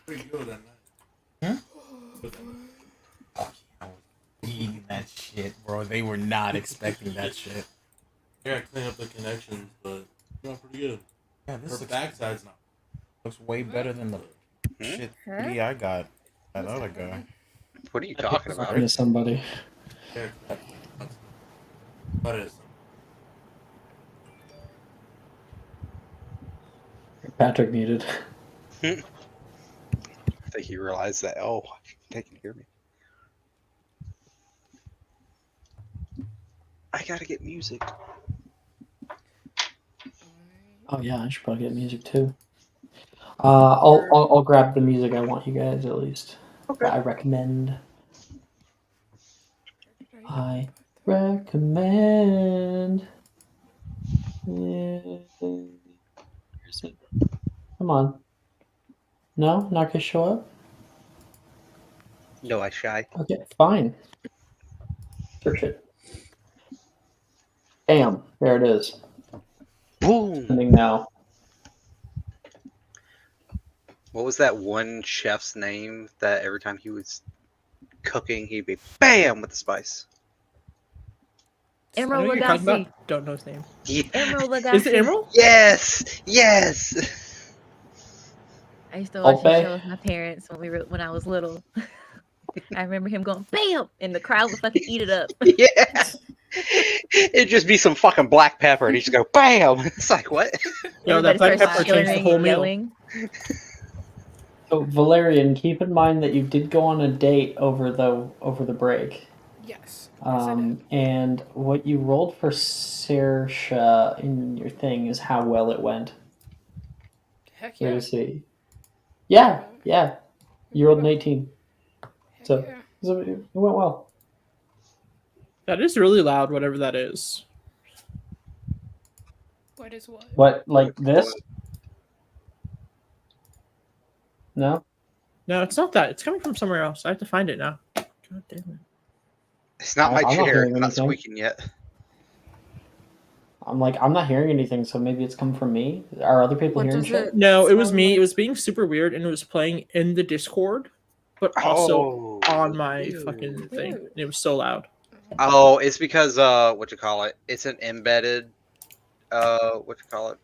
Pretty good that Hmm? night. Good that night. Oh, yeah, I was eating that shit, bro. They were not expecting that shit. I gotta clean up the connections, but doing pretty good. Yeah, Her this backside's not. looks way better than the Hmm? shit Huh? 3D I got. That What's other guy. happening? What are you I think talking I'm about? talking to somebody. Yeah, but it's Patrick muted. I think he realized that. Oh, they can hear me. I gotta get music. Oh yeah, I should probably get music too. I'll grab the music I want you guys at least. Okay. I recommend. I recommend. Where's it? Come on. No, not gonna show up. No, I shy. Okay, fine. Search it. Bam, there it is. Boom. Sending now. What was that one chef's name that every time he was cooking, he'd be bam with the spice? Emerald I know what you're talking Lagasse. about. Don't know his name. Yeah. Emerald Lagasse. Is it Emerald? Yes. Yes. I used to watch the Ope? show with my parents when I was little. I remember him going bam, and the crowd would fucking eat it up. Yeah. It'd just be some fucking black pepper, and he'd just go bam. It's like what? Yo, that black Everybody starts pepper changed the cheering whole and meal. yelling. So Valerian, keep in mind that you did go on a date over the break. Yes. Yes, I did. And what you rolled for Saoirse in your thing is how well it went. Heck Let yeah. me see. Yeah. You rolled an 18. Heck So, yeah. so it went well. That is really loud, whatever that is. What is what? What, like this? No? No, it's not that. It's coming from somewhere else. I have to find it now. God damn it. It's not my I'm not chair. hearing It's not anything. squeaking yet. I'm not hearing anything, so maybe it's come from me. Are other people What hearing does shit? it No, it was sound me. like? It was being super weird, and it was playing in the Discord, but also on my fucking thing. And it was so loud. Oh, it's because what you call it? It's an embedded what you call it?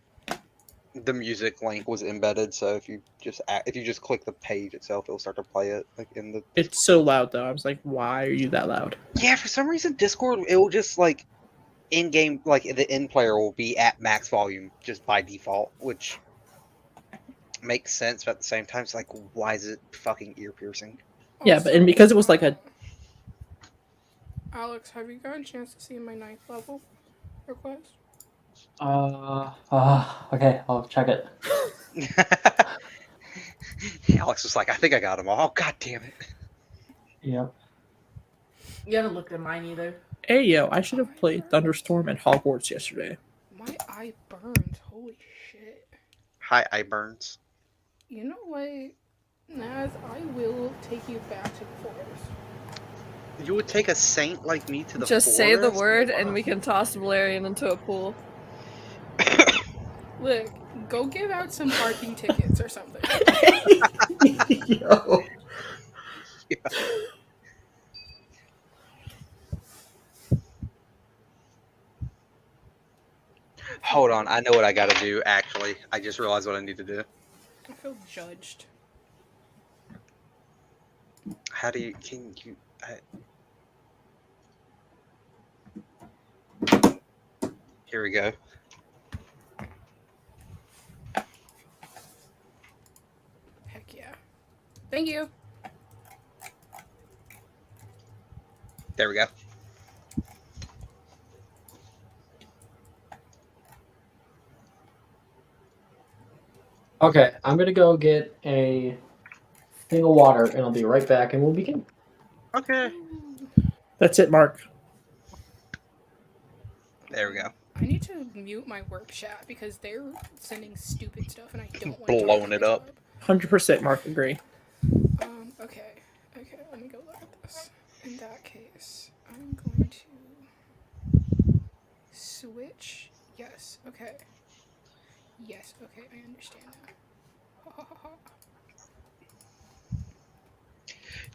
The music link was embedded, so if you just click the page itself, it'll start to play it like in the. It's so loud though. I was like, why are you that loud? Yeah, for some reason Discord it will just like in game like the in player will be at max volume just by default, which makes sense, but at the same time it's like why is it fucking ear piercing? Yeah, but and because it was like a Alex, have you gotten a chance to see my 9th level request? Okay, I'll check it. Alex was like, I think I got them all. Oh, god damn it. Yep. You haven't looked at mine either. hey yo, I should have played Thunderstorm at Hogwarts yesterday. My eye burns. Holy shit. Hi, Eyeburns. You know what, Naz? I will take you back to the forest. You would take a saint like me to the Just say the forest? word and we can toss Valerian into a pool. Look, go give out some parking tickets or something. Yo. Yeah. Hold on, I know what I gotta do, actually. I just realized what I need to do. I feel judged. How do you... Can you... Here we go. Heck yeah. Thank you. There we go. Okay, I'm gonna go get a thing of water, and I'll be right back, and we'll begin. Okay. That's it, Mark. There we go. I need to mute my work chat because they're sending stupid stuff and I don't want Blowing it up. 100% Mark, agree. Okay, let me go look at this. In that case, I'm going to switch. Yes, okay. Yes, okay, I understand now.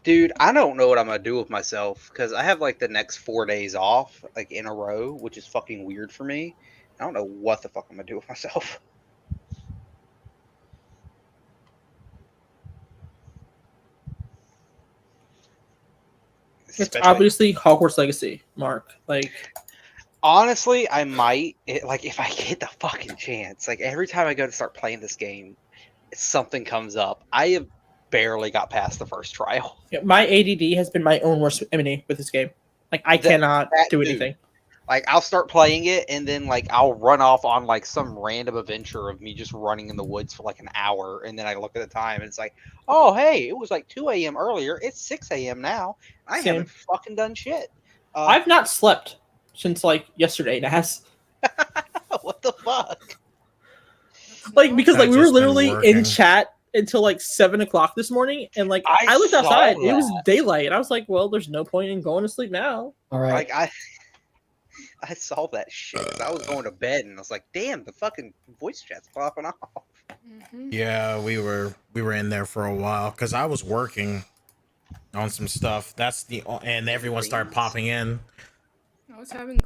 Dude, I don't know what I'm gonna do with myself because I have like the next 4 days off, like in a row, which is fucking weird for me. I don't know what the fuck I'm gonna do with myself. It's Especially, obviously Hogwarts Legacy, Mark. Like, honestly, I might like if I get the fucking chance. Like every time I go to start playing this game, something comes up. I have barely got past the first trial. my ADD has been my own worst enemy with this game. Like, I That cannot that do too. anything. Like I'll start playing it and then like I'll run off on like some random adventure of me just running in the woods for like an hour and then I look at the time and it's like, oh hey, it was like 2 a.m. earlier. It's 6 a.m. now. I Same. haven't fucking done shit. I've not slept since like yesterday, Naz. What the fuck? Like, because like I've we were just been literally in working. chat until like 7 o'clock this morning, and like I I looked saw outside, it was that. daylight, and I was like, well, there's no point in going to sleep now. All right. Like I saw that shit 'cause I was going to bed and I was like, damn, the fucking voice chat's popping off. Mm-hmm. Yeah, we were in there for a while because I was working on some stuff. And everyone started popping in. I was having.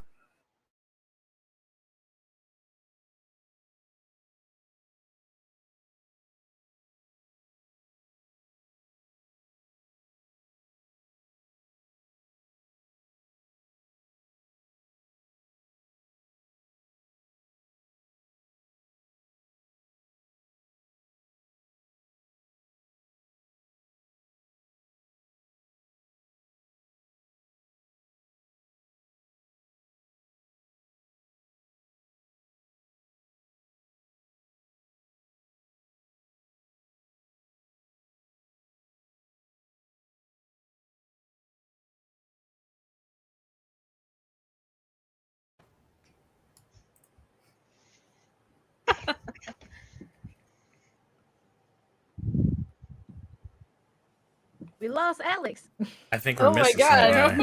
We lost Alex. I think we're Oh my missing God.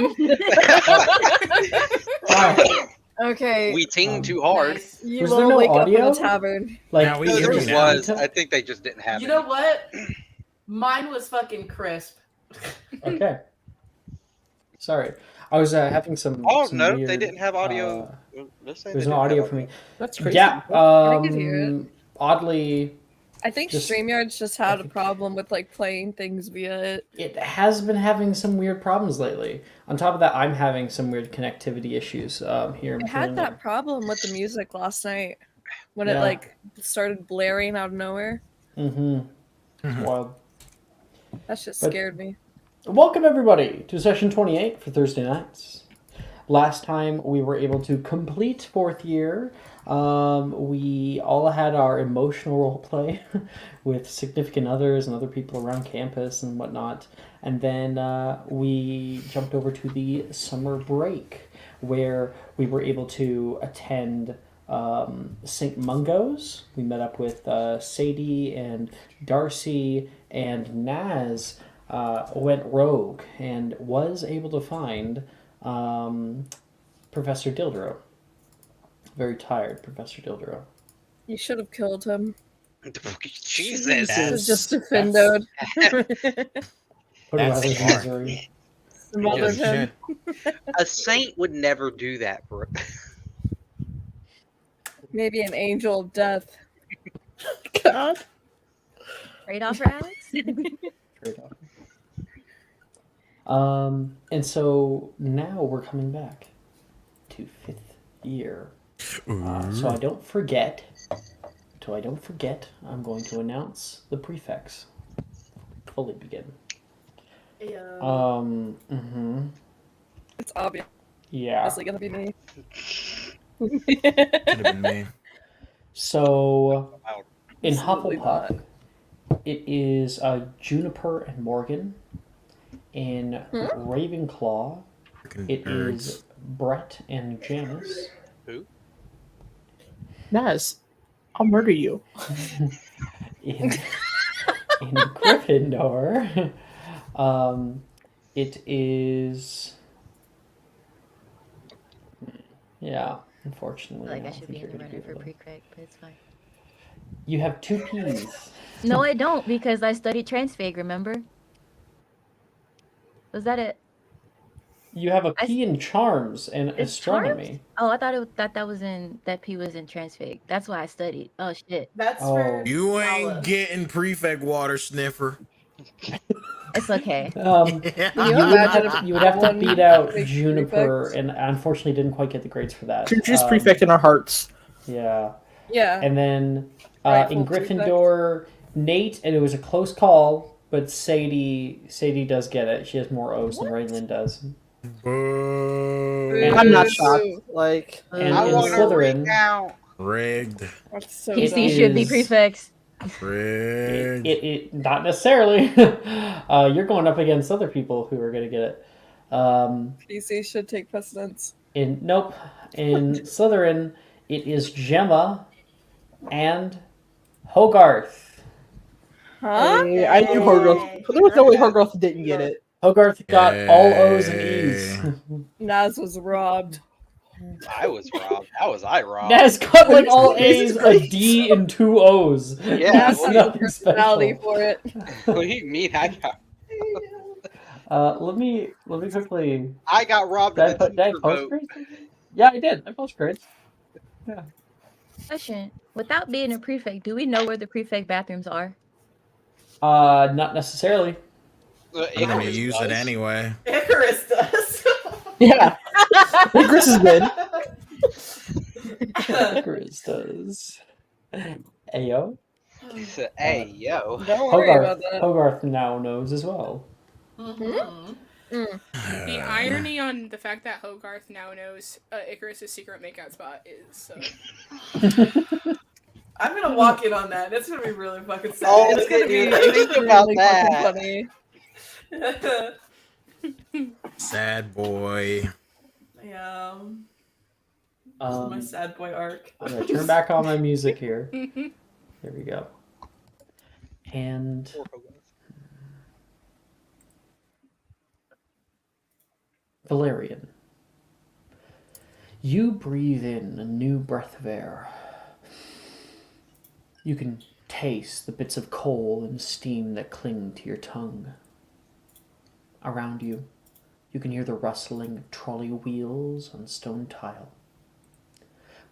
somebody. Okay. We ting too hard. Nice. You Was will there no wake up in audio? a tavern. Like, Now we No, hear there you now. was. I think they just didn't have You it. know what? Mine was fucking crisp. okay. Sorry, I was having some. Oh some no, weird, they didn't have audio. Let's say There's they no didn't have audio for me. That's crazy. Yeah. I could hear it. Oddly, I think Just- StreamYard's just had a problem with like playing things via it. it has been having some weird problems lately. On top of that, I'm having some weird connectivity issues here. I had that problem with the music last night when Yeah. it like started blaring out of nowhere. Mm-hmm. It's wild. That shit But- scared me. Welcome everybody to session 28 for Thursday nights. Last time we were able to complete 4th year. We all had our emotional role play with significant others and other people around campus and whatnot. And then we jumped over to the summer break where we were able to attend St. Mungo's. We met up with Sadie and Darcy, and Naz went rogue and was able to find Professor Dildro. Very tired, Professor Dildro. You should have killed him. Jesus. That's- Just defended. Put him That's out of his smart. misery. Smothered him. A saint would never do that, bro. Maybe an angel of death. God. Trade off for Alex? Trade off. And so now we're coming back to 5th year. So I don't forget, I'm going to announce the prefix. Fully begin. Yeah. Mm-hmm. It's obviously Yeah. gonna be me. Could have been me. So in Absolutely Hufflepuff, it is Juniper and Morgan. In Ravenclaw, Freaking it nerds. is Brett and Janice. Naz, I'll murder you. in Gryffindor, it is. Yeah, unfortunately. Like I don't should think be in the you're gonna runner for able to- pre-crack, but it's fine. You have 2 P's. No, I don't because I studied transfig, remember? Was that it? You have a I P in charms and It's astronomy. Oh, I thought that was in that P was in transfig. That's why I studied. Oh shit. That's Oh. for You ain't Nala. getting prefect water sniffer. It's okay. Can you imagine if You would have to one beat out big Juniper, prefect? and unfortunately didn't quite get the grades for that. Just prefect in our hearts. Yeah. Yeah. And then Rightful in Gryffindor, Nate, and it was a close call, but Sadie does get it. She has more O's than Raylan does. Boo. I'm not shocked. Like, And I in want to Slytherin, recount. Rigged. That's so PC It should be is- prefects. Rigged. it not necessarily. You're going up against other people who are going to get it. PC should take precedence. In Slytherin, it is Gemma and Hogarth. Huh? hey, I knew Horgrowth. There was no way Horgrowth didn't get it. Hogarth got all O's and E's. Naz was robbed. I was robbed. How was I robbed? Naz got like all This A's, is a great. D, and 2 O's. Yeah, Naz what has do you- the personality for it. What do you mean I got? Let me quickly. I got robbed Did in a I teacher post vote. grades? Yeah, I did. I post grades. Question. Without being a prefect, do we know where the prefect bathrooms are? Not necessarily. I'm gonna Icarus use it does. anyway. Icarus does. Yeah. Chris is good. Icarus does. Ayo. He said, "Hey, yo." Don't worry about that. Hogarth now knows as well. Mhm. The irony on the fact that Hogarth now knows Icarus' secret makeout spot is. I'm gonna walk in on that. It's gonna be really fucking sad. Oh, It's gonna be think about really that. fucking funny. Sad boy. Yeah. This is my Um, sad boy arc. I'm gonna turn back on my music here. There we go. And Valerian. You breathe in a new breath of air. You can taste the bits of coal and steam that cling to your tongue. Around you, you can hear the rustling of trolley wheels on stone tile.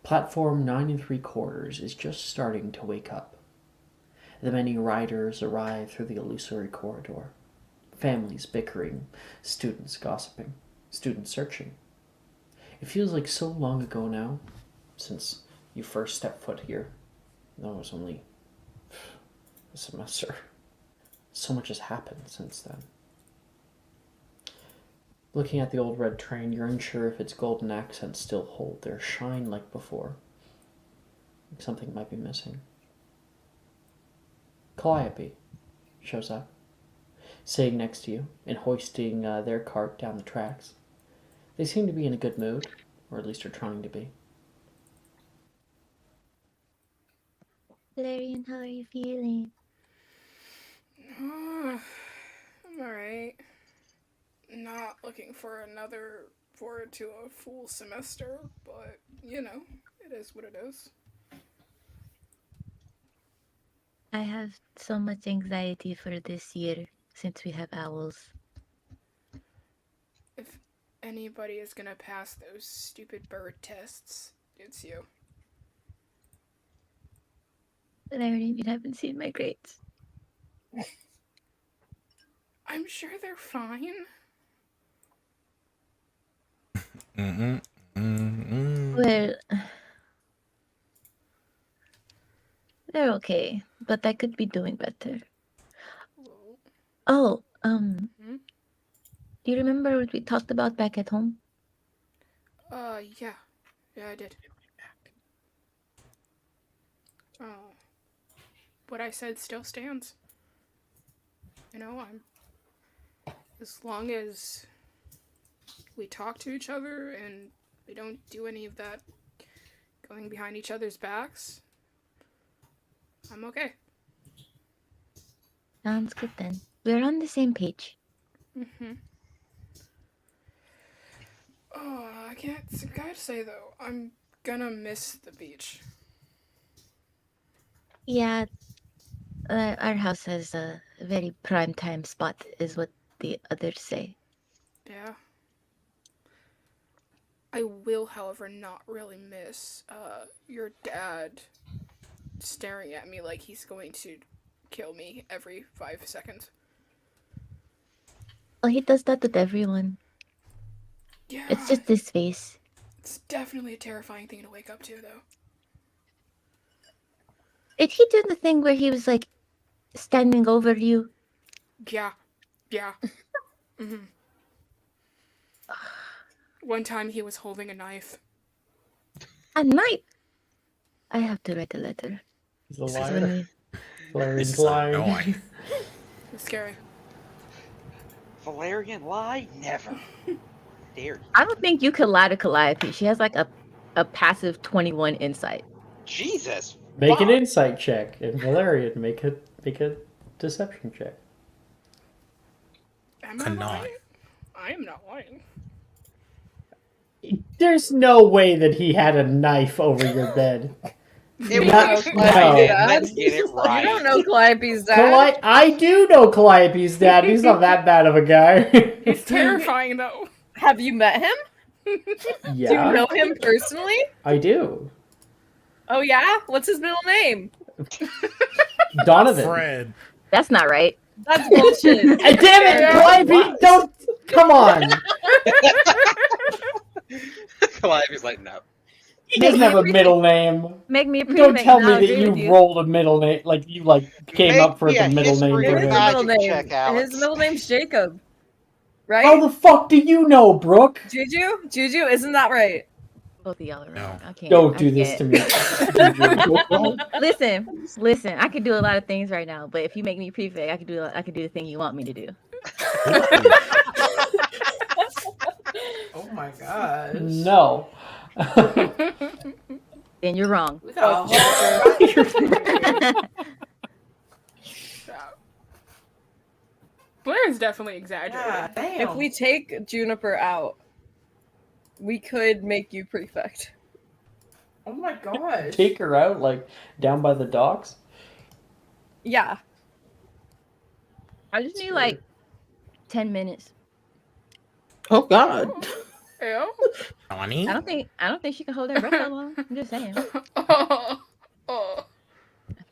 Platform 9 3/4 is just starting to wake up. The many riders arrive through the illusory corridor. Families bickering, students gossiping, students searching. It feels like so long ago now, since you first stepped foot here. That was only a semester. So much has happened since then. Looking at the old red train, you're unsure if its golden accents still hold their shine like before. Like something might be missing. Calliope shows up, sitting next to you and hoisting their cart down the tracks. They seem to be in a good mood, or at least are trying to be. Valerian, how are you feeling? I'm alright. Not looking forward to a full semester, but you know, it is what it is. I have so much anxiety for this year since we have owls. If anybody is gonna pass those stupid bird tests, it's you. Valerian, you haven't seen my grades. I'm sure they're fine. Well, they're okay, but I could be doing better. Well, Oh, Hmm? do you remember what we talked about back at home? yeah. Yeah, I did. What I said still stands. You know, as long as we talk to each other and we don't do any of that going behind each other's backs, I'm okay. Sounds good then. We're on the same page. Oh, I gotta say though, I'm gonna miss the beach. Yeah, our house has a very prime time spot, is what the others say. Yeah. I will, however, not really miss your dad staring at me like he's going to kill me every 5 seconds. Well, he does that with everyone. Yeah. It's just his face. It's definitely a terrifying thing to wake up to, though. Did he do the thing where he was like standing over you? Yeah. One time he was holding a knife. A knife? I have to write a letter. He's a This is liar. when we- Valerian's This is lying. annoying. It's scary. Valerian lie? Never. Dare you. I don't think you could lie to Calliope. She has like a passive 21 insight. Jesus. Make an fuck. insight check, and Valerian make a deception check. Am I Cannot. lying? I am not lying. There's no way that he had a knife over your bed. It Not- was no. Calliope's dad. Let's get it right. You don't know Calliope's dad. I do know Calliope's dad. He's not that bad of a guy. He's terrifying, though. Have you met him? Yeah, Do you know him personally? I do. Oh yeah? What's his middle name? Donovan. Fred. That's not right. That's bullshit. Damn it, Calliope! Don't come on. Calliope's like, no. He doesn't have a middle name. Make me a Don't prefect, tell and me I'll that agree with you you. rolled a middle name, like you came Make up for me the a middle name. history It of is thing. his middle magic name. check, Alex. His middle name's Jacob. Right? How the fuck do you know, Brooke? Juju, isn't that right? Both of y'all are wrong. I can't. Don't I do this can't. to me. Listen. I can do a lot of things right now, but if you make me prefect, I can do the thing you want me to do. Oh my gosh. No. Then you're wrong. Look at all the Blair is definitely exaggerating. God damn. If we take Juniper out, we could make you prefect. Oh my gosh. Take her out, like down by the docks. Yeah. I just need like 10 minutes. Oh God. Ew. Donnie? I don't think she can hold her breath that long. I'm just saying. Oh. I'm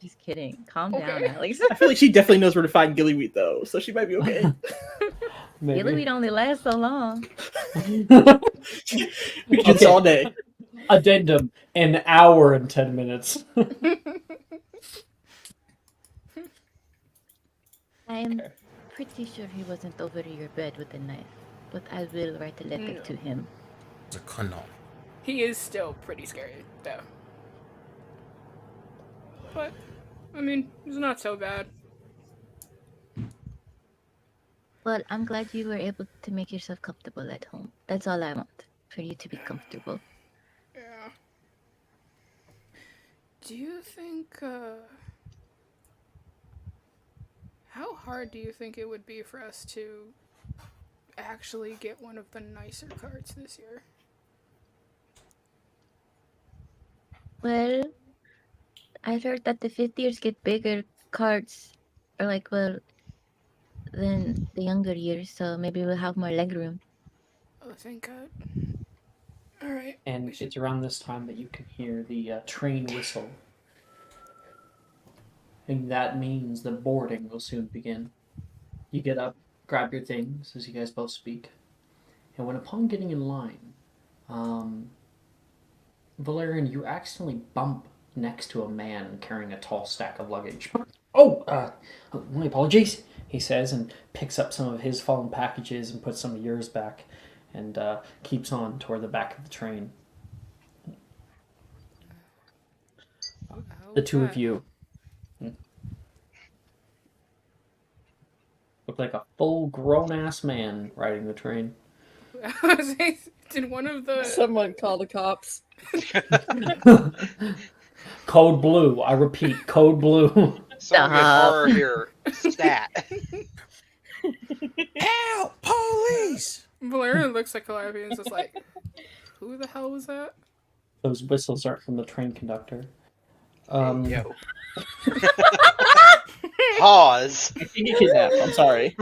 just kidding. Calm down, Okay. Alex. I feel like she definitely knows where to find Gillyweed though, so she might be okay. Maybe. Gillyweed only lasts so long. We can do this all day. Addendum: an hour and 10 minutes. I am pretty sure he wasn't over your bed with a knife, but I will write a letter to him. It's a cannot. He is still pretty scary, though. But, I mean, it's not so bad. Well, I'm glad you were able to make yourself comfortable at home. That's all I want, for you to be comfortable. Yeah. Do you think, how hard do you think it would be for us to actually get one of the nicer cards this year? Well, I heard that the 50ers get bigger cards, or like, well, than the younger years, so maybe we'll have more legroom. Oh, thank God. Alright. And it's around this time that you can hear the train whistle. And that means the boarding will soon begin. You get up, grab your things as you guys both speak. And when upon getting in line, Valerian, you accidentally bump next to a man carrying a tall stack of luggage. My apologies, he says, and picks up some of his fallen packages and puts some of yours back, and keeps on toward the back of the train. The two of you look like a full grown-ass man riding the train. Did one of the... Someone call the cops. Code blue. I repeat, code blue. Someone get horror here. Stat. Help! Police! Valerian looks at Calliope and is just like, who the hell was that? Those whistles aren't from the train conductor. Yo. Pause. I think you kidnapped. I'm sorry.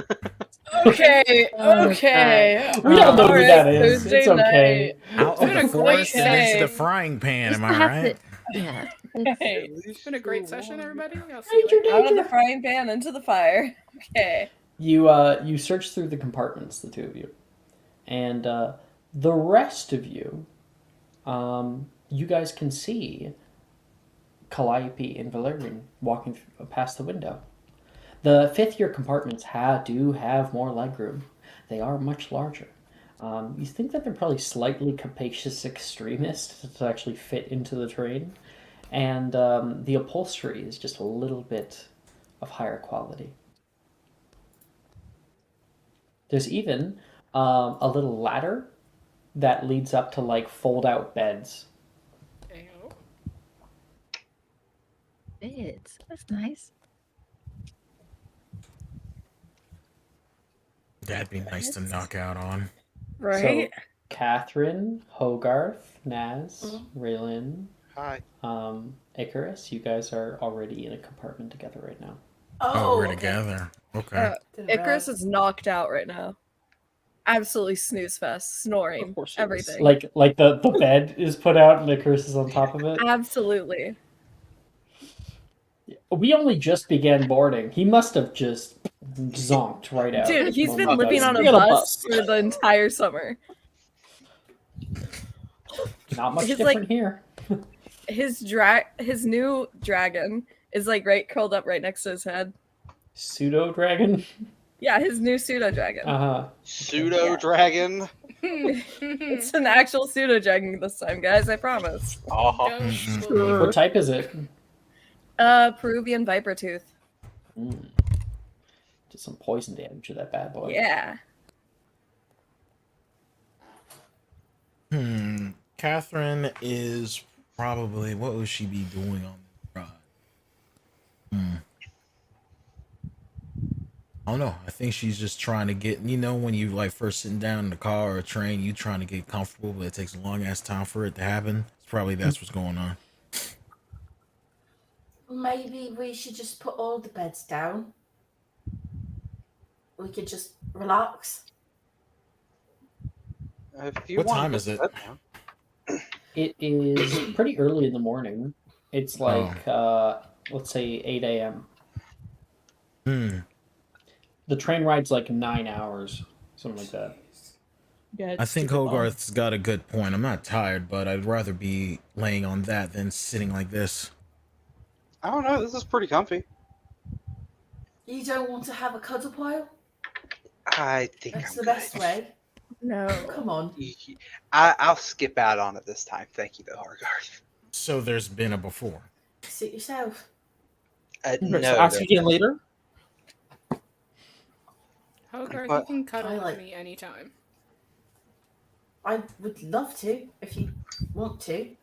Okay, Oh, okay. We don't know who Alright, that is. Thursday It's okay. Out of been the a forest great and into day. the frying pan, You am still I have right? to. Yeah. It's, Okay. It's been a great session, everybody. I'll see you Danger, later. Out of the danger. frying pan into the fire. Okay. You search through the compartments, the two of you, and the rest of you, you guys can see Calliope and Valerian walking past the window. The fifth year compartments do have more legroom. They are much larger. You think that they're probably slightly capacious extremists to actually fit into the train, and the upholstery is just a little bit of higher quality. There's even a little ladder that leads up to like fold out beds. Ayo. beds. That's nice. That'd be nice to knock out on. Right? So, Catherine, Hogarth, Naz, Raylan, Hi. Icarus, you guys are already in a compartment together right now. Oh, we're okay. together. Okay. Icarus is knocked out right now. Absolutely snooze fest, snoring, Of course he is. everything. Like the bed is put out and Icarus is on top of it. Absolutely. We only just began boarding. He must have just zonked right out. Dude, he's been Moment living ago. on a Be on a bus bus. for the entire summer. Not much He's different like- here. His new dragon is like right curled up right next to his head. Pseudo dragon. Yeah, his new pseudo dragon. Pseudo dragon. It's an actual pseudo dragon this time, guys. I promise. Mm-mm. What type is it? Peruvian viper tooth. Just some poison damage to that bad boy. Yeah. Catherine is probably, what would she be doing on the ride? I don't know. I think she's just trying to get, when you like first sitting down in the car or a train, you trying to get comfortable, but it takes a long ass time for it to happen. It's probably that's what's going on. Maybe we should just put all the beds down. We could just relax. If you What want time to is it? sit down. It is pretty early in the morning. It's like, let's say 8 a.m. The train ride's like 9 hours, something like that. Yeah, I it's think stupid long. Hogarth's got a good point. I'm not tired, but I'd rather be laying on that than sitting like this. I don't know. This is pretty comfy. You don't want to have a cuddle pile? I think That's I'm the good. best way. No. Come on. I'll skip out on it this time. Thank you, though, Hogarth. So there's been a before. Sit yourself. No, So ask there- again later. Hogarth, you But- can cuddle I with like- me anytime. I would love to, if you want to.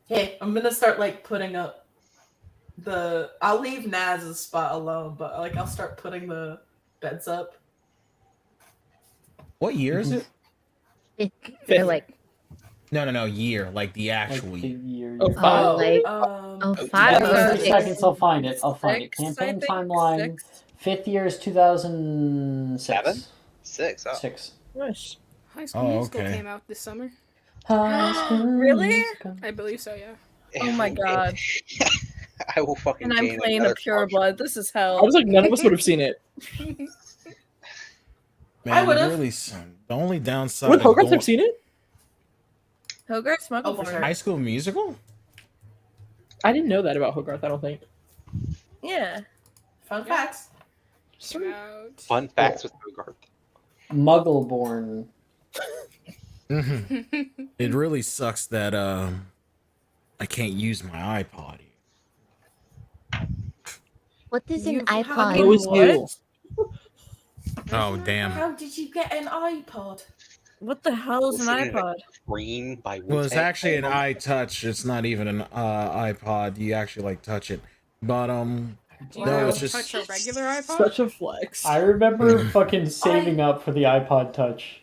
Here, I'm gonna start like putting up I'll leave Naz's spot alone, but like I'll start putting the beds up. What year is it? They're like, No, year. Like the Like actual the year. year. Oh, five. like, Um, 5 Give or me 2 6. seconds, I'll find it. I'll find it. Six, I Campaign think. timeline. 6. 5th year is 2006. 7? 6. Oh. 6. Nice. High School Oh, Musical okay. came out this summer. High School Really? Musical. I believe so, yeah. Oh my god. I will fucking. And I'm gain playing a another pure blood. This is I hell. was like, none of us would have seen it. Man, I would've. really, the only downside Would of Hogarth going have seen it? Hogarth Smuggle Oh, for Born. sure. High School Musical? I didn't know that about Hogarth, I don't think. Yeah. fun facts. Came out. Fun facts with Hogarth. Muggleborn. It really sucks that I can't use my iPod. What is an You have iPod? It was What? you. Oh damn. How did you get an iPod? What the hell is an Listening to iPod? Green by Well, it's Wu-Tang actually an Clan. iTouch. It's not even an iPod. You actually like touch it, but Do you no, it's just touch a regular iPod? Such a flex. I remember fucking saving up for the iPod Touch.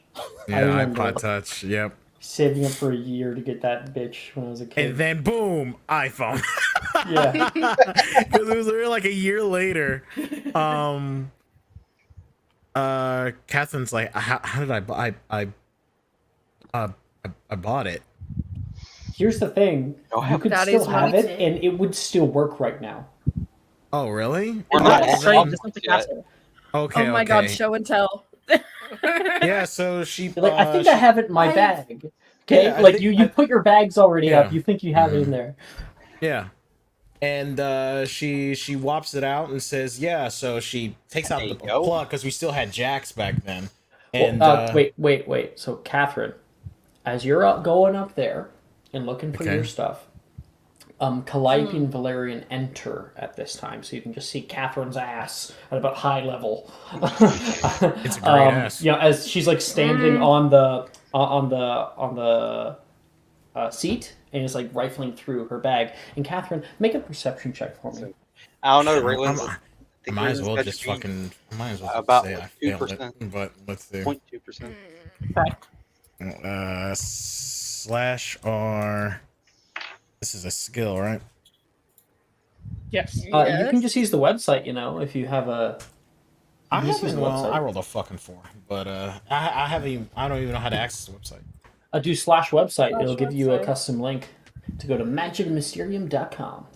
yeah, remember. iPod Touch. Yep. Saving up for a year to get that bitch when I was a kid. And then boom, iPhone. Yeah. Because it was literally like a year later. Catherine's like, how did I buy? I bought it. Here's the thing: you could Daddy's still have money. it, and it would still work right now. Oh, really? We're It's not not all straight, up just like the yet. castle. Okay. Oh my okay. god, show and tell. Yeah. So she. You're like, I think I have it in my I- bag. Okay, Yeah, I like think- you put your bags already up. Yeah. You think you have it Mhm. in there. Yeah. And she whops it out and says, yeah. So she takes out There the you go. plug because we still had jacks back then. Well, And wait. So, Catherine, as you're going up there and looking for Okay. your stuff, Calliope and Valerian enter at this time, so you can just see Catherine's ass at about high level. It's a great ass. You know, as she's like standing on the seat and is like rifling through her bag. And Catherine, make a perception check for me. I don't know. I'm- Raylan's. I might as well just fucking. I might as well About say like I failed 2%. it. But let's see. 0.2%. Slash R. This is a skill, right? Yes. You can just use the website, you know, if you have a. I You just use haven't. the Well, website. I rolled a fucking 4, but I haven't. Even, I don't even know how to access the website. Do /website. It'll give you a website. custom link to go to magicmysterium.com.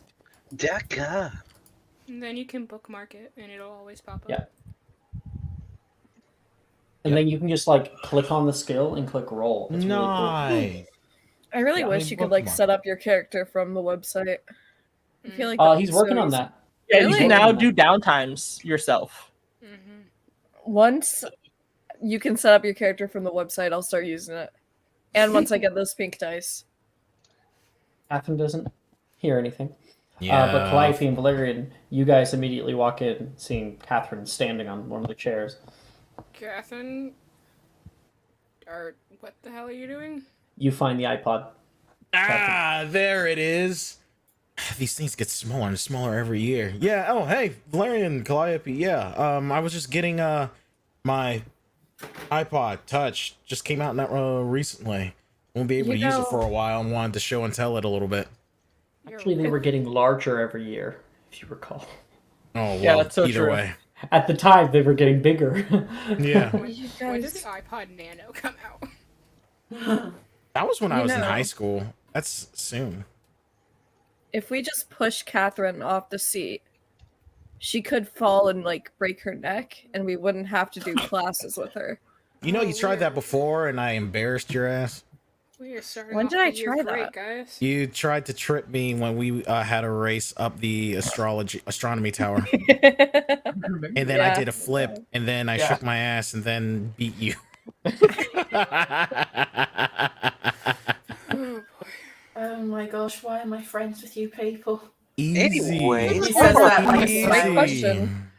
Daka. And then you can bookmark it, and it'll always pop up. Yeah. And then you can just like click on the skill and click roll. It's really cool. Nice. I really Yeah, I wish mean, you could like bookmark. set up your character from the website. I feel like He's working on that. Yeah, Really? you can now do downtimes yourself. Mm-hmm. Once you can set up your character from the website, I'll start using it. And once I get those pink dice. Catherine doesn't hear anything. Yeah. But Calliope and Valerian, you guys immediately walk in, seeing Catherine standing on one of the chairs. Catherine, or what the hell are you doing? You find the iPod. There it is. These things get smaller and smaller every year. Yeah. Oh, hey, Valerian, Calliope. Yeah. I was just getting my iPod Touch. Just came out recently. Won't be able to use it for a while, and wanted to show and tell it a little bit. Actually, they were getting larger every year, if you recall. Oh, well, Yeah, that's so either true. way. At the time, they were getting bigger. Yeah. When did the iPod Nano come out? That was when I You was in know. high school. That's soon. If we just push Catherine off the seat, she could fall and like break her neck, and we wouldn't have to do classes with her. You know, you tried that before, and I embarrassed your ass. We are starting When off did I the year try great, that? guys. You tried to trip me when we had a race up the astronomy tower, and then I Yeah. did a flip, and then I shook my ass, and then beat you. Oh my gosh, why am I friends with you people? Easy. Anyway, He says that like Easy. Great question.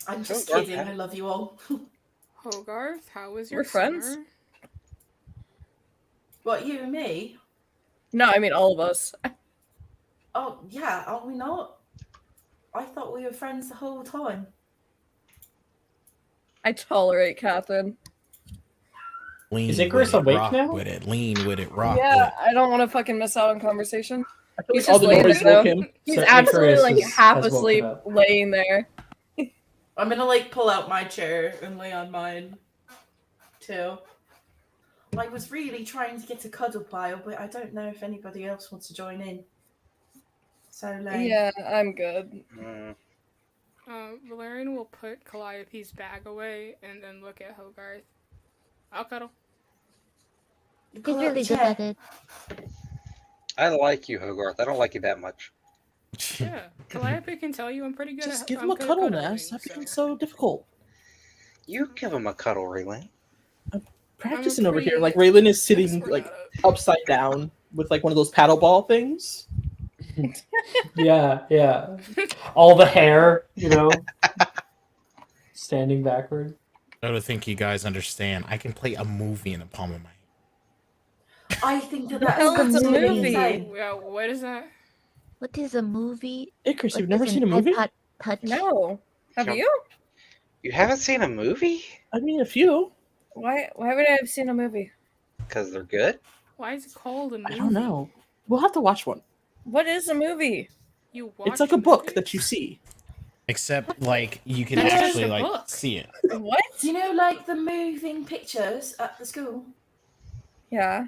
I'm just Oh, kidding. okay. I love you all. Hogarth, how was your We're friends. summer? What, you and me? No, I mean all of us. Oh, yeah, are we not? I thought we were friends the whole time. I tolerate Catherine. Lean Is Icarus with it, awake rock now? with it, lean with it, rock Yeah, with I don't want to fucking miss out on conversation. I feel He's like all just the laying noise there, woke though. him. He's So absolutely Icarus like has half woken asleep, up. laying there. I'm gonna like pull out my chair and lay on mine too. I was really trying to get a cuddle pile, but I don't know if anybody else wants to join in. So lame. Yeah, I'm good. Mm. Valerian will put Calliope's bag away and then look at Hogarth. I'll cuddle. He's Pull out really the good chair. at it. I like you, Hogarth. I don't like you that much. it. Yeah, Calliope can tell you I'm pretty good Just at give I'm him a good at cuddle, cuddling, Ness. That so- becomes so difficult. You give him a cuddle, Raylan. Practicing over here. pretty Like Raylan is sitting expert like at it. upside down with like one of those paddle ball things. Yeah. All the hair, you know, standing backward. I don't think you guys understand. I can play a movie in the palm of my hand. I think that hell that's is a absolutely movie? insane. Yeah, what is that? What is a movie? Icarus, What you've never is seen a an movie? iPod Touch? No. Have Yep. you? You haven't seen a movie? I mean, a few. Why would I have seen a movie? Because they're good? Why is it called a movie? I don't know. We'll have to watch one. What is a movie? You watch It's like a book movies? that you see. Except like you can That's just actually a like book. see it. What? Do you know, like the moving pictures at the school? Yeah.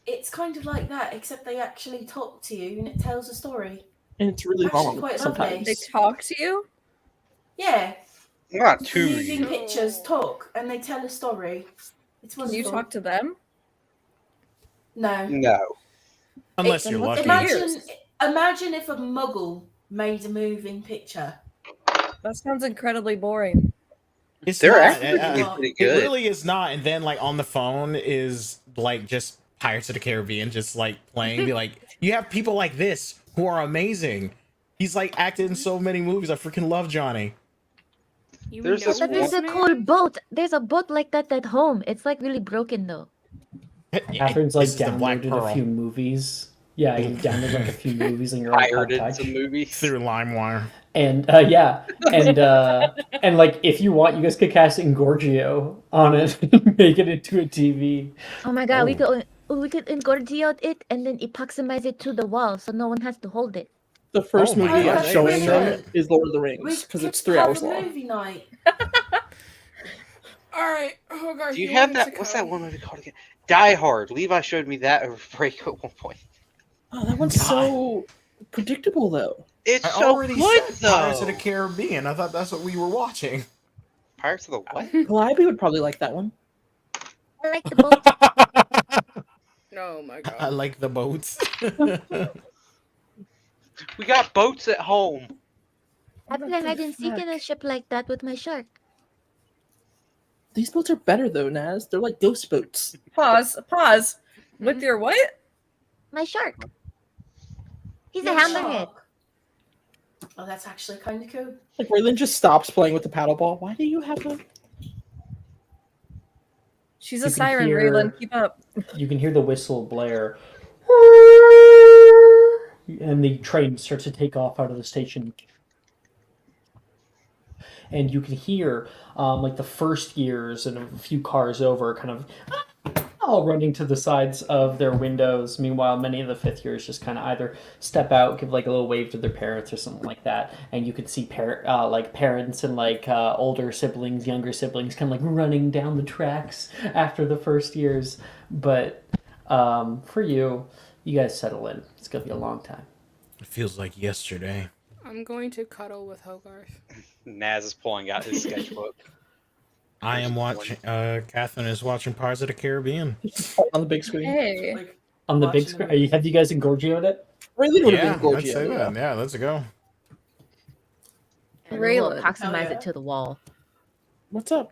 It's kind of like that, except they actually talk to you and it tells a story. And it's really Actually long quite sometimes. They talk to you? Yeah, Not the to moving you. pictures talk and they tell a story. It's Can wonderful. you talk to them? No. No. Unless Then you're what's lucky. the Imagine if a muggle made a moving picture. That sounds incredibly boring. It's They're not. actually Well, pretty It good. really is not. And then like on the phone is like just Pirates of the Caribbean, just like playing. Be like, you have people like this who are amazing. He's like acted in so many movies. I freaking love Johnny. You There's know this But there's this a cool man? boat. There's a boat like that at home. It's like really broken though. Catherine's like This is the Black downloaded a Pearl few movies. Yeah, you downloaded like a few movies on your iPod Pirated Touch. some movies. through LimeWire. And yeah, and like if you want, you guys could cast Ingorgio on it, and make it into a TV. Oh my god, we Oh. could engorgio it and then epoximize it to the wall so no one has to hold it. The first Oh my movie God, I'm that's showing them brilliant. is Lord of the We Rings because could it's 3 have hours a long. movie night. Alright, Hogarth, Do you you have wanted that? to What's come. that one movie called again? Die Hard. Levi showed me that over break at one point. Oh, that one's so predictable though. It's I so already good said though. Pirates of the Caribbean. I thought that's what we were watching. Pirates of the what? Calliope would probably like that one. I like the boat. Oh my god. I like the boats. We got boats at home. I play hide and seek in a ship like that with my shark. These boats are better though, Naz. They're like ghost boats. Pause. With your what? My shark. He's a Yeah, hammerhead. shark. Oh, that's actually kind of cool. Like Raylan just stops playing with the paddleball. Why do you have a? She's You a can siren, hear- Raylan. Keep up. You can hear the whistle blare, and the train starts to take off out of the station. And you can hear like the first years and a few cars over kind of all running to the sides of their windows. Meanwhile, many of the fifth years just kind of either step out, give like a little wave to their parents or something like that. And you can see like parents and like older siblings, younger siblings kind of like running down the tracks after the first years. But for you, you guys settle in. It's going to be a long time. It feels like yesterday. I'm going to cuddle with Hogarth. Naz is pulling out his sketchbook. I am watching. Catherine is watching Pirates of the Caribbean. On the big screen. Hey. Like, On the big watching screen, movie. have you guys Engorgioed it? Raylan would have Yeah, been let's say Gorgio. that. Yeah, let's go. And we'll Raylan. approximize Oh, yeah. it to the wall. What's up?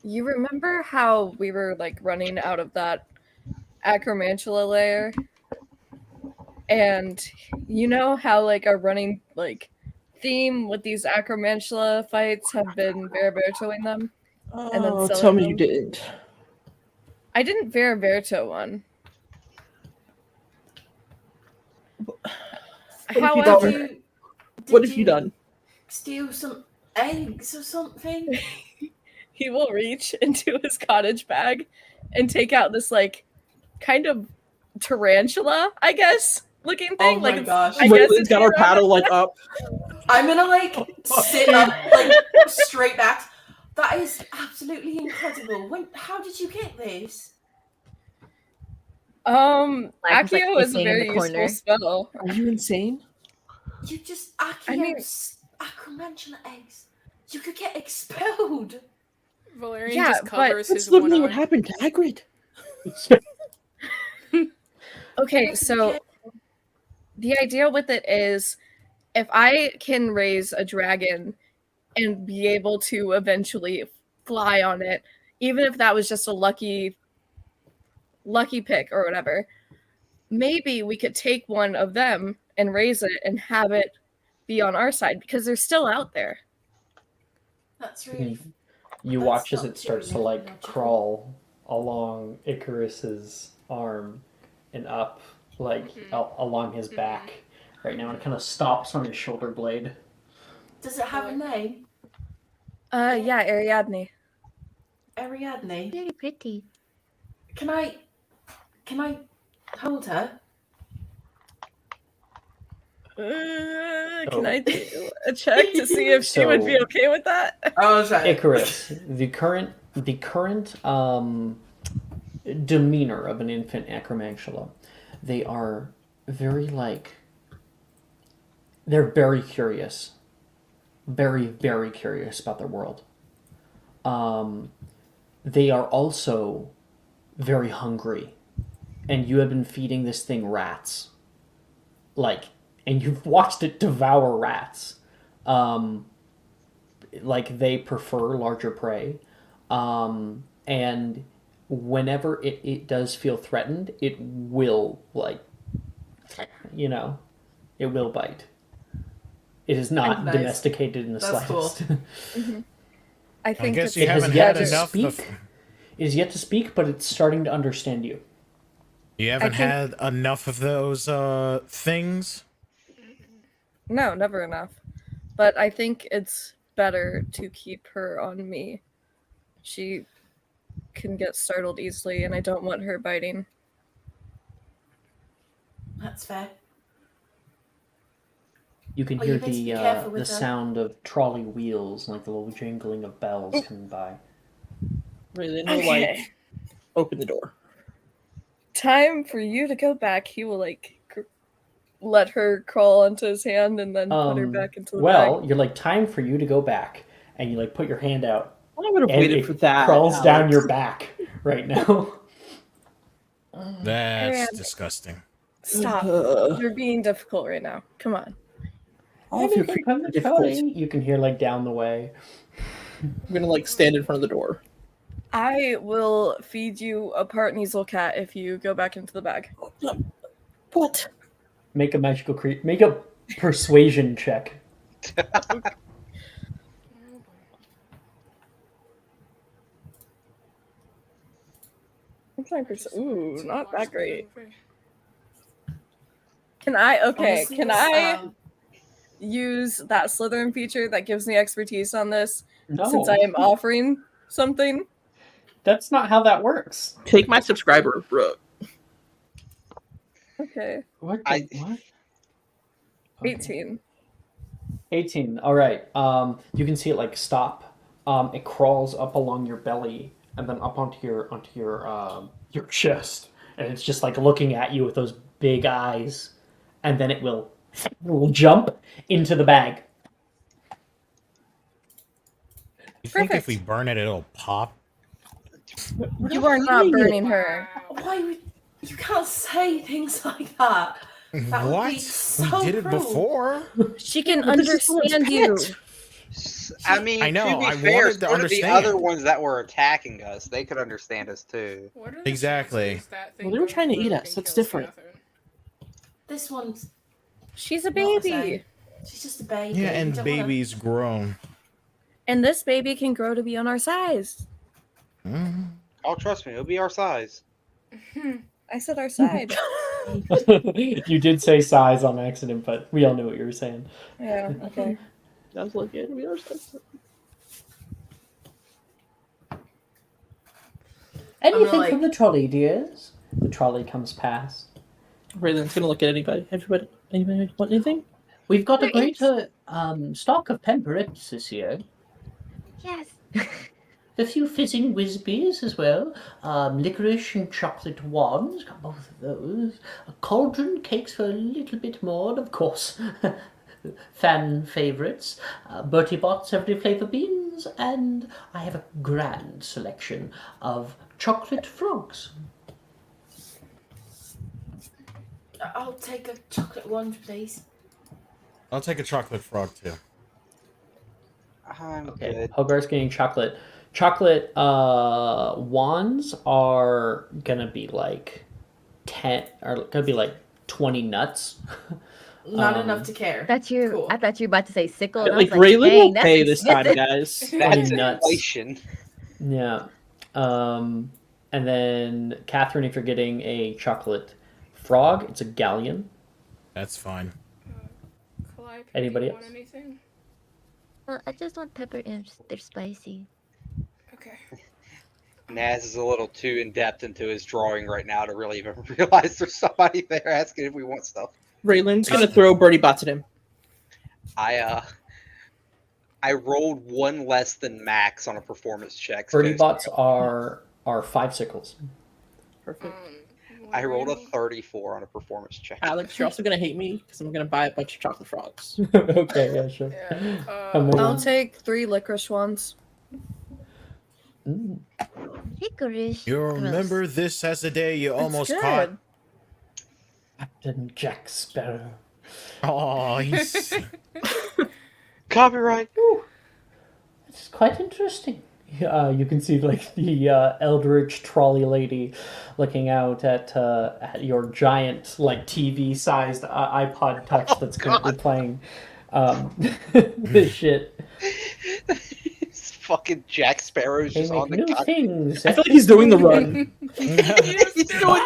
You remember how we were like running out of that acromantula layer? And you know how like our running like theme with these acromantula fights have been Veribertoing them? And then Oh, selling tell me them? you didn't. I didn't Veriberto one. have you However, done? What have you done? Steal some eggs or something? he will reach into his cottage bag and take out this like kind of tarantula, I guess, looking thing. Oh my like it's- gosh. I guess Raylan's it's got our around- paddle like up. I'm gonna like sit up, like straight back. That is absolutely incredible. How did you get this? Accio Like, is a hissing in very the useful corner. spell. Are you insane? You just I mean- acromantula eggs. You could get expelled. Valerian Yeah, just but covers That's his one literally what eye. happened to Hagrid. Okay, so the idea with it is if I can raise a dragon and be able to eventually fly on it, even if that was just a lucky pick or whatever, maybe we could take one of them and raise it and have it be on our side because they're still out there. That's really. You That's watch as not it starts to very like logical. crawl along Icarus's arm and up like along his back right now, and it kind of stops on his shoulder blade. Does it have a name? Yeah, Ariadne. Ariadne. Very pretty. Can I hold her? Can I do a check to see if she would be So- okay with that? I was like, Icarus, the current demeanor of an infant acromantula, they are very they're very curious, very very curious about their world. They are also very hungry, and you have been feeding this thing rats, and you've watched it devour rats. They prefer larger prey, and whenever it does feel threatened, it will it will bite. It is not Nice. domesticated in the That's cool. slightest. I I think guess it's you It has haven't yet had to enough. speak. It is yet to speak, but it's starting to understand you. You haven't think- had enough of those things. no, never enough. But I think it's better to keep her on me. She can get startled easily, and I don't want her biting. that's fair. You can Well, you hear better be careful with the them. sound of trolley wheels, like the little jingling of bells coming by. Raylan will Okay. open the door. Time for you to go back. He will let her crawl onto his hand and then put her back into the bag. You're like, time for you to go back, and you put your hand out, I would have and waited it for that. crawls down Alex. your back right now. That's And- disgusting. Stop. You're being difficult right now. Come on. All of your Anything creatures from are the difficult. trolley, you can hear down the way. I'm gonna stand in front of the door. I will feed you a part Neasel cat if you go back into the bag. What? Make a make a persuasion check. Ooh, not that great. Can I? Okay. Honestly, Can this, I use that Slytherin feature that gives me expertise on this No, since I am offering something? that's not how that works. Take my subscriber, bro. Okay. What? I- What? 18. 18. All right. You can see it stop. It crawls up along your belly and then up onto your chest, and it's just looking at you with those big eyes, and then it will jump into the bag. You think if Perfect. we burn it, it'll pop? You are not burning her. Why would you can't say things like that? That would What? be so we did it cruel. before. She can But this is someone's understand you. pet. I mean, I know, to be I fair, wanted to so did the understand. other ones that were attacking us. They could understand us too. What are the Exactly. chances that thing Well, they were goes trying to eat rogue us. and That's kills different. Catherine? This one's She's a not the baby. same. She's just a baby. Yeah, You and don't wanna- baby's grown. And this baby can grow to be on our size. Mhm. Oh, trust me, it'll be our size. I said our side. You did say size on accident, but we all knew what you were saying. Yeah, okay. That's legit. We are so- Anything like- from the trolley, dears? The trolley comes past. Raylan's gonna look at anybody. Anybody want anything? We've got a There is- greater stock of Pemperex this year. Yes. A few fizzing Whizbees as well. Licorice and chocolate wands. Got both of those. A cauldron cakes for a little bit more, and of course, fan favourites. Bertie Bott's every flavour beans, and I have a grand selection of chocolate frogs. I'll take a chocolate one, please. I'll take a chocolate frog too. I'm Okay, good. Hogarth's getting chocolate. Chocolate wands are gonna be 10, or gonna be 20 nuts. Not enough to care. I thought you were about to say sickle. And I Like was like, Raylan dang, will that's pay this time, expensive. guys. That's nuts. inflation. Yeah. And then Catherine, if you're getting a chocolate frog, it's a galleon. That's fine. Calliope, Anybody do you else? want anything? Well, I just want pepper imps. They're spicy. Okay. Naz is a little too in depth into his drawing right now to really even realize there's somebody there asking if we want stuff. Raylan's gonna throw birdie bots at him. I rolled one less than max on a performance check. Birdie bots are 5 sickles. Perfect. I rolled a 34 on a performance check. Alex, you're also gonna hate me because I'm gonna buy a bunch of chocolate frogs. Okay, yeah, sure. How many? I'll take 3 licorice ones. Mm. Licorice. You Gross. remember this as the day you almost It's caught. good. Captain Jack Sparrow. Oh, he's. Copyright. It's quite interesting. You can see like the eldritch trolley lady looking out at your giant like TV-sized iPod Touch that's currently playing this shit. It's fucking Jack Sparrow's They just make on the new goddamn. things. I feel like he's doing the run. He's doing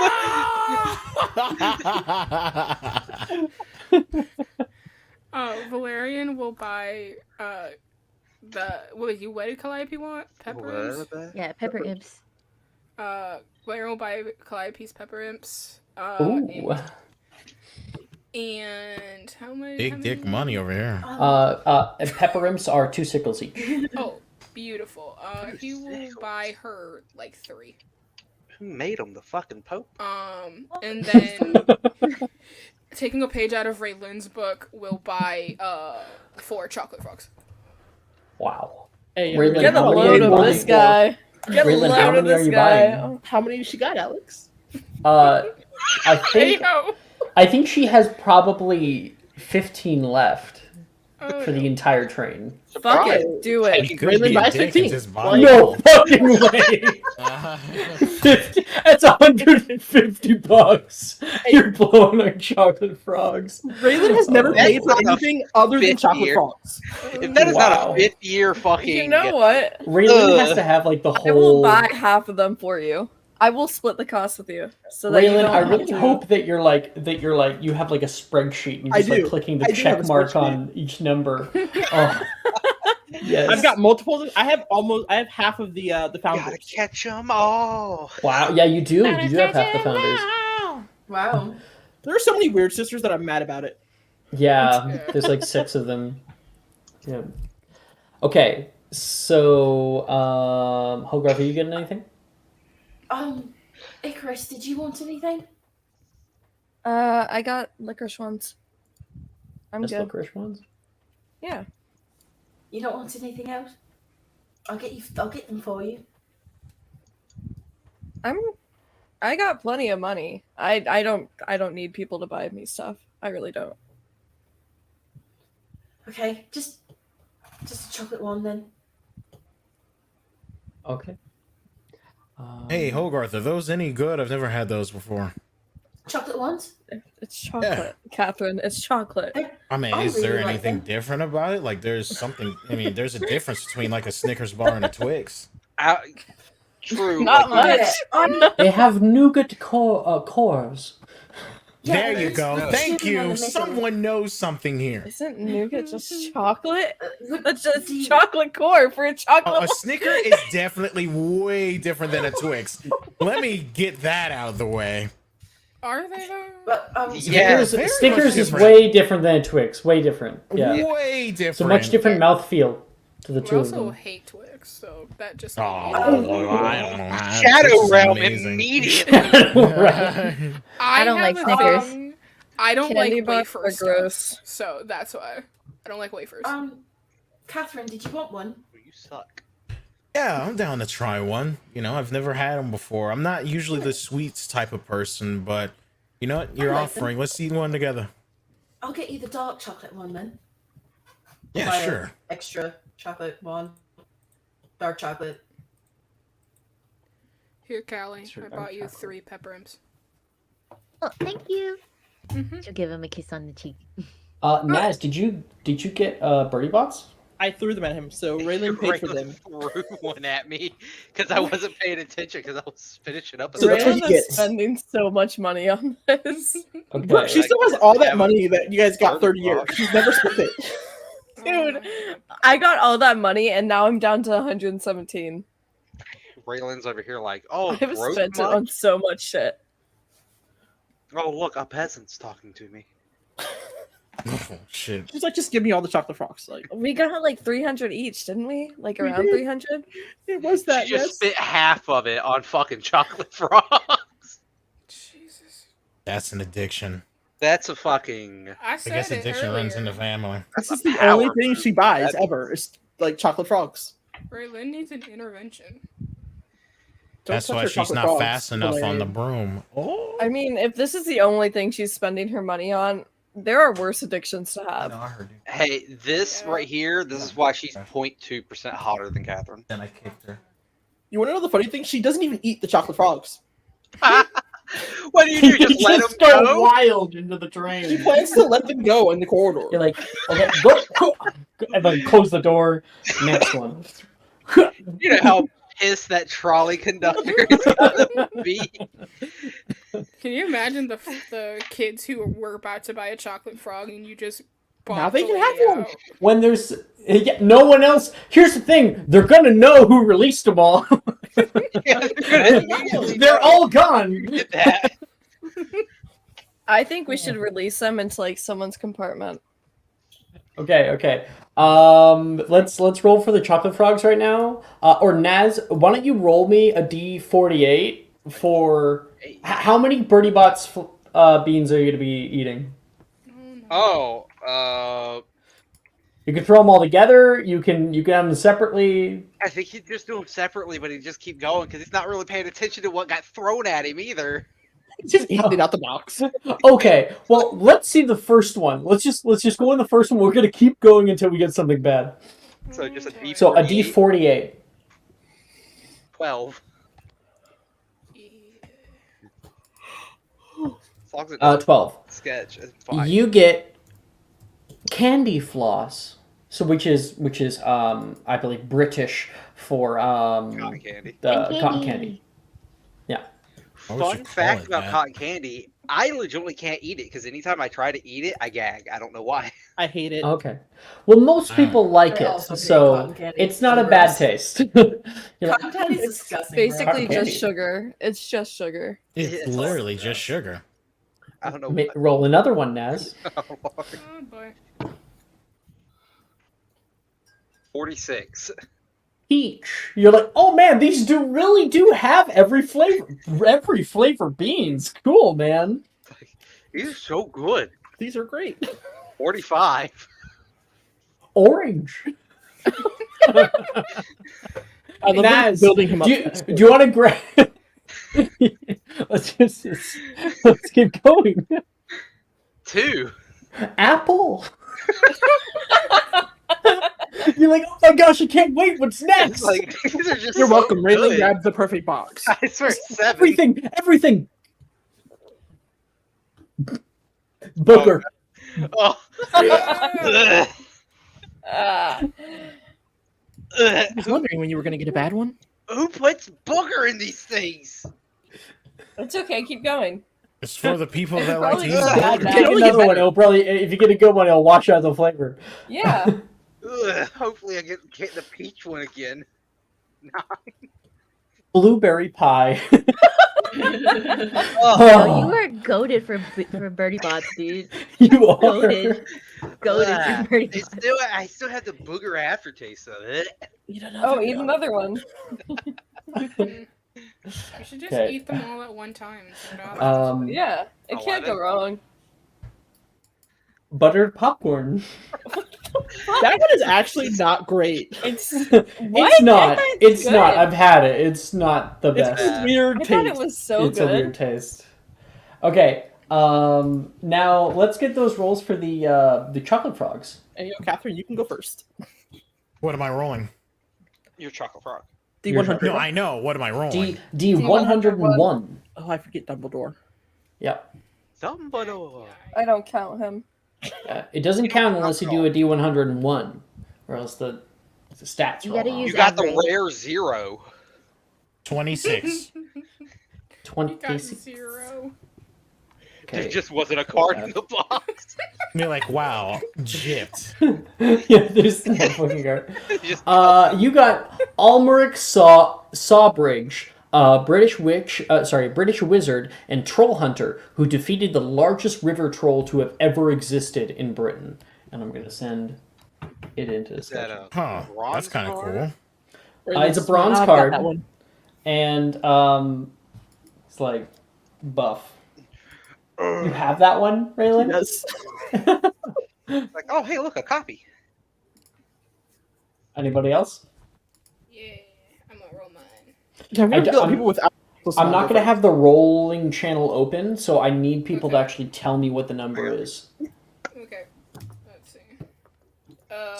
Valerian will buy what you wedded Calliope want? Pepper imps? Yeah, pepper imps. Valerian will buy Calliope's pepper imps. Ooh. And how many? Big dick money over here. And pepper imps are 2 sickles each. Oh, beautiful. He will buy her like 3. Who made him the fucking Pope? And then taking a page out of Raylan's book, will buy 4 chocolate frogs. Wow. Hey, Raylan, Get a how many load are you of buying? this guy. Get a Raylan, how load of many are this you guy. buying? how many she got, Alex? I think she has probably 15 left for the entire train. Fuck it. Do it. He could be a dick and just buy No fucking way. 50, that's $150. You're blowing on chocolate frogs. Raylan has never That's paid for not a anything other than 50 chocolate year. frogs. If that is not Wow. a 5th-year fucking. You know what? Raylan has to have like the I will whole. buy half of them for you. I will split the cost with you. So that you Raylan, don't I have really to- hope that you have like a spreadsheet and you're I just like do. clicking the I do have check a mark spreadsheet. on each number. Oh. Yes. I've got multiple. I have half of the founders. Gotta catch them all. Wow, yeah, you do. You do have half the founders. Wow. There are so many weird sisters that I'm mad about it. Yeah, there's like 6 of them. Yeah. Okay, so Hogarth, are you getting anything? Icarus, did you want anything? I got licorice ones. I'm Just good. licorice ones? Yeah. You don't want anything else? I'll get them for you. I got plenty of money. I don't need people to buy me stuff. I really don't. Okay, just a chocolate one then. Okay. Hey, Hogarth, are those any good? I've never had those before. Chocolate ones? It's chocolate, Catherine. It's chocolate. I mean, I is there really like anything them. different about it? Like, there's something. I mean, there's a difference between like a Snickers bar and a Twix. True. Not like, much. They have nougat cores. There you go. no. Thank Shipping on you. the middle. Someone knows something here. Isn't nougat just chocolate? What That's do just you- chocolate core for a chocolate. A Snicker is definitely way different than a Twix. Let me get that out of the way. Are they though? But Yeah. Snickers, very much Snickers is different. way different than a Twix. Way different. Yeah. Way different. It's a much different mouthfeel to the We two of also them. hate Twix, so that just. Oh, made me- I don't know. Shadow Twix is Realm amazing. immediately. Right. I don't have like a Snickers. thing- I don't Candy like bars wafer are stuff, gross. so that's why I don't like wafers. Catherine, did you want one? You suck. Yeah, I'm down to try one. You know, I've never had them before. I'm not usually the sweets type of person, but you know what? You're I like offering. Let's eat one together. I'll get you the dark chocolate one then. Yeah, Buy a sure. Extra chocolate one. Dark chocolate. Here, Callie, Sure, I dark bought you chocolate. 3 pepper imps. Oh, thank you. Mm-hmm. She'll give him a kiss on the cheek. Naz, did you get birdie bots? I threw them at him, so Raylan paid for them. Threw one at me because I wasn't paying attention because I was finishing up. So that's what Raylan he is gets. spending so much money on this. Okay. Brooke, she still has all that money that you guys got 30 years. She's never spent it. Dude, I got all that money and now I'm down to 117. Raylan's over here like, oh, I've broke spent it much? on so much shit. Oh, look, a peasant's talking to me. Oh, shit. She's like, just give me all the chocolate frogs. Like, We got like 300 each, didn't we? Like around 300. it was that. She just Yes. spent half of it on fucking chocolate frogs. Jesus. That's an addiction. That's a fucking. I I said guess it addiction runs in the earlier. family. This is a the only power thing move. she buys That's- ever. Is like chocolate frogs. Braylon needs an intervention. Don't That's touch why her she's chocolate not frogs, fast enough on the Valerian. broom. Oh. I mean, if this is the only thing she's spending her money on, there are worse addictions to have. I heard you. Hey, this Yeah. right here. This is why she's 0.2% hotter than Catherine. Then I kicked her. You want to know the funny thing? She doesn't even eat the chocolate frogs. What do you do? Just let them go go? wild into the She train. plans to let them go in the corridor. You're like, okay, go, and then close the door. Next one. You know how pissed that trolley conductor is gonna be. Can you imagine the kids who were about to buy a chocolate frog and you just bought Now they the can have lady one. out? When there's no one else. Here's the thing: they're gonna know who released them all. Yeah, they're gonna immediately They're know. all gone. Get that. I think we should release them into like someone's compartment. Okay. Let's roll for the chocolate frogs right now. Or Naz, why don't you roll me a D48 for how many Birdie Bots beans are you gonna be eating? Oh, You can throw them all together. You can have them separately. I think he'd just do them separately, but he'd just keep going because he's not really paying attention to what got thrown at him either. Just eating it out the box. Okay, well, let's see the first one. Let's just go in the first one. We're gonna keep going until we get something bad. So just a D. So a D48. 12. As long as it doesn't 12. sketch, it's fine. You get candy floss. So which is I believe British for Cotton candy. cotton candy. Yeah. Why would you Fun call fact it about that? cotton candy: I legitimately can't eat it because anytime I try to eat it, I gag. I don't know why. I hate it. Okay. Well, most people like I it, also hate so cotton candy. it's not So a bad gross. taste. You're like, Cotton candy's It's disgusting. basically Cotton just candy. sugar. It's just sugar. It's It's literally awesome. just sugar. I don't know. roll another one, Naz. Oh boy. 46. Peach. You're like, oh man, these really do have every flavor beans. Cool, man. These are so good. These are great. 45. Orange. I love them Naz, building him up. do you want to grab? let's keep going. 2. Apple. You're like, oh my gosh, I can't wait. What's next? It's like these are just. You're so welcome. Raylan good. grabbed the perfect box. I swear, 7. Everything. Booger. Oh. Ugh. Ah. I was wondering when you were going to get a bad one. Who puts booger in these things? It's okay. Keep going. It's for the people that like to Probably eat not bad booger. now. Take only get another one. better. It'll probably, if you get a good one, it'll wash out the flavor. Yeah. Ugh. Hopefully, I get the peach one again. Blueberry pie. Oh, Oh, you are goaded for Birdie Bots, dude. You are. Goated. Goaded ugh. for Birdie It's Bots. still, I still have the booger aftertaste of it. Oh, eat another one. You should just Okay. eat them all at one time. instead of- Yeah. It can't go 11. wrong. Buttered popcorn. That one is actually not great. It's It's not. I thought It's good. not. I've had it. It's not the It's best. a weird I thought it taste. was so It's a weird good. taste. Okay. Now let's get those rolls for the chocolate frogs. And you know, Catherine, you can go first. What am I rolling? Your chocolate frog. D100. No, I know. What am I rolling? D101. Oh, I forget Dumbledore. Yep. Dumbledore. I don't count him. It doesn't count unless you do a D101, or else the stats You roll gotta wrong. use You got average. the rare 0. 26. 20. Got 0. Okay. It just wasn't a card in the box. You're like, wow, gypped. Yeah, there's no fucking card. Just- You got Almeric Sawbridge. British wizard and troll hunter who defeated the largest river troll to have ever existed in Britain. And I'm going to send it into Is that discussion. a Huh. bronze That's kind of card? cool. It's a bronze I've got card. that one. And it's like buff. You have that one, Raylan? Yes. Like, oh, hey, look, a copy. Anybody else? Yeah, I'm gonna roll mine. Yeah, we I have d- got I'm- people without. I'm not going to have the rolling channel open, so I need people to actually tell me what the number is. Okay, let's see.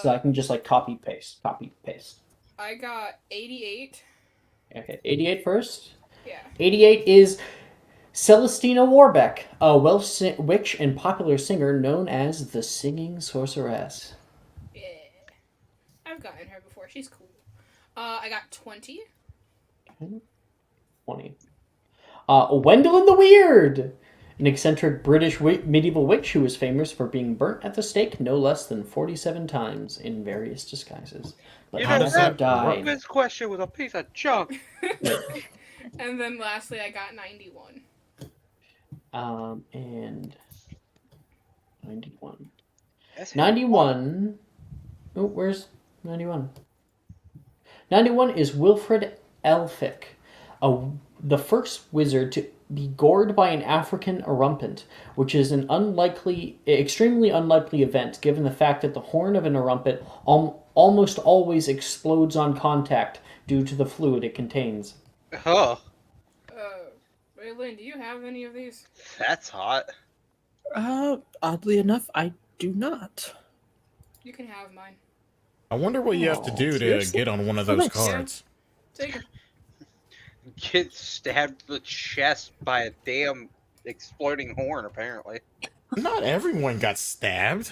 So I can just like copy paste. I got 88. Okay, 88 first. Yeah. 88 is Celestina Warbeck, a Welsh witch and popular singer known as the Singing Sorceress. Yeah. I've gotten her before. She's cool. I got 20. 20. Wendell the Weird, an eccentric British medieval witch who was famous for being burnt at the stake no less than 47 times in various disguises. But You how know does that that die? This question was a piece of junk. And then lastly, I got 91. And 91. That's 91. Oh, where's 91? 91 is Wilfred Elphick, the first wizard to be gored by an African erumpent, which is an extremely unlikely event given the fact that the horn of an erumpent almost always explodes on contact due to the fluid it contains. Oh, Raylan, do you have any of these? that's hot. Oddly enough, I do not. You can have mine. I wonder what you have to do to seriously? get on one of Oh, those nice. cards. Take them. Get stabbed in the chest by a damn exploding horn, apparently. Not everyone got stabbed.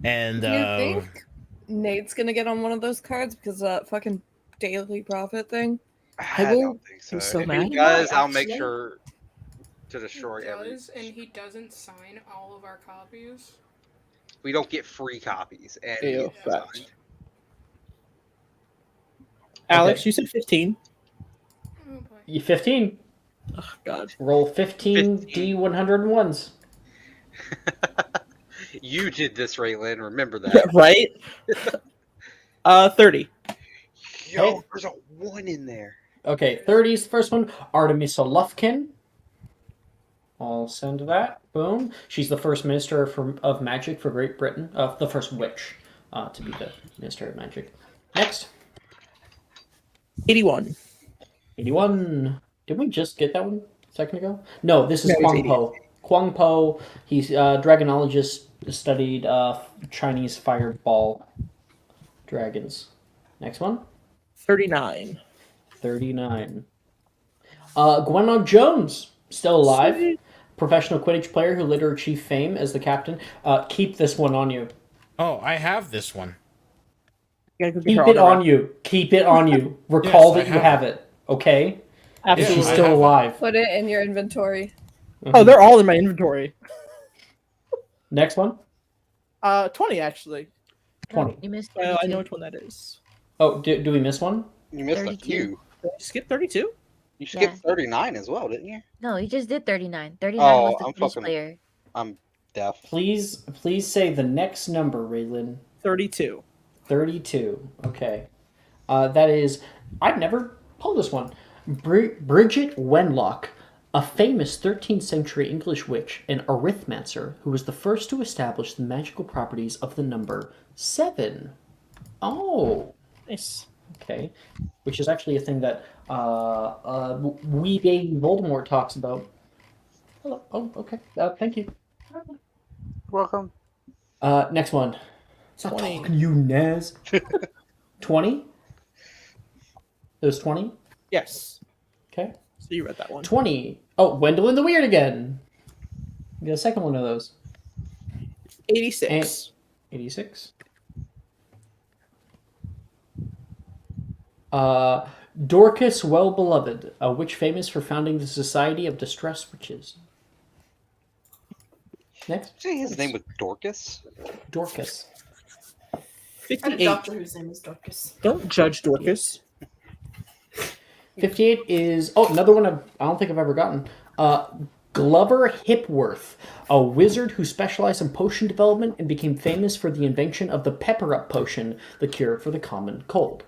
And Do you think Nate's gonna get on one of those cards because of that fucking daily profit thing? I will don't think so. be so If mad. he does, I'll make Actually. sure to destroy He every. does, and he doesn't sign all of our copies. We don't get free copies. And he Ew, gets fact. signed. Alex, you said 15. Oh boy. You 15. Oh, God. Roll 15 D101s. You did this, Raylan. Remember Yeah, that. right? 30. Yo, Hey. there's a 1 in there. Okay, 30's the first one. Artemisa Lufkin. I'll send that. Boom. She's the first minister of magic for Great Britain. The first witch to be the minister of magic. Next. 81. 81. Did we just get that one a second ago? No, this is No, it's Kwang 80. Po. Kwang Po, he's a dragonologist, studied Chinese fireball dragons. Next one. 39. 39. Gwenod Jones, still alive. Sweet. Professional Quidditch player who later achieved fame as the captain. Keep this one on you. Oh, I have this one. You gotta go get Keep her it on autograph. you. Keep it on you. Recall Yes, that I you have have it. Okay? Absolutely. She's I still have it. alive. Put it in your inventory. Oh, they're all in my inventory. Next one. 20, actually. 20. You missed Well, I 32. know which one that is. Oh, do we miss one? You missed a 32. few. Did I skip 32? You skipped Yeah. 39 as well, didn't you? No, you just did 39. 39 Oh, was the I'm British fucking- player. I'm deaf. Please say the next number, Raylan. 32. 32. Okay. That is... I've never pulled this one. Bridget Wenlock, a famous 13th century English witch and arithmancer who was the first to establish the magical properties of the number 7. Oh, Nice. okay. Which is actually a thing that wee baby Voldemort talks about. Hello. Oh, okay. Thank you. Welcome. Next one. Stop 20. talking to you, Naz. 20? There's 20? Yes. Okay. So you read that one. 20. Oh, Wendell and the Weird again. Get a second one of those. 86. 86. Dorcas Well-Beloved, a witch famous for founding the Society of Distressed Witches. Next. Say his name was Dorcas. Dorcas. I had a 58. doctor whose name was Dorcas. Don't judge Dorcas. 58 is another one I don't think I've ever gotten. Glover Hipworth, a wizard who specialized in potion development and became famous for the invention of the pepper up potion, the cure for the common cold.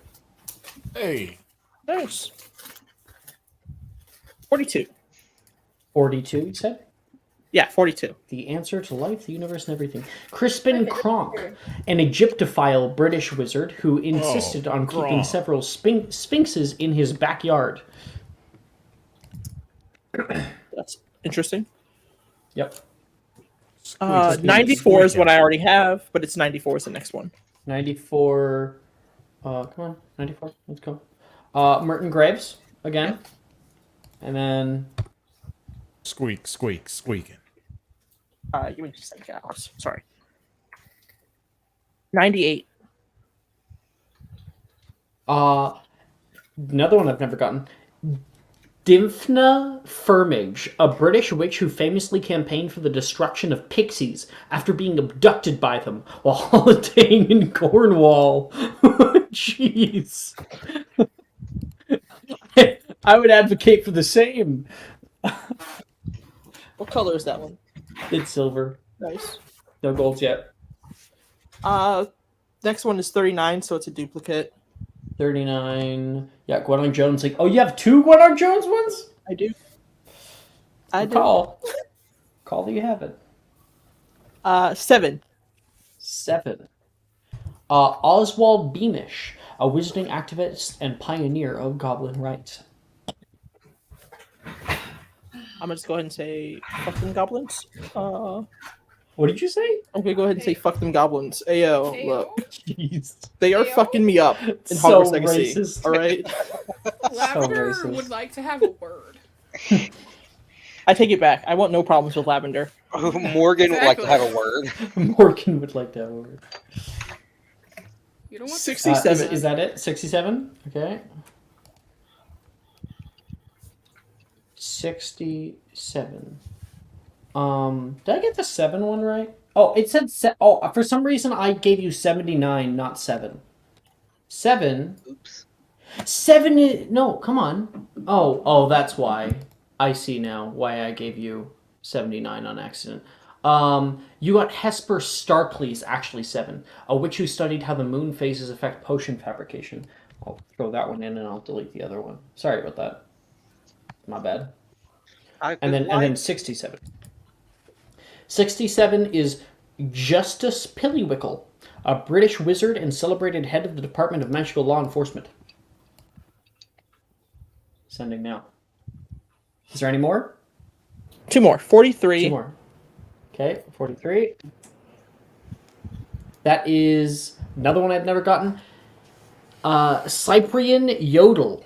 Hey. Nice. 42. 42, you said? Yeah, 42. The answer to life, the universe, and everything. Crispin Kronk, an Egyptophile British wizard who insisted on keeping several sphinxes in his backyard. That's interesting. Yep. 94 is what I already have, but it's 94 is the next one. 94. Come on, 94. Let's go. Merton Graves again, and then squeaking. Give me just a second, Alex. Sorry. 98. Another one I've never gotten. Dymphna Firmage, a British witch who famously campaigned for the destruction of pixies after being abducted by them while holidaying in Cornwall. Jeez. I would advocate for the same. What color is that one? It's silver. Nice. No golds yet. Next one is 39, so it's a duplicate. 39. Yeah, Gwendolyn Jones. Like, oh, you have two Gwendolyn Jones ones? I do. I do. Call that you have it. 7. 7. Oswald Beamish, a wizarding activist and pioneer of goblin rights. I'm gonna just go ahead and say fuck them goblins. What did you say? I'm gonna go ahead and say fuck them goblins. Ayo, Ayo. look. Jeez. They are Ayo. fucking me up in So Hogwarts Legacy. racist. Alright? Lavender racist. would like to have a word. I take it back. I want no problems with Lavender. Morgan would like to have a word. Morgan would like to have a word. You don't want 67. Is that it? 67? Okay. 67. Did I get the 7 one right? Oh, it said for some reason I gave you 79, not 7. 7. Oops. 7 is, no, come on. Oh, that's why. I see now why I gave you 79 on accident. You got Hesper Starkey's actually 7. A witch who studied how the moon phases affect potion fabrication. I'll throw that one in and I'll delete the other one. Sorry about that. My bad. And then 67. 67 is Justice Pillywickle, a British wizard and celebrated head of the Department of Magical Law Enforcement. Sending now. Is there any more? 2 more. 43. 2 more. Okay, 43. That is another one I've never gotten. Cyprian Yodel,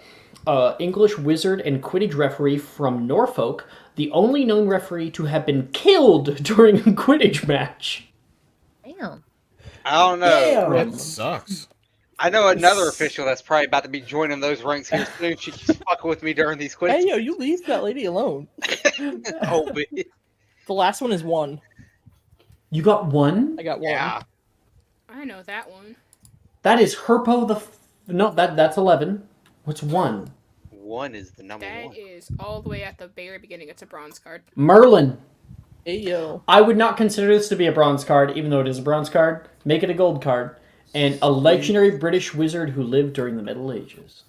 English wizard and Quidditch referee from Norfolk, the only known referee to have been killed during a Quidditch match. Damn. I don't know. Damn. That sucks. I know another official that's probably about to be joining those ranks here soon. She keeps fucking with me during these quizzes. Hey, yo, you leave that lady alone. Oh, but The last one is 1. You got 1? I got 1. yeah. I know that one. That is Herpo the... No, that's 11. What's 1? 1 is the number That 1. is all the way at the very beginning. It's a bronze card. Merlin. Hey, yo. I would not consider this to be a bronze card, even though it is a bronze card. Make it a gold card. And a legendary British wizard who lived during the Middle Ages.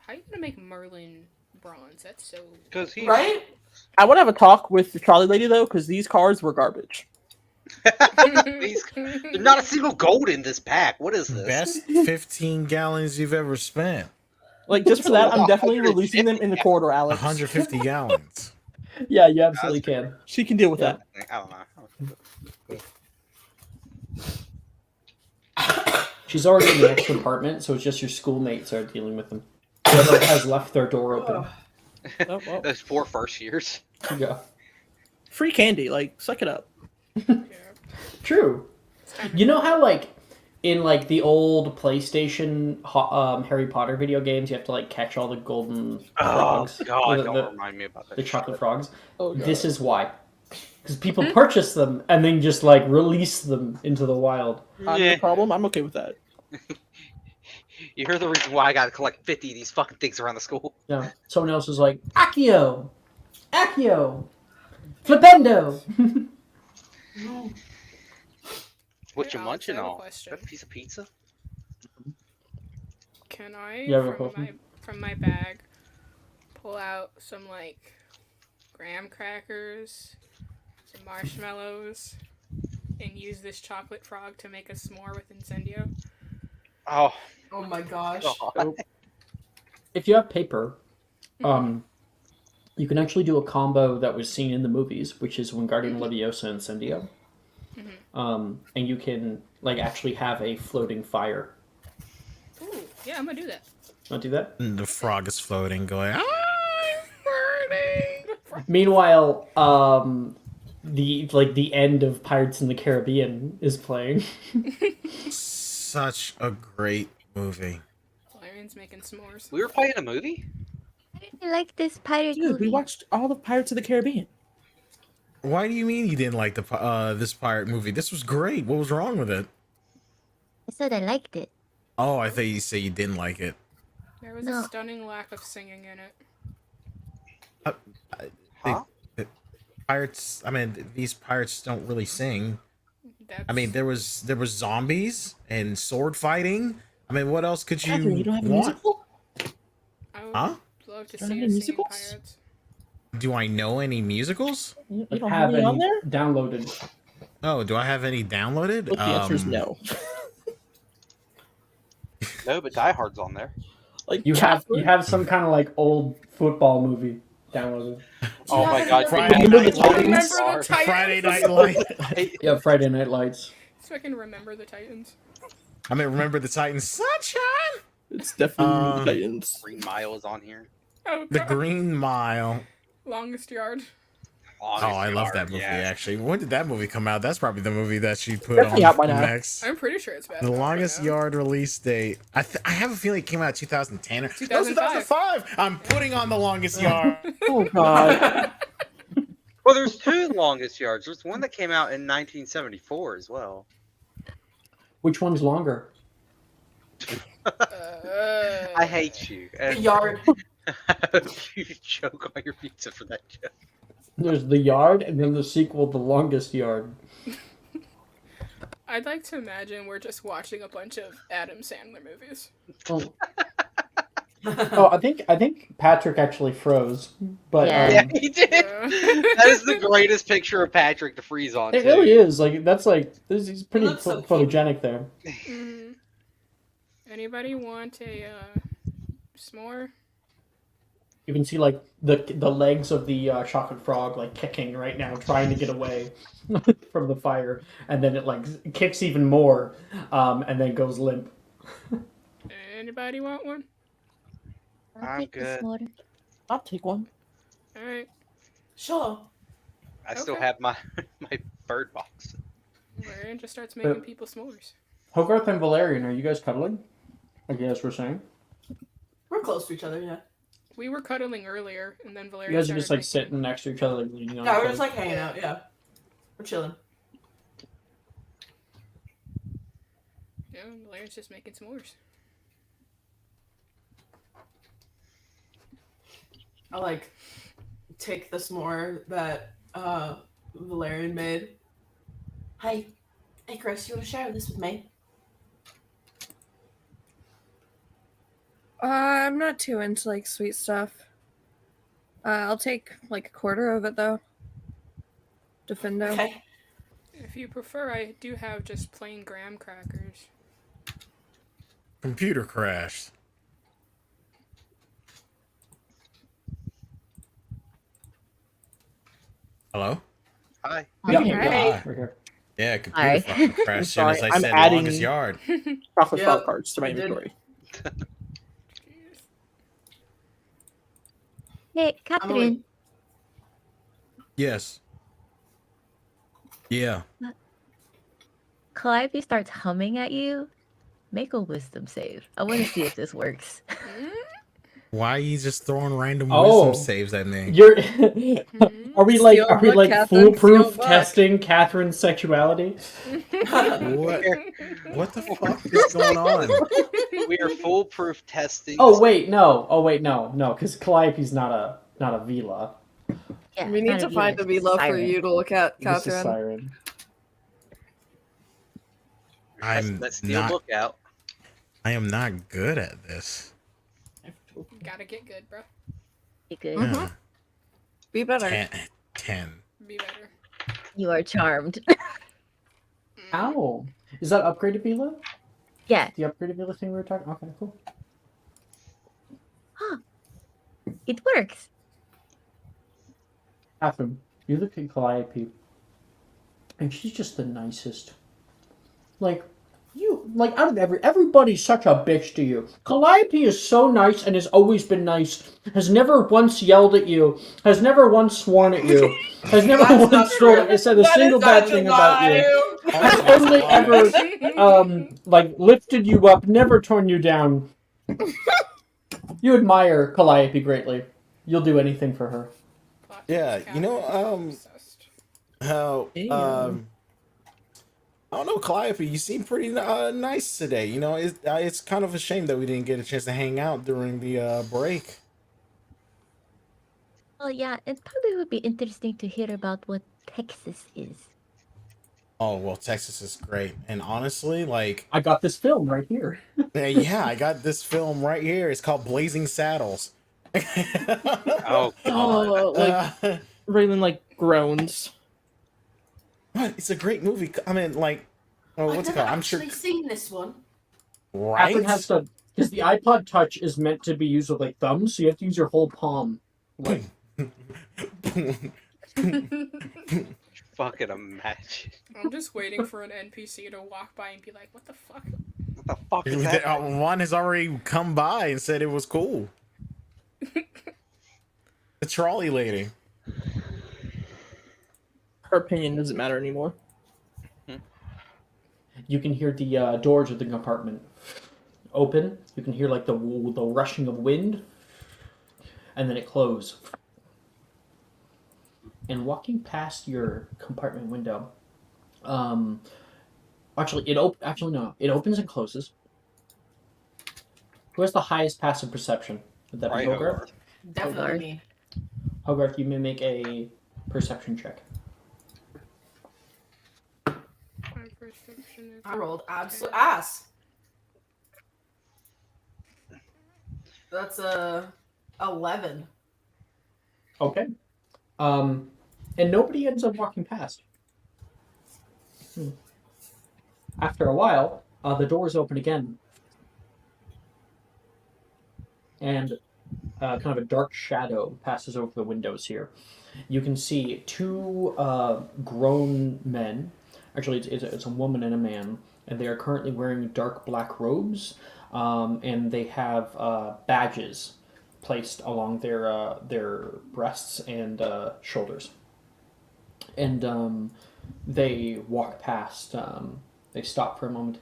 How are you gonna make Merlin bronze? That's so. Because he Right? I want to have a talk with the trolley lady, though, because these cards were garbage. There's not a single gold in this pack. What is this? Best 15 gallons you've ever spent. Like, just for that, I'm definitely releasing them in the corridor, Alex. 150 gallons. Yeah, you absolutely can. She can deal with that. I don't know. She's already in the next compartment, so it's just your schoolmates are dealing with them. Whoever has left their door open. Oh, well. Those 4 first years. Yeah. Free candy, like, suck it up. True. You know how, like, in, like, the old PlayStation Harry Potter video games, you have to, like, catch all the golden frogs? Oh, God, The- don't remind me about that. the chocolate frogs? Oh, God. This is why. Because people purchase them and then just, like, release them into the wild. No problem. I'm okay with that. You hear the reason why I gotta collect 50 of these fucking things around the school? Yeah. Someone else is like, Accio! Accio! Flipendo! What Hey, you Alex, munching I have a on? question. That piece of pizza? Can I, You have a question? from my bag, pull out some, like, graham crackers, some marshmallows, and use this chocolate frog to make a s'more with Incendio? Oh, Oh my gosh. God. So, if you have paper, you can actually do a combo that was seen in the movies, which is Wingardium Leviosa and Incendio. And you can like actually have a floating fire. Ooh, yeah, I'm gonna do that. Want to do that? And the frog is floating, going, I'm burning. Meanwhile, the end of Pirates in the Caribbean is playing. Such a great movie. Valerian's making s'mores. We were playing a movie? I didn't like this pirate Dude, movie. we watched all the Pirates of the Caribbean. Why do you mean you didn't like the this pirate movie? This was great. What was wrong with it? I said I liked it. Oh, I thought you said you didn't like it. There was No. a stunning lack of singing in it. Huh? Pirates. I mean, these pirates don't really sing. That's, I mean, there was zombies and sword fighting. I mean, what else could you, Catherine, you don't have a want? musical? I would Huh? love to Don't see have us any singing musicals? pirates. Do I know any musicals? You Like, don't have any on there? downloaded. Oh, do I have any downloaded? Look, the answer is no. No, but Die Hard's on there. Like You Catherine? have some kind of like old football movie downloaded. Oh my god, Friday you Night guys Lights. Remember the Titans? Friday Night Lights. Yeah, Friday Night Lights. So I can remember the Titans. I mean, remember the Titans? Sunshine. It's definitely the Titans. Green Mile is on here. Oh, The God. Green Mile. Longest Yard. Oh, I love that movie. Yeah. Actually, when did that movie come out? That's probably the movie that she put Definitely on out by now. next. I'm pretty sure it's bad. The enough longest right now. yard release date. I have a feeling it came out 2010 or 2005. 2005. I'm putting on the longest yard. Oh god. Well, there's two Longest Yards. There's one that came out in 1974 as well. Which one's longer? I hate you. The yard. You choke on your pizza for that joke. There's The Yard, and then the sequel, The Longest Yard. I'd like to imagine we're just watching a bunch of Adam Sandler movies. Oh, I think Patrick actually froze, but Yeah. Yeah, he did. Uh, That is the greatest picture of Patrick to freeze on. it too. really is he's pretty looks so cute. photogenic there. mhm. Anybody want a s'more? You can see like the legs of the chocolate frog like kicking right now, trying to get away from the fire, and then it like kicks even more, and then goes limp. Anybody want one? I'll I'm take the good. s'more. I'll take one. All right. Sure. I still Okay. have my bird box. Valerian just starts making people s'mores. Hogarth and Valerian, are you guys cuddling? Like you guys were saying? We're close to each other, yeah. We were cuddling earlier, and then Valerian You guys are just like started sitting next to each other, like leaning on Yeah, each we're other. just like hanging out, yeah. We're chilling. Yeah, Valerian's just making s'mores. I like take the s'more that Valerian made. Hey, Chris, you want to share this with me? I'm not too into like sweet stuff. I'll take like a quarter of it though. Defendo. Okay. If you prefer, I do have just plain graham crackers. Computer crashed. Hello? Hi. Yeah, Okay. yeah, right here. Yeah, computer Alright. fucking crashed as soon as I I'm said adding- longest yard. Chocolate Yeah, frog cards to my you did. inventory. Hey, Catherine. Yes. Yeah. Calliope starts humming at you. Make a wisdom save. I want to see if this works. Why are you just throwing random Oh. wisdom saves at me? You're Mhm. are we Steal book, like Catherine, foolproof steal book. testing Catherine's sexuality? What? What the fuck is going on? we are foolproof testing. Oh wait, no. Because Calliope's not a Vila. Yeah, We it's need not to a find a Venus, Vila for siren. you to look at, This is Catherine. Siren. I'm Let's steal not. book out. I am not good at this. Gotta get good, bro. Be good. Mhm. Yeah. Be better. 10. Be better. You are charmed. Ow. Is that upgraded Vila? Yeah. The upgraded Vila thing we were talking? Okay, cool. It works. Catherine, you look at Calliope, and she's just the nicest. Out of everybody's such a bitch to you. Calliope is so nice and has always been nice. Has never once yelled at you. Has never once sworn at you. Has never That's not once true. said a single bad thing about you. Has only ever lifted you up, never torn you down. You admire Calliope greatly. You'll do anything for her. Yeah, you know, how I don't know, Calliope, you seem pretty nice today. You know, it's kind of a shame that we didn't get a chance to hang out during the break. Well, yeah, it probably would be interesting to hear about what Texas is. Oh, well, Texas is great. And honestly, like, I got this film right here. yeah, I got this film right here. It's called Blazing Saddles. Oh, God. Raylan like groans. What? It's a great movie. I mean, like, oh, what's it I've never called? I'm sure. actually seen this one. Right? Catherine has to, because the iPod Touch is meant to be used with like thumbs, so you have to use your whole palm. Like, Fucking imagine. I'm just waiting for an NPC to walk by and be like, what the fuck? What the fuck is that? One has already come by and said it was cool. The trolley lady. Her opinion doesn't matter anymore. you can hear the doors of the compartment open. You can hear like the rushing of wind, and then it close. And walking past your compartment window, it opens and closes. Who has the highest passive perception? Would that be Hogarth? Definitely me. Hogarth, you may make a perception check. My perception is I rolled absolute ass. That's a 11. Okay. And nobody ends up walking past. After a while, the doors open again. And kind of a dark shadow passes over the windows here. You can see two grown men. Actually, it's a woman and a man. And they are currently wearing dark black robes. And they have badges placed along their breasts and shoulders. And they walk past. They stop for a moment,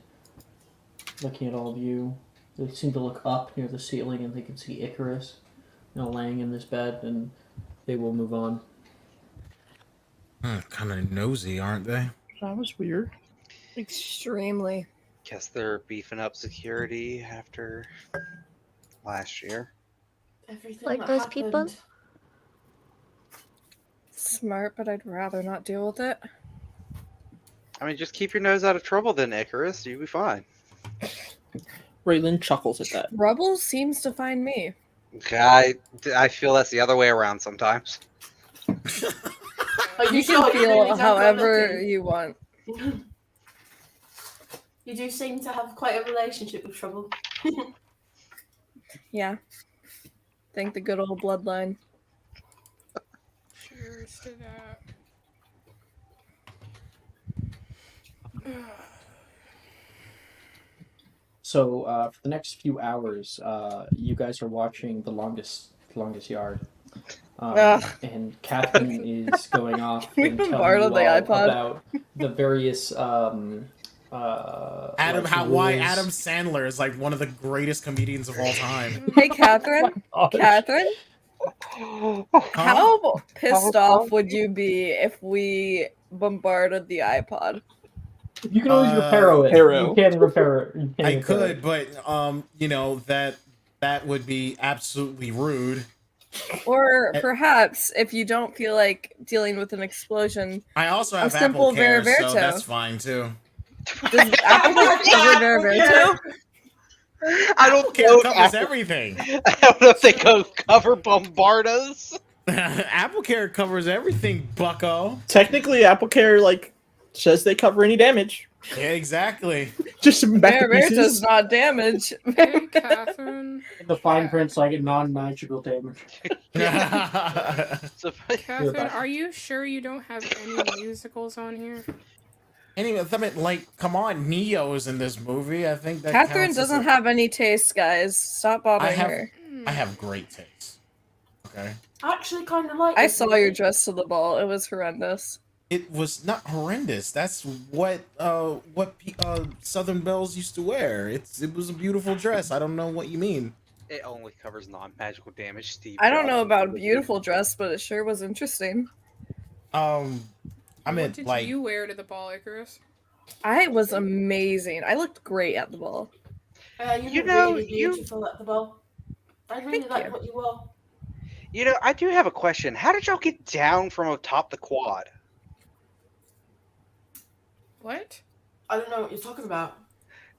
looking at all of you. They seem to look up near the ceiling, and they can see Icarus, laying in this bed, and they will move on. Kind of nosy, aren't they? That was weird. Extremely. Guess they're beefing up security after last year. Everything Like that those happened. people? Smart, but I'd rather not deal with it. I mean, just keep your nose out of trouble then, Icarus. You'll be fine. Raylan chuckles at that. Trouble seems to find me. I feel that's the other way around sometimes. Oh, You sure can you're really feel down however for you want. nothing? You do seem to have quite a relationship with Trouble. Yeah. Thank the good old bloodline. Cheers to that. So for the next few hours, you guys are watching The Longest Yard. And Catherine is going off We and telling you borrowed all the iPod. about the various Why rules. Adam Sandler is like one of the greatest comedians of all time. Hey, Catherine. Catherine, how pissed off would you be if we bombarded the iPod? You can always repair it. Hero. You can repair it. You can I repair could, it. but you know that would be absolutely rude. Or perhaps if you don't feel like dealing with an explosion, I also have simple Apple Care, Veriverto. so that's fine too. Does Apple cover Veriverto? I don't Apple Care know if covers Apple- everything. I don't know if they go cover Bombardos. Apple Care covers everything, bucko. Technically, AppleCare like says they cover any damage. Yeah, exactly. Just some back to Veriverto's pieces. not damage. Hey, Catherine. In the fine print's like non-magical damage. So, Catherine, are you sure you don't have any musicals on here? Anyway, I mean, like, come on, Neo's in this movie. I think that Catherine counts as doesn't a- have any taste, guys. Stop bothering her. I have great taste. Okay. I actually kind of like. I this saw movie. your dress to the ball. It was horrendous. It was not horrendous. That's what Southern Belles used to wear. It was a beautiful dress. I don't know what you mean. it only covers non-magical damage, Steve. I don't know about a beautiful dress, but it sure was interesting. I What meant did like you wear to the ball, Icarus? I was amazing. I looked great at the ball. You know, really beautiful at the ball. I really Thank like you. what you wore. You know, I do have a question. How did y'all get down from atop the quad? What? I don't know what you're talking about.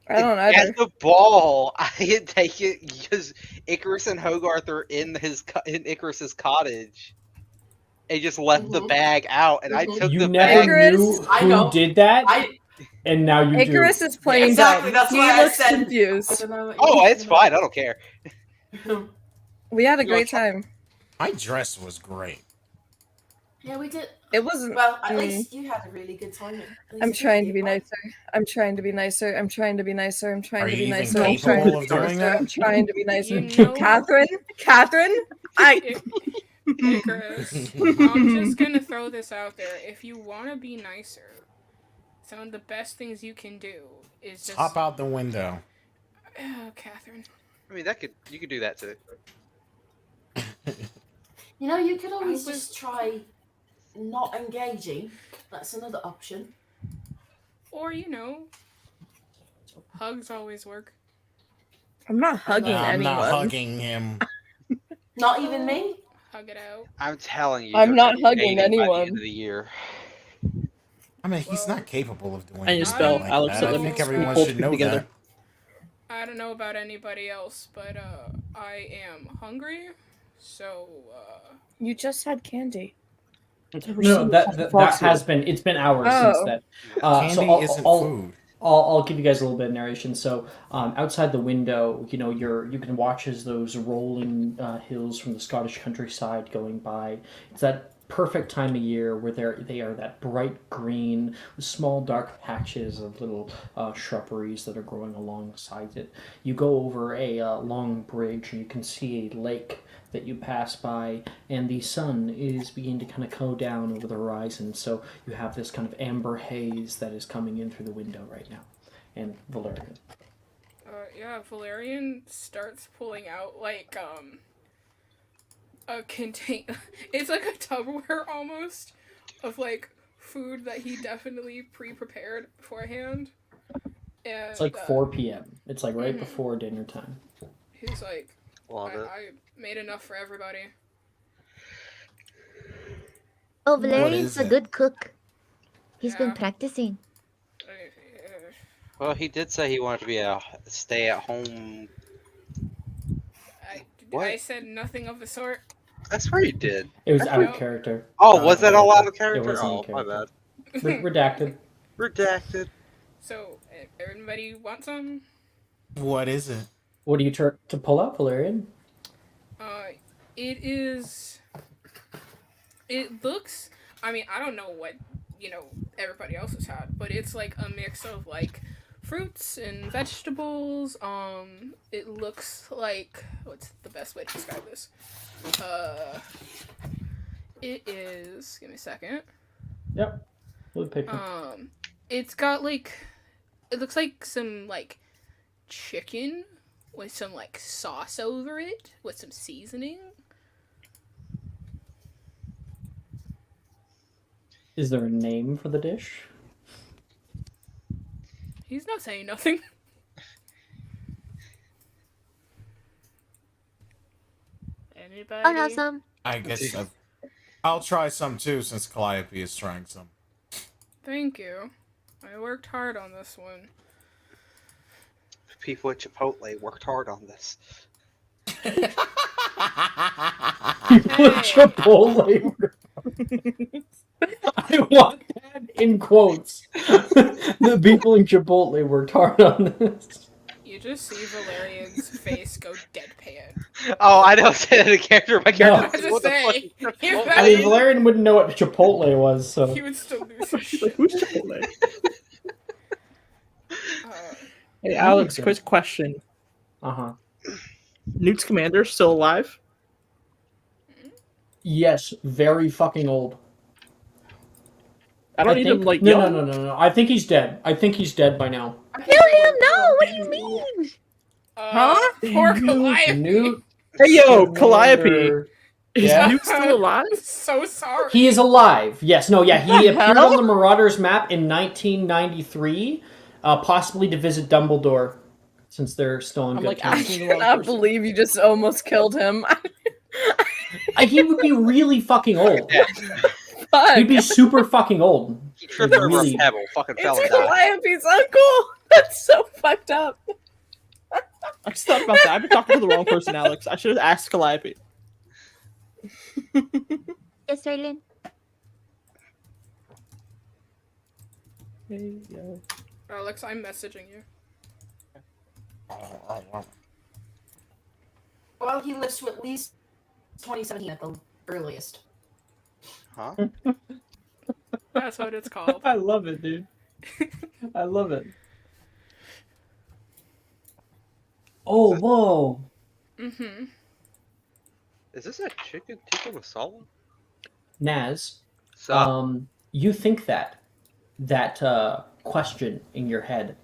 I don't either. At the ball, I had taken because Icarus and Hogarth are in Icarus's cottage. And just left the bag out, and I took You the never bag. knew I know. who did that, and now you Icarus do. is playing Exactly, dumb. that's He why I looks said- I confused. don't know what Oh, you're it's talking fine. I don't care. about. We had a You great time. my dress was great. Yeah, we did. It wasn't. Well, at least you had a really good time. I'm trying to be nicer. I'm trying to be nicer. I'm trying to be nicer. I'm trying Are to you be even nicer. I'm trying to capable be of doing nicer. that? I'm trying to be nicer. You know- Catherine, Icarus, I'm just gonna throw this out there. If you want to be nicer, some of the best things you can do is just Hop out the window. Oh, Catherine. I mean, you could do that too. You know, you could always I was- just try not engaging. That's another option. Or hugs always work. I'm not hugging I'm anyone. not hugging him. Not even me. Hug it out. I'm telling you. I'm they're not gonna be hugging dating by the anyone. end of the year. I mean, he's not capable of doing I just anything spelled like Alex that. I Lemon think Squeak everyone both should know together. that. I don't know about anybody else, but I am hungry, so You just had candy. No, that has been. It's been hours since Oh. then. Candy So isn't I'll, food. I'll give you guys a little bit of narration. So, outside the window, you can watch as those rolling hills from the Scottish countryside going by. It's that perfect time of year where they are that bright green with small dark patches of little shrubberies that are growing alongside it. You go over a long bridge and you can see a lake that you pass by, and the sun is beginning to kind of go down over the horizon. So you have this kind of amber haze that is coming in through the window right now. And Valerian. yeah, Valerian starts pulling out like a contain. It's like a Tupperware almost of like food that he definitely pre-prepared beforehand. And It's like 4 p.m. It's like right Mhm. before dinner time. he's like, Love it. I made enough for everybody. Oh, What Valerian's is a it? good cook. He's been Yeah. practicing. Well, he did say he wanted to be a stay-at-home. I What? said nothing of the sort. I swear you did. It was I out of know. character. Oh, was that all out of It character? was Oh, in my character. bad. Redacted. Redacted. So, everybody want some? What is it? What do you try to pull out, Valerian? It is. It looks. I mean, I don't know what everybody else has had, but it's like a mix of like fruits and vegetables. It looks like what's the best way to describe this? It is. Give me a second. Yep. Blue paper. It's got like. It looks like some like chicken with some like sauce over it with some seasoning. Is there a name for the dish? He's not saying nothing. Anybody? I'll have some. I guess I'll try some too, since Calliope is trying some. Thank you. I worked hard on this one. People at Chipotle worked hard on this. People at Chipotle. I want that in quotes. The people in Chipotle worked hard on this. You just see Valerian's face go deadpan. Oh, I don't say that in character. My character. I was says, just what the fuck saying. is He Chipotle? I mean, Valerian wouldn't know what Chipotle was, so. He would still lose his She's like, shit. who's Chipotle? Uh, Hey, Alex, quick question. Uh-huh. Newt's commander still alive? Yes, very fucking old. I don't need him, like, no, young. no. I think he's dead. I think he's dead by now. Kill him! No! What do you mean? Huh? Poor Calliope. Newt. Hey, yo, Calliope. Commander. Is Yeah? Newt still alive? So sorry. He is alive. Yes, no, yeah. He appeared hell? on the Marauders map in 1993, possibly to visit Dumbledore, since they're still on I'm good like terms. asking the I wrong cannot person. believe you just almost killed him. He would be really fucking old. Fuck. He'd be super fucking old. He tripped over Really? a pebble. Fucking fell It's and died. Calliope's uncle. That's so fucked up. I just thought about that. I've been talking to the wrong person, Alex. I should have asked Calliope. Yes, Raylan. Hey, yo. Alex, I'm messaging you. Well, he lives to at least 2017 at the earliest. Huh? That's what it's called. I love it, dude. I love it. Oh, whoa. Mm-hmm. Is this a chicken tikka masala? Naz, So, you think that question in your head,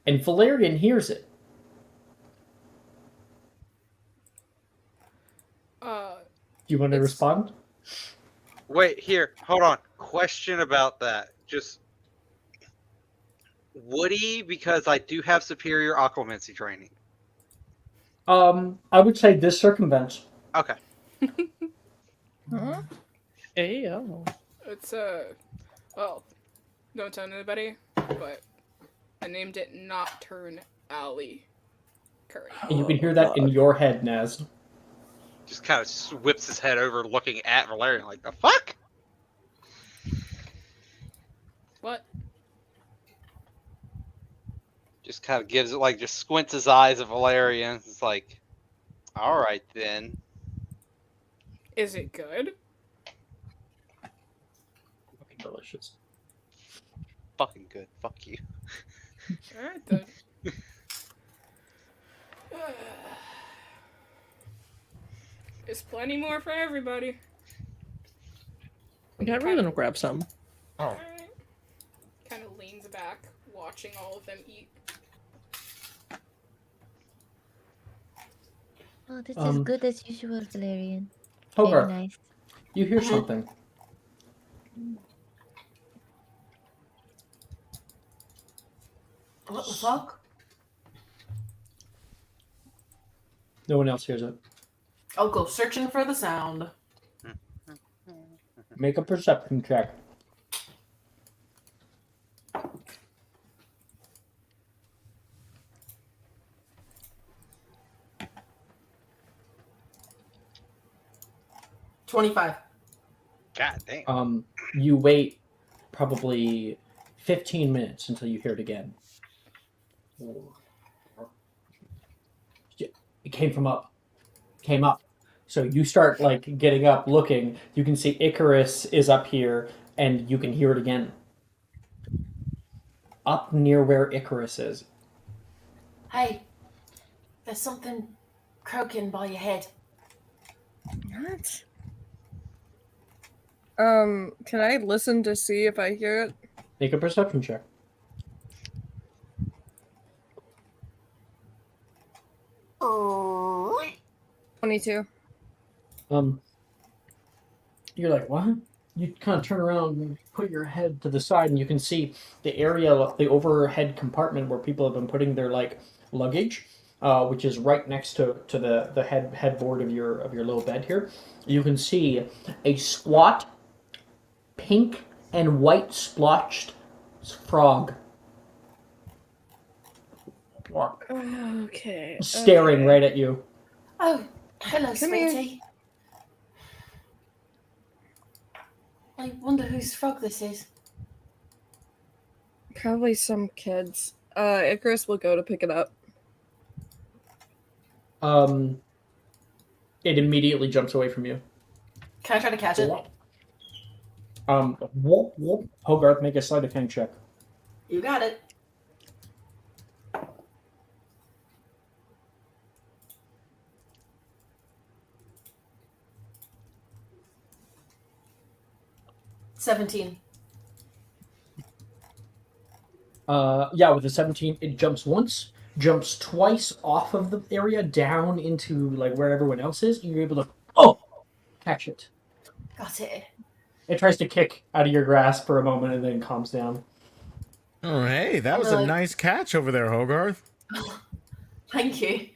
and Valerian hears it. Do you want to It's- respond? wait, here, hold on. Question about that. Just Woody, because I do have superior aquamancy training. I would say this circumvents. Okay. Huh? Hey, yo. It's well, don't tell anybody, but I named it Nocturne Alley Curry. And you can hear that in your head, Naz. Just kind of whips his head over, looking at Valerian like, the fuck? What? Just kind of gives it, like, just squints his eyes at Valerian. It's like, alright then. Is it good? Fucking delicious. Fucking good. Fuck you. Alright then. There's plenty more for everybody. Yeah, I really want to grab some. Oh. Kind of leans back, watching all of them eat. Oh, this is Um, good as usual, Valerian. Very Hogarth, nice. you hear something. What the fuck? No one else hears it. I'll go searching for the sound. Make a perception check. $25. God damn. You wait probably 15 minutes until you hear it again. It came from up. Came up. So you start like getting up, looking. You can see Icarus is up here, and you can hear it again. Up near where Icarus is. Hey, there's something croaking by your head. What? Can I listen to see if I hear it? Make a perception check. Oh. 22. You're like, what? You kind of turn around and put your head to the side, and you can see the area, the overhead compartment where people have been putting their luggage, which is right next to the headboard of your little bed here. You can see a squat, pink and white splotched frog Okay. staring right at you. Oh, hello, Come here. sweetie. I wonder whose frog this is. Probably some kids. Icarus will go to pick it up. It immediately jumps away from you. Can I try to catch it? Whoop, whoop. Hogarth, make a sleight of hand check. You got it. $17. Yeah, with a 17, it jumps once, jumps twice off of the area down into where everyone else is, and you're able to catch it. Got it. It tries to kick out of your grasp for a moment and then calms down. Oh, hey, that was a nice catch over there, Hogarth. Thank you.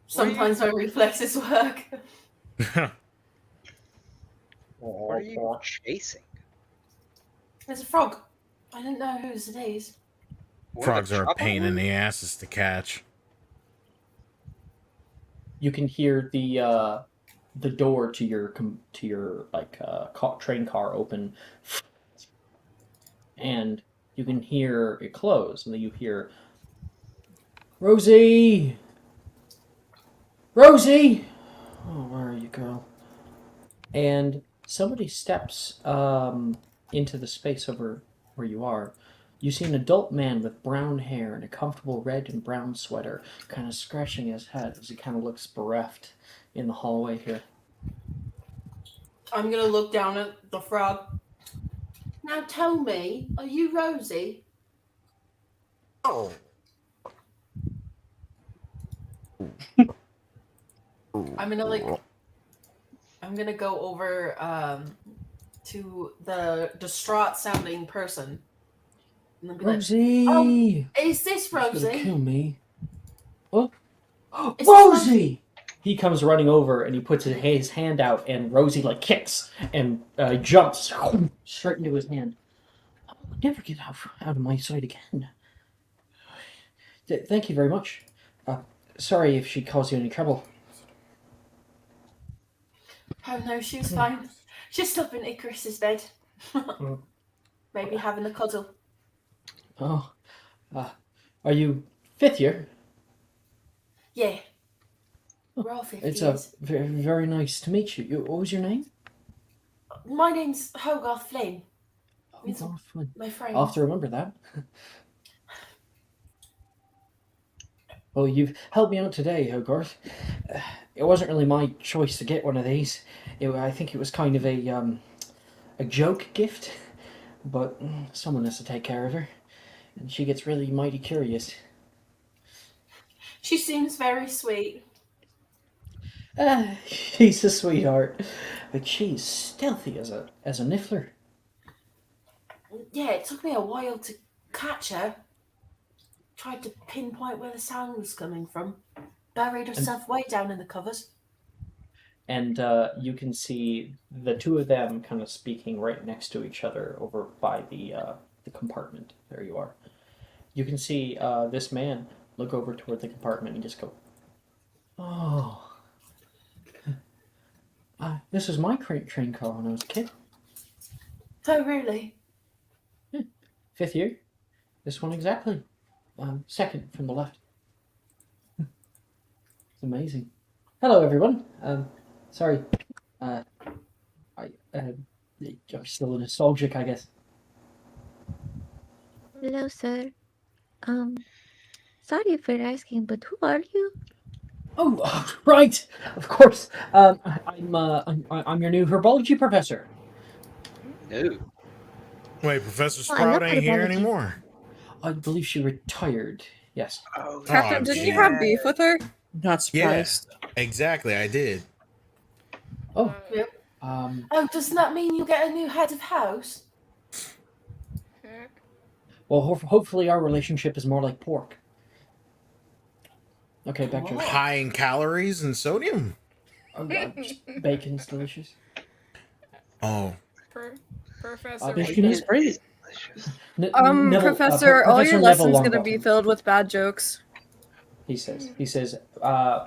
Sometimes my reflexes work. What are you chasing? There's a frog. I don't know whose it is. Frogs are a pain in the asses to catch. You can hear the door to your train car open, and you can hear it close, and then you hear, Rosie! Rosie! Oh, where are you, girl? And somebody steps into the space over where you are. You see an adult man with brown hair and a comfortable red and brown sweater, kind of scratching his head as he kind of looks bereft in the hallway here. I'm gonna look down at the frog. Now tell me, are you Rosie? Oh. I'm gonna go over to the distraught sounding person. And be Rosie! Like, is this She's gonna Rosie? kill me. Oh, Is this Rosie! He comes running over and he puts his hand out, and Rosie kicks and jumps straight into his hand. I'll never get out of my sight again. Thank you very much. Sorry if she caused you any trouble. Oh no, she was fine. She's up in Icarus's bed. Maybe having a cuddle. Oh, are you fifth year? Yeah. We're all 50 It's years. very, very nice to meet you. What was your name? My name's Hogarth Flynn. It's Oh, fun. my friend. I'll have to remember that. Well, you've helped me out today, Hogarth. It wasn't really my choice to get one of these. I think it was kind of a joke gift, but someone has to take care of her, and she gets really mighty curious. She seems very sweet. She's a sweetheart, but she's stealthy as a niffler. Yeah, it took me a while to catch her. Tried to pinpoint where the sound was coming from. Buried herself way down in the covers. And you can see the two of them kind of speaking right next to each other over by the compartment. There you are. You can see this man look over toward the compartment and just go, "Oh, this was my train car when I was a kid. Oh, really? Yeah. Fifth year. This one exactly. Second from the left. It's amazing. Hello, everyone. Sorry. I'm still nostalgic, I guess. Hello, sir. Sorry for asking, but who are you? Oh, right. Of course. I'm your new herbology professor. No. Wait, Professor Oh, I love Sprout ain't here herbology. anymore. I believe she retired. Yes. Oh, Captain, did you have beef with her? Not surprised. Exactly, I did. Oh. Yep. Um. Oh, doesn't that mean you get a new head of house? Well, hopefully our relationship is more like pork. Okay, back to High in calories and sodium. oh god, bacon's delicious. Oh, Professor. Bacon is great. Neville, Professor, all Professor your Neville lessons gonna be Longbottom. filled with bad jokes. He says,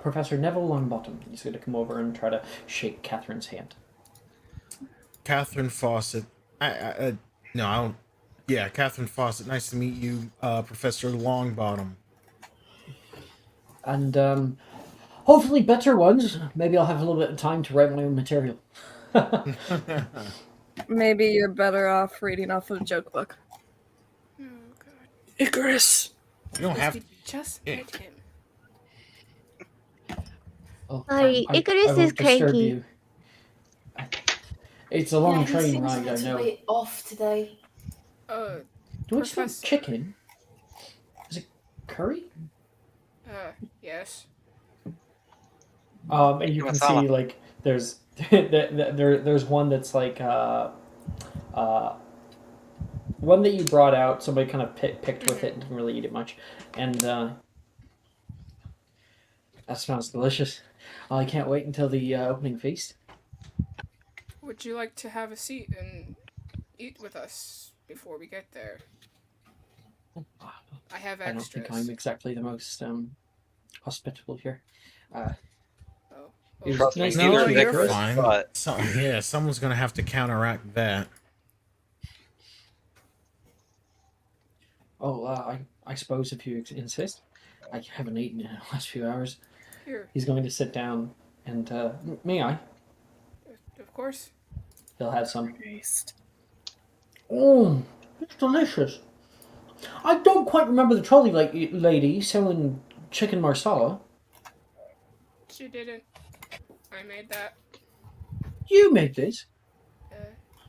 Professor Neville Longbottom. He's going to come over and try to shake Catherine's hand. Catherine Fawcett. No, I don't. Yeah, Catherine Fawcett. Nice to meet you, Professor Longbottom. And hopefully better ones. Maybe I'll have a little bit of time to write my own material. Maybe you're better off reading off of a joke book. Oh god. Icarus. You don't have. We just met him. Oh, Sorry, Icarus won't is disturb cranky. you. It's a long he train seems ride, a I little know. bit off today. Do I smell Professor. chicken? Is it curry? Yes. And you can see Masala. like there's there's one that's like one that you brought out. Somebody kind of picked with it and didn't really eat it much, and that smells delicious. I can't wait until the opening feast. Would you like to have a seat and eat with us before we get there? I have I don't extras. think I'm exactly the most hospitable here. It was Trust me, nice to neither meet No, you, is you're Icarus. fine. but- Someone's gonna have to counteract that. Oh, I suppose if you insist. I haven't eaten in the last few hours. Here, He's going to sit down and, may I? of course. He'll have some. Christ. Oh, it's delicious. I don't quite remember the trolley lady selling chicken marsala. She didn't. I made that. You made this?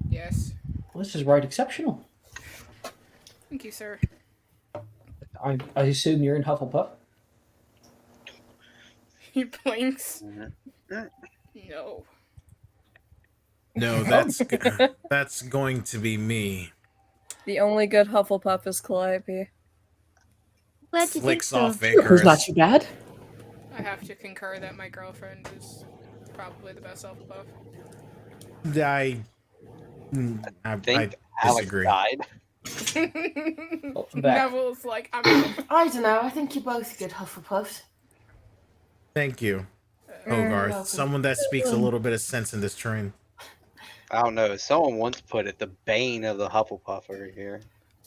Yes. Well, this is right exceptional. Thank you, sir. I assume you're in Hufflepuff? He blinks. Mhm. No. No, that's going to be me. The only good Hufflepuff is Calliope. Glad you think Flicks so. off Who's Icarus. not too bad? I have to concur that my girlfriend is probably the best Hufflepuff. I think Alex disagree. died. I'm back. Neville's like, I'm out. I don't know. I think you're both good Hufflepuffs. Thank you, welcome. Hogarth. Someone that speaks a little bit of sense in this train. I don't know. Someone once put it, the bane of the Hufflepuff over here.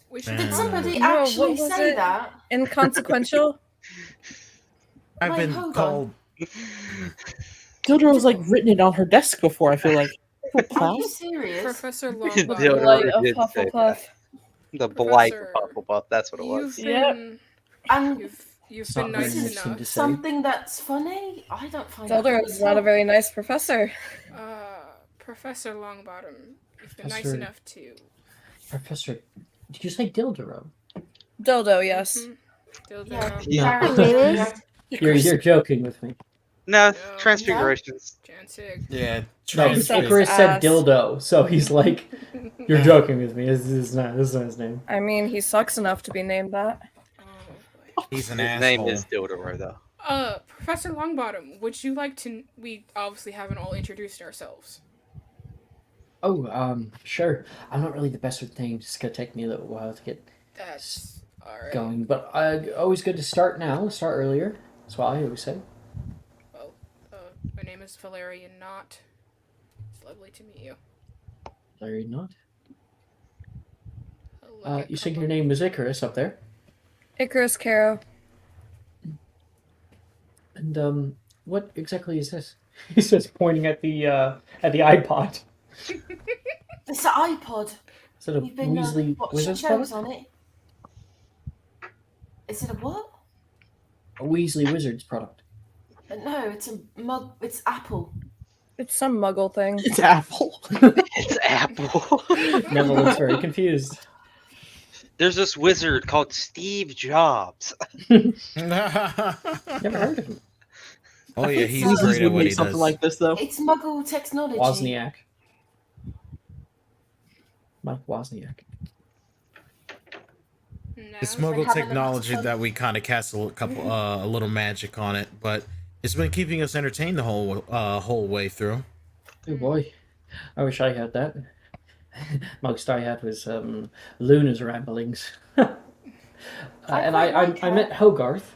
We should. Did somebody No, what actually was say it? that? Inconsequential? I've Wait, been hold called. Dildur's like written it on her desk before, I feel like. Are you Class? serious? Professor The Longbottom. Light of did say Hufflepuff. The blight of Professor, Hufflepuff. That's what it You've was. Yep. been, And you've It's been not very nice nice thing enough. to say. something that's funny? I don't find that Zelda funny is at not a all. very nice professor. Professor Longbottom, you've been nice Professor- enough to. Professor, did you say Dilduro? Dildo, yes. Dildo. Yeah, No. Sharon, You're joking with me. No, No. Transfigurations. Jansig. Yeah, No, Trans- trans- Icarus said ass. dildo, so he's like, "You're joking with me. This is not his name." I mean, he sucks enough to be named that. Oh, boy. he's an His asshole. name is Dildoro, though. Professor Longbottom, would you like to? We obviously haven't all introduced ourselves. Oh, sure. I'm not really the best with names. It's gonna take me a little while to get That's alright. going, but always good to start now. Start earlier. That's what I always say. Well, my name is Valerian Knott. It's lovely to meet you. Larry, not. Look at You said Coco. your name was Icarus up there, Icarus Caro. and what exactly is this? He says, pointing at the iPod. It's an iPod. Is it a You've been Weasley watching Wizards shows product? on it. Is it a what? A Weasley Wizards product. No, it's a mug. It's Apple. It's some muggle thing. It's Apple. It's Apple. Neville looks very confused. There's this wizard called Steve Jobs. Never heard of him. Oh yeah, he's Weasleys great at would what make he something does. like this, though. It's Muggle technology. Wozniak. Mike Wozniak. It's Naz? Mogul having a technology fun- that we kind of cast a little magic on it, but it's been keeping us entertained the whole way through. Oh boy, I wish I had that. Most I had was Luna's ramblings. And quite I like I met Hogarth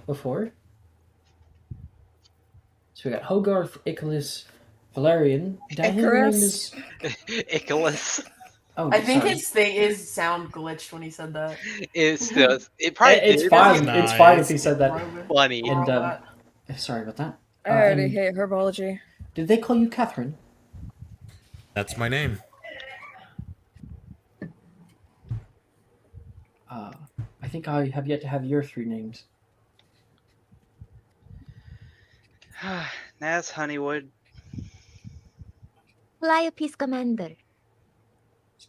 before. So we got Hogarth, Icarus, Valerian. Did I hear your name Icarus? is? Icarus. Oh, I think sorry. his thing is sound glitched when he said that. It's just, it probably It's did, fine. but It's fine if Nice. he said that. Rover. funny. And Robot. sorry about that. I already and hate herbology. did they call you Catherine? That's my name. I think I have yet to have your 3 names. Naz Honeywood. Calliope's commander.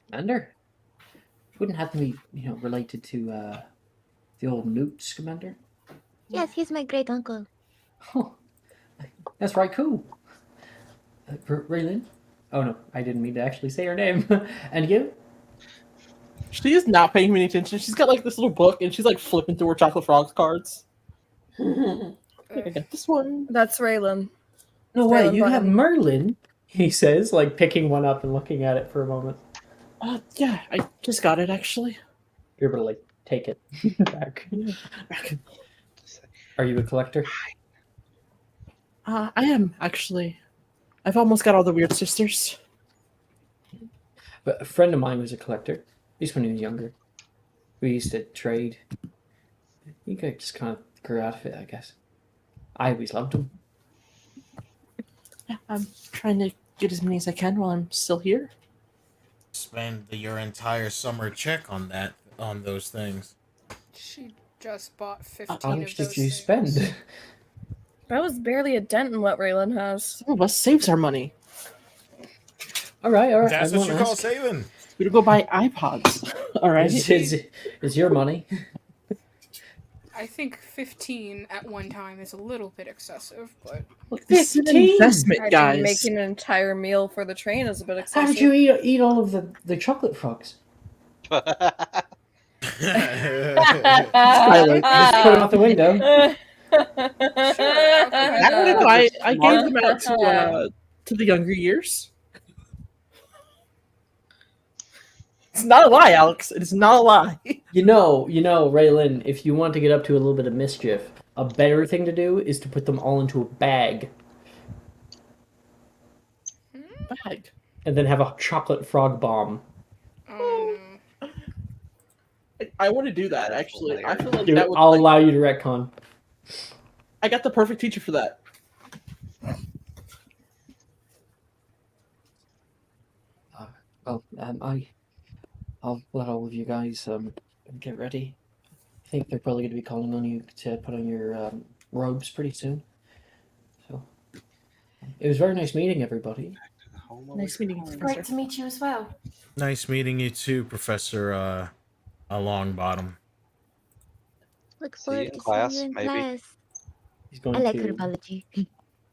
Commander? Wouldn't happen to be, related to the old Newt Scamander? Yes, he's my great uncle. Oh, that's right, cool. Raylan? Oh no, I didn't mean to actually say her name. And you? She is not paying me any attention. She's got like this little book and she's like flipping through her Chocolate Frogs cards. I got this one. That's Raylan. No way, Raylan you have Button. Merlin, he says, like picking one up and looking at it for a moment. Yeah, I just got it actually. You're able to like take it back. Are you a collector? I am actually. I've almost got all the Weird Sisters. But a friend of mine was a collector, at least when he was younger. We used to trade. You guys just kind of grew out of it, I guess. I always loved them. Yeah, I'm trying to get as many as I can while I'm still here. Spend your entire summer check on those things. She just bought 15 How of much those did you things. spend? That was barely a dent in what Raylan has. Some of us saves our money. All right. That's I what you won't call ask. saving. We go buy iPods. All right. It's your money. I think 15 at one time is a little bit excessive, but Look, this is an 15? investment, I guys. think making an entire meal for the train is a bit How excessive. did you eat all of the chocolate frogs? Tyler, Just put them out the window. I gave them out to the younger years. It's not a lie, Alex. It is not a lie. You know, Raylan, if you want to get up to a little bit of mischief, a better thing to do is to put them all into a bag Bag. and then have a chocolate frog bomb. oh no. I want to do that, actually. I feel like Dude, that would. I'll allow you to retcon. I got the perfect teacher for that. I'll let all of you guys get ready. I think they're probably going to be calling on you to put on your robes pretty soon. So it was very nice meeting everybody. Nice meeting you, Great Professor. to meet you as well. Nice meeting you too, Professor Longbottom. Look See you forward in to class, seeing you in maybe. class. He's going I like to herbology.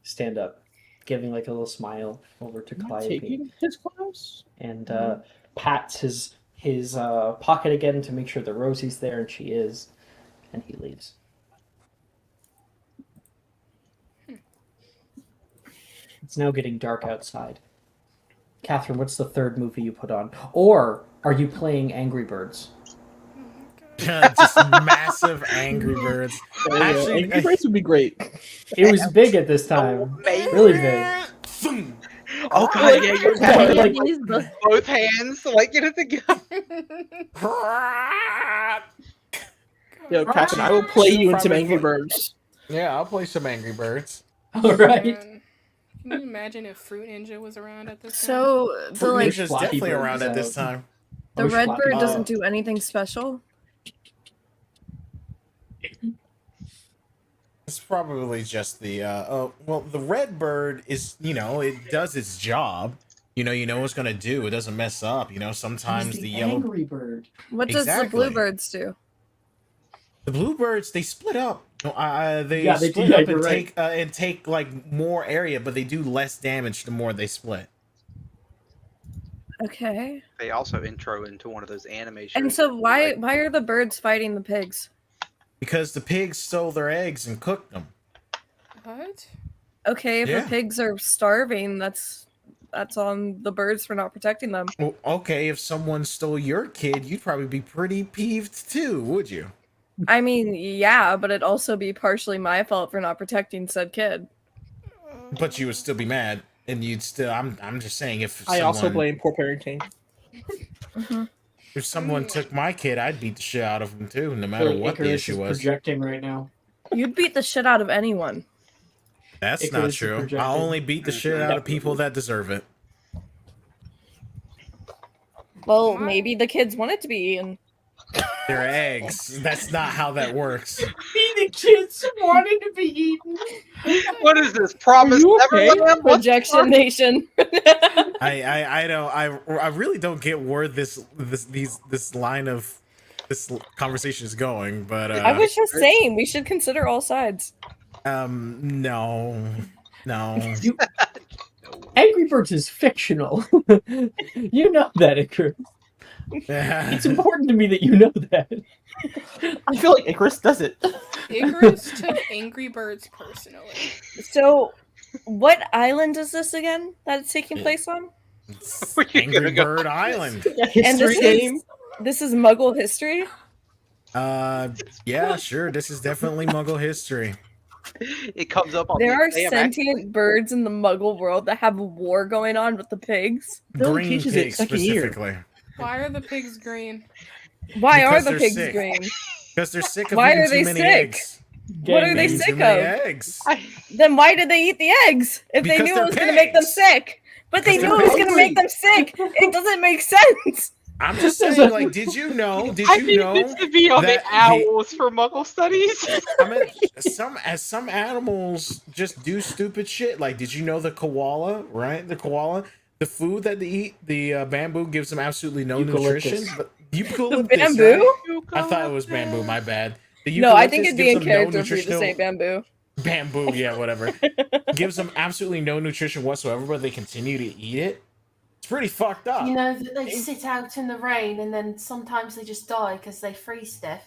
stand up, giving like a little smile over to Am I Calliope, taking his class? and pats his pocket again to make sure that Rosie's there, and she is, and he leaves. It's now getting dark outside. Catherine, what's the third movie you put on? Or are you playing Angry Birds? Just massive Angry Birds. Actually, Angry Birds would be great. It was big at this time. Really big. Oh god, yeah, you're Yeah, like- both hands, like get it together. Yo, Captain, I will play you in some Angry Birds. Yeah, I'll play some Angry Birds. All right. Man, can you imagine if Fruit Ninja was around at this time? So the Fruit like Ninja's Flappy definitely Bird around is at this out. time. the wish red Flappy bird Bird- doesn't do anything special. It's probably just the the red bird is, it does its job. You know what it's gonna do. It doesn't mess up. Sometimes the yellow, Angry Bird. What does the Exactly. bluebirds do? the bluebirds, they split up. They Yeah, they split do, up yeah, you're and right. take like more area, but they do less damage the more they split. Okay. They also intro into one of those anime shows. And so that why like- are the birds fighting the pigs? Because the pigs stole their eggs and cooked them. What? Okay, if Yeah. the pigs are starving, that's on the birds for not protecting them. Well, okay, if someone stole your kid, you'd probably be pretty peeved too, would you? I mean, yeah, but it'd also be partially my fault for not protecting said kid. But you would still be mad, and you'd still. I'm just saying, if I also someone blame poor parenting. if someone took my kid, I'd beat the shit out of him too, no matter what the Icarus issue is was. projecting right now. You'd beat the shit out of anyone. That's Icarus not is true. projecting. I'll only beat the shit out of people that deserve it. Well, maybe the kids want it to be eaten. They're eggs. That's not how that works. The kids wanted to be eaten. What is this? Promise you okay? Neverland? What the Projection fuck? Nation. I really don't get where this line of this conversation is going, but I was just saying we should consider all sides. no. Angry Birds is fictional. You know that, Icarus. It's important to me that you know that. I feel like Icarus does it. Icarus took Angry Birds personally. So, what island is this again that it's taking Yeah. place on? Where you Angry gonna go? Bird Island. And this is Muggle history. Yeah, sure. This is definitely Muggle history. It comes up on There the are exam, sentient birds in the Muggle world that have a war going on with the pigs. No one Green teaches it pigs second year. specifically. Why are the pigs green? Why Because are the they're pigs sick. green? Because they're sick of Why eating are they too many sick? eggs. What are they Eating sick too many of? eggs. Then why did they eat the eggs if they Because knew it they're was going to make them pigs. sick? But they Because knew they're it was going to make hungry. them sick. It doesn't make sense. I'm just saying, like, did you know? Did I you need know? this to be on the that owls for Muggle studies. I mean, some animals just do stupid shit. Like, did you know the koala? Right, the koala. The food that they eat, the bamboo, gives them absolutely no Eucalyptus. nutrition. But The eucalyptus, bamboo? right? I thought it was bamboo. My bad. The No, I think eucalyptus it'd be gives in them no character for you to nutritional- say bamboo. Bamboo, yeah, whatever. Gives them absolutely no nutrition whatsoever, but they continue to eat it. It's pretty fucked up. You know that they sit out in the rain and then sometimes they just die because they freeze stiff and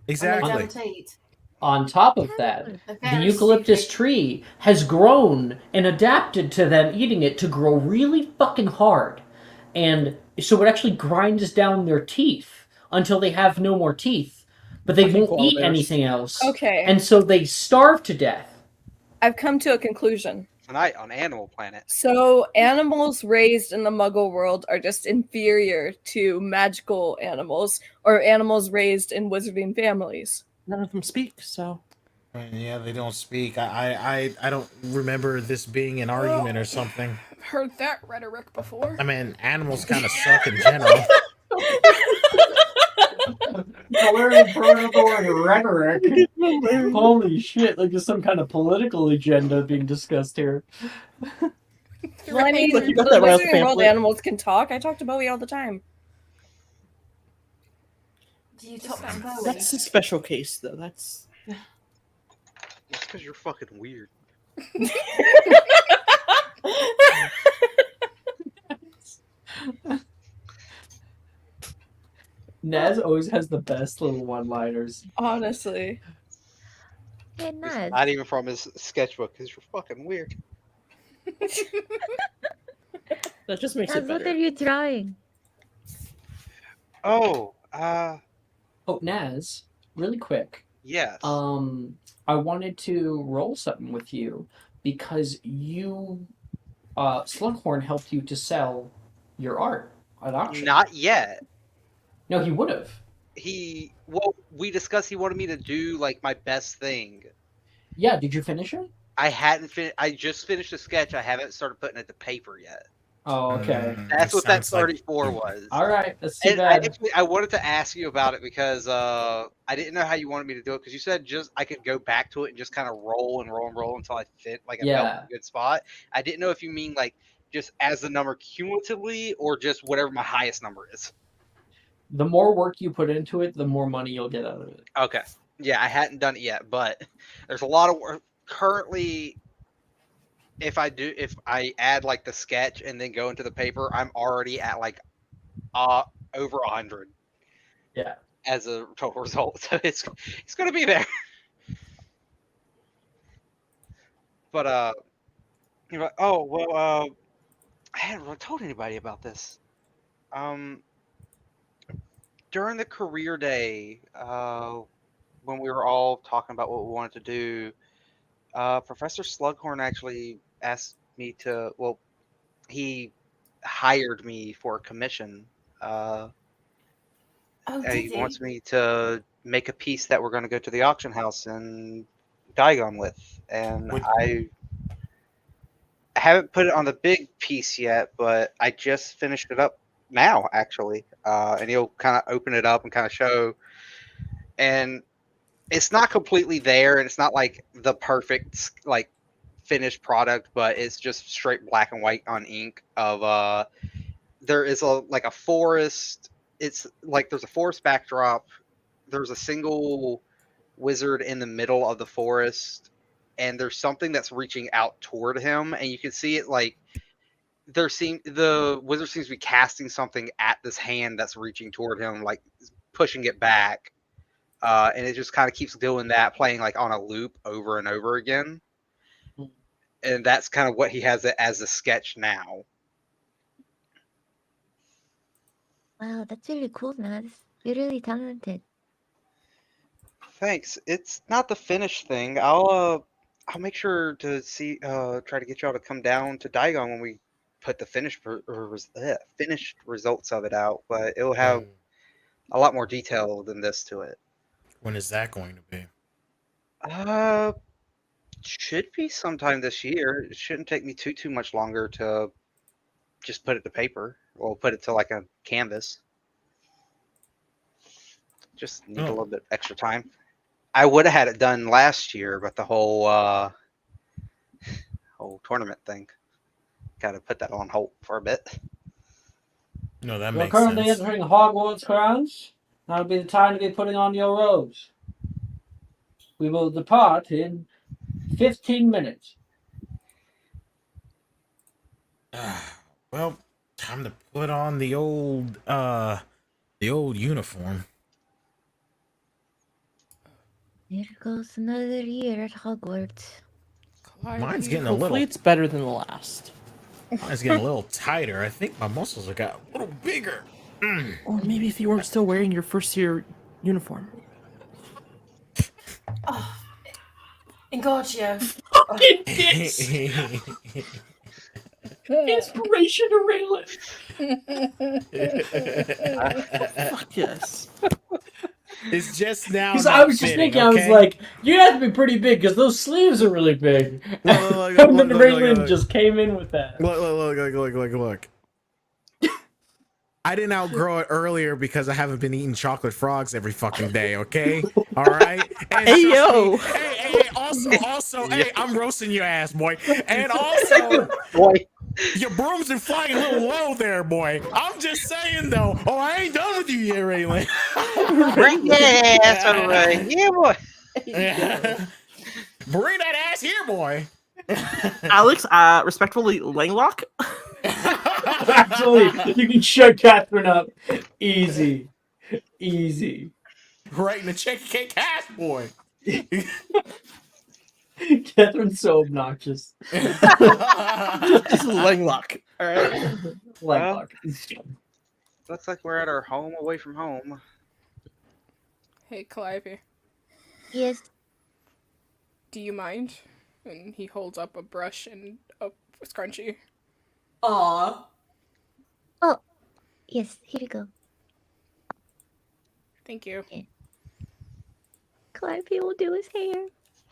they Exactly. don't eat. On top of that, They're the very eucalyptus stupid. tree has grown and adapted to them eating it to grow really fucking hard. And so it actually grinds down their teeth until they have no more teeth. But they Fucking won't koala eat bears. anything else. Okay. And so they starve to death. I've come to a conclusion. Tonight on Animal Planet. So, animals raised in the Muggle world are just inferior to magical animals or animals raised in wizarding families. None of them speak, so Yeah, they don't speak. I don't remember this being an argument or something. I've heard that rhetoric before. I mean, animals kind of suck in general. Hilarious rhetoric. Holy shit, like there's some kind of political agenda being discussed here. Well, I mean, Look, you got the that right off the wizarding world pamphlet. animals can talk. I talk to Bowie all the time. Do you talk to Bowie? that's a special case, though. That's It's because you're fucking weird. Naz always has the best little one-liners. Honestly. Hey, It's Naz. not even from his sketchbook because you're fucking weird. that just makes Naz, it what better. are you drawing? Oh, Oh, Naz, really quick. yes. I wanted to roll something with you because you, Slughorn helped you to sell your art at auction. Not yet. No, he would have. We discussed he wanted me to do like my best thing. Yeah, did you finish it? I hadn't finished. I just finished a sketch. I haven't started putting it to paper yet. Oh, okay. That's what that sounds like- 34 was. All right, that's too And I, bad. actually, I wanted to ask you about it because I didn't know how you wanted me to do it because you said just I could go back to it and just kind of roll and roll and roll until I fit like I felt Yeah. in a good spot. I didn't know if you mean like just as the number cumulatively or just whatever my highest number is. The more work you put into it, the more money you'll get out of it. Okay. Yeah, I hadn't done it yet, but there's a lot of work currently. if I add like the sketch and then go into the paper, I'm already at like over 100. Yeah. As a total result, so it's gonna be there. But you're like, oh well, I hadn't really told anybody about this. During the career day, when we were all talking about what we wanted to do, Professor Slughorn actually asked me to. Well, he hired me for a commission. Oh, He did wants he? me to make a piece that we're going to go to the auction house in Diagon with, and Would- I haven't put it on the big piece yet, but I just finished it up now, actually. And he'll kind of open it up and kind of show. And it's not completely there, and it's not like the perfect like finished product, but it's just straight black and white on ink of there is a forest. It's like there's a forest backdrop. There's a single wizard in the middle of the forest, and there's something that's reaching out toward him, and you can see it like the wizard seems to be casting something at this hand that's reaching toward him, like pushing it back. And it just kind of keeps doing that, playing like on a loop over and over again. And that's kind of what he has it as a sketch now. Wow, that's really cool, Naz. You're really talented. Thanks. It's not the finished thing. I'll make sure to try to get y'all to come down to Diagon when we put the finished results of it out. But it'll have a lot more detail than this to it. When is that going to be? Should be sometime this year. It shouldn't take me too much longer to just put it to paper. Or put it to like a canvas. Just need a little bit extra time. I would have had it done last year, but the whole tournament thing, got to put that on hold for a bit. No, that You're makes currently sense. entering Hogwarts grounds. Now would be the time to be putting on your robes. We will depart in 15 minutes. Well, time to put on the old uniform. Here goes another year at Hogwarts. Mine's getting a Hopefully little. it's better than the last. Mine's getting a little tighter. I think my muscles have got a little bigger. Or maybe if you weren't still wearing your first year uniform. Oh, Ingargio. Fucking dicks! Inspiration to Raylan. Fuck yes. It's just now. Because Not I was just fitting, thinking, okay? I was like, you have to be pretty big because those sleeves are really big. Look, And then Raylan just came in with that. Look. I didn't outgrow it earlier because I haven't been eating chocolate frogs every fucking day, okay? All right? And Hey, yo! Hey, also, hey, I'm roasting your ass, boy. And also, Boy, your brooms are flying a little low there, boy. I'm just saying, though. Oh, I ain't done with you yet, Raylan. bring that ass over here, boy. Bring that ass here, boy. Alex, respectfully, Langlock. Actually, you can shut Catherine up. Easy. Right in the chicken cake ass, boy. Catherine's so obnoxious. Just Langlock. Alright. Like, Looks like we're at our home away from home. Hey, Calliope, Yes. do you mind? And he holds up a brush and a scrunchie. Aw. Oh, yes. Here you go. Thank you. Calliope will do his hair.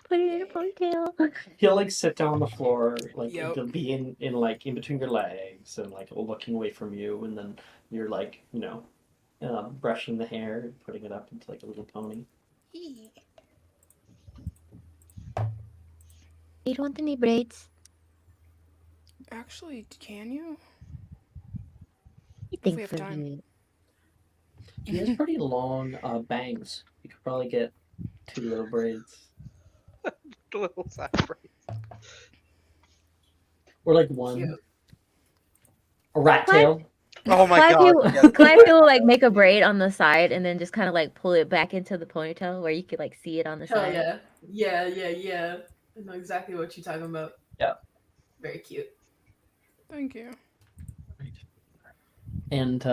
Put it in a ponytail. he'll like sit down on the floor, like Yep. it'll be in like in between your legs and like looking away from you, and then you're like, brushing the hair and putting it up into like a little pony. You don't want any braids? Actually, can you? I we think have for time. you. He has pretty long bangs. You could probably get 2 little braids. Little side braids. Or like one. Cute. A rat tail. Oh my Calliope, god. yes. Calliope will like make a braid on the side and then just kind of like pull it back into the ponytail where you could like see it on the Hell side. yeah. I know exactly what you're talking about. Yeah. Very cute. Thank you. And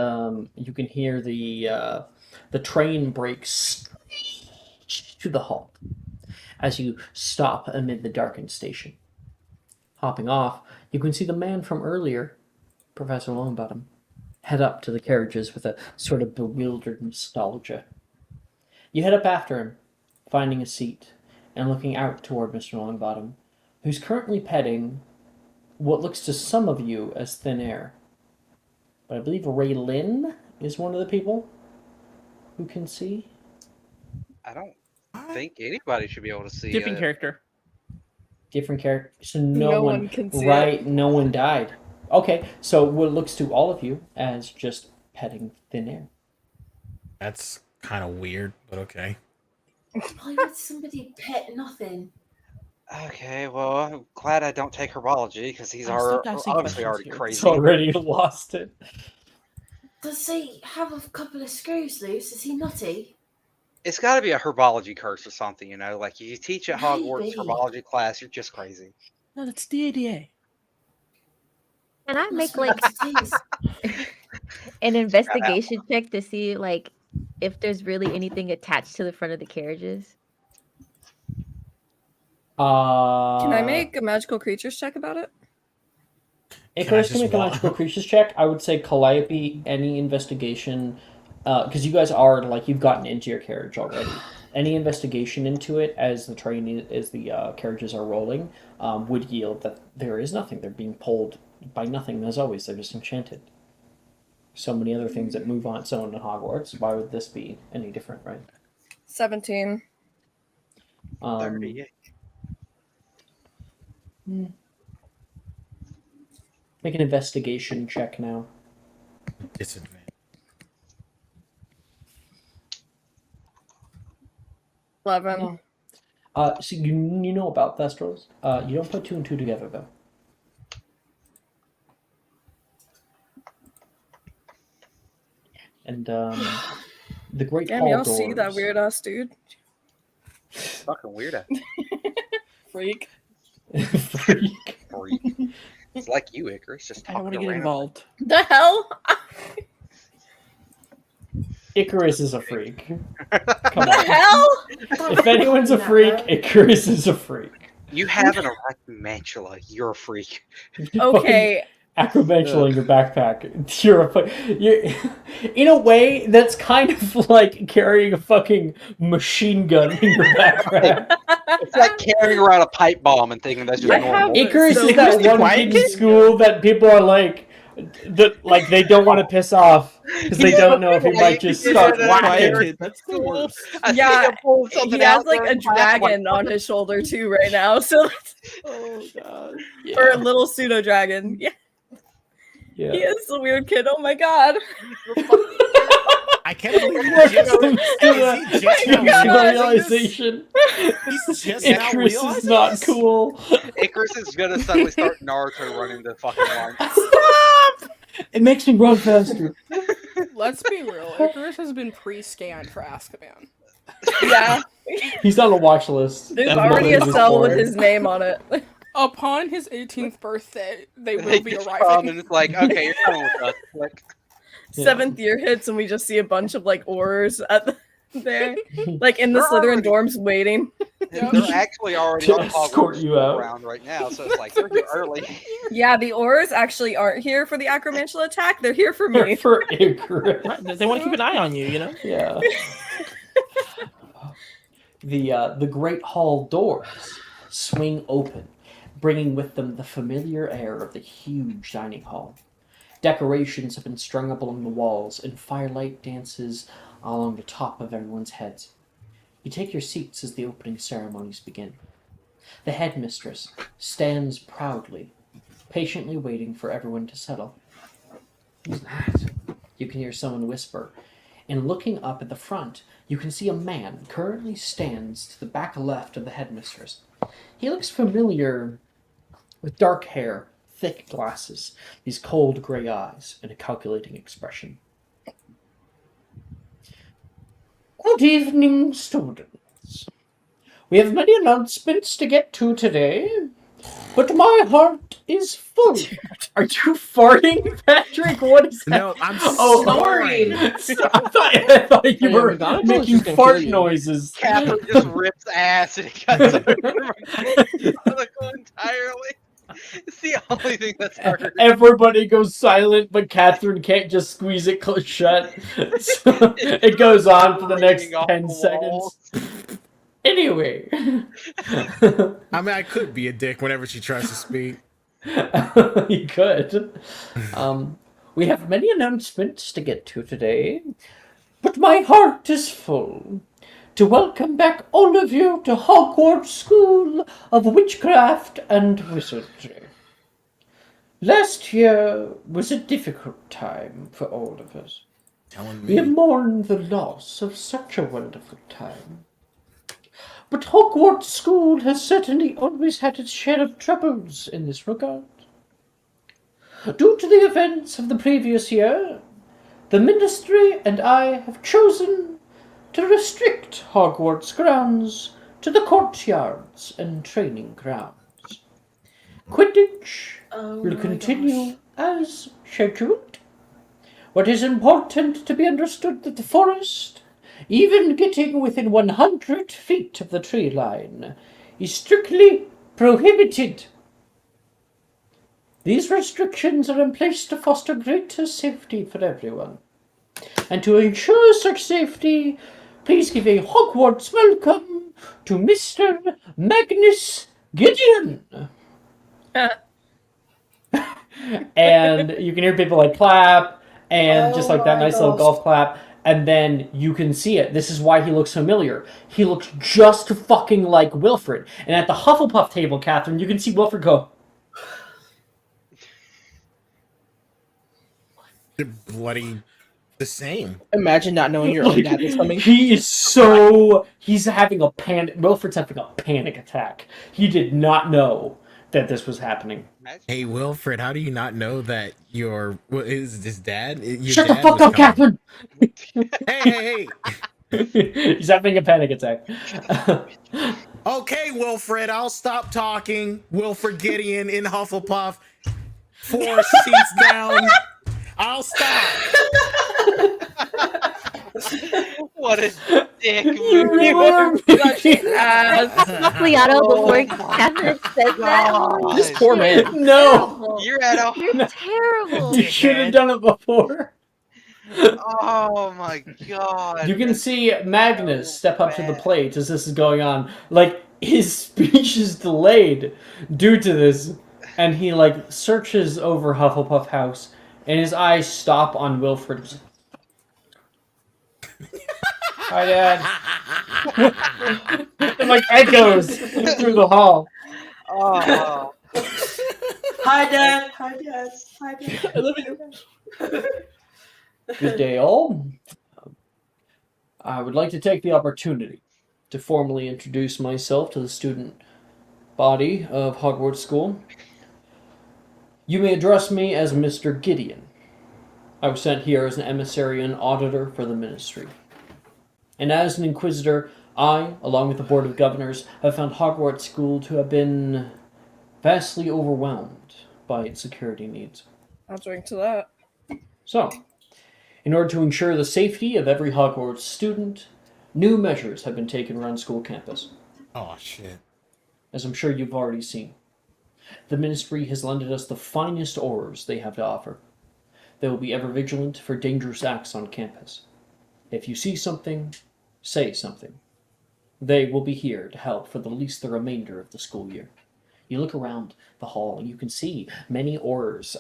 you can hear the train brakes to the halt as you stop amid the darkened station. Hopping off, you can see the man from earlier, Professor Longbottom, head up to the carriages with a sort of bewildered nostalgia. You head up after him, finding a seat, and looking out toward Mr. Longbottom, who's currently petting what looks to some of you as thin air. But I believe Ray Lynn is one of the people who can see. I don't think anybody should be able to see Dipping it. character. Different character. So No one can see right, it. no one died. Okay, so what looks to all of you as just petting thin air. That's kind of weird, but okay. Why would somebody pet nothing? Okay, well, I'm glad I don't take herbology because he's I'm still obviously asking already questions here. crazy. It's already lost it. Does he have a couple of screws loose? Is he nutty? It's got to be a herbology curse or something, you know? Like, you teach at Hogwarts Maybe. herbology class, you're just crazy. No, that's the ADA. Can I make Must be like what it is. an investigation check to see like if there's really anything attached to the front of the carriages? Can I make a magical creatures check about it? Icarus Can I can make a just magical creatures check. I would say Calliope, any investigation, because you guys are like you've gotten into your carriage already. Any investigation into it as the carriages are rolling would yield that there is nothing. They're being pulled by nothing as always. They're just enchanted. So many other things that move on its own in Hogwarts. Why would this be any different, right? 17. 38. Make an investigation check now. Disadvantage. $11. So you know about Thestrals. You don't put two and two together though. And the Great Damn, Hall y'all doors. see that weird ass dude? Fucking weirdo. Freak. Freak. Freak. It's like you, Icarus, just I don't talking want to get around. involved. The hell? Icarus is a freak. Come The on. hell? If anyone's a freak, Icarus is a freak. You have an arachnomantula. You're a freak. Okay. Acromantula in your backpack. You're in a way that's kind of like carrying a fucking machine gun in your backpack. It's like carrying around a pipe bomb and thinking that's just I normal. have- Icarus So is that who's the one quiet kid in kid? school that people are like they don't want to piss off because they don't know if he might just start Yeah, Quiet whacking. kid, that's the worst. I see Yeah, him pull something He has out like during a class, I'm like, dragon on his shoulder too right now. So Oh god. or a little pseudo dragon. Yeah, Yeah. he is a weird kid. Oh my god. I can't believe he Welcome just, to is he the just now realizing this? realization. He's just now Icarus is realizing not this? cool. Icarus is gonna suddenly start Naruto running the fucking line. It makes me run faster. Let's be real. Icarus has been pre-scanned for Azkaban. Yeah, He's on a watch list. there's I've already a noticed cell with before. his name on it. Upon his 18th birthday, they will They be just come arriving. and it's like, okay, you're coming with us. Like, Yeah. 7th year hits and we just see a bunch of like Aurors at there, like in the They're Slytherin already- dorms waiting. Yep. they're actually already To on escort Hogwarts you out. around right now, so it's like they're here early. Yeah, the Aurors actually aren't here for the Acromantula attack. They're here for me. For Icarus. Right, they want to keep an eye on you, you know? Yeah. The Great Hall doors swing open, bringing with them the familiar air of the huge dining hall. Decorations have been strung up along the walls, and firelight dances along the top of everyone's heads. You take your seats as the opening ceremonies begin. The headmistress stands proudly, patiently waiting for everyone to settle. Who's that? You can hear someone whisper, and looking up at the front, you can see a man currently stands to the back left of the headmistress. He looks familiar, with dark hair, thick glasses, these cold gray eyes, and a calculating expression. Good evening, students. We have many announcements to get to today, but my heart is full. Are you farting, Patrick? What is that? No, I'm snoring. I thought you Yeah, were McGonagall is making just gonna fart kill you. noises. Catherine just rips ass and it cuts over entirely. It's the only thing that's hurt. Everybody goes silent, but Catherine can't just squeeze it shut. So it goes on for the next Bleeding off 10 the seconds. walls. Anyway. I mean, I could be a dick whenever she tries to speak. You could. We have many announcements to get to today, but my heart is full to welcome back all of you to Hogwarts School of Witchcraft and Wizardry. Last year was a difficult time for all of us. Telling We have me. mourned the loss of such a wonderful time. But Hogwarts School has certainly always had its share of troubles in this regard. Due to the events of the previous year, the Ministry and I have chosen to restrict Hogwarts grounds to the courtyards and training grounds. Quidditch will continue as scheduled. What is important to be understood that the forest, even getting within 100 feet of the tree line, is strictly prohibited. These restrictions are in place to foster greater safety for everyone. And to ensure such safety, please give a Hogwarts welcome to Mr. Magnus Gideon. And you can hear people like clap, and just like that nice little golf clap, and then you can see it. This is why he looks familiar. He looks just fucking like Wilfred. And at the Hufflepuff table, Catherine, you can see Wilfred go, They're bloody the same. Imagine not knowing your own dad is coming. he is so... He's having a panic... Wilfred's having a panic attack. He did not know that this was happening. Hey, Wilfred, how do you not know that your... What is his dad? Your Shut the dad fuck was up, coming. Catherine! Hey! He's having a panic attack. Okay, Wilfred, I'll stop talking. Wilfred Gideon in Hufflepuff. 4 seats down. I'll stop. What a dick You move. really are making... Leato before Catherine said that. God. This poor man. No! You're at a... You're terrible. You should have done it before. Oh my god. You can see Magnus step up to the plate as this is going on. Like, his speech is delayed due to this, and he, like, searches over Hufflepuff House, and his eyes stop on Wilfred. Hi, Dad. It, like, echoes through the hall. Oh. Hi, Dad. Hi, Dad. Hi, Dad. I love you. Good day, all. I would like to take the opportunity to formally introduce myself to the student body of Hogwarts School. You may address me as Mr. Gideon. I was sent here as an emissary and auditor for the Ministry. And as an Inquisitor, I, along with the Board of Governors, have found Hogwarts School to have been vastly overwhelmed by its security needs. I'll drink to that. So, in order to ensure the safety of every Hogwarts student, new measures have been taken around school campus, Oh, shit. as I'm sure you've already seen. The Ministry has lended us the finest Aurors they have to offer. They will be ever vigilant for dangerous acts on campus. If you see something, say something. They will be here to help for at least the remainder of the school year. You look around the hall, and you can see many Aurors,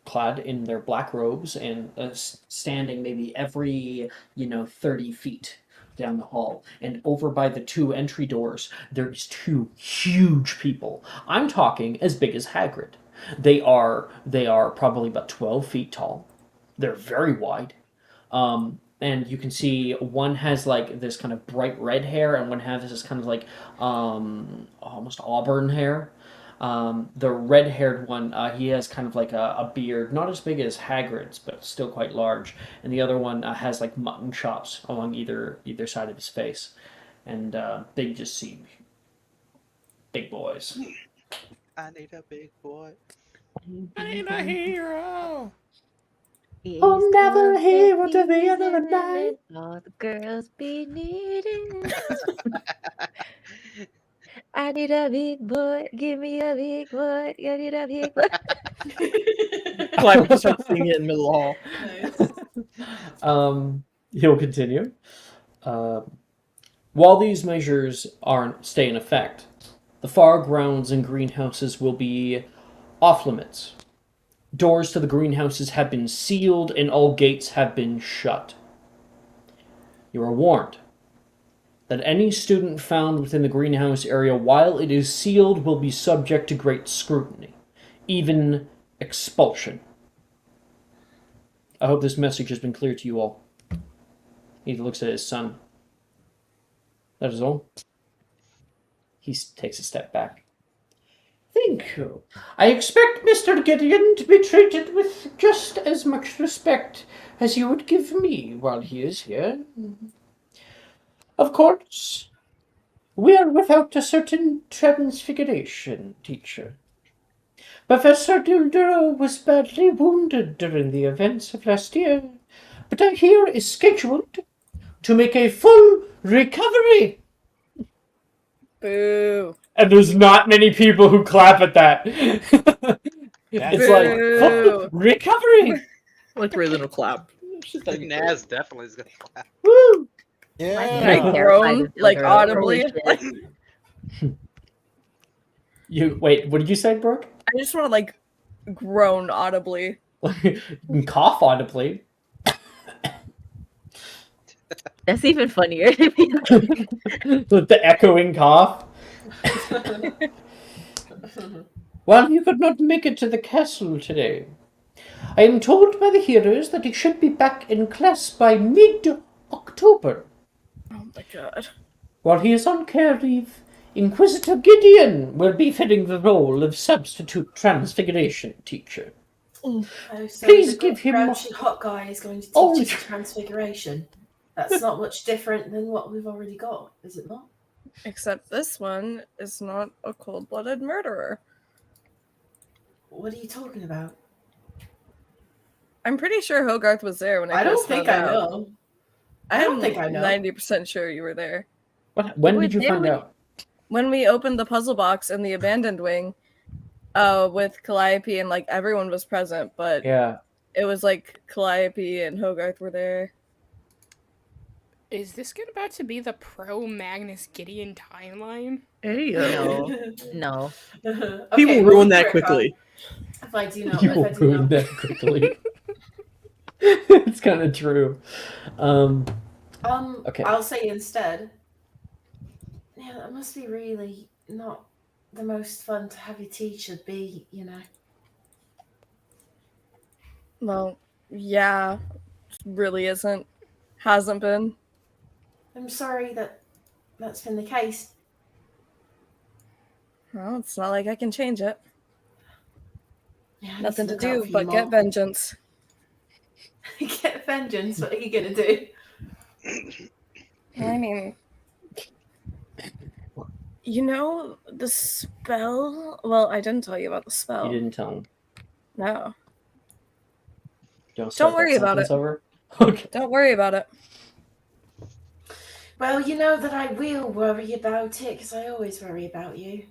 clad in their black robes and standing maybe every, 30 feet down the hall. And over by the 2 entry doors, there's 2 huge people. I'm talking as big as Hagrid. They are probably about 12 feet tall. They're very wide. And you can see one has like this kind of bright red hair, and one has this kind of like almost auburn hair. The red-haired one, he has kind of like a beard, not as big as Hagrid's, but still quite large. And the other one has like mutton chops along either side of his face, and they just seem big boys. I need a big boy. I need a hero. I'm never a hero to the end of the night. All the girls be needing. I need a big boy. Give me a big boy. I need a big boy. Calliope just starts singing it in the middle of the hall. Nice. He'll continue. While these measures stay in effect, the far grounds and greenhouses will be off limits. Doors to the greenhouses have been sealed and all gates have been shut. You are warned that any student found within the greenhouse area while it is sealed will be subject to great scrutiny, even expulsion. I hope this message has been clear to you all. He looks at his son. That is all. He takes a step back. Thank you. I expect Mr. Gideon to be treated with just as much respect as you would give me while he is here. Of course, we are without a certain transfiguration teacher. Professor Dilduro was badly wounded during the events of last year, but I hear is scheduled to make a full recovery. Boo. And there's not many people who clap at that. It's like, full recovery. Like Raylan will clap. She's like, Naz definitely is gonna clap. Woo! I Yeah. groan, like, audibly. You wait, what did you say, Brooke? I just want to like groan audibly. You can cough audibly. That's even funnier. With the echoing cough. While you could not make it to the castle today, I am told by the hearers that he should be back in class by mid-October. Oh my god. While he is on care leave, Inquisitor Gideon will be filling the role of substitute transfiguration teacher. Oh, so Please the give him grouchy hot guy is going to teach Oh, us transfiguration. That's not much different than what we've already got, is it not? Except this one is not a cold-blooded murderer. What are you talking about? I'm pretty sure Hogarth was there when I don't first think found I out. know. I don't think I know. 90% sure you were there. When did you Didn't find we- out? When we opened the puzzle box in the abandoned wing, with Calliope and like everyone was present, but Yeah. it was like Calliope and Hogarth were there. Is this about to be the pro Magnus Gideon timeline? hey, No. No. Okay, people well, ruin that Erica, quickly. If I do know, You if will I do ruin know. that quickly. It's kind of true. Okay. I'll say instead. Yeah, that must be really not the most fun to have your teacher be, you know. Well, yeah, really isn't. Hasn't been. I'm sorry that that's been the case. Well, it's not like I can change it. Yeah, I need Nothing to look out do for you but get more. vengeance. Get vengeance. What are you gonna do? I mean, you know the spell? Well, I didn't tell you about the spell. You didn't tell him. No. Don't worry about it. Over? Okay. Don't worry about it. Well, you know that I will worry about it because I always worry about you.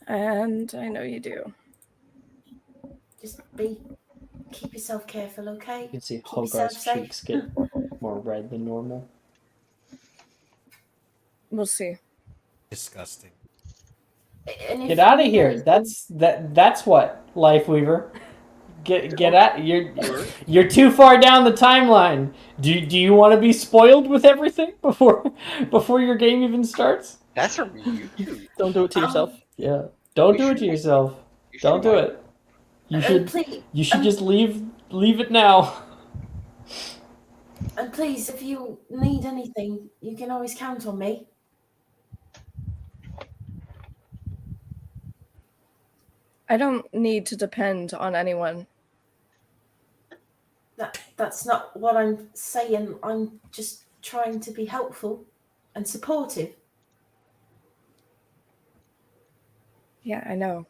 And I know you do. Just keep yourself careful, okay? You can see Keep yourself Hogarth's safe. cheeks get more red than normal. We'll see. Disgusting. And if Get out of you here. need That's what, Life Weaver. Get out. You're too far down the timeline. Do you want to be spoiled with everything before your game even starts? That's from you. Don't do it to yourself. Yeah. Don't We do it should- to yourself. You should Don't do like- it. You should please, you should just leave it now. and please, if you need anything, you can always count on me. I don't need to depend on anyone. That's not what I'm saying. I'm just trying to be helpful and supportive. Yeah, I know.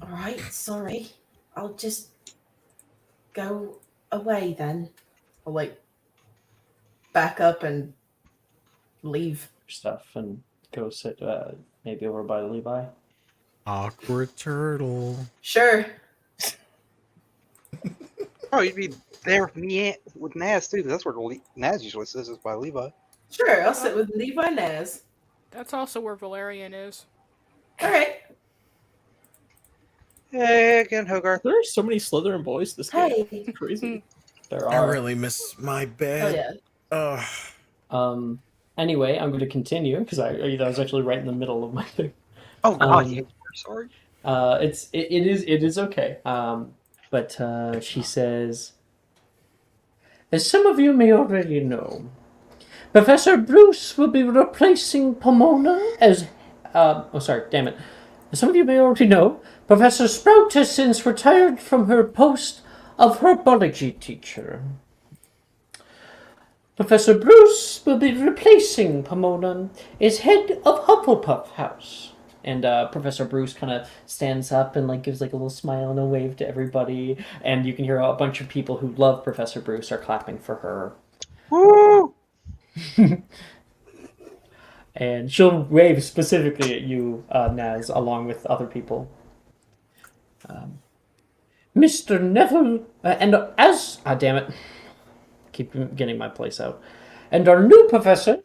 All right, sorry. I'll just go away then. I'll like back up and leave. Stuff and go sit maybe over by Levi. Awkward turtle. Sure. Oh, you'd be there with me with Naz too. 'Cause that's where Naz usually sits, is by Levi. Sure, I'll sit with Levi Naz. That's also where Valerian is. All right. Hey again, Hogarth. There are so many Slytherin boys this game. Hey. It's crazy. There I are. really miss my Oh bed. yeah. Ugh. Anyway, I'm going to continue because I that was actually right in the middle of my thing. Oh God, Um, sorry. It is okay. But she says, as some of you may already know, Professor Bruce will be replacing Pomona as damn it. As some of you may already know, Professor Sprout has since retired from her post of herbology teacher. Professor Bruce will be replacing Pomona as head of Hufflepuff House. And Professor Bruce kind of stands up and gives a little smile and a wave to everybody. And you can hear a bunch of people who love Professor Bruce are clapping for her. Woo! And she'll wave specifically at you, Naz, along with other people. Mr. Neville, and as... damn it. Keep getting my place out. And our new professor,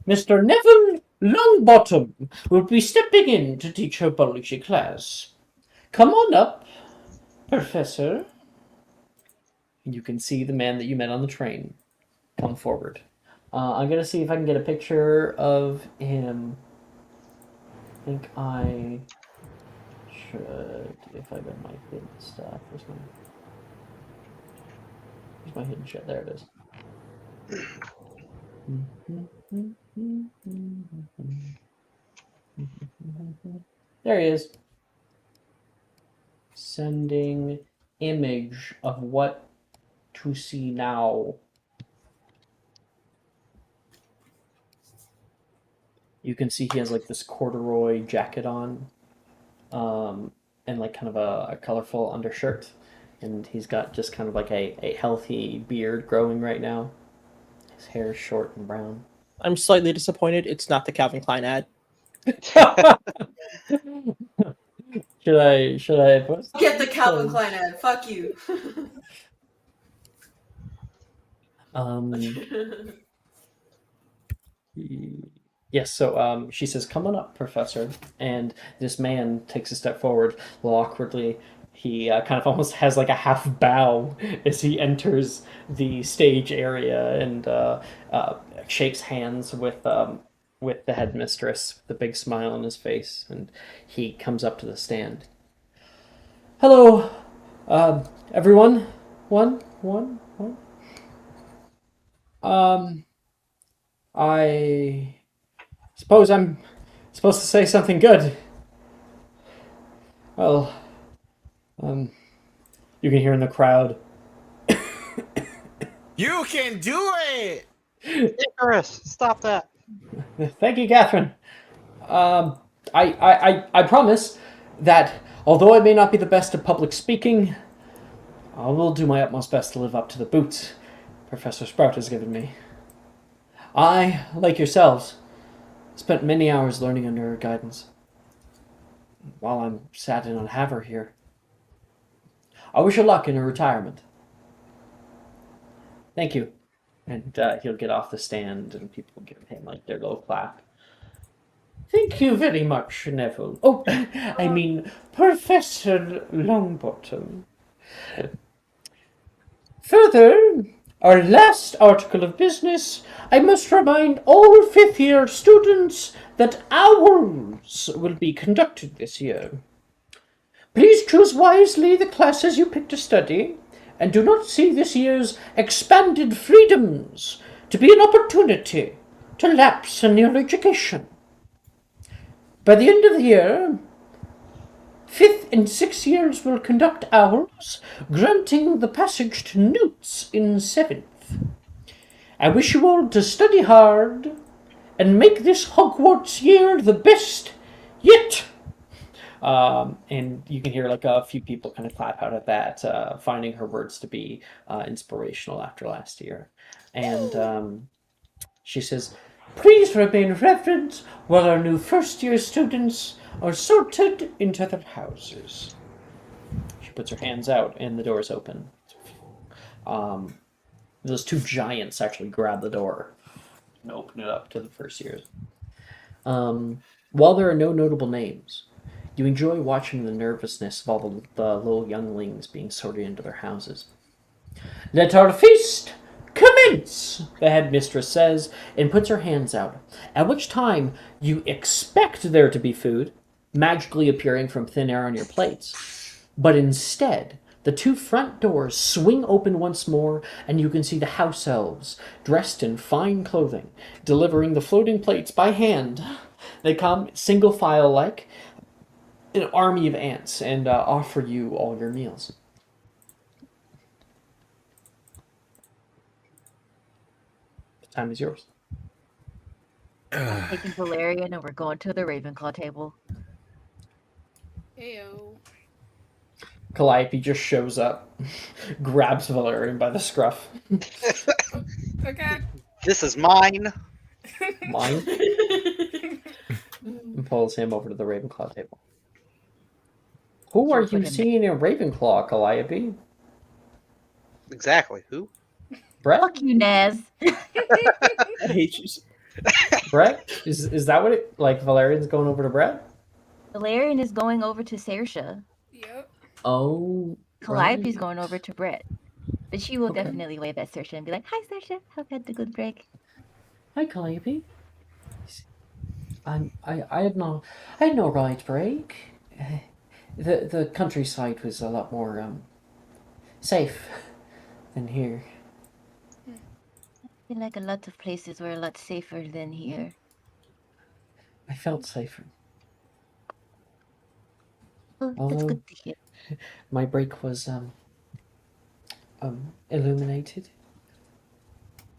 Mr. Neville Longbottom, will be stepping in to teach her biology class. Come on up, Professor. And you can see the man that you met on the train come forward. I'm going to see if I can get a picture of him. I think I should, if I got my hidden stuff. Where's my hidden shit? There it is. There he is. Sending image of what to see now. You can see he has this corduroy jacket on, and kind of a colorful undershirt, and he's got just kind of a healthy beard growing right now. His hair is short and brown. I'm slightly disappointed. It's not the Calvin Klein ad. Should I post? Get the Calvin Klein ad. Fuck you. Yes, so she says, come on up, Professor. And this man takes a step forward, a little awkwardly. He kind of almost has a half bow as he enters the stage area and shakes hands with the headmistress, with a big smile on his face. And he comes up to the stand. Hello, everyone. One. I suppose I'm supposed to say something good. Well, you can hear in the crowd. You can do it! Icarus, stop that. Thank you, Catherine. I promise that although I may not be the best at public speaking, I will do my utmost best to live up to the boots Professor Sprout has given me. I, like yourselves, spent many hours learning under her guidance. While I'm sat in on Haver here, I wish her luck in her retirement. Thank you. And he'll get off the stand and people will give him their little clap. Thank you very much, Neville. Oh, I mean, Professor Longbottom. Further, our last article of business, I must remind all fifth-year students that owls will be conducted this year. Please choose wisely the classes you pick to study, and do not see this year's expanded freedoms to be an opportunity to lapse in your education. By the end of the year, 5th and 6th years will conduct owls, granting the passage to newts in 7th. I wish you all to study hard and make this Hogwarts year the best yet. And you can hear like a few people kind of clap out at that, finding her words to be inspirational after last year. And she says, "Please remain reverent while our new first-year students are sorted into their houses." She puts her hands out, and the doors open. Those two giants actually grab the door and open it up to the first years. While there are no notable names, you enjoy watching the nervousness of all the little younglings being sorted into their houses. "Let our feast commence," the headmistress says, and puts her hands out, at which time you expect there to be food magically appearing from thin air on your plates. But instead, the two front doors swing open once more, and you can see the house elves, dressed in fine clothing, delivering the floating plates by hand. They come single file like an army of ants and offer you all your meals. The time is yours. I'm taking Valerian and we're going to the Ravenclaw table. Ayo. Calliope just shows up, grabs Valerian by the scruff. Okay. This is mine. Mine? And pulls him over to the Ravenclaw table. Who are you seeing in Ravenclaw, Calliope? Exactly. Who? Brett? Fuck you, Naz. I hate you. Brett? Is that what it like? Valerian's going over to Brett? Valerian is going over to Saoirse. Yep. Oh, Calliope's right. going over to Brett. But she will Okay. definitely wave at Saoirse and be like, "Hi, Saoirse. Hope you had a good break." Hi, Calliope. I had no right break. The countryside was a lot more safe than here. I feel like a lot of places were a lot safer than here. I felt safer. Oh, that's Although good to hear. my break was illuminated.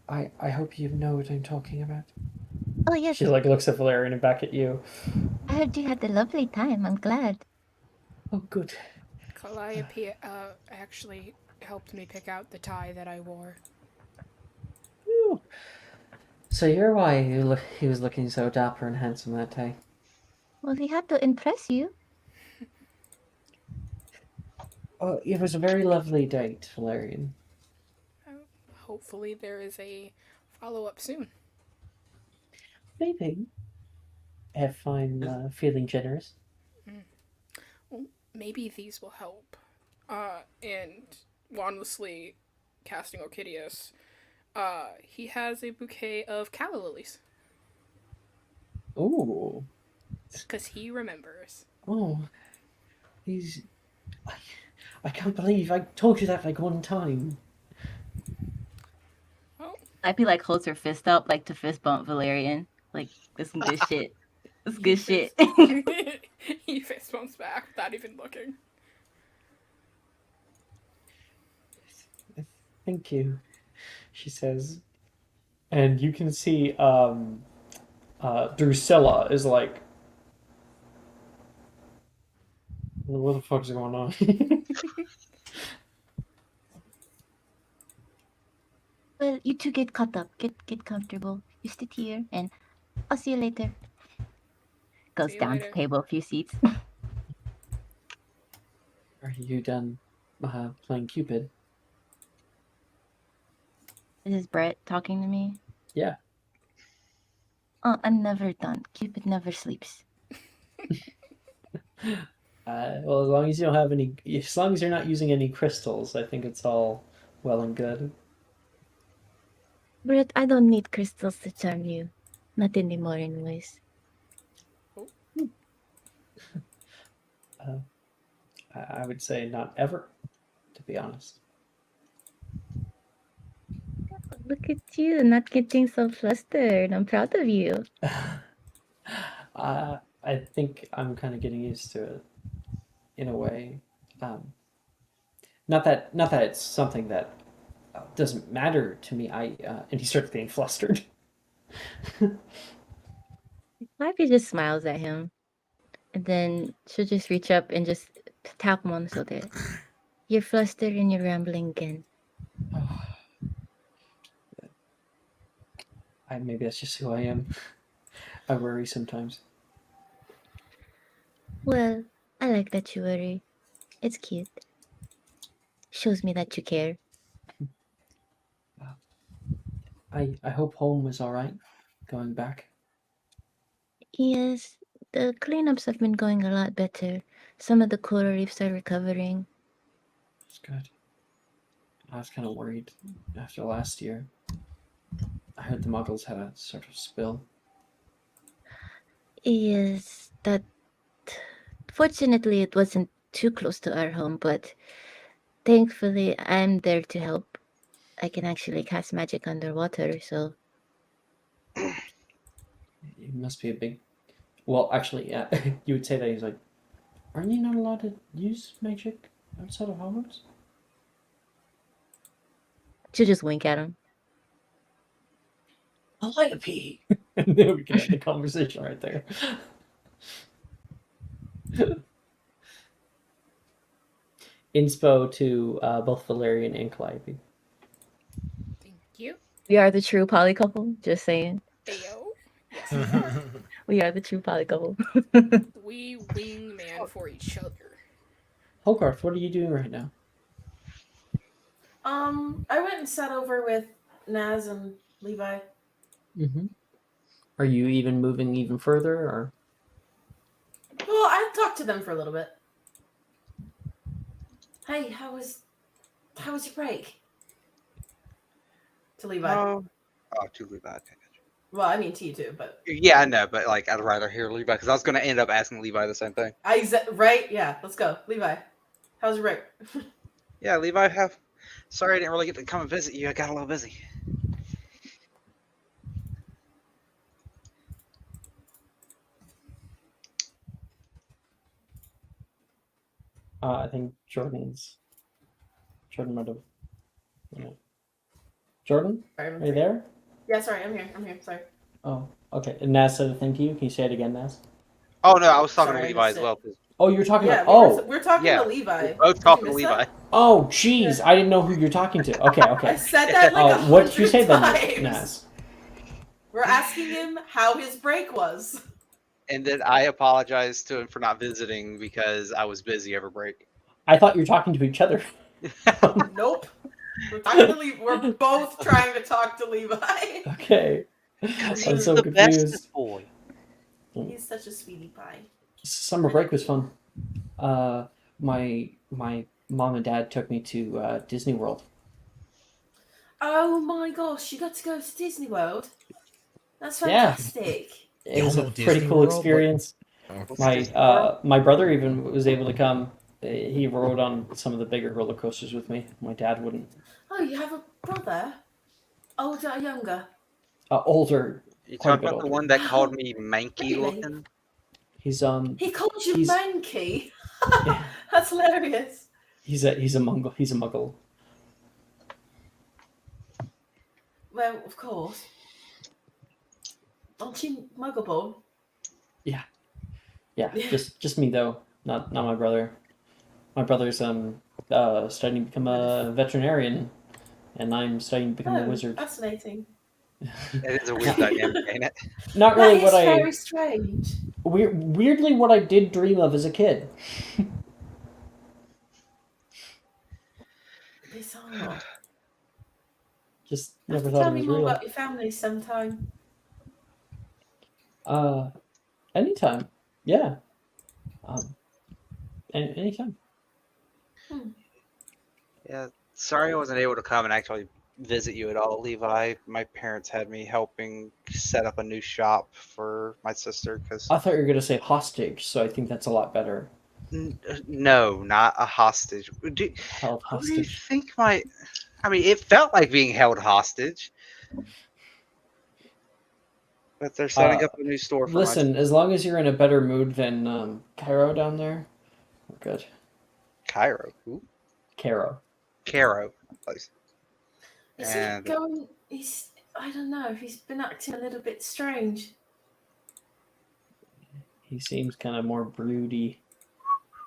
I hope you know what I'm talking about. Oh, yes. She like looks at Valerian and back at you. I heard you had a lovely time. I'm glad. Oh, good. Calliope actually helped me pick out the tie that I wore. Ooh. So you're why he was looking so dapper and handsome that day. Well, he had to impress you. Oh, it was a very lovely date, Valerian. Hopefully there is a follow-up soon. Maybe. If I'm feeling generous. Well, maybe these will help. And wandlessly casting Orchideus, he has a bouquet of calla lilies. Ooh. Because he remembers. Oh. I can't believe I told you that like one time. Oh. I'd be like, holds her fist up, like to fist bump Valerian. Like, this some good shit. This good shit. He fist bumps back without even looking. Thank you, she says. And you can see Drusilla is like, what the fuck's going on? Well, you two get caught up. Get comfortable. You sit here, and I'll see you later. Goes down the table a few seats. Are you done playing Cupid? This is Brett talking to me. Yeah. Oh, I'm never done. Cupid never sleeps. Well, as long as you don't have any, as long as you're not using any crystals, I think it's all well and good. Brett, I don't need crystals to charm you. Not anymore, anyways. I would say not ever, to be honest. Look at you, not getting so flustered. I'm proud of you. I I think I'm kind of getting used to it, in a way. Not that it's something that doesn't matter to me. And he starts getting flustered. Ivy just smiles at him, and then she'll just reach up and just tap him on the shoulder. You're flustered and you're rambling again. Maybe that's just who I am. I worry sometimes. Well, I like that you worry. It's cute. Shows me that you care. I hope home was all right. Going back. Yes, the cleanups have been going a lot better. Some of the coral reefs are recovering. It's good. I was kind of worried after last year. I heard the Muggles had a sort of spill. Yes, that. Fortunately, it wasn't too close to our home, but thankfully, I'm there to help. I can actually cast magic underwater, so. It must be a big. Well, actually, yeah. You would say that he's like, aren't you not allowed to use magic outside of Hogwarts? She'll just wink at him. Calliope! And then we can have the conversation right there. Inspo to both Valerian and Calliope. Thank you. We are the true poly couple, just saying. Ayo. We are the true poly couple. We wingman for each other. Hogarth, what are you doing right now? I went and sat over with Naz and Levi. Mm-hmm. Are you even moving even further, or? Well, I talked to them for a little bit. Hey, how was your break? To Levi. Oh, to Levi. Okay. Well, I mean to you too, but Yeah, I know, but like I'd rather hear Levi because I was going to end up asking Levi the same thing. right? Yeah, let's go, Levi. How's your break? Yeah, Levi. Sorry, I didn't really get to come and visit you. I got a little busy. I think Jordan might have. Yeah. Jordan, Sorry, are you there? Yeah, sorry, I'm here. Sorry. Oh, okay. And Naz said a thing to you. Can you say it again, Naz? Oh no, I was talking Sorry, to I Levi as missed it. well. 'Cause Oh, you're talking Yeah, about. we're talking yeah, to Levi. we're both Did talking you to miss Levi. that? Oh, jeez! I didn't know who you're talking to. Okay, I okay. said that like What did you 100 say then, times. Naz? We're asking him how his break was. And then I apologized to him for not visiting because I was busy over break. I thought you were talking to each other. Nope. We're both trying to talk to Levi. Okay. Because I'm he's so the confused. bestest boy. He's such a sweetie pie. Summer break was fun. My mom and dad took me to Disney World. Oh my gosh, you got to go to Disney World? That's Yeah. fantastic. It was Y'all a know pretty Disney cool World, but- experience. My brother even was able to come. He rode on some of the bigger roller coasters with me. My dad wouldn't. Oh, you have a brother? Older or younger? Older. You Quite a talking bit about the older. one that called me manky Really? looking? He's He called you He's- manky. Yeah. That's hilarious. he's a muggle. He's a muggle. Well, of course. Aren't you muggable? Yeah, Yeah. just me though. Not my brother. My brother's studying to become a veterinarian, and I'm studying to become a wizard. Fascinating. It is a weird dynamic, ain't it? Not really That is what I very strange. weirdly what I did dream of as a kid. Bizarre. Just You have never to thought tell it me was more real. about your family sometime. Anytime. Yeah. Anytime. Yeah. Sorry I wasn't able to come and actually visit you at all, Levi. My parents had me helping set up a new shop for my sister because I thought you were gonna say hostage, so I think that's a lot better. no, not a hostage. Held Who do you hostage. think I mean, it felt like being held hostage. But they're setting up a new store for Listen, as long as you're in a better mood than Cairo down there, we're good. Cairo. Who? Caro. Caro. Place. Is And- he going? He's. I don't know. He's been acting a little bit strange. He seems kind of more broody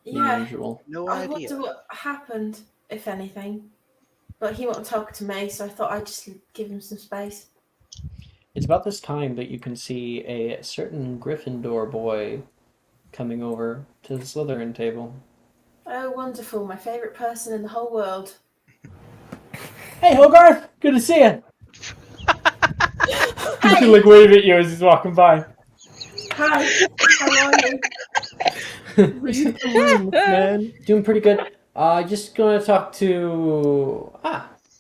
than Yeah. usual. No I idea. wonder what happened, if anything. But he won't talk to me, so I thought I'd just give him some space. It's about this time that you can see a certain Gryffindor boy coming over to the Slytherin table. Oh, wonderful. My favourite person in the whole world. Hey, Hogarth! Good to see you! He should like wave at you as he's walking by. Hi, how are you? Read the room, man. Doing pretty good. Just gonna talk to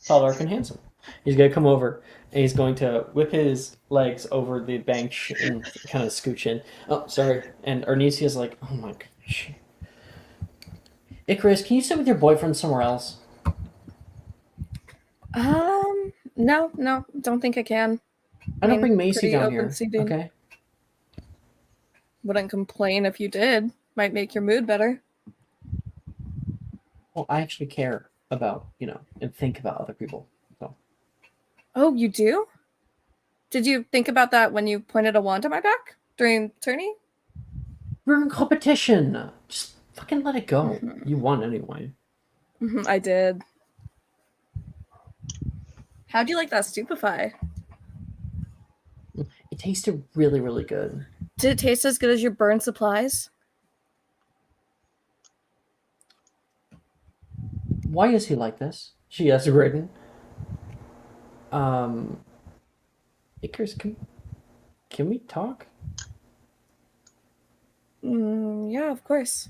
tall, dark, and handsome. He's gonna come over and he's going to whip his legs over the bench and kind of scooch in. Oh, sorry. And Arnesia's like, oh my gosh. Icarus, can you sit with your boyfriend somewhere else? No, don't think I can. I don't mean, bring Macy pretty down open here. seating. Okay. Wouldn't complain if you did. Might make your mood better. Well, I actually care about, and think about other people. So Oh, you do? Did you think about that when you pointed a wand at my back during tourney? we're in competition. Just fucking let it go. You won anyway. I did. How'd you like that stupefy? It tasted really, really good. Did it taste as good as your burn supplies? Why is he like this? She has written. Icarus, can we talk? Yeah, of course.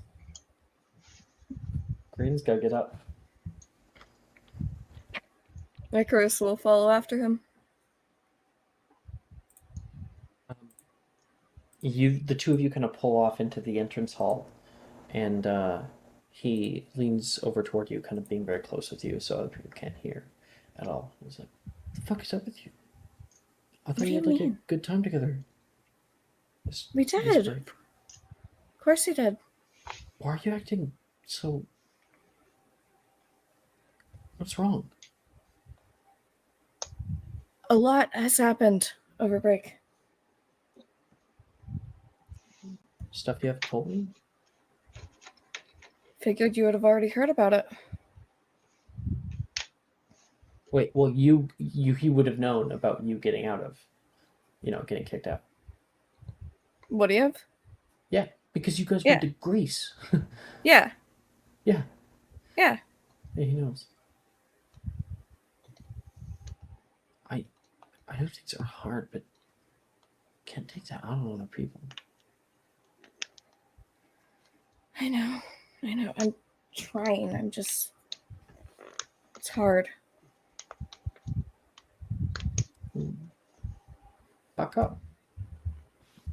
Green's gotta get up. Icarus will follow after him. The two of you kind of pull off into the entrance hall, and he leans over toward you, kind of being very close with you, so other people can't hear at all. He's like, "What the fuck is up with you? I thought do you had you like a mean? good time together." We did. break. Of course he did. Why are you acting so? What's wrong? A lot has happened over break. Stuff you haven't told me? Figured you would have already heard about it. Wait, well, he would have known about you getting out of, getting kicked out. Would he have? Yeah, because you guys Yeah. went to Greece. Yeah. Yeah. Yeah. Yeah, he knows. I know things are hard, but can't take that out on other people. I know. I'm trying. It's hard. Buck up.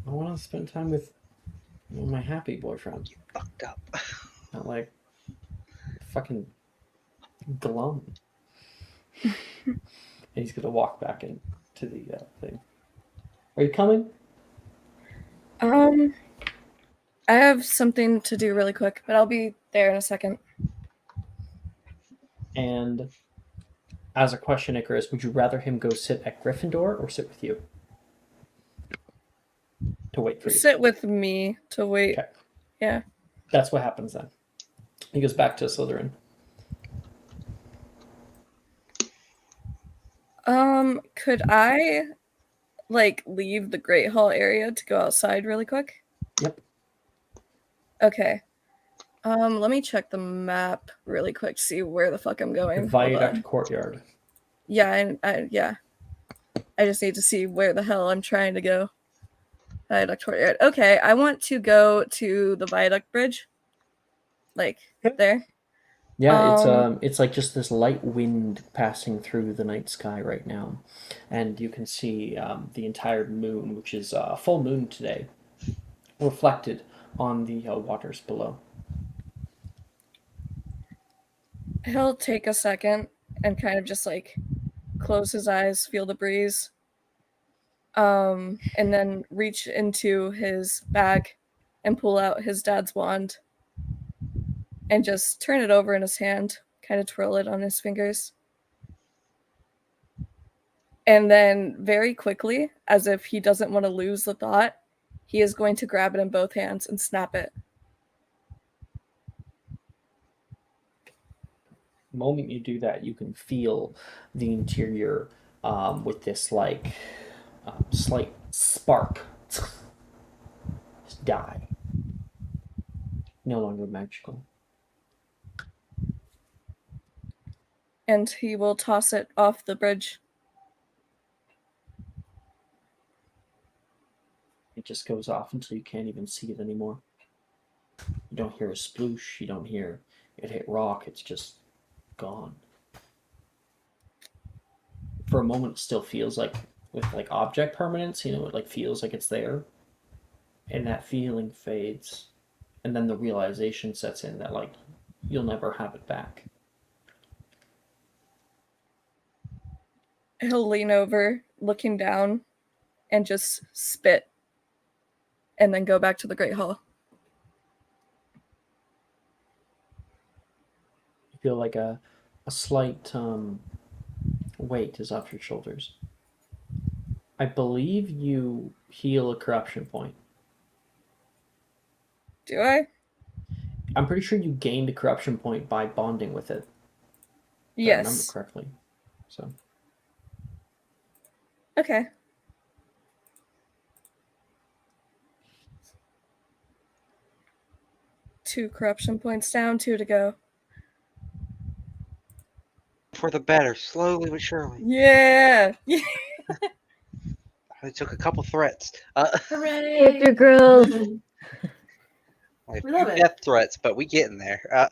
I want to spend time with my happy boyfriend. Fucked up. Not like fucking glum. And he's gonna walk back into the thing. Are you coming? I have something to do really quick, but I'll be there in a second. And as a question, Icarus, would you rather him go sit at Gryffindor or sit with you? To wait for you. Sit with me to wait. Okay. Yeah. That's what happens then. He goes back to Slytherin. Could I leave the Great Hall area to go outside really quick? Yep. Okay. Let me check the map really quick to see where the fuck I'm going. The Hold Viaduct on. Courtyard. Yeah, I just need to see where the hell I'm trying to go. Viaduct Courtyard. Okay, I want to go to the Viaduct Bridge. There. Yeah, it's like just this light wind passing through the night sky right now, and you can see the entire moon, which is full moon today, reflected on the waters below. He'll take a second and kind of just close his eyes, feel the breeze. and then reach into his bag and pull out his dad's wand and just turn it over in his hand, kind of twirl it on his fingers. And then very quickly, as if he doesn't want to lose the thought, he is going to grab it in both hands and snap it. The moment you do that, you can feel the interior with this like slight spark just die. No longer magical. And he will toss it off the bridge. It just goes off until you can't even see it anymore. You don't hear a sploosh. You don't hear it hit rock. It's just gone. For a moment, it still feels like with like object permanence. You know, it like feels like it's there, and that feeling fades, and then the realization sets in that like you'll never have it back. He'll lean over, looking down, and just spit, and then go back to the Great Hall. You feel like a slight weight is off your shoulders. I believe you heal a corruption point. Do I? I'm pretty sure you gained a corruption point by bonding with it. If I remember Yes. correctly. So Okay. Two corruption points down, 2 to go. For the better, slowly but surely. Yeah! I took a couple threats. Hooray! Get your girl. Like We love few it. death threats, but we getting there.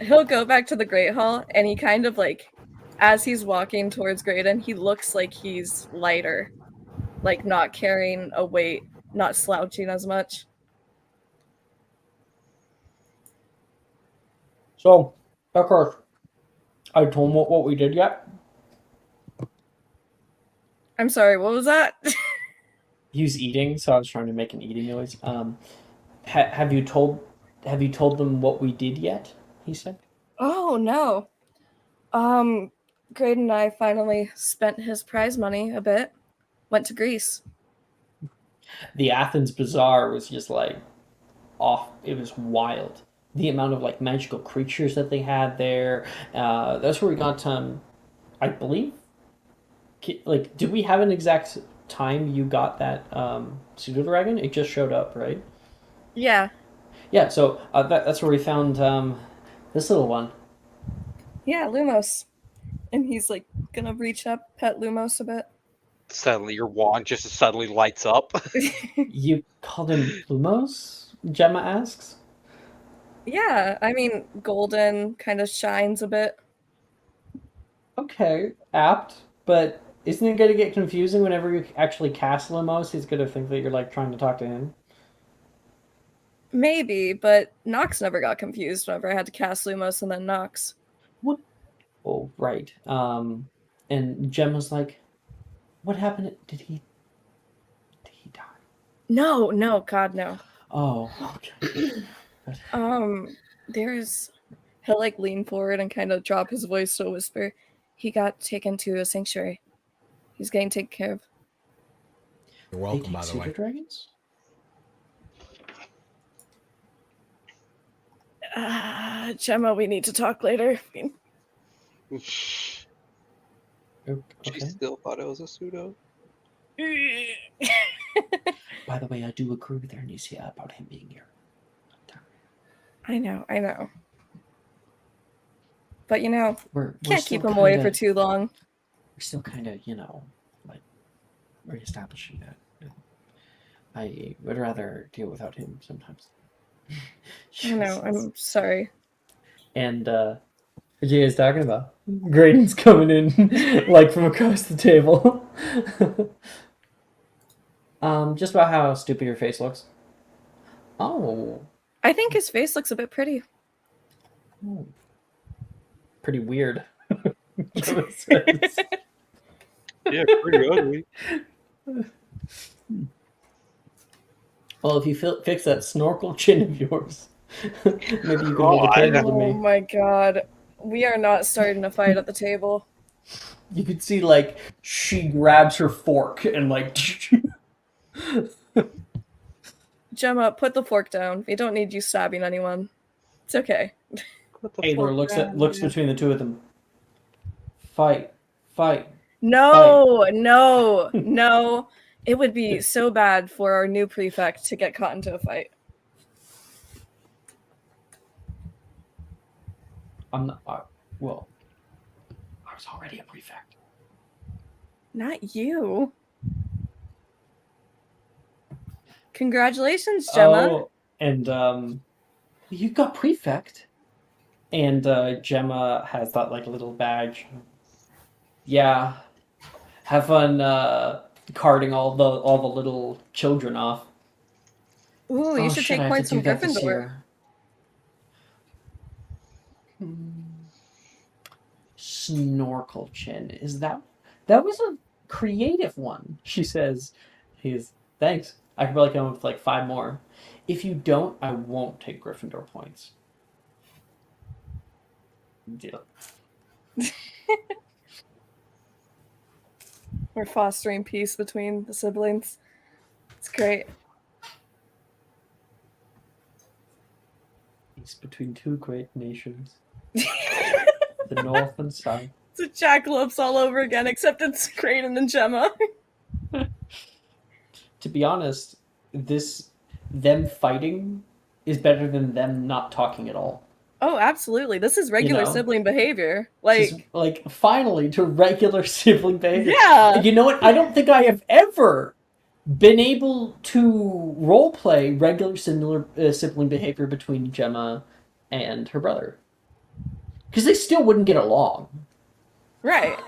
He'll go back to the Great Hall, and he kind of like, as he's walking towards Graydon, he looks like he's lighter. Like not carrying a weight, not slouching as much. So, of course, I told him what we did yet. I'm sorry, what was that? He was eating, so I was trying to make an eating noise. Have you told them what we did yet? He said. Oh no. Graydon and I finally spent his prize money a bit. Went to Greece. The Athens Bazaar was just like off. It was wild. The amount of like magical creatures that they had there. That's where we got. I believe. Like, did we have an exact time you got that pseudo dragon? It just showed up, right? Yeah. Yeah. So that's where we found this little one. Yeah, Lumos. And he's like gonna reach up, pet Lumos a bit. Suddenly, your wand just suddenly lights up. You called him Lumos? Gemma asks. Yeah, I mean, golden kind of shines a bit. Okay, apt, but isn't it going to get confusing whenever you actually cast Lumos? He's going to think that you're like trying to talk to him. Maybe, but Nox never got confused whenever I had to cast Lumos and then Nox. What? Oh, right. And Gemma's like, "What happened? Did he die?" No, God, no. Oh, okay. He'll like lean forward and kind of drop his voice to a whisper. He got taken to a sanctuary. He's getting taken care of. You're welcome, by the way. Dragons? Gemma, we need to talk later. She Okay. still thought it was a pseudo. By the way, I do agree with Arnesia about him being here. I know. But you know, We're can't still keep him away kinda- for too long. We're still kind of, like reestablishing that. I would rather deal without him sometimes. I know, I'm sorry. And what you guys talking about? Graydon's coming in like from across the table. Just about how stupid your face looks. Oh. I think his face looks a bit pretty. Pretty weird. Gemma says. Yeah, pretty ugly. Well, if you fix that snorkel chin of yours, maybe you can hold a candle to Oh me. my god. We are not starting a fight at the table. You could see, like, she grabs her fork and, like... Gemma, put the fork down. We don't need you stabbing anyone. It's okay. Adler looks between the two of them. Fight. No, no, no. It would be so bad for our new prefect to get caught into a fight. I'm not... well, I was already a prefect. Not you. Congratulations, Gemma. Oh, and, you got prefect. And, Gemma has that, like, little badge. Yeah. Have fun, carting all the little children off. Ooh, you should take points from Gryffindor. Snorkel chin. Is that was a creative one, she says. Thanks. I could probably come up with like 5 more. If you don't, I won't take Gryffindor points. Deal. We're fostering peace between the siblings. It's great. Peace between 2 great nations. The North and South. It's a Jackalopes all over again, except it's Creighton and Gemma. To be honest, them fighting is better than them not talking at all. Oh, absolutely. This is regular sibling behavior. Like, finally, to regular sibling behavior. Yeah. You know what? I don't think I have ever been able to roleplay regular sibling behavior between Gemma and her brother. Because they still wouldn't get along. Right.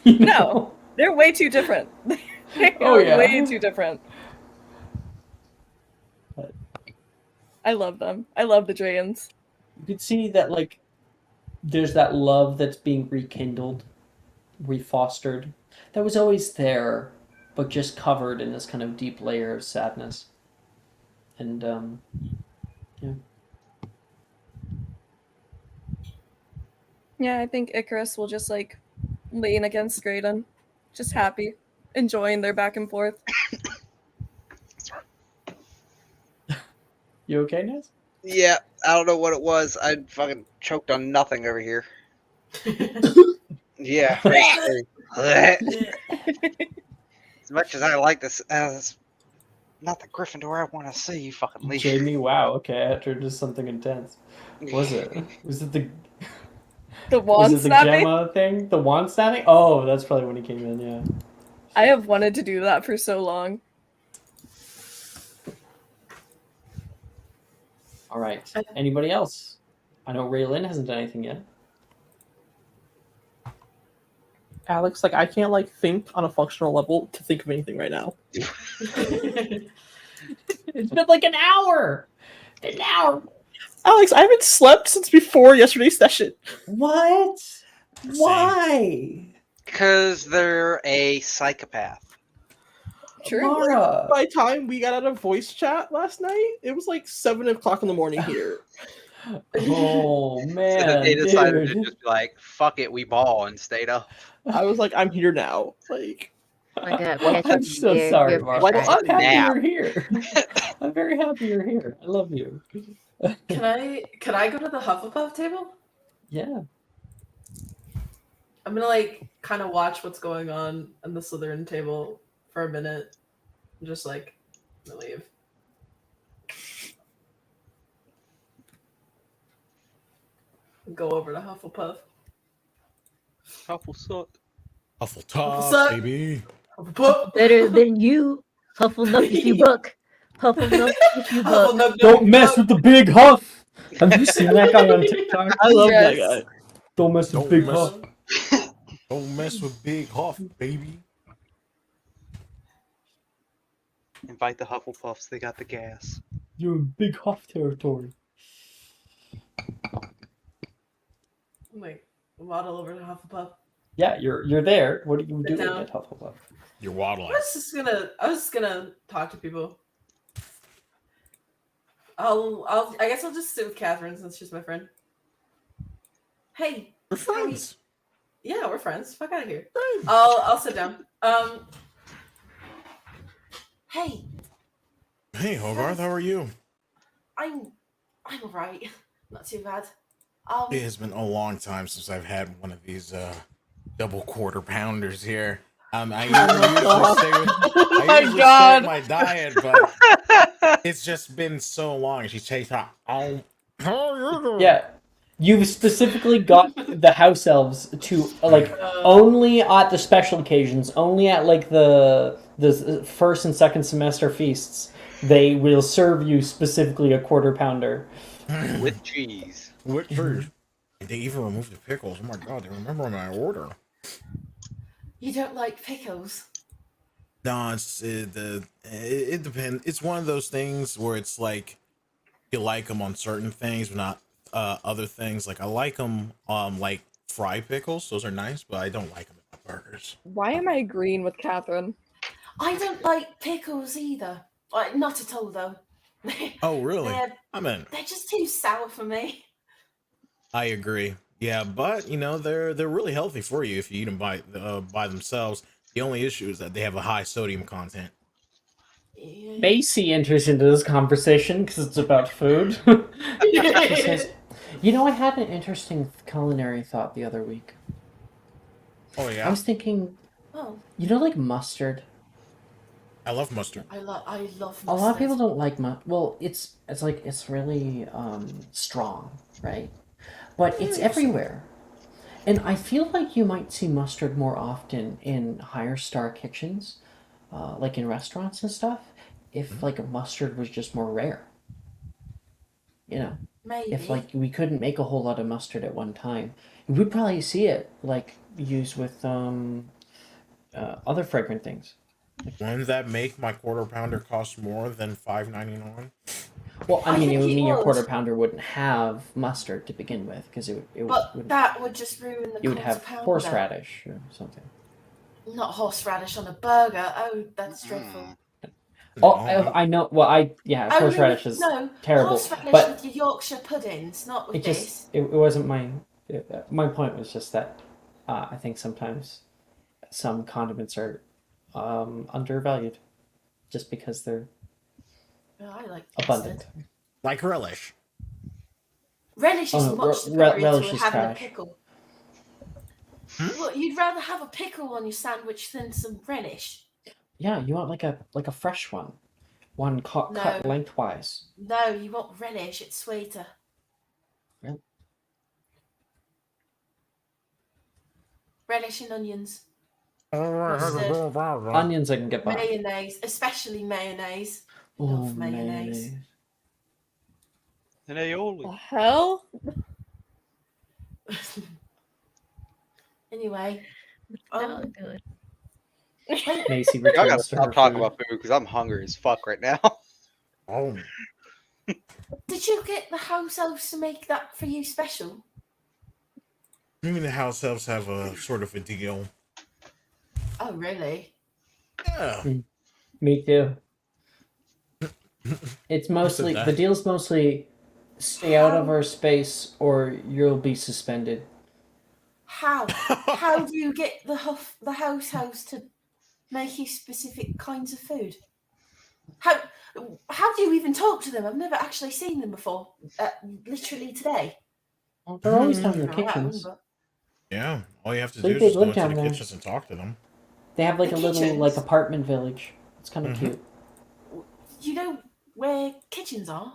You know? No, they're way too different. Way too different. But I love them. I love the Dragons. you could see that, like, there's that love that's being rekindled, refostered. That was always there, but just covered in this kind of deep layer of sadness. And, yeah. Yeah, I think Icarus will just, like, lean against Graydon. Just happy. Enjoying their back and forth. You okay, Nez? Yeah, I don't know what it was. I fucking choked on nothing over here. Yeah. As much as I like this, not the Gryffindor I want to see, you fucking leave. Jamie, wow, okay, I turned to something intense. Was it? Was it the wand was it the snapping? Gemma thing? The wand snapping? Oh, that's probably when he came in, yeah. I have wanted to do that for so long. All right. Anybody else? I know Raylin hasn't done anything yet. Alex, like, I can't, like, think on a functional level to think of anything right now. It's been like an hour! An hour! Alex, I haven't slept since before yesterday's session. What? Why? Because they're a psychopath. True. Mara. By the time we got out of voice chat last night, it was like 7 o'clock in the morning here. Oh, man, So they decided dude. to just be like, fuck it, we ball and stayed up. I was like, I'm here now. Like, Oh my God, we had I'm to so hear sorry, your Mara. What's I'm happy nap? you're here. I'm very happy you're here. I love you. Can I go to the Hufflepuff table? Yeah. I'm gonna like kind of watch what's going on the Slytherin table for a minute. And just like leave. Go over to Hufflepuff. Huffle suck. Hufflepuff, Suck. baby. Hufflepuff. Better than you. Hufflepuff if you buck. Hufflepuff if you buck. Hufflepuff. Don't mess with the big huff. Have you seen that guy on TikTok? I love that Yes. guy. Don't mess with Don't big mess- huff. Don't mess with Big Huff, baby. Invite the Hufflepuffs, they got the gas. You're in big huff territory. Like waddle over to Hufflepuff. Yeah, you're there. What are you Sit doing down. at Hufflepuff? You're waddling. I was just gonna talk to people. I guess I'll just sit with Catherine since she's my friend. Hey, We're friends. yeah, we're friends. Fuck out of here. Right. I'll sit down. Hey, Hey, Hogarth, how are you? I'm alright. Not too bad. It has been a long time since I've had one of these double quarter pounders here. I my usually God. stay my diet, but it's just been so long. She's chased out. Yeah, you've specifically got the house elves to only at the special occasions, only at like the first and second semester feasts, they will serve you specifically a quarter pounder with cheese. What cheese? They even removed the pickles. Oh my god, they remember my order. You don't like pickles? No, it depends. It's one of those things where it's like you like them on certain things, but not other things. Like I like them like fried pickles; those are nice, but I don't like them in my burgers. Why am I agreeing with Catherine? I don't like pickles either. Like, not at all though. Oh, really? They're just too sour for me. I agree. Yeah, but you know they're really healthy for you if you eat them by themselves. The only issue is that they have a high sodium content. Macy enters into this conversation because it's about food. She says, "You know, I had an interesting culinary thought the other week. Oh I yeah, was thinking, Oh, you know, like mustard. I love mustard. I love mustard. A lot of people don't like mustard. Well, it's really strong, right? But it's everywhere. And I feel like you might see mustard more often in higher star kitchens, like in restaurants and stuff, if like mustard was just more rare. You know, Maybe. if like we couldn't make a whole lot of mustard at one time, we'd probably see it like used with other fragrant things. Wouldn't that make my quarter pounder cost more than $5.99? Well, I mean, think it would it mean your was. quarter pounder wouldn't have mustard to begin with, because But that would just ruin the you would quarter have pounder. horseradish or something. Not horseradish on a burger. Oh, that's dreadful. Oh, I know. Well, horseradish is terrible. Horseradish But with your Yorkshire puddings, not with this. it wasn't my point was just that I think sometimes some condiments are undervalued just because they're Oh, I like abundant. mustard. Like relish. Relish is Oh, no, much superior relish to is having trash. a pickle. Well, you'd rather have a pickle on your sandwich than some relish. Yeah, you want like a fresh one, cut No. lengthwise. No, you want relish. It's sweeter. Really? Relish and onions. Onions I can get by. Mayonnaise, especially mayonnaise. Love mayonnaise. And aioli. The hell? Anyway. Oh, good. Macy I gotta returns to her stop talking food. about food because I'm hungry as fuck right now. Oh, Did you get the house elves to make that for you special? I mean the house elves have a sort of a deal. Oh, really? Yeah. Me too. It's mostly that? the deal's mostly stay out of our space or you'll be suspended. How? How do you get the house elves to make you specific kinds of food? How do you even talk to them? I've never actually seen them before. Literally today. Well, they're always down in the Around, kitchens. but- Yeah. All you have to So do is they just go live into down the there. kitchens and talk to them. They have like The a little kitchens? like apartment village. It's kind of Mhm. cute. You know where kitchens are?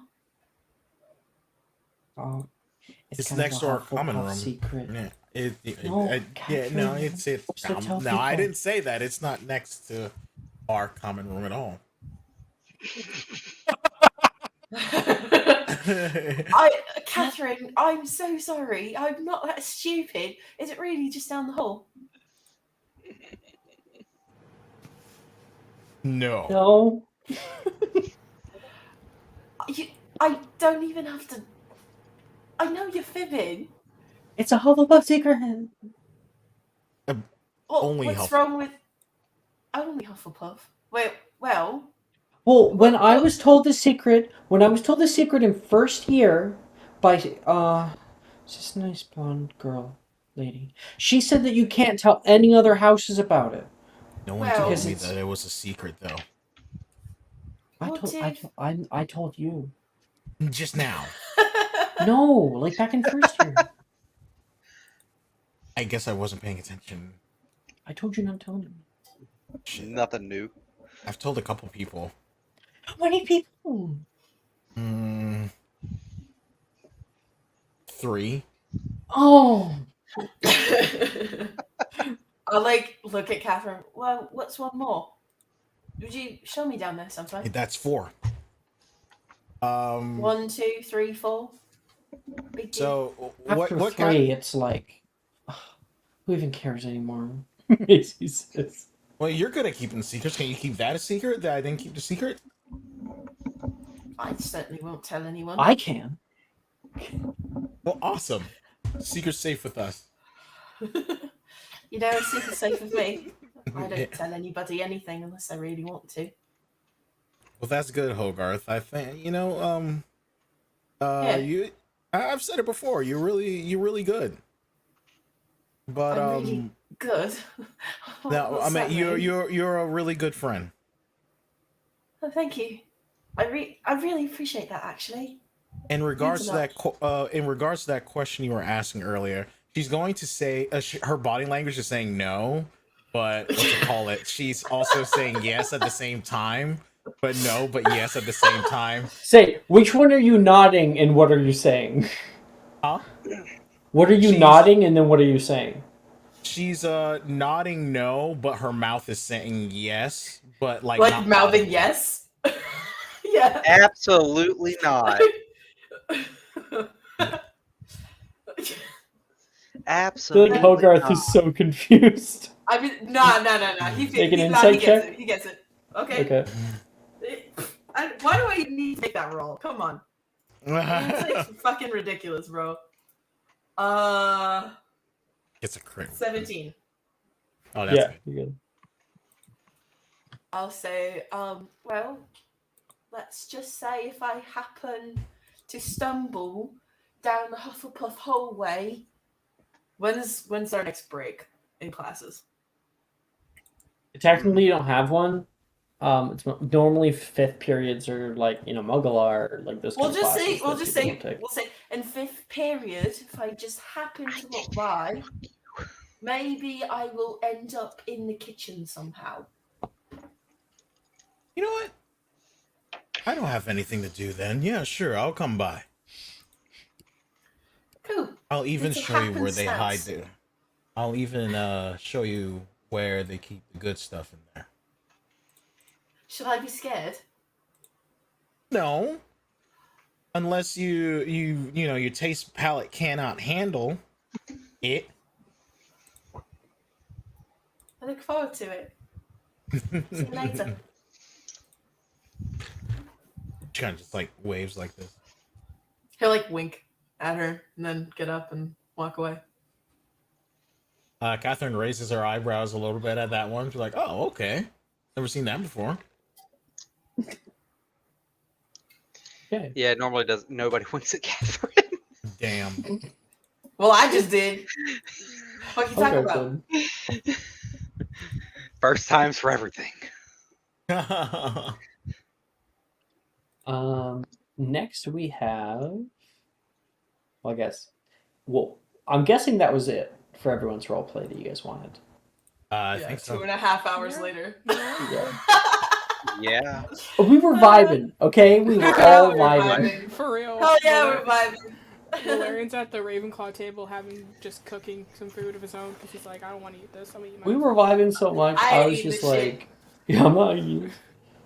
Oh, It's kind of next a to our Hufflepuff common room. secret. Yeah. No, Yeah. No. Catherine, It's you're supposed to tell no. I people. didn't say that. It's not next to our common room at all. Catherine, I'm so sorry. I'm not that stupid. Is it really just down the hall? No. No. I don't even have to. I know you're fibbing. It's a Hufflepuff secret. Only what's Hufflepuff. wrong with only Hufflepuff? Wait, well, Well, when I what- was told the secret, in first year by it's this nice blonde girl lady. She said that you can't tell any other houses about it. No one Well- told Because me it's- that it was a secret, though. What if- I told you. Just now. No, like back in first year. I guess I wasn't paying attention. I told you not to tell anyone. Shit. Nothing new. I've told a couple people. How many people? 3. Oh, I like look at Catherine. Well, what's one more? Would you show me down there sometime? That's 4. 1, 2, 3, 4. Big deal. So after what three, kind? it's like, who even cares anymore? Macy says. Well, you're good at keeping secrets. Can you keep that a secret? That I didn't keep the secret? I certainly won't tell anyone. I can. Well, awesome. Secret's safe with us. You know, a secret's safe with me. I don't tell anybody anything unless I really want to. Well, that's good, Hogarth. I think Yeah. I've said it before. You're really good. But I'm really good. no, I What's mean that mean? you're a really good friend. Oh, thank you. I really appreciate that, actually. In regards to Means a that question you were asking earlier, she's going to say her body language is saying no, but she's also saying yes at the same time, but no, but yes at the same time. Say, which one are you nodding and what are you saying? Huh? What are you nodding and then what are you saying? She's nodding no, but her mouth is saying yes, but like Like not mouthing audibly. yes? Yeah. Absolutely not. I feel Absolutely. like Hogarth not. is so confused. I mean, no. Make an He insight gets check? it. He gets it. Okay. Okay. Why do I need to make that roll? Come on. It's like fucking ridiculous, bro. It's a crit. 17. Oh, that's Yeah, good. you're good. I'll say, well, let's just say if I happen to stumble down the Hufflepuff hallway, when's our next break in classes? Technically, you don't have one. It's normally fifth periods or like Muggle or like those. We'll kind of just classes say, we'll that just people say, don't take. we'll say, in fifth period, if I just happen to look by, maybe I will end up in the kitchen somehow. You know what? I don't have anything to do then. Yeah, sure, I'll come by. Cool. I'll even It's a show you where they hide happenstance. it. I'll even show you where they keep the good stuff in there. Should I be scared? No. Unless your taste palette cannot handle it. I look forward to it. See you later. She kind of just like waves like this. He'll like wink at her and then get up and walk away. Catherine raises her eyebrows a little bit at that one. She's like, "Oh, okay. Never seen that before." Okay. Yeah, it normally does. Nobody winks at Catherine. Damn. Well, I just did. What you talking Hogarth about? did. First times for everything. Next we have. Well, I guess. Well, I'm guessing that was it for everyone's role play that you guys wanted. I Yeah, think so. 2.5 hours Yeah. later. Yeah. Yeah. We were vibing, okay? We were Yeah, all we were vibing. vibing. For real. Hell yeah, we're vibing. Valerian's at the Ravenclaw table having just cooking some food of his own because he's like, I don't want to eat this. I'm eating my We own were food." vibing so much. I I was ate just the shit. like, yeah, I'm not eating.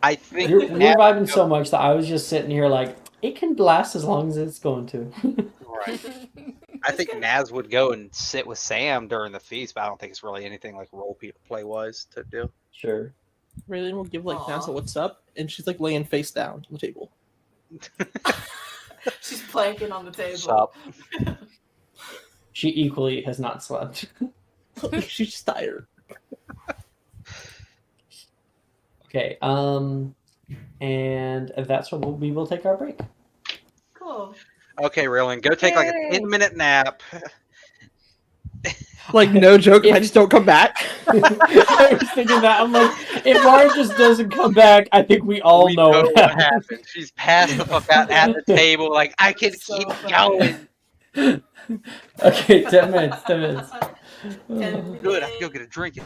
I think We were vibing so much that I was just sitting here like, it can last as long as it's going to. Right. I think Naz would go and sit with Sam during the feast, but I don't think it's really anything like role play wise to do. Sure. Raylan will give like Aw. Naz a what's up, and she's like laying face down on the table. She's planking on the table. Sup? She equally has not slept. She's just tired. Okay. And that's where we will take our break. Cool. Okay, Raylan, go take like a Yay. 10-minute nap. Like, no joke, if I just don't come back. I was thinking that. I'm like, if Mara just doesn't come back, I think we all know what happened. happened. She's passed the fuck out at the table. Like, I can So keep funny. going. Okay, 10 minutes. 10 minutes. Good, I can go get a drink.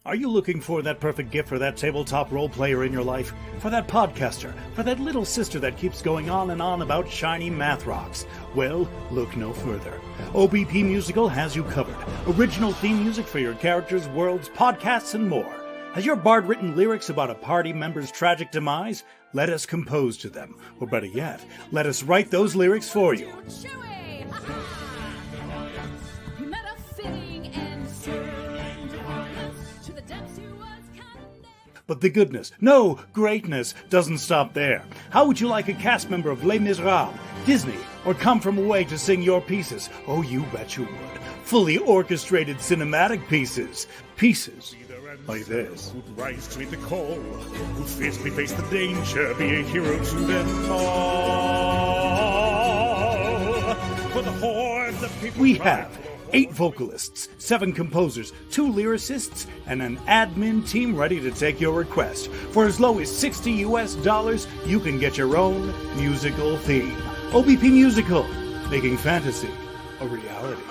Are you looking for that perfect gift for that tabletop role player in your life? For that podcaster? For that little sister that keeps going on and on about shiny math rocks? Well, look no further. OBP Musical has you covered. Original theme music for your characters, worlds, podcasts, and more. Has your bard written lyrics about a party member's tragic demise? Let us compose to them. Or better yet, let us write those lyrics for you. But the goodness, no, greatness, doesn't stop there. How would you like a cast member of Les Miserables, Disney, or Come From Away to sing your pieces? Oh, you bet you would. Fully orchestrated cinematic pieces. Pieces like this. Who'd rise to meet the call, who'd fiercely face the danger, be a hero to them all. For the horde, the people We have 8 vocalists, 7 composers, 2 lyricists, and an admin team ready to take your request. For as low as $60 US, you can get your own musical theme. OBP Musical, making fantasy a reality.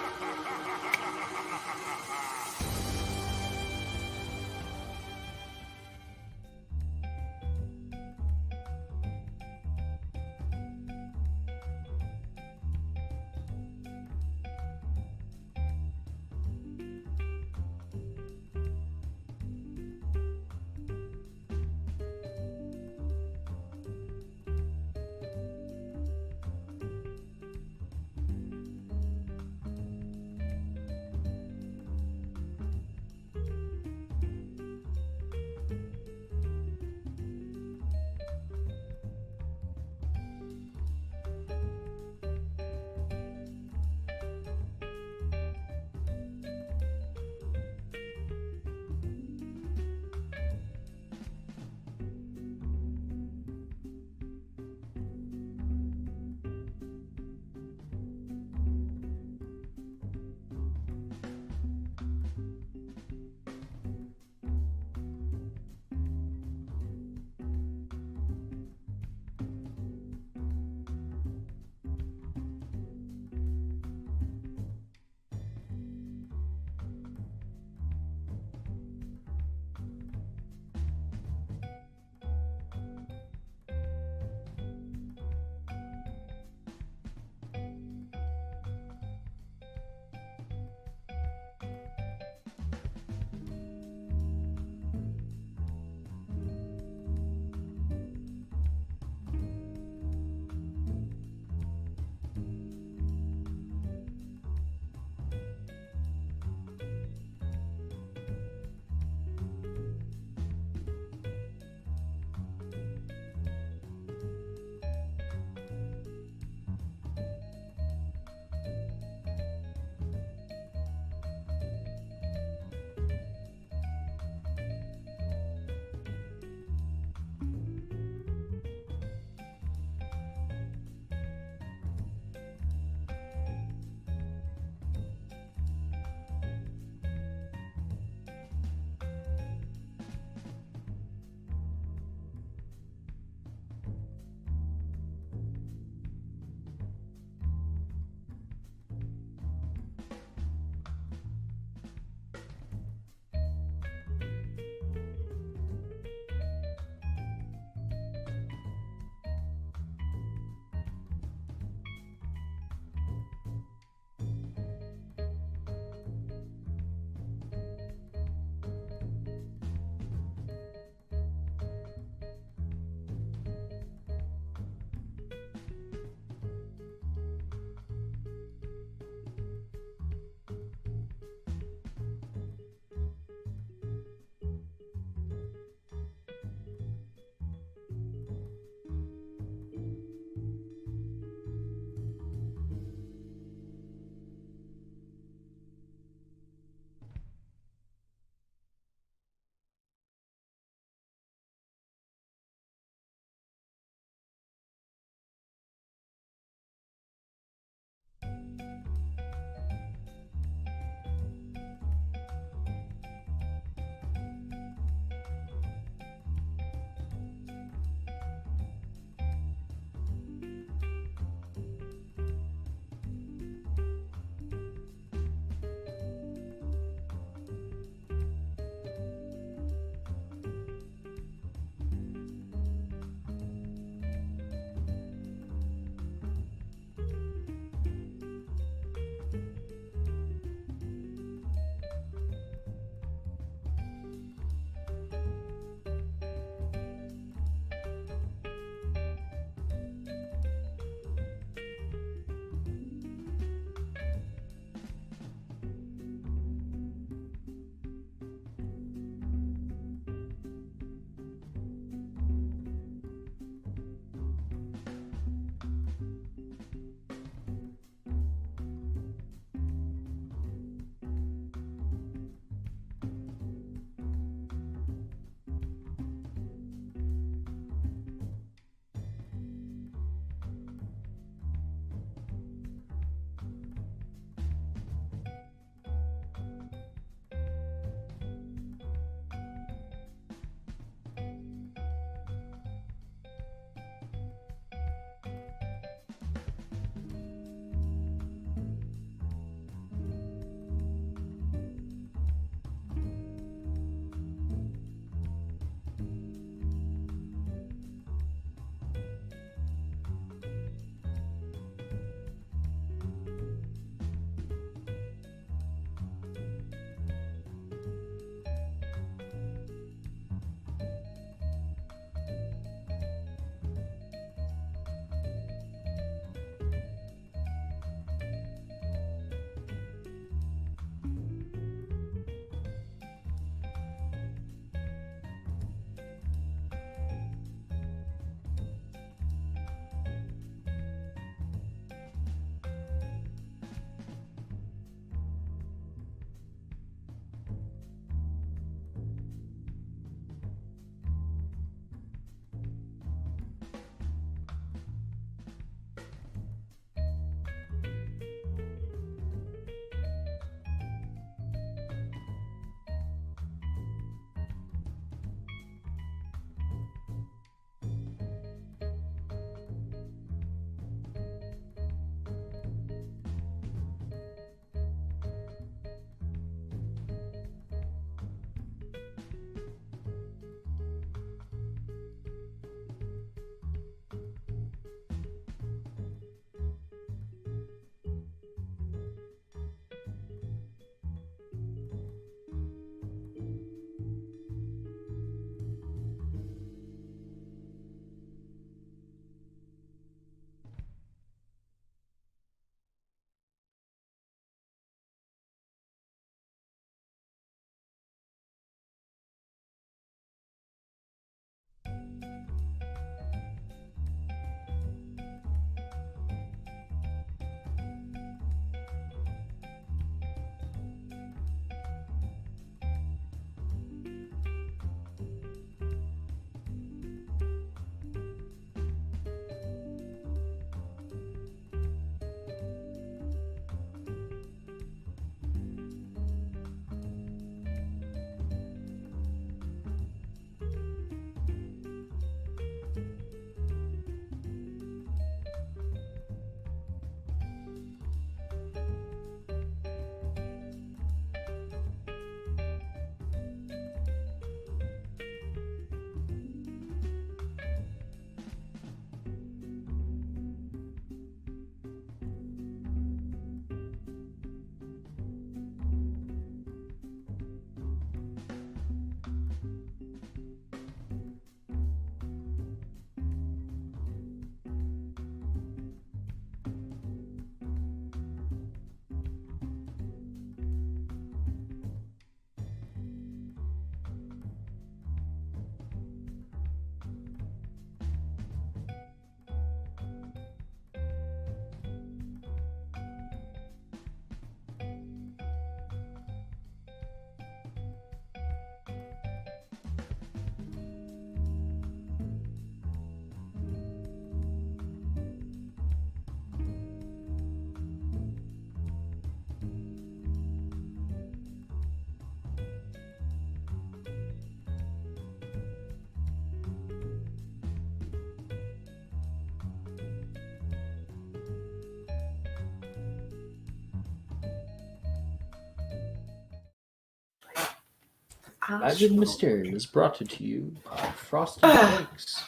Magic Mysterium is brought to you by Frosted Flakes.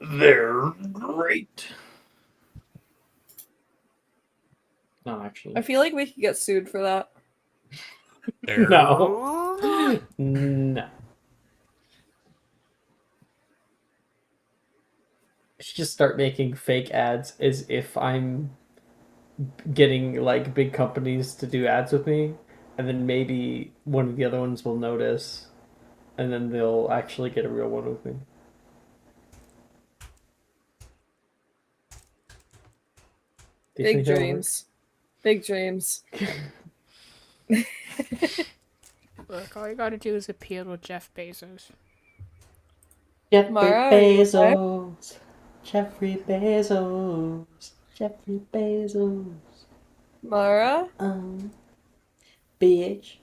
They're great. No, actually. I feel like we could get sued for that. No. No. Should just start making fake ads as if I'm getting like big companies to do ads with me, and then maybe one of the other ones will notice, and then they'll actually get a real one with me. Do you Big think that'll work? dreams. Big dreams. Look, all you gotta do is appeal to Jeff Bezos. Jeffrey Mara, Bezos. Jeffrey Bezos. Jeffrey Bezos. Mara? Bitch.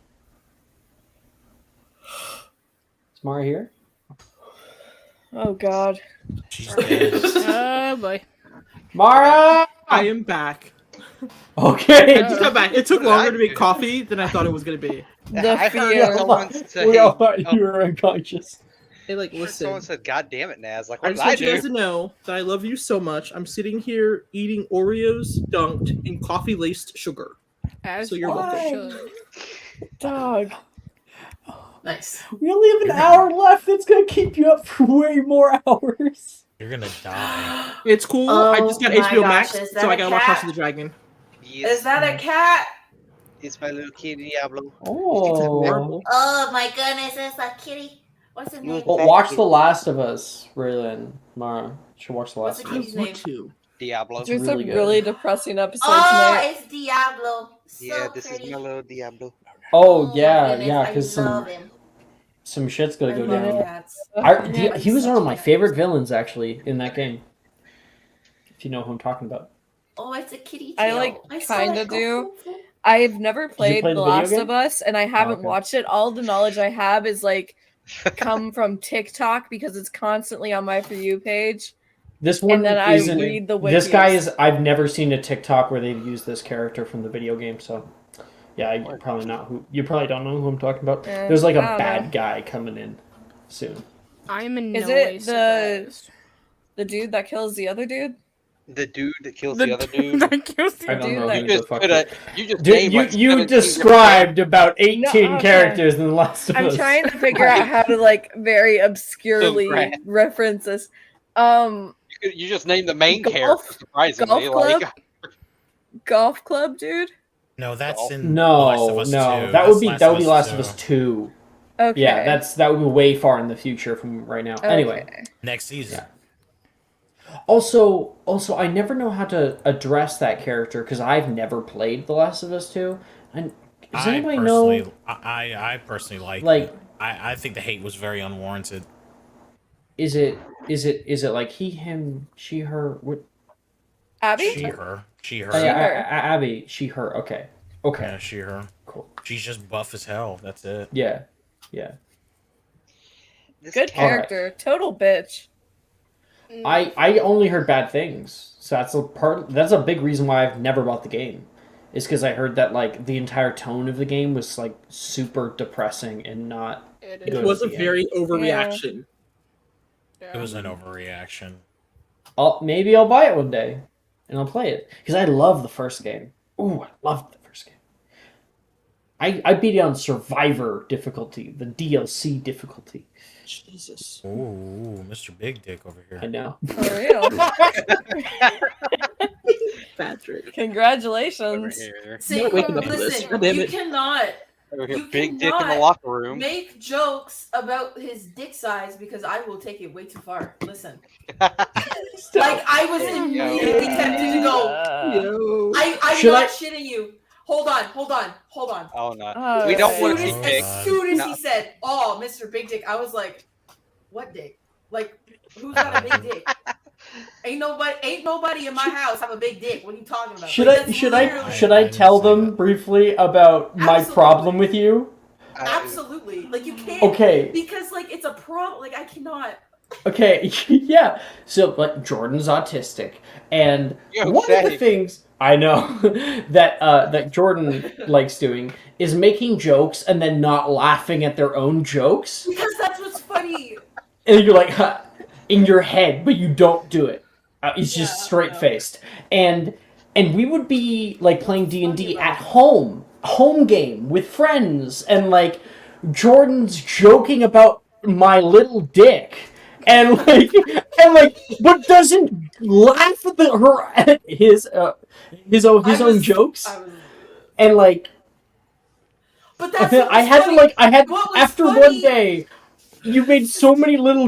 Is Mara here? Oh god. She's dead. Oh boy. Mara! I am back. Okay. I just got back. It took longer to make coffee than I thought it was gonna be. The I heard fear. someone say, We all thought you were unconscious. Hey, like, I heard listen. someone said, "God damn it, Naz!" Like, I what just did I want you guys do? to know that I love you so much. I'm sitting here eating Oreos dunked in coffee laced sugar. As So you're Why? welcome. Dog. Nice. We only have an hour left. That's gonna keep you up for way more hours. You're gonna die. It's cool. I Oh just got my HBO gosh, Max, is that so I a gotta watch cat? House of the Dragon. Yes, Is that a cat? it's my little kitty Diablo. Oh. Adorable. Oh my goodness, it's a kitty. What's his name? Well, watch The Last of Us, Raylan. Mara. You should watch The What's Last the of I Us. kitty's want name? to. Diablo. There's really a good. really depressing episode Oh, tonight. it's Diablo. So Yeah, this pretty. is my little Diablo. Oh, my yeah, goodness, yeah, I because love him. some shit's gonna I go love down. cats. He was one of my favorite villains, actually, in that game. If you know who I'm talking about. Oh, it's a kitty I, tail. like, saw kinda that. do. I've never played play The the video Last game? of Us, and I haven't okay. watched it. All the knowledge I have is like come from TikTok because it's constantly on my For You page. This one And then I isn't. read the This guy wikis. is. I've never seen a TikTok where they've used this character from the video game, so. Yeah, you're probably not who. You probably don't know who I'm talking about. There's like a I don't bad know. guy coming in soon. I'm in Is no it way the- surprised. The dude that kills the other dude? The dude that kills the other dude. that kills the I don't dude know that- who You the just fuck. put a, you just Dude, named like 17 you different described about 18 No, okay. characters in The Last of I'm Us. trying to figure out how to like very obscurely Crap. reference this. You just named the main Golf- character, surprisingly. golf Like, club? Golf club dude? No, that's Oh. in The Last of No, Us no, 2. that would be That's Last of Us 2. Okay. Yeah, that would be way far in the future from right now. Anyway, Okay. next season. also, I never know how to address that character because I've never played The Last of Us 2. And does anybody know? I personally like Like- it. I think the hate was very unwarranted. Is it like he, him, she, her? What? Abby? She, her. She, her. Oh, yeah, her. Abby, she, her. Okay. Yeah, she, her. Cool. She's just buff as hell. That's it. Yeah. this Good cat- character. Total bitch. I only heard bad things, so that's a big reason why I've never bought the game, is because I heard that like the entire tone of the game was like super depressing and not. It It Good was a at the very overreaction. It was an overreaction. Maybe I'll buy it one day, and I'll play it because I love the first game. Ooh, I loved the first game. I beat it on Survivor difficulty, the DLC difficulty. Jesus. Ooh, Mr. Big Dick over here. I know. For real. Patrick. over Congratulations. here. See, not waking up to this. listen, God damn you it. cannot Over here, You big dick in the cannot locker room. make jokes about his dick size because I will take it way too far. Listen, Stop. like I was immediately tempted to go. Yo. I'm Should not I- shitting you. Hold on. Oh no, Oh, we don't As want soon to as, see pics. as soon as No. he said, "Oh, Mr. Big Dick," I was like, "What dick? Like, who's got a big dick? Ain't nobody in my house have a big dick. What are you talking about?" Should Like, I that's should I literally- should I tell them briefly about my Absolutely. problem with you? Absolutely. Like you can't. Okay. Because like it's a problem. Like I cannot. Okay, yeah. So, but Jordan's autistic, and Yo, one of the same. things I know that Jordan likes doing is making jokes and then not laughing at their own jokes, Because that's what's funny. and you're like in your head, but you don't do it. It's just Yeah, straight faced, and we would be like playing D&D though. at home game with friends, and like Jordan's joking about my little dick. And like, but doesn't laugh at his own jokes, and like, But that's what I was had funny. to like, What was after funny- one day, you made so many little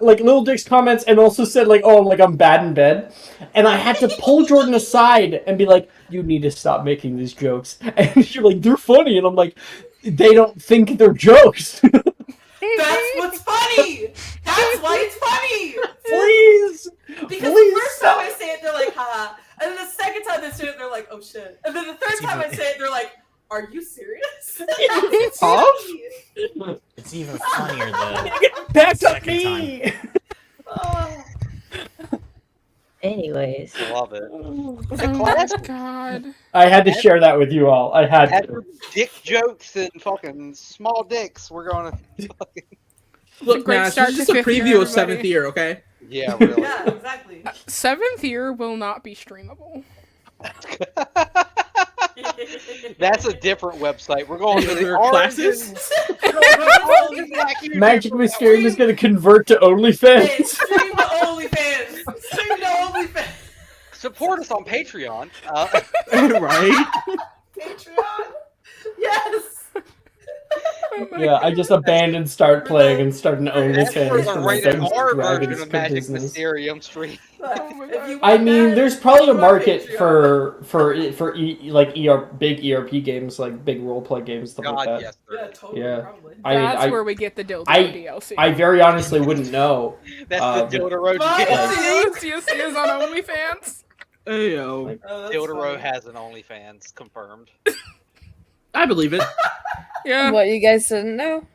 like little dick's comments, and also said like, oh, like I'm bad in bed, and I had to pull Jordan aside and be like, you need to stop making these jokes, and you're like, they're funny, and I'm like, they don't think they're jokes. That's what's funny. That's why it's funny. Please, Because please the first stop. time I say it, they're like, haha. And then the second time they say it, they're like, oh shit. And then the third time I say it, they're like, are you serious? That's funny. It's even funnier the Back to second me. Oh. Anyways, I love it. It's a Oh my classic. god. I had to share that with you all. I had After to. dick jokes and fucking small dicks, we're going to fucking... Look, great Nash, start this is to just a fifth year, preview of everybody. 7th year, okay? Yeah, really. Yeah, exactly. 7th year will not be streamable. That's a different website. We're going to the Other orange classes? and black Magic Mysterium is going to convert to Hey, OnlyFans. stream to OnlyFans. Stream to OnlyFans. Support us on Patreon. Right? Patreon. Yes. Oh my Yeah, I just abandoned Start Playing and started an That's for OnlyFans the for my rated Dungeons R and version Dragons of Magic business. Mysterium stream. Oh my God. I mean, there's probably a market for. for big ERP games, like big roleplay games, stuff like God, that. yes. Yeah, totally. Yeah. Probably. I mean, That's I- where we get the dildo I- DLC. I very honestly wouldn't know. That's the but- Dildoro. CSC is on OnlyFans. Ayo. Like, Oh, that's Dildoro funny. has an OnlyFans confirmed. I believe it. Yeah. What you guys didn't know?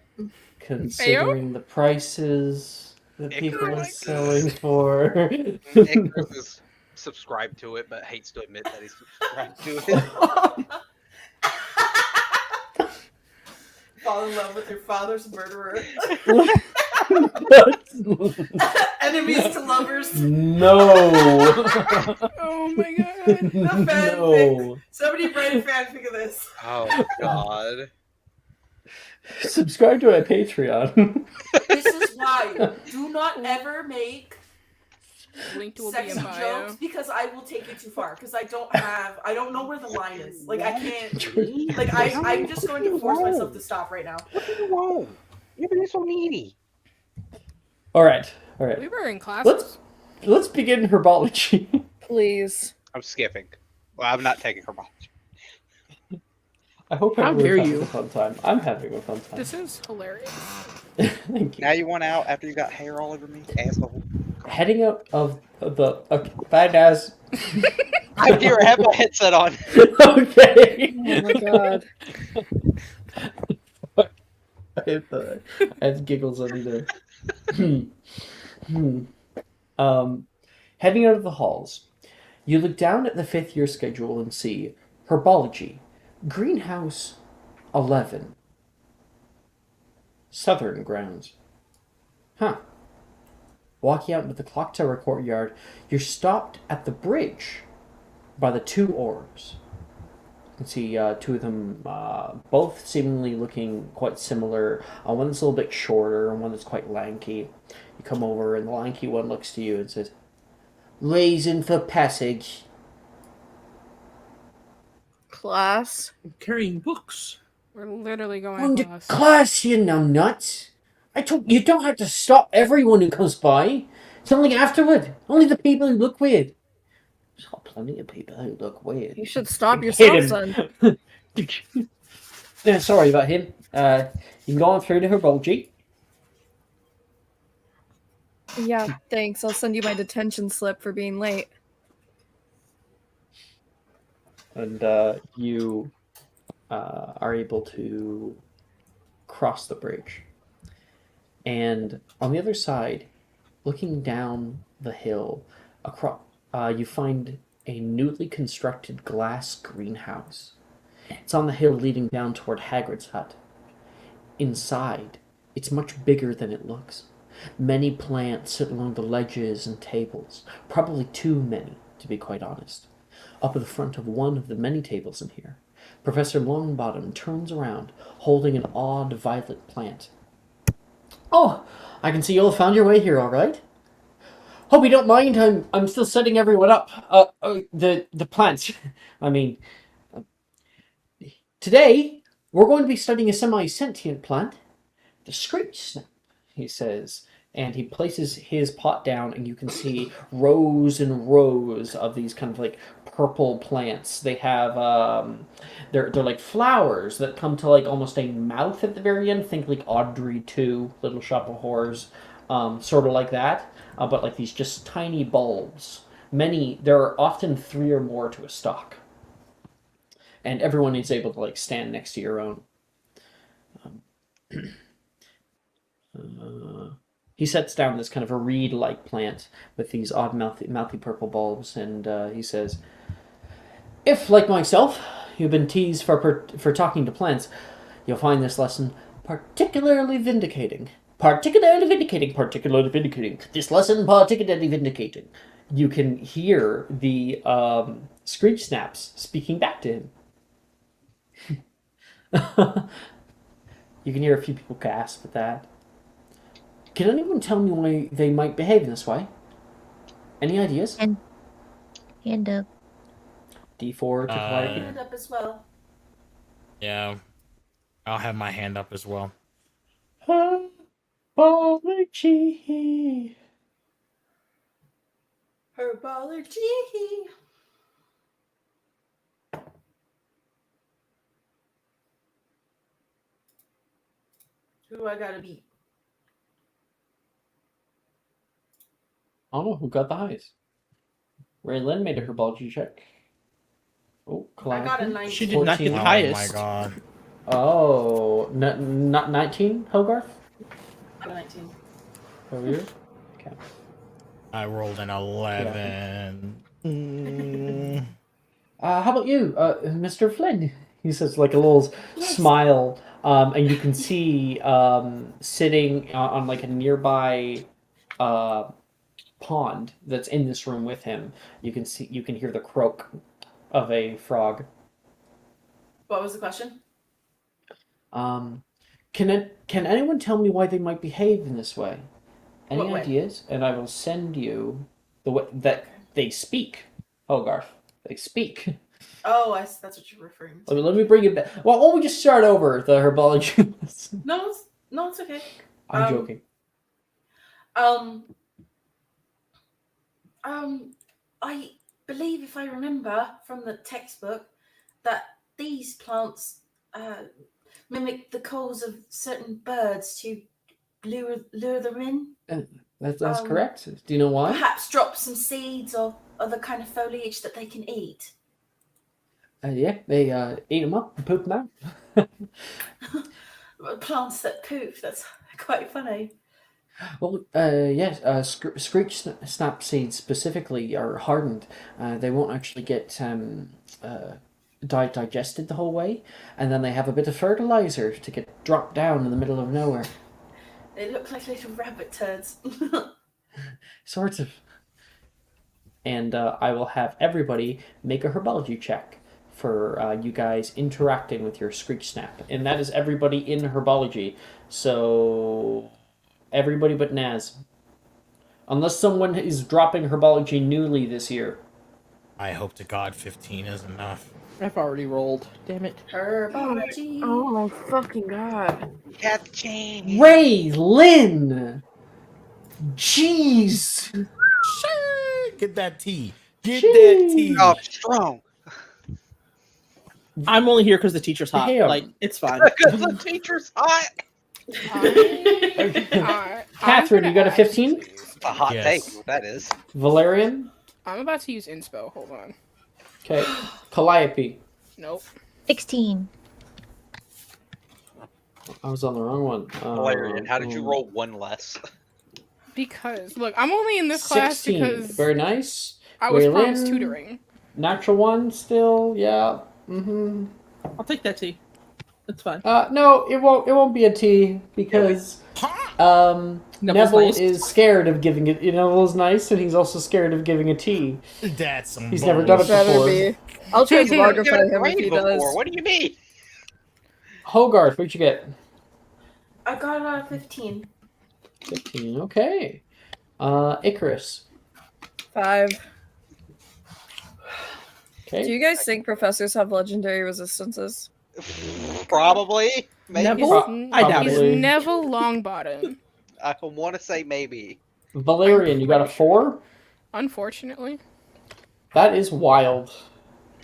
considering the prices that people are Icarus. selling for. Icarus is subscribed to it, but hates to admit that he's subscribed to it. Fall in love with your father's murderer. Enemies to lovers. No. Oh my god. The fanfic. No. Somebody write a fanfic of this. Oh God. Subscribe to my Patreon. This is why. Do not ever make Linked will be sexy in bio. jokes because I will take it too far. Because I don't know where the line is. Like I can't. Like I'm just going to force myself to stop right now. What's wrong? You're being so needy. All right. We were in classes. Let's begin herbology. Please. I'm skipping. Well, I'm not taking her much. I hope How everyone's dare having you. a fun time. I'm having a fun time. This is hilarious. Thank you. Now you want out after you got hair all over me, asshole. Heading out of the bye guys. I dare have my headset on. Okay. Oh my god. I have giggles on either. Heading out of the halls, you look down at the 5th year schedule and see Herbology, Greenhouse 11, Southern Grounds. Huh. Walking out into the clock tower courtyard, you're stopped at the bridge by the 2 orbs. You can see 2 of them, both seemingly looking quite similar. One that's a little bit shorter and one that's quite lanky. You come over and the lanky one looks to you and says, "Reason for passage." Class. I'm carrying books. We're literally going "Under class. class, you numbnuts. I told you don't have to stop everyone who comes by. It's only afterward. Only the people who look weird. There's got plenty of people who look weird." You should stop Hit yourself, him. son. Yeah, sorry about him. You can go on through to Herbology. Yeah, thanks. I'll send you my detention slip for being late. And you are able to cross the bridge. And on the other side looking down the hill, across, you find a newly constructed glass greenhouse. It's on the hill leading down toward Hagrid's hut. Inside, it's much bigger than it looks. Many plants sit along the ledges and tables, probably too many, to be quite honest. Up at the front of one of the many tables in here, Professor Longbottom turns around, holding an odd violet plant. Oh, I can see you all found your way here, all right. Hope you don't mind. I'm still setting everyone up. The plants. I mean, today we're going to be studying a semi-sentient plant, the screech snap. He says, and he places his pot down, and you can see rows and rows of these kind of like purple plants. They have they're like flowers that come to like almost a mouth at the very end. Think like Audrey 2, Little Shop of Horrors, sort of like that. But like these just tiny bulbs. There are often 3 or more to a stalk, and everyone is able to like stand next to your own. He sets down this kind of a reed-like plant with these odd mouthy purple bulbs, and he says, "If, like myself, you've been teased for talking to plants, you'll find this lesson particularly vindicating. Particularly vindicating. This lesson particularly vindicating." You can hear the screech snaps speaking back to him. You can hear a few people gasp at that. Can anyone tell me why they might behave in this way? Any ideas? Hand up. D4 to Calliope. Hand up as well. Yeah. I'll have my hand up as well. Herbology. Herbology. Who do I gotta beat? I don't know who got the highest. Raylan made a herbology check. Oh, I got a Calliope. 19. She did not get the 14. highest. Oh my god. Oh, not 19, Hogarth? I got a 19. Over here? Okay. I rolled an 11. How about you, Mr. Flynn? He says, like a little smile, and you can see sitting on like a nearby pond that's in this room with him. You can hear the croak of a frog. What was the question? Can anyone tell me why they might behave in this way? Any What way? ideas? And I will send you the way that they speak. Hogarth, they speak. Oh, that's what you're referring to. Let me bring it back. Well, why don't we just start over the herbology lesson? No, it's okay. I'm joking. I believe, if I remember from the textbook, that these plants mimic the calls of certain birds to lure them in. That's correct. Do you know why? Perhaps drop some seeds or other kind of foliage that they can eat. Yeah, they eat them up and poop them out. Plants that poop, that's quite funny. Well, yes, screech snap seeds specifically are hardened. They won't actually get digested the whole way, and then they have a bit of fertilizer to get dropped down in the middle of nowhere. They look like little rabbit turds. Sort of. And I will have everybody make a herbology check for you guys interacting with your screech snap. And that is everybody in herbology. So everybody but Naz. Unless someone is dropping herbology newly this year. I hope to God 15 is enough. I've already rolled. Damn it. Herbology. Oh my fucking god. Ray Lynn! Jeez! Get that tea. Get Jeez. that tea. Oh, strong. I'm only here because the teacher's hot. Damn. Like, it's fine. Because the teacher's hot. Catherine, you got a 15? It's a hot Yes. take, what that is. Valerian? I'm about to use inspo. Hold on. Okay. Calliope. Nope. 16. I was on the wrong one. Valerian, how did you roll one less? Because look, I'm only in this class 16. because Very nice. I was Raylin, promised tutoring. Natural 1 still, yeah. Mm-hmm. I'll take that T. That's fine. No, it won't be a T because Neville nice. is scared of giving it. Neville's nice, and he's also scared of giving a T. That's some He's never done it Better before. be. I'll transmogrify him if he before. does. What do you mean? Hogarth, what'd you get? I got 15. 15. Okay. Icarus. 5. Okay. Do you guys think professors have legendary resistances? Probably. Maybe. Neville? I doubt He's it. Neville Longbottom. I want to say maybe. Valerian, you got a 4? Unfortunately. That is wild.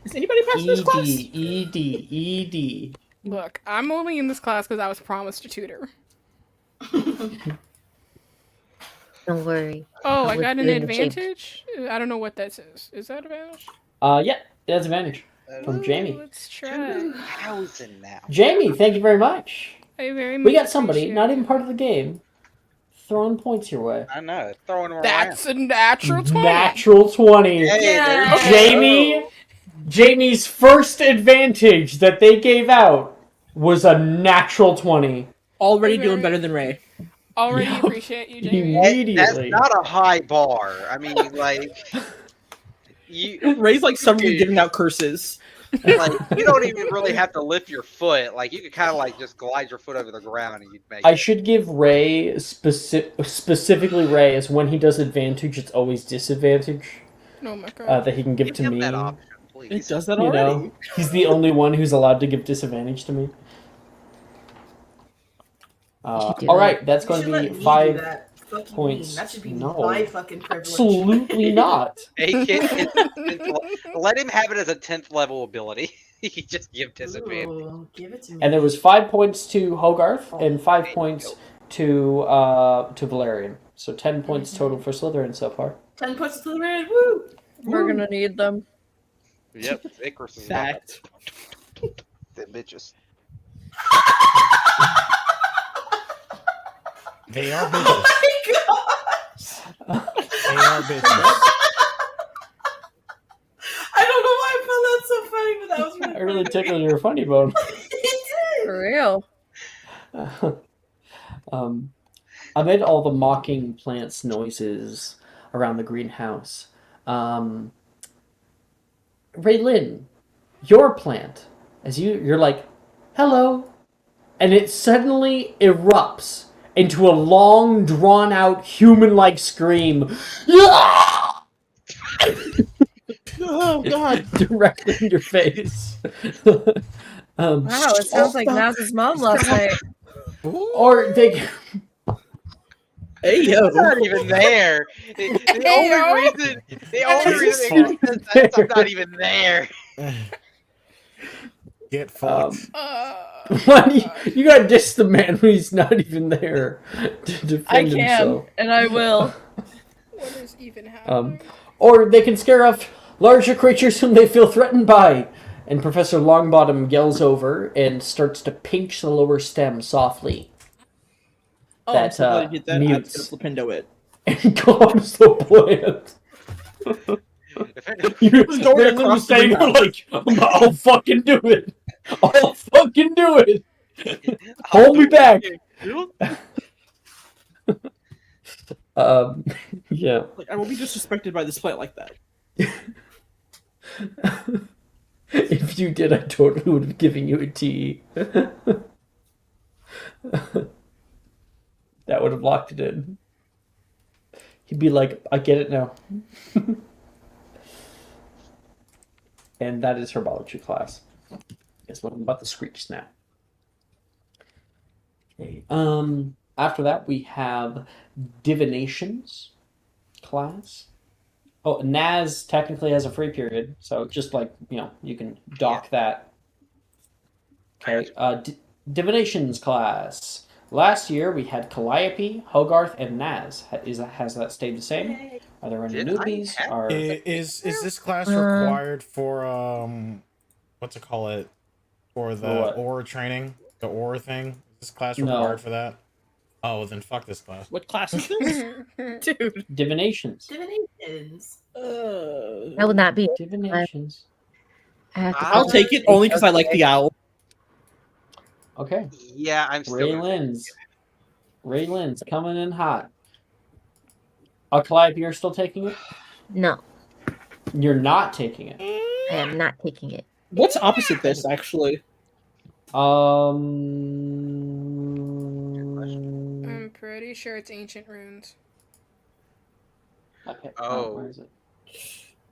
Is anybody passing this class? ED. Look, I'm only in this class because I was promised a tutor. Don't worry. Oh, I I would got an really change. advantage? I don't know what that is. Is that advantage? Yeah, that's advantage from Ooh, Jamie. Let's try. 2,000 now. Jamie, thank you very much. I very much We got somebody, appreciate not it. even part of the game, throwing points your way. I know. Throwing them That's a natural 20. Natural 20. around. Hey, there you Jamie, go. Jamie's first advantage that they gave out was a natural 20. Already doing better than Ray. Already Yep. appreciate you, Jamie. Immediately. That's not a high bar. I mean, like, Ray's like suddenly giving out curses. like you don't even really have to lift your foot. Like you could kind of like just glide your foot over the ground and you'd make I it. should give Ray, specifically Ray, is when he does advantage, it's always disadvantage Oh my god. that he can give Give to him me. that option, It please. does that You already. know, he's the only one who's allowed to give disadvantage to me. do All that. right, that's You going should to let be me do 5 that. Fuck you points. mean. That should be No. my fucking privilege. Absolutely not. Hey, kid, let him have it as a 10th level ability. He can just give disadvantage. Ooh, give it to me. And there was 5 points to Hogarth and 5 points to Valerian. So 10 points total for Slytherin so far. 10 points to the red. Woo! We're gonna need them. Yep, Icarus is about Fact. the bitches. They are Oh bitches. my gosh! They are bitches. I don't know why I found that so funny, but that was really I really tickled your funny bone. For real. Amid all the mocking plants noises around the greenhouse, Raylin, your plant, as you're like, hello, and it suddenly erupts into a long, drawn-out, human-like scream. Oh god. Directly in your face. Wow, it sounds like Naz's mom last night. Or they... Hey yo. It's not even there. The only reason it makes sense is I'm not even there. Get fucked. Why do you gotta diss the man when he's not even there to defend I can, himself. and I will. What is even happening? Or they can scare off larger creatures whom they feel threatened by. And Professor Longbottom yells over and starts to pinch the lower stem softly. Oh, That, I'm so glad you did that. mutes. I'm just gonna flippendo it. And calms the plant. You Going Raylin across was the saying, greenhouse. like, I'll fucking do it. I'll fucking do it. Hold me back. Yeah. Like I will be disrespected by this plant like that. If you did, I totally would have given you a T. That would have locked it in. He'd be like, I get it now. And that is herbology class. Guess what? I'm about to screech now. Okay. After that, we have divinations class. Oh, Naz technically has a free period, so just like, you can dock that. Okay, divinations class. Last year we had Calliope, Hogarth, and Naz. Has that stayed the same? Are there any newbies? Is this class required for what's it call it? For the what? aura training? The aura thing? Is this class No. required for that? Oh, well, then fuck this class. What class is this? Dude. Divinations. Divinations. That would not be. Divinations. I have to. I'll take it only because I like the owl. Okay. Yeah, I'm still. Ray Lynn's coming in hot. Calliope, you're still taking it? No, You're not taking it. I am not taking it. What's opposite this, actually? I'm pretty sure it's ancient runes. Okay. Oh. Where is it?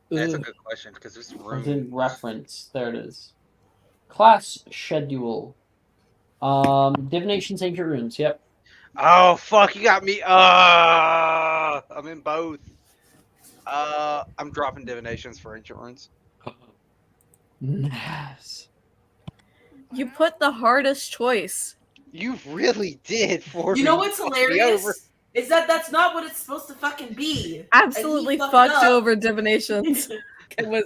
That's a good question because this It's room. in reference. There it is. Class schedule. Divinations, ancient runes. Yep. Oh fuck! You got me. I'm in both. I'm dropping divinations for ancient runes. Nice. You put the hardest choice. You really did for You me. know what's You fucked me over. hilarious? Is that's not what it's supposed to fucking be. Absolutely And he fucked up. over divinations.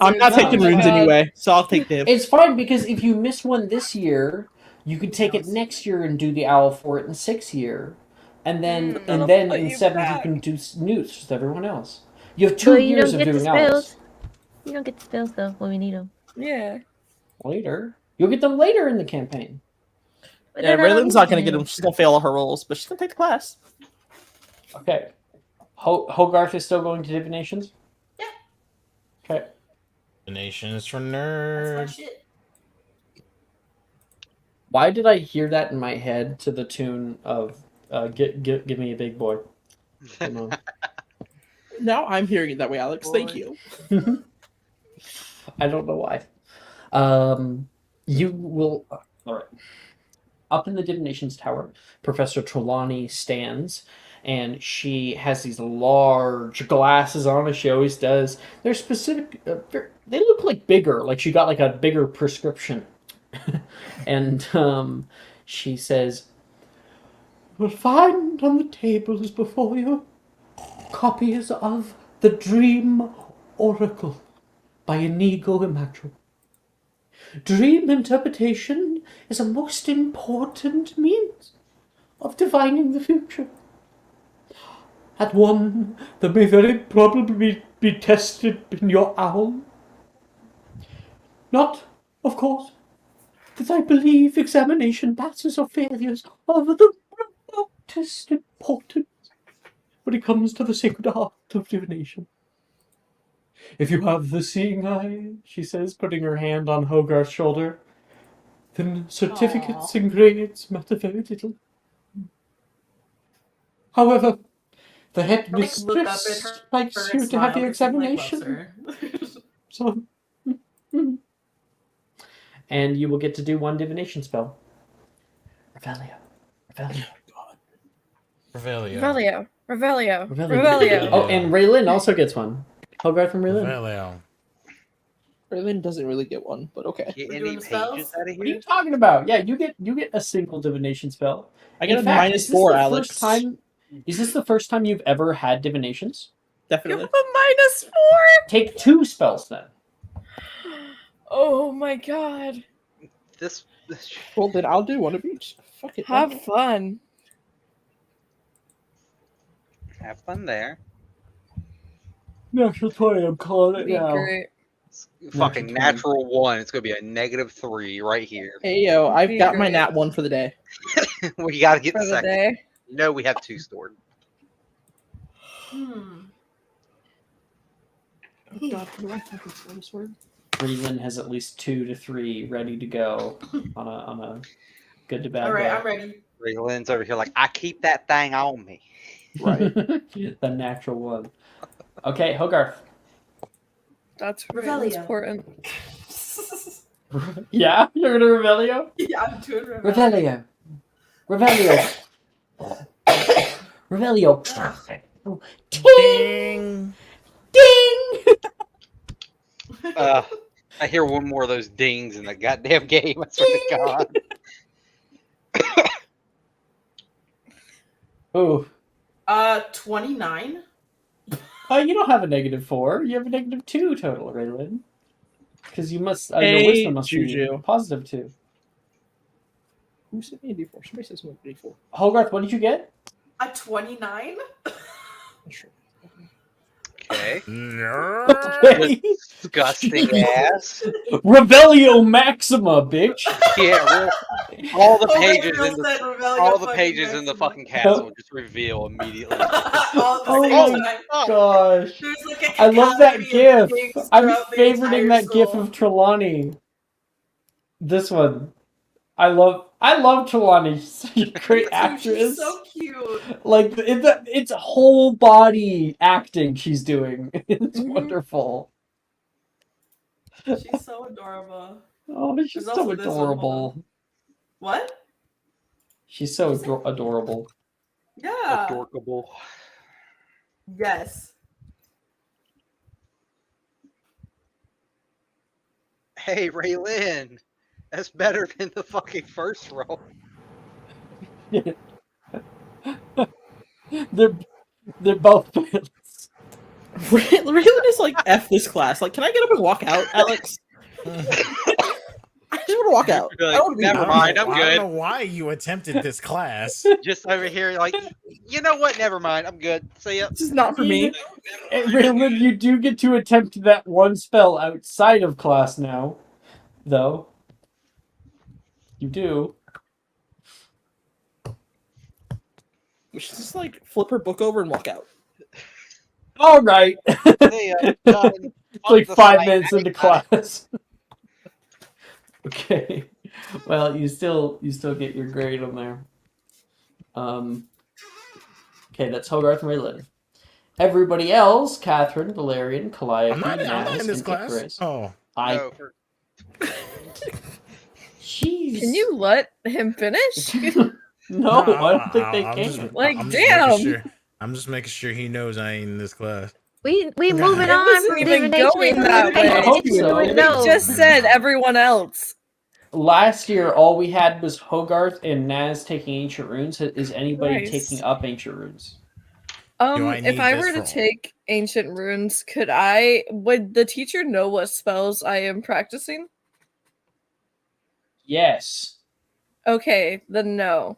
I'm not taking runes anyway, so I'll take div. It's fine because if you miss one this year, you could take it next year and do the owl for it in 6th year, and then That'll in put you 7th back. you can do newts with everyone else. You have 2 But you years don't of get the doing owls. spells. You don't get the spells though when we need them. Yeah. Later, you'll get them later in the campaign. But Yeah, then I don't Raylan's not need gonna get them. them. She's gonna fail all her rolls, but she's gonna take the class. Okay. Hogarth is still going to divinations? Yeah. Okay. Divinations for That's my nerds. shit. Why did I hear that in my head to the tune of give me a big boy? I don't know. Now I'm hearing it that way, Alex. Thank you. I don't know why. You will. All right. Up in the divinations tower, Professor Trelawney stands, and she has these large glasses on, as she always does. They're specific. They look like bigger, like she got like a bigger prescription. And she says, "You'll find on the tables before you copies of the Dream Oracle by Inigo Imago. Dream interpretation is a most important means of divining the future. At one that may very probably be tested in your owl. Not, of course, that I believe examination passes or failures are of the remotest importance when it comes to the sacred art of divination. If you have the seeing eye," she says, putting her hand on Hogarth's shoulder, "then certificates and grades matter very little. However, the Look up at headmistress her likes and you to have the smile 'cause he, like, loves examination. her. So, and you will get to do one divination spell. Revelio. Revelio. Revelio. Oh, and Raylin also gets one. Hogarth and Raylin. Revelio. Raylan doesn't really get one, but okay. Get We're any doing the spells? pages out of What are you here? talking about? Yeah, you get a single divination spell. I get In a fact, is this -4, the Alex. first time? Is this the first time you've ever had divinations? You Definitely. have a -4. Take 2 spells then. Oh my god. This. Well, then I'll do one of each. Fuck it. Have fun. Have fun there. Natural 20, I'm calling it Be now. great. Fucking Natural natural 1. It's gonna be a -3 right here. Hey yo, I've Be got my great. nat 1 for the day. We gotta get For the the second. day. No, we have 2 stored. Oh god, what do I fucking spell this word? Raylin has at least 2 to 3 ready to go on a good to bad All right, day. I'm ready. Raylan's over here like, I keep that thing on me. Right. The natural 1. Okay, Hogarth. That's really Revelio. important. Yeah, you're gonna Revelio? Yeah, I'm doing Revelio. Revelio. Revelio. Ting! Ding! I hear one more of those dings in the goddamn game. I swear to God. Oh. 29. You don't have a -4. You have a -2 total, Raylin. Because you must. Your Hey, wisdom must Juju. be +2. Who sent me a D4? Somebody says something D4. Hogarth, what did you get? A 29? Okay. Okay. Disgusting ass. Rebellio Maxima, bitch. Yeah, all the Oh, wait, pages Phil in the said Rebellion all the fucking pages in the Maxima. fucking castle just reveal immediately. All at the Oh same my time. gosh. There's like a I love that cacophony of gif. things I'm throughout the favoriting entire that gif school. of Trelawney. This one. I love Trelawney. She's such a great Me too, actress. she's so cute. Like it's whole body acting she's doing. It's wonderful. She's so adorable. Oh, she's There's so also this one, hold on. adorable. What? She's so adorable. Yeah. Adorkable. Yes. Hey, Raylin, that's better than the fucking first roll. They're both fails. Raylan is like F this class. Like, can I get up and walk out, Alex? I just want to walk out. You're I like, don't want to be never here. mind, I'm I don't know good. why you attempted this class. Just over here, like, you know what? Never mind, I'm good. See ya. This is not for me. And Raylan, you do get to attempt that one spell outside of class now, though. You do. We should just like flip her book over and walk out. All right. See ya. Done. It's like Fuck the 5 site, minutes into everybody. class. Okay. Well, you still get your grade on there. Okay, that's Hogarth and Raylan. Everybody else, Catherine, Valerian, Calliope, I'm not Naz, in this and class. Icarus. Oh, No, for- Jeez. Can you let him finish? No, I don't think they I'm can. just- Like, I'm damn. Just making sure, I'm just making sure he knows I ain't in this class. We moving It on wasn't from even divination. going that I way. hope so. It No. just said everyone else. Last year, all we had was Hogarth and Naz taking ancient runes. Is anybody Christ. taking up ancient runes? Do I If need I this were to for all? take ancient runes, would the teacher know what spells I am practicing? Yes. Okay, then no.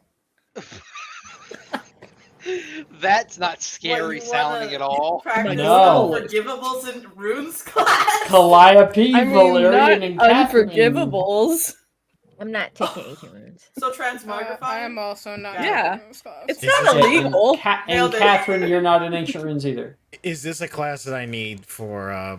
That's not scary you sounding wanna at all. Practice No. unforgivables and runes class? Calliope, I mean, Valerian, not and Catherine. unforgivables. I'm not taking ancient runes. So transmogrify? I am also not. Yeah. taking this class. It's This not is- illegal. And Nailed it. Catherine, you're not in ancient runes either. Is this a class that I need for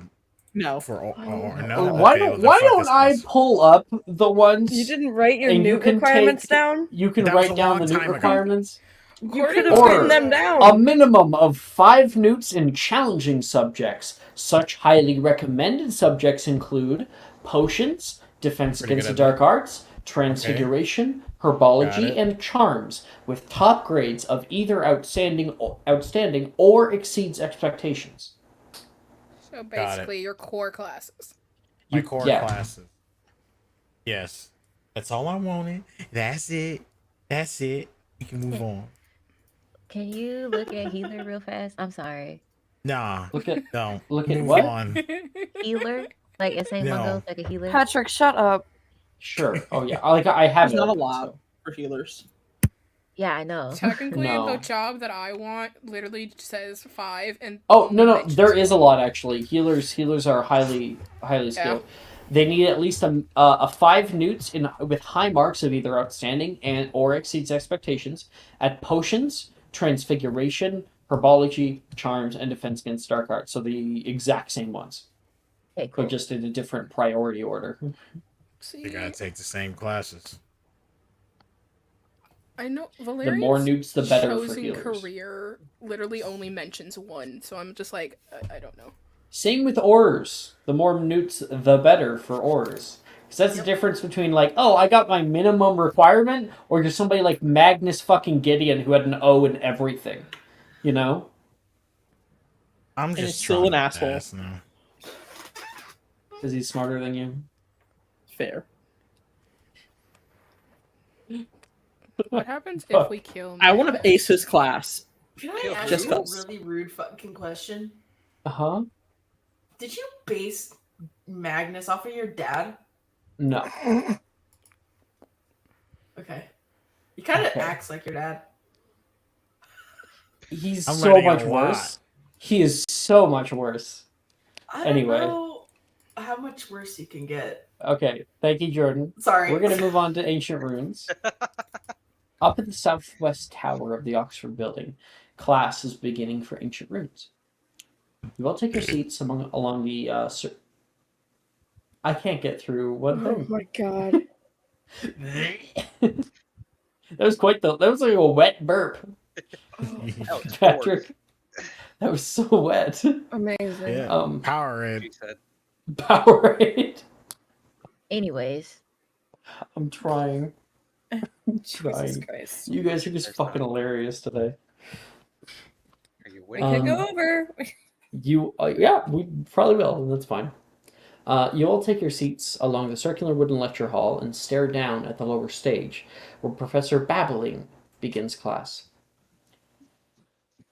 No. all? Or no? Why Okay, don't well, then Why fuck don't this I class. pull up the ones? You didn't write your And you new can requirements take- down? You can That was write a down long the new time ago. requirements. You could have Or- written them down. A minimum of 5 newts in challenging subjects. Such highly recommended subjects include potions, defense Pretty against the good at dark arts, transfiguration, Got herbology, it. and charms, with top grades of either outstanding or exceeds expectations. So basically, your core classes. My core yeah. classes. Yes, that's all I wanted. That's it. That's it. You can move on. Can you look at healer real fast? I'm sorry. Nah, Look at don't. look at Move what? on. Healer? Like SA No. Mungo, like a healer? Patrick, shut up. Sure. Oh yeah. Like I have It's it not open, allowed so. for healers. Yeah, I know. Technically, No. the job that I want literally says 5, and Oh no, mentions there is a lot actually. Healers are highly skilled. They need at least a 5 newts with high marks of either outstanding or exceeds expectations at potions, transfiguration, herbology, charms, and defense against dark arts. So the exact same ones, Okay, cool. but just in a different priority order. See, You gotta take the same classes. I know The Valerian's more newts, the better for chosen healers. career literally only mentions 1, so I'm just like, I don't know. Same with ors. The more newts, the better for ors. Because that's the difference between like, oh, I got my minimum requirement, or you're somebody like Magnus fucking Gideon who had an O in everything. You know? I'm And just it's still an trying to asshole. pass now. Is he smarter than you? Fair. What happens if we kill I want to Matt? ace his class. Can I Kill ask just you a cause. really rude fucking question? Uh-huh. Did you base Magnus off of your dad? No. Okay. He kind of Okay. acts like your dad. He's I'm so learning a much lot. worse. He is so much worse. I Anyway. don't know how much worse you can get. Okay, thank you, Jordan. Sorry. We're going to move on to ancient runes. Up at the southwest tower of the Oxford building, class is beginning for ancient runes. You all take your seats along the... I can't get through one thing. my god. That was that was like a wet burp. Patrick. That was so wet. Amazing. Yeah. Powerade. She said. Powerade. Anyways, I'm trying. Jesus Christ. You guys are just fucking hilarious today. Are you We winning? could go over. Yeah, we probably will. That's fine. You all take your seats along the circular wooden lecture hall and stare down at the lower stage, where Professor Babbling begins class.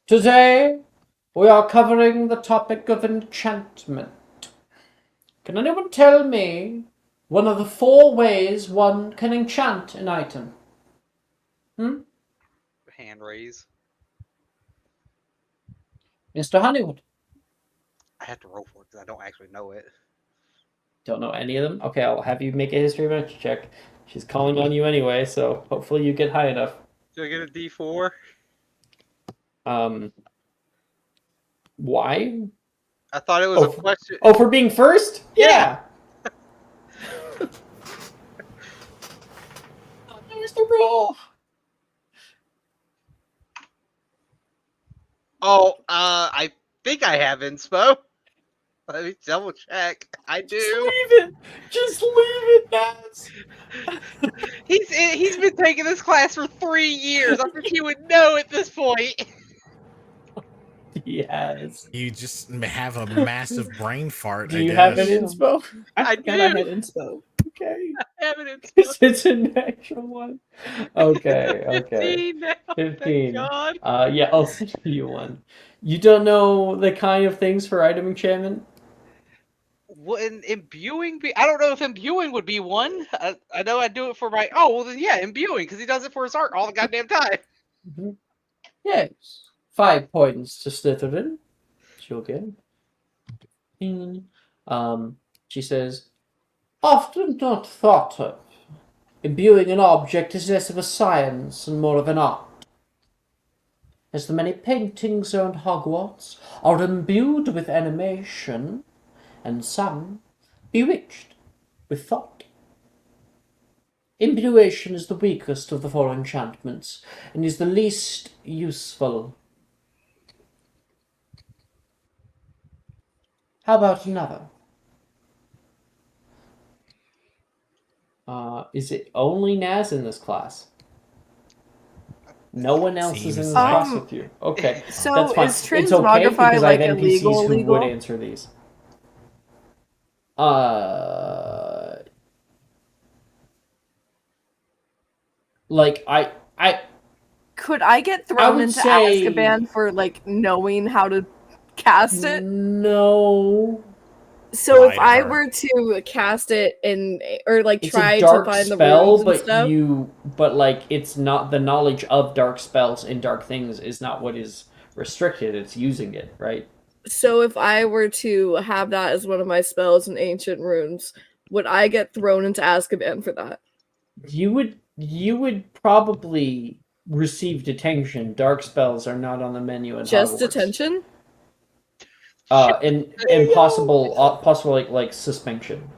Today, we are covering the topic of enchantment. Can anyone tell me one of the 4 ways one can enchant an item? Hand raise. Mr. Honeywood? I have to roll for it because I don't actually know it. Don't know any of them? Okay, I'll have you make a history match check. She's calling on you anyway, so hopefully you get high enough. Do I get a D4? Why? I thought it was a question. Oh, for being first? Yeah! There's the roll! Oh, I think I have inspo. Let me double check. I do. Just leave it! Just leave it, Naz! He's been taking this class for 3 years. I think he would know at this point. Yes. You just have a massive brain fart. Do you have an inspo? I forgot do. I had inspo. Okay. I have an inspo. It's a natural one. Okay, okay. 15 now. 15. Thank God. Yeah, I'll send you one. You don't know the kind of things for item enchantment? Wouldn't imbuing be? I don't know if imbuing would be one. I know I do it for my. Oh well, then yeah, imbuing because he does it for his art all the goddamn time. Mm-hmm. Yes. 5 points to Slytherin. She'll get. She says, often not thought of. Imbuing an object is less of a science and more of an art. As the many paintings around Hogwarts are imbued with animation, and some bewitched with thought. Imbuation is the weakest of the 4 enchantments, and is the least useful. How about another? Is it only Naz in this class? No one else is in this class with you. Okay, So that's fine. is It's okay transmogrify because I like have NPCs illegal? who Legal? would answer these. Like I Could I get I thrown would into say- Azkaban for like knowing how to cast it? No. So if Lie to I her. were to cast it in or like It's try a to dark find the spell, runes and but stuff, like it's not the knowledge of dark spells and dark things is not what is restricted. It's using it, right? so if I were to have that as one of my spells in ancient runes, would I get thrown into Azkaban for that? You would probably receive detention. Dark spells are not on the menu in Just Hogwarts. detention? And possible like suspension.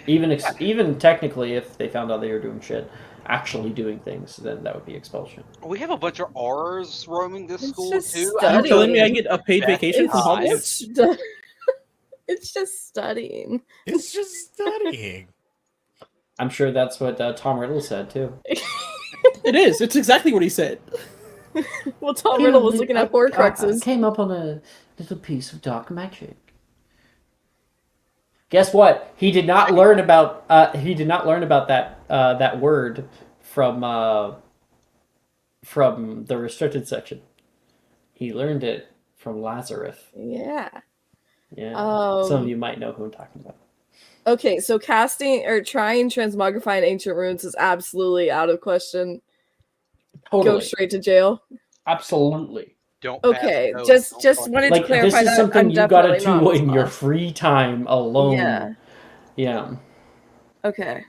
Even technically, if they found out they were doing shit, actually doing things, then that would be expulsion. We have a bunch of R's roaming this It's school just too. You're studying. telling me I get a paid vacation from It's Hogwarts? just, it's just studying. It's just studying. I'm sure that's what Tom Riddle said too. It is. It's exactly what he said. Well, Tom Riddle was looking at Horcruxes. Came up on a little piece of dark magic. Guess what? He did not learn about. He did not learn about that word from the restricted section. He learned it from Lazarus. Yeah. Yeah. Um, Some of you might know who I'm talking about. Okay, so casting or trying transmogrifying ancient runes is absolutely out of question. Totally. Go straight to jail. Absolutely. Don't Okay, pass go, just don't fuck wanted to Like clarify this is that something I'm you gotta definitely not do this in your boss. free time alone. Yeah. Yeah. Okay.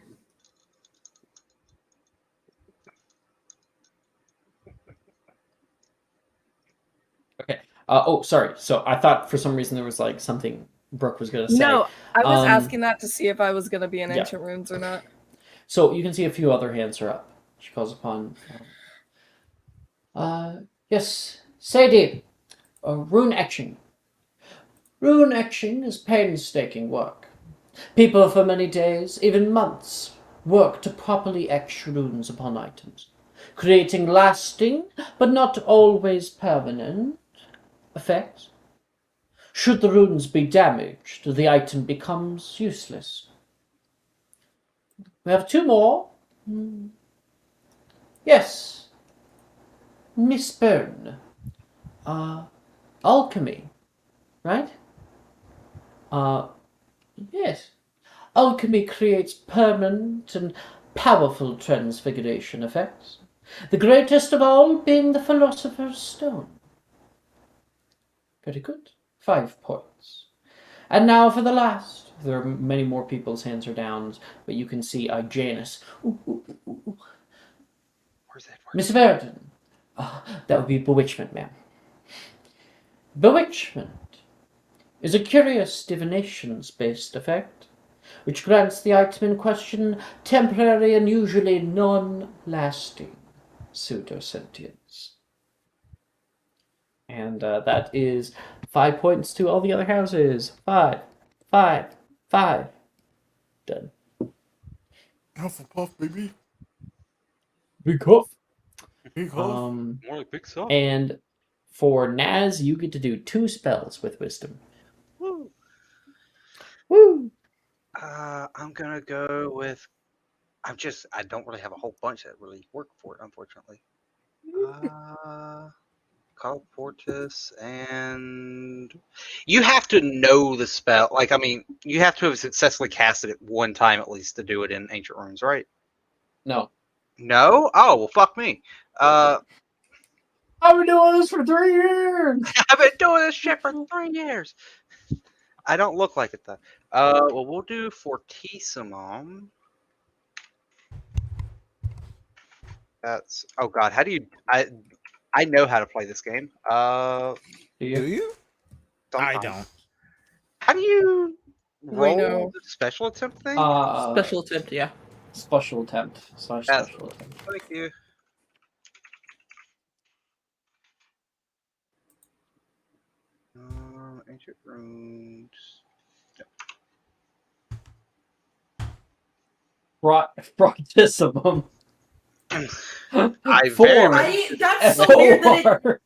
Okay. Oh, sorry. So I thought for some reason there was like something Brooke was gonna say. No, I was Um, asking that to see if I was gonna be in yeah. ancient runes or not. So you can see a few other hands are up. She calls upon. Yes, Sadie. Rune etching. Rune etching is painstaking work. People for many days, even months, work to properly etch runes upon items, creating lasting, but not always permanent, effects. Should the runes be damaged, the item becomes useless. We have two more. Yes, Miss Byrne. Alchemy, right? Yes. Alchemy creates permanent and powerful transfiguration effects, the greatest of all being the Philosopher's Stone. Very good. 5 points. And now for the last. There are many more people's hands are down, but you can see Janus. Where's that? Miss Verdon. That would be bewitchment, ma'am. Bewitchment is a curious divinations-based effect, which grants the item in question temporary and usually non-lasting pseudosentience. And that is 5 points to all the other houses. 5, 5, 5. Done. Hufflepuff, baby. Big huff. Big huff. More like big soft. And for Naz, you get to do 2 spells with wisdom. Woo. Woo! I'm gonna go with. I don't really have a whole bunch that really work for it, unfortunately. Call Portis, and you have to know the spell. Like, I mean, you have to have successfully casted it one time at least to do it in Ancient Runes, right? No. No? Oh, well, fuck me. I've been doing this for 3 years! I've been doing this shit for 3 years. I don't look like it, though. Well, we'll do Fortissimum. That's... Oh, God, how do you... I know how to play this game. Do you? I Sometimes. don't. How do you roll know. the special attempt thing? Special attempt, yeah. Special attempt / special attempt. Thank you. Ancient Runes. Froctissimum. I 4. That's so weird that F4.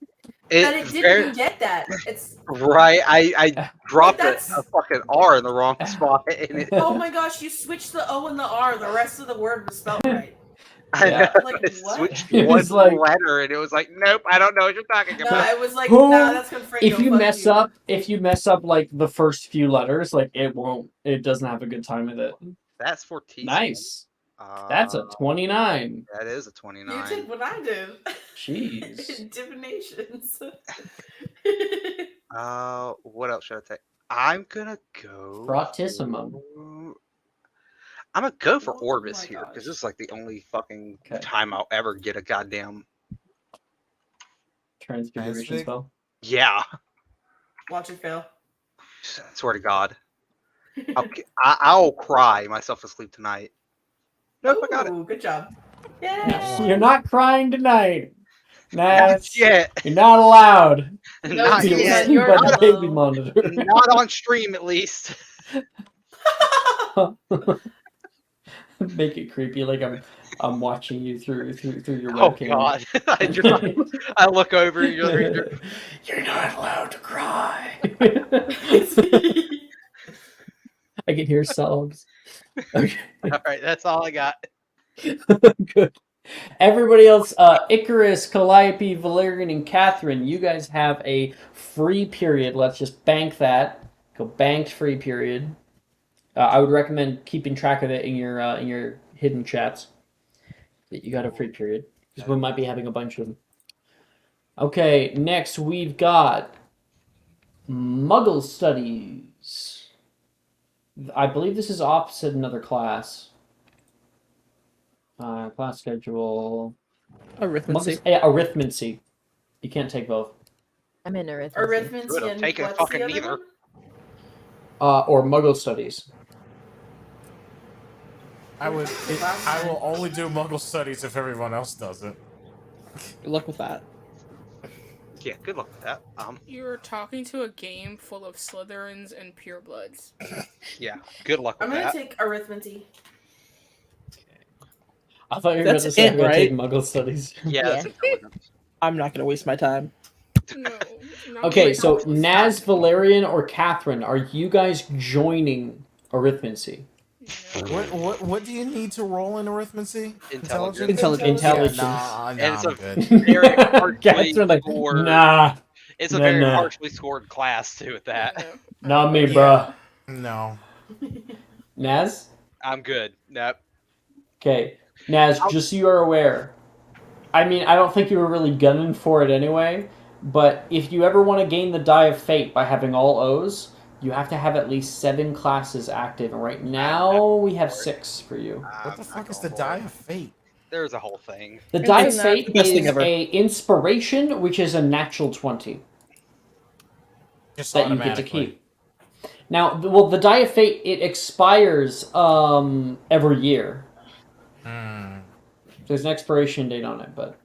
it didn't get that. It's right. I dropped a that's- fucking R in the wrong spot. And it, oh my gosh, you switched the O and the R. The rest of the word was spelled right. I Yeah. know, Like, I what? switched It one was like- letter, and it was like, nope, I don't know what you're talking No, about. it was like, Who- nah, that's Confringo. If you fuck mess you. up, like the first few letters, like it doesn't have a good time with it. That's Fortissimum. Nice. That's a 29. That is a You 29. did what I did. Jeez. Divinations. What else should I take? I'm gonna go. Froctissimum. I'm gonna go for Oh Orbis my here gosh. because this is like the only fucking Okay. time I'll ever get a goddamn. Transfiguration Fascinating. spell. Yeah, Watch it fail. I swear to God, I'll cry myself to sleep tonight. Nope, I got it. Ooh, good job. No, Yeah. you're not crying tonight. Not That's yet. You're not allowed. Not You'll yet. see By You're the not baby allowed. monitor. Not on stream, at least. Make it creepy, like I'm watching you through your Oh webcam. God! I look over. You're not allowed to cry. I can hear sobs. Okay. all right. That's all I got. Good. Everybody else, Icarus, Calliope, Valerian, and Catherine, you guys have a free period. Let's just bank that. Go banked free period. I would recommend keeping track of it in your hidden chats. That you got a free period because we might be having a bunch of Okay, next we've got Muggle Studies. I believe this is opposite another class. Class schedule. Arithmancy. Arithmancy. You can't take both. I'm in arithmancy. Arithmancy and taken what's fucking the other neither. one? Or Muggle Studies. I will only do Muggle studies if everyone else does it. Good luck with that. Yeah, good luck with that. You're talking to a game full of Slytherins and purebloods. Yeah, good luck with I'm gonna that. take arithmancy. I thought you were going That's to say I'm it, going to take right? Muggle Studies. Yeah, that's intelligence. I'm not gonna waste my time. No. Okay, so Naz, Valerian, or Catherine, are you guys joining arithmancy? What do you need to roll in arithmancy? Intelligence. Intelligence. Yeah, nah, And I'm it's a good. very harshly Catherine, like, scored. nah. It's a Nah, very nah. harshly scored class too. With that, Not me, bruh. No. Naz? I'm good. Nope. Okay. Naz, just so you are aware, I mean, I don't think you were really gunning for it anyway, but if you ever want to gain the Die of Fate by having all O's, you have to have at least 7 classes active, and right now we have 6 for you. What the fuck is the Die of Fate? There's a whole thing. The Die of Isn't that Fate the best thing is ever? a inspiration, which is a natural 20 Just that you get to automatically. keep. Now, the Die of Fate, it expires every year. There's an expiration date on it, but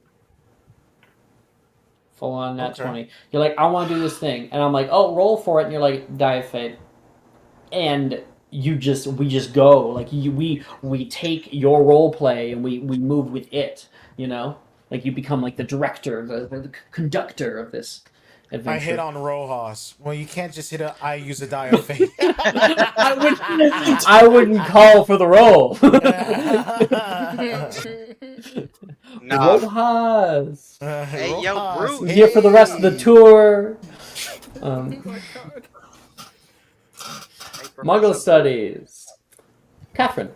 full on nat 20. You're like, I want to do this thing, and I'm like, oh, roll for it, and you're like, Die of Fate, and we just go like we take your role play and we move with it, you know, like you become like the director, the conductor of this adventure. I hit on Rojas. Well, you can't just hit I use a Die of Fate. I wouldn't call for the role. Nah. Rojas. Hey, yo, Rojas, Bruce. Here for the rest of the tour. Oh my god. Muggle Studies. Catherine,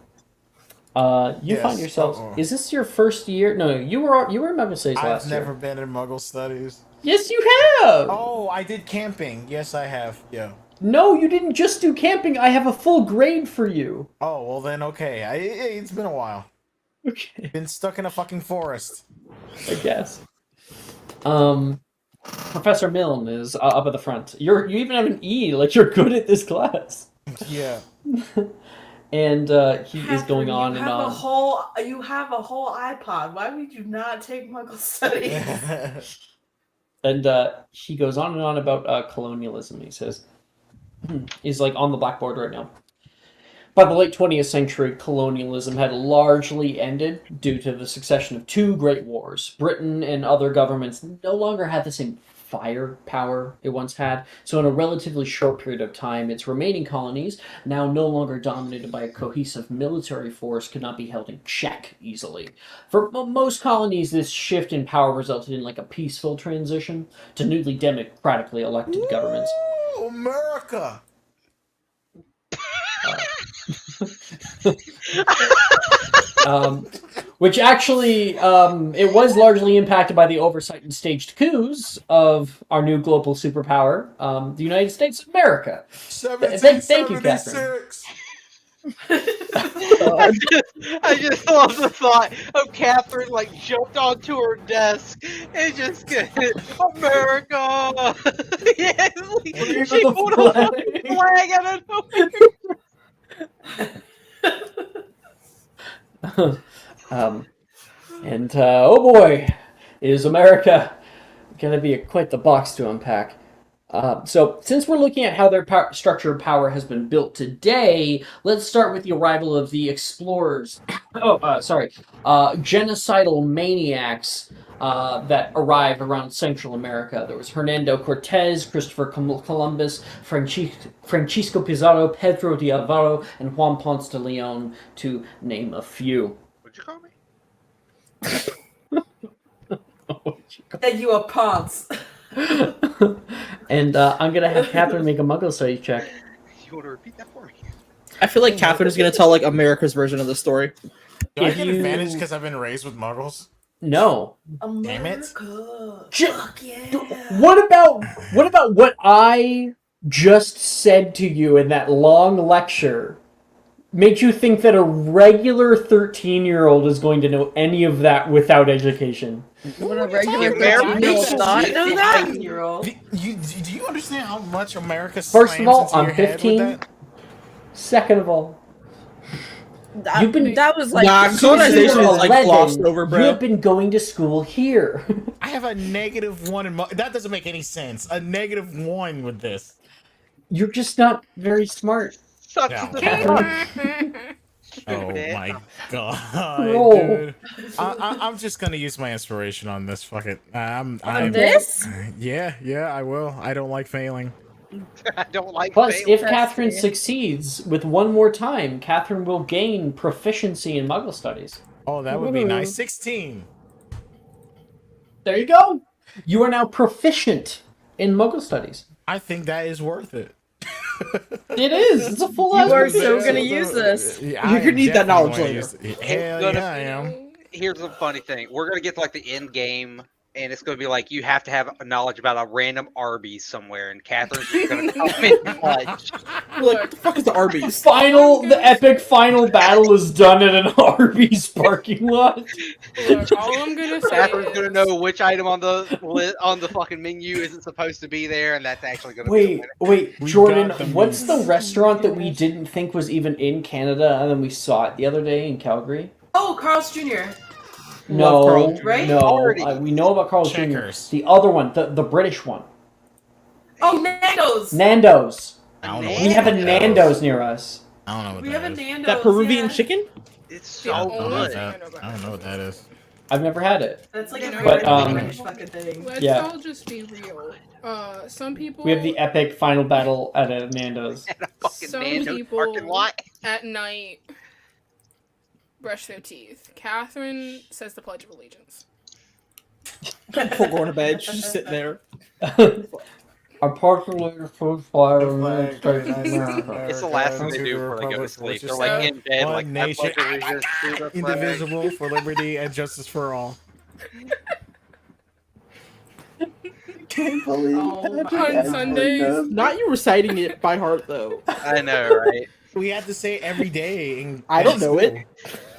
you Yes. find yourself. Uh-oh. Is this your first year? No, you were in Muggle Studies last I've year. never been in Muggle studies. Yes, you have. Oh, I did camping. Yes, I have. Yeah. No, you didn't just do camping. I have a full grade for you. Oh, well then, okay. It's been a while. Okay. Been stuck in a fucking forest. I guess. Professor Milne is up at the front. You even have an E. Like you're good at this class. Yeah. And he is going on and on. You have a whole iPod. Why would you not take Muggle Studies? And he goes on and on about colonialism. He says, he's like on the blackboard right now. By the late 20th century, colonialism had largely ended due to the succession of 2 great wars. Britain and other governments no longer had the same firepower it once had, so in a relatively short period of time, its remaining colonies, now no longer dominated by a cohesive military force, could not be held in check easily. For most colonies, this shift in power resulted in like a peaceful transition to newly democratically elected governments. Ooh, America! Which actually, it was largely impacted by the oversight and staged coups of our new global superpower, the United States of America. Thank you, Catherine. I just love the thought of Catherine like jumped onto her desk and just America. Yes, she pulled up the flag out of nowhere. And oh boy, is America gonna be quite the box to unpack. So, since we're looking at how their structure of power has been built today, let's start with the arrival of the explorers. Genocidal maniacs that arrived around Central America. There was Hernando Cortez, Christopher Columbus, Francisco Pizarro, Pedro de Alvaro, and Juan Ponce de Leon, to name a few. What'd you call me? And you are Ponce. And I'm gonna have Catherine make a Muggle studies check. You want to repeat that for me? I feel like Catherine is gonna tell like America's version of the story. Do I get advantage because I've been raised with Muggles? No. Damn it. America. J- Fuck yeah. What about what I just said to you in that long lecture? Made you think that a regular 13-year-old is going to know any of that without education? Would a regular American 13-year-old people not should know be that? taking- Year-old. Do you understand how much America First of slams all, into I'm your head 15. with that? Second of all, you've been That was like Nah, since colonization you were is like 11, glossed over, bro. You have been going to school here. I have a -1 in that doesn't make any sense. A -1 with this. You're just not very smart. Sucks Yeah. at the Catherine. Oh Stupid my ass. god, Roll. dude! I'm just gonna use my inspiration on this. Fuck it. I'm this? Yeah, I will. I don't like failing. I don't like Plus, failing. if Catherine Interesting. succeeds with one more time, Catherine will gain proficiency in Muggle studies. Oh, that would be nice. Ooh. 16. There you go. You are now proficient in Muggle studies. I think that is worth it. It is. It's a full. You are ass so proficiency. gonna use this. Yeah, You're I gonna am need that definitely knowledge gonna later. use it. Hell gonna- yeah, I am. Here's the funny thing: we're gonna get to like the end game, and it's gonna be like you have to have knowledge about a random Arby's somewhere, and Catherine's just gonna come in clutch. Like, what the fuck is the Arby's? The epic final battle is done at an Arby's parking lot. Look, all I'm gonna say Catherine's is, gonna know which item on the fucking menu isn't supposed to be there, and that's actually gonna be the Wait, winner. wait, We Jordan, got the what's the meats. restaurant that we didn't think was even in Canada and then we saw it the other day in Calgary? Oh, Carl's Jr. No, Carl Jr. Right? no, we know about Carl's Jr. Checkers. The other one, the British one. Oh, Nando's. Nando's. I don't know. We have a Nando's near us. I don't know what We that have a is. Nando's. That Peruvian yeah. chicken? It's I so don't know good. that. I don't know what that is. I've never had it. That's like a But, very British fucking thing. let's Yeah. all just be real. Some people We have the epic final battle at a Nando's. And a fucking Some Nando's people- parking lot. at night brush their teeth. Catherine says the Pledge of Allegiance. Before going to bed, she's just sitting there. I partially food fire in the United States of America. It's the last thing they do before they go to sleep. They're like in bed, One like nation, I pledge allegiance to the flag. indivisible, for liberty and justice for all. Can't believe On Sundays, Not you reciting it by heart, though. I know, right? We had to say it every day. I don't know it.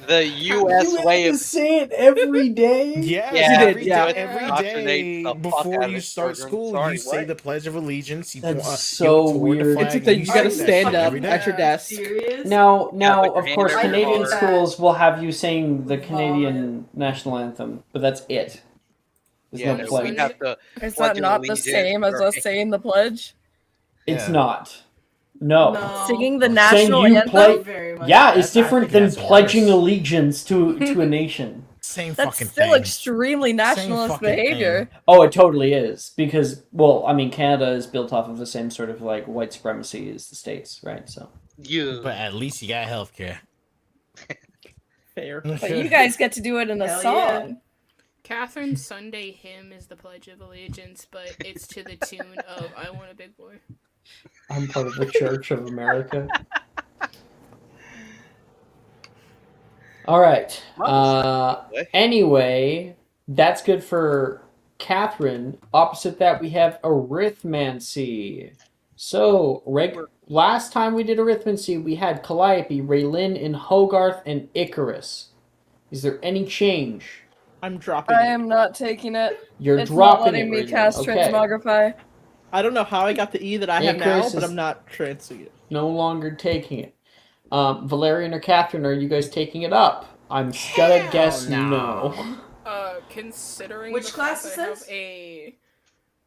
The U.S. way of say it every day? Yes, Yeah, every you did, day, every indoctrinate day the fuck before out of you the start children. school, Sorry, you say what? the Pledge of Allegiance. You That's you so toward the weird. flag It's a and thing. You gotta say that stand shit up every day. at your desk. Serious? Now, put your of hand course, on your Canadian heart. schools will have you sing the Canadian national anthem, but that's it. There's yeah, no no, pledge. we have to. Is Pledge that of not the Allegiance same as or- us saying the pledge? It's Yeah. not. No. No. Singing the Saying national you anthem? play- Very much. Yeah, it's I different think than that's pledging worse. allegiance to a nation. Same That's fucking still thing. extremely nationalist fucking thing. behavior. Oh, it totally is. Because, well, I mean, Canada is built off of the same sort of, like, white supremacy as the States, right? So. Yeah. But at least you got healthcare. Fair. But you guys get to do it in a Hell song. Catherine's Sunday hymn is the Pledge of Allegiance, but it's to the tune of "I Want a Big Boy." I'm part of the Church of America. All right. Anyway, that's good for Catherine. Opposite that, we have arithmancy. So, last time we did arithmancy, we had Calliope, Raylin, and Hogarth, and Icarus. Is there any change? I'm dropping I it. am not taking it. You're It's not dropping letting it, me Raylin. cast Okay. transmogrify. I don't know how I got the E that I have now, Icarus but is- I'm not transing it. No longer taking it. Valerian or Catherine, are you guys taking it up? I'm gonna guess no. Considering Which the class fact is I have this?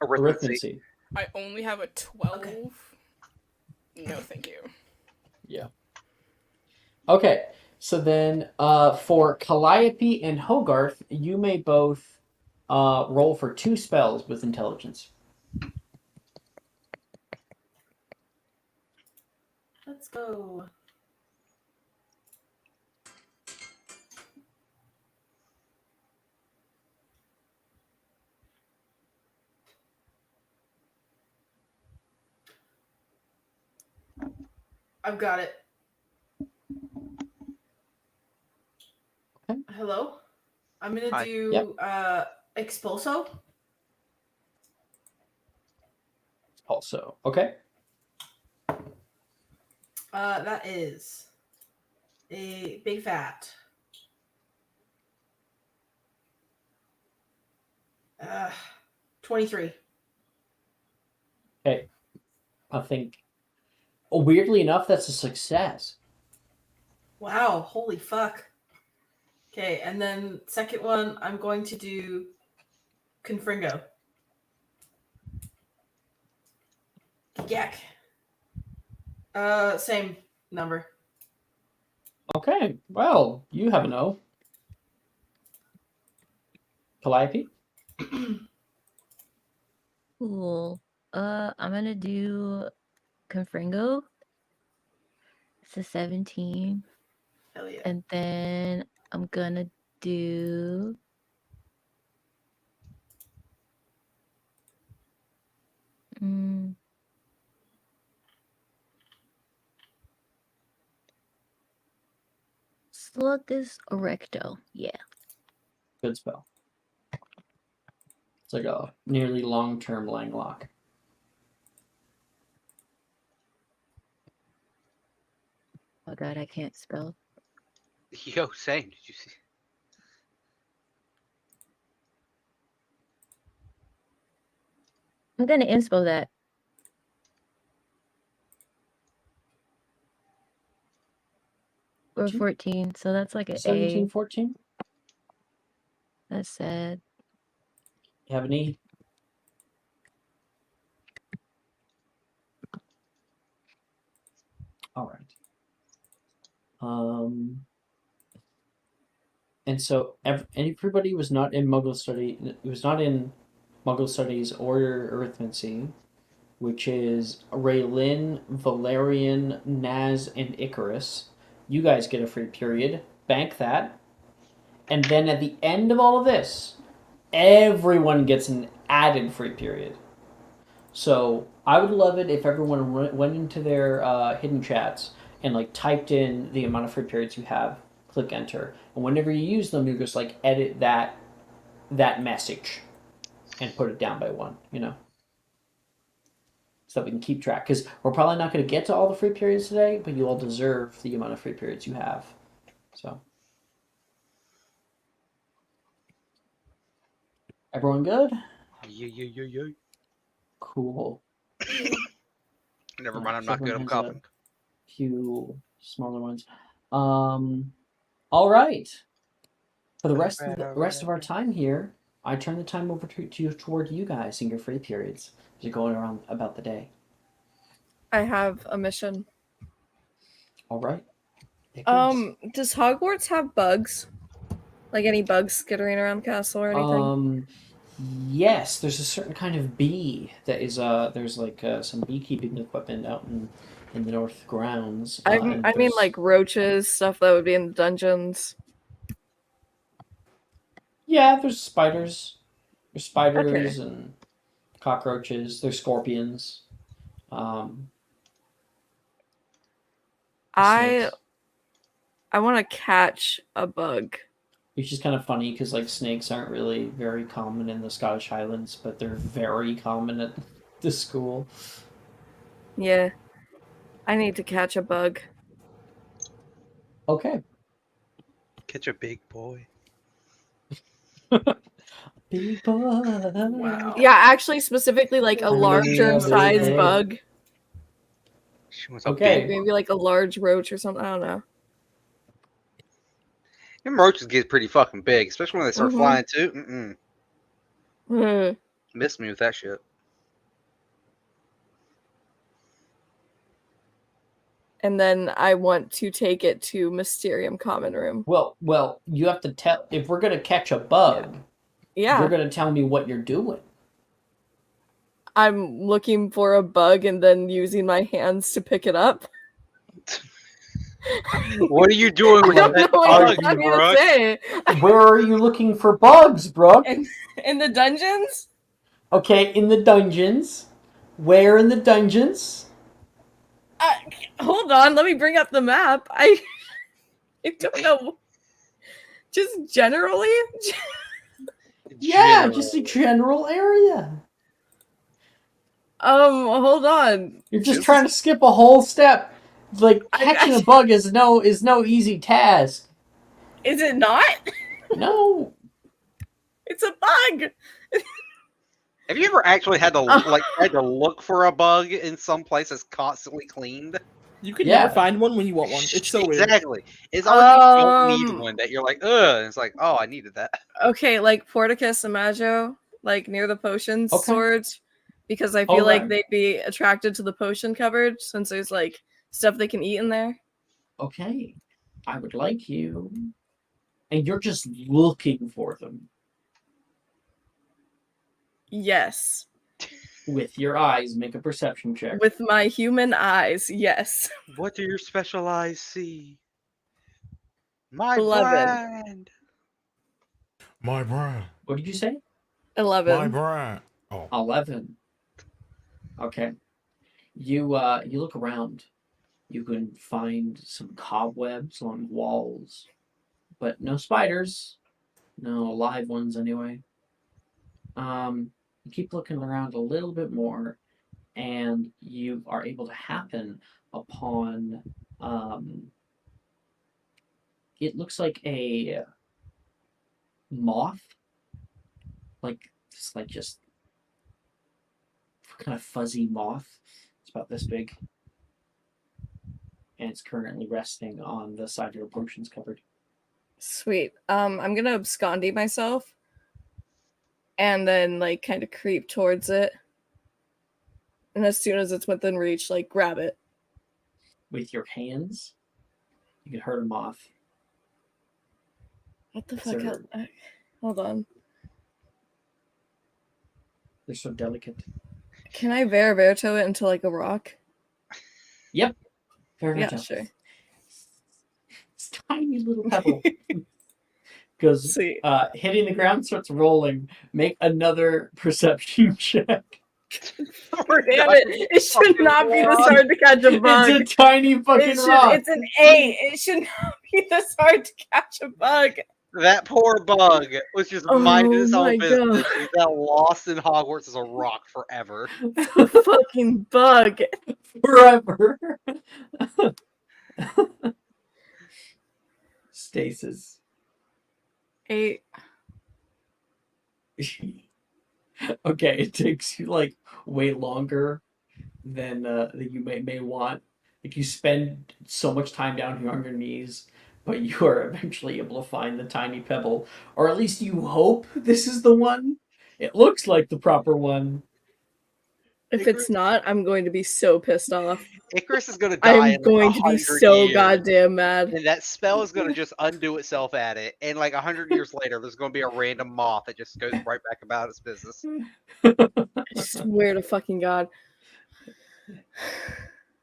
Arithmancy. Arithmancy. I only have a 12. Okay. No, thank you. Yeah. Okay, so then for Calliope and Hogarth, you may both roll for 2 spells with intelligence. Let's go. I've got it. Okay. Hello? I'm gonna Hi. do Expulso. Also, okay. That is a big fat. 23. Okay. I think, weirdly enough, that's a success. Wow, holy fuck. Okay, and then second one, I'm going to do Confringo. Yak. Same number. Okay. Well, you have a no. Calliope? Cool. I'm gonna do Confringo. It's a 17. Hell yeah. And then I'm gonna do Sluggus Erecto. Yeah. Good spell. It's like a nearly long-term Langlock. Oh god, I can't spell. Yo, same. Did you see? I'm gonna inspo that. Or 14, so that's like an 17, A. 14? That's sad. You have an E? All right. And so everybody was not in Muggle study. It was not in Muggle studies or arithmancy, which is Raylin, Valerian, Naz, and Icarus. You guys get a free period. Bank that. And then at the end of all of this, everyone gets an added free period. So I would love it if everyone went into their hidden chats and like typed in the amount of free periods you have, click enter, and whenever you use them, you just like edit that message and put it down by one, so that we can keep track. Because we're probably not going to get to all the free periods today, but you all deserve the amount of free periods you have. So, everyone good? Yeah. Cool. Never mind, I'm not Everyone good. I'm has coughing. a few smaller ones. All right. For the rest of our time here, I turn the time over toward you guys in your free periods as you're going around about the day. I have a mission. All right. Does Hogwarts have bugs? Like any bugs skittering around the castle or anything? Yes, there's a certain kind of bee that is there's like some beekeeping equipment out in the north grounds. I mean like roaches, stuff that would be in the dungeons. Yeah, there's spiders. There's spiders Okay. and cockroaches. There's scorpions. I Snakes. want to catch a bug. Which is kind of funny because like snakes aren't really very common in the Scottish Highlands, but they're very common at the school. Yeah. I need to catch a bug. Okay. Catch a big boy. Big boy. Wow. Yeah, actually specifically like a larger size bug. She wants Okay. a big Maybe like a large roach or something. I don't know. Them roaches get pretty fucking big, especially when they start flying too. Miss me with that shit. And then I want to take it to Mysterium Common Room. Well, you have to tell if we're gonna catch a bug. Yeah. You're gonna tell me what you're doing. I'm looking for a bug and then using my hands to pick it up. What are you doing with that bug, Brooke? Where are you looking for bugs, Brooke? In the dungeons? Okay, in the dungeons. Where in the dungeons? Hold on, let me bring up the map. I don't know. Just generally? Yeah, just a general area. Hold on. You're just trying to skip a whole step. Like catching a bug is no easy task. Is it not? No. It's a bug. Have you ever actually had to tried to look for a bug in some place that's constantly cleaned? You can never find one when you want one. It's so weird. Exactly. It's always when you don't need one that you're like, ugh. And it's like, oh, I needed that. Okay, like Porticus and Majo, like near the potions storage, because I feel like they'd be attracted to the potion cupboard since there's like stuff they can eat in there. Okay, I would like you, and you're just looking for them. Yes. With your eyes, make a perception check. With my human eyes, yes. What do your special eyes see? My 11. brand. My brand. What did you say? 11. My brand. Oh. 11. Okay. You look around. You can find some cobwebs on walls, but no spiders. No live ones anyway. You keep looking around a little bit more, and you are able to happen upon it looks like a moth, just kind of fuzzy moth. It's about this big, and it's currently resting on the side of your potions cupboard. Sweet. I'm gonna abscondy myself, and then like kind of creep towards it, and as soon as it's within reach, like grab it with your hands. You can hurt a moth. What the fuck? Hold on. They're so delicate. Can I Verito it into like a rock? Yep. Verito. Yeah, sure. It's a tiny little pebble. Goes hitting the ground, starts rolling. Make another perception check. Damn it! It should not be this hard to catch a bug. It's a tiny fucking rock. It's an 8. It should not be this hard to catch a bug. That poor bug was just minding his own business. He got lost in Hogwarts as a rock forever. Fucking bug. Forever. Stasis. 8. Okay, it takes you like way longer than you may want. Like you spend so much time down here on your knees, but you are eventually able to find the tiny pebble, or at least you hope this is the one. It looks like the proper one. If it's not, I'm going to be so pissed off. Icarus is going to die. I'm going to be so goddamn mad. And that spell is going to just undo itself at it. And like 100 years later, there's going to be a random moth that just goes right back about its business. I swear to fucking God.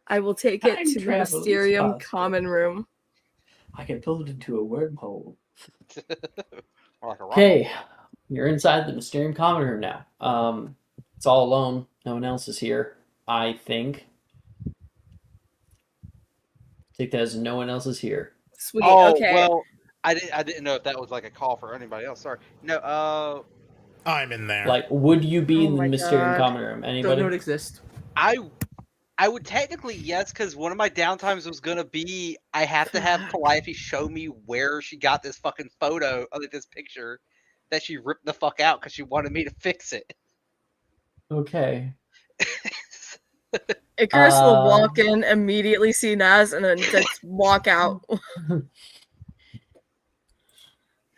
I will take it to the Mysterium common room. I can pull it into a wormhole. Okay, you're inside the Mysterium common room now. It's all alone. No one else is here, I think. Take that as no one else is here. Sweet. Okay. Well, I didn't know if that was like a call for anybody else. Sorry. No. I'm in there. Like, would you be in the Mysterium common room? Anybody? Don't know it exists. I would technically yes, because one of my downtimes was gonna be I have to have Calliope show me where she got this fucking photo, like this picture that she ripped the fuck out because she wanted me to fix it. Okay. Icarus will walk in, immediately see Naz, and then just walk out.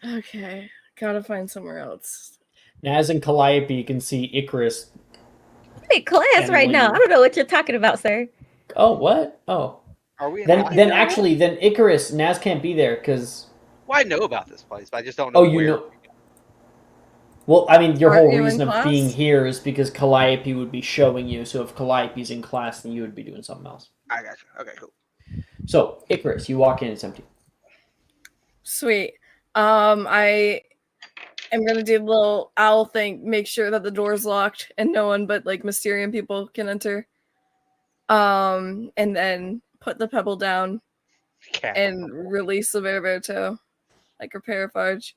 Okay, gotta find somewhere else. Naz and Calliope can see Icarus. I'm in class right now. I don't know what you're talking about, sir. Oh, what? Oh. Are we? Then Icarus, Naz can't be there because. Well, I know about this place, but I just don't know. Oh, you know. Well, I mean, your Aren't whole you in reason of class? being here is because Calliope would be showing you. So if Calliope's in class, then you would be doing something else. I got you. Okay, cool. So Icarus, you walk in, it's empty. Sweet. I am gonna do a little owl thing, make sure that the door's locked and no one but like Mysterium people can enter. And then put the pebble down and release the Verito. like repair Farge.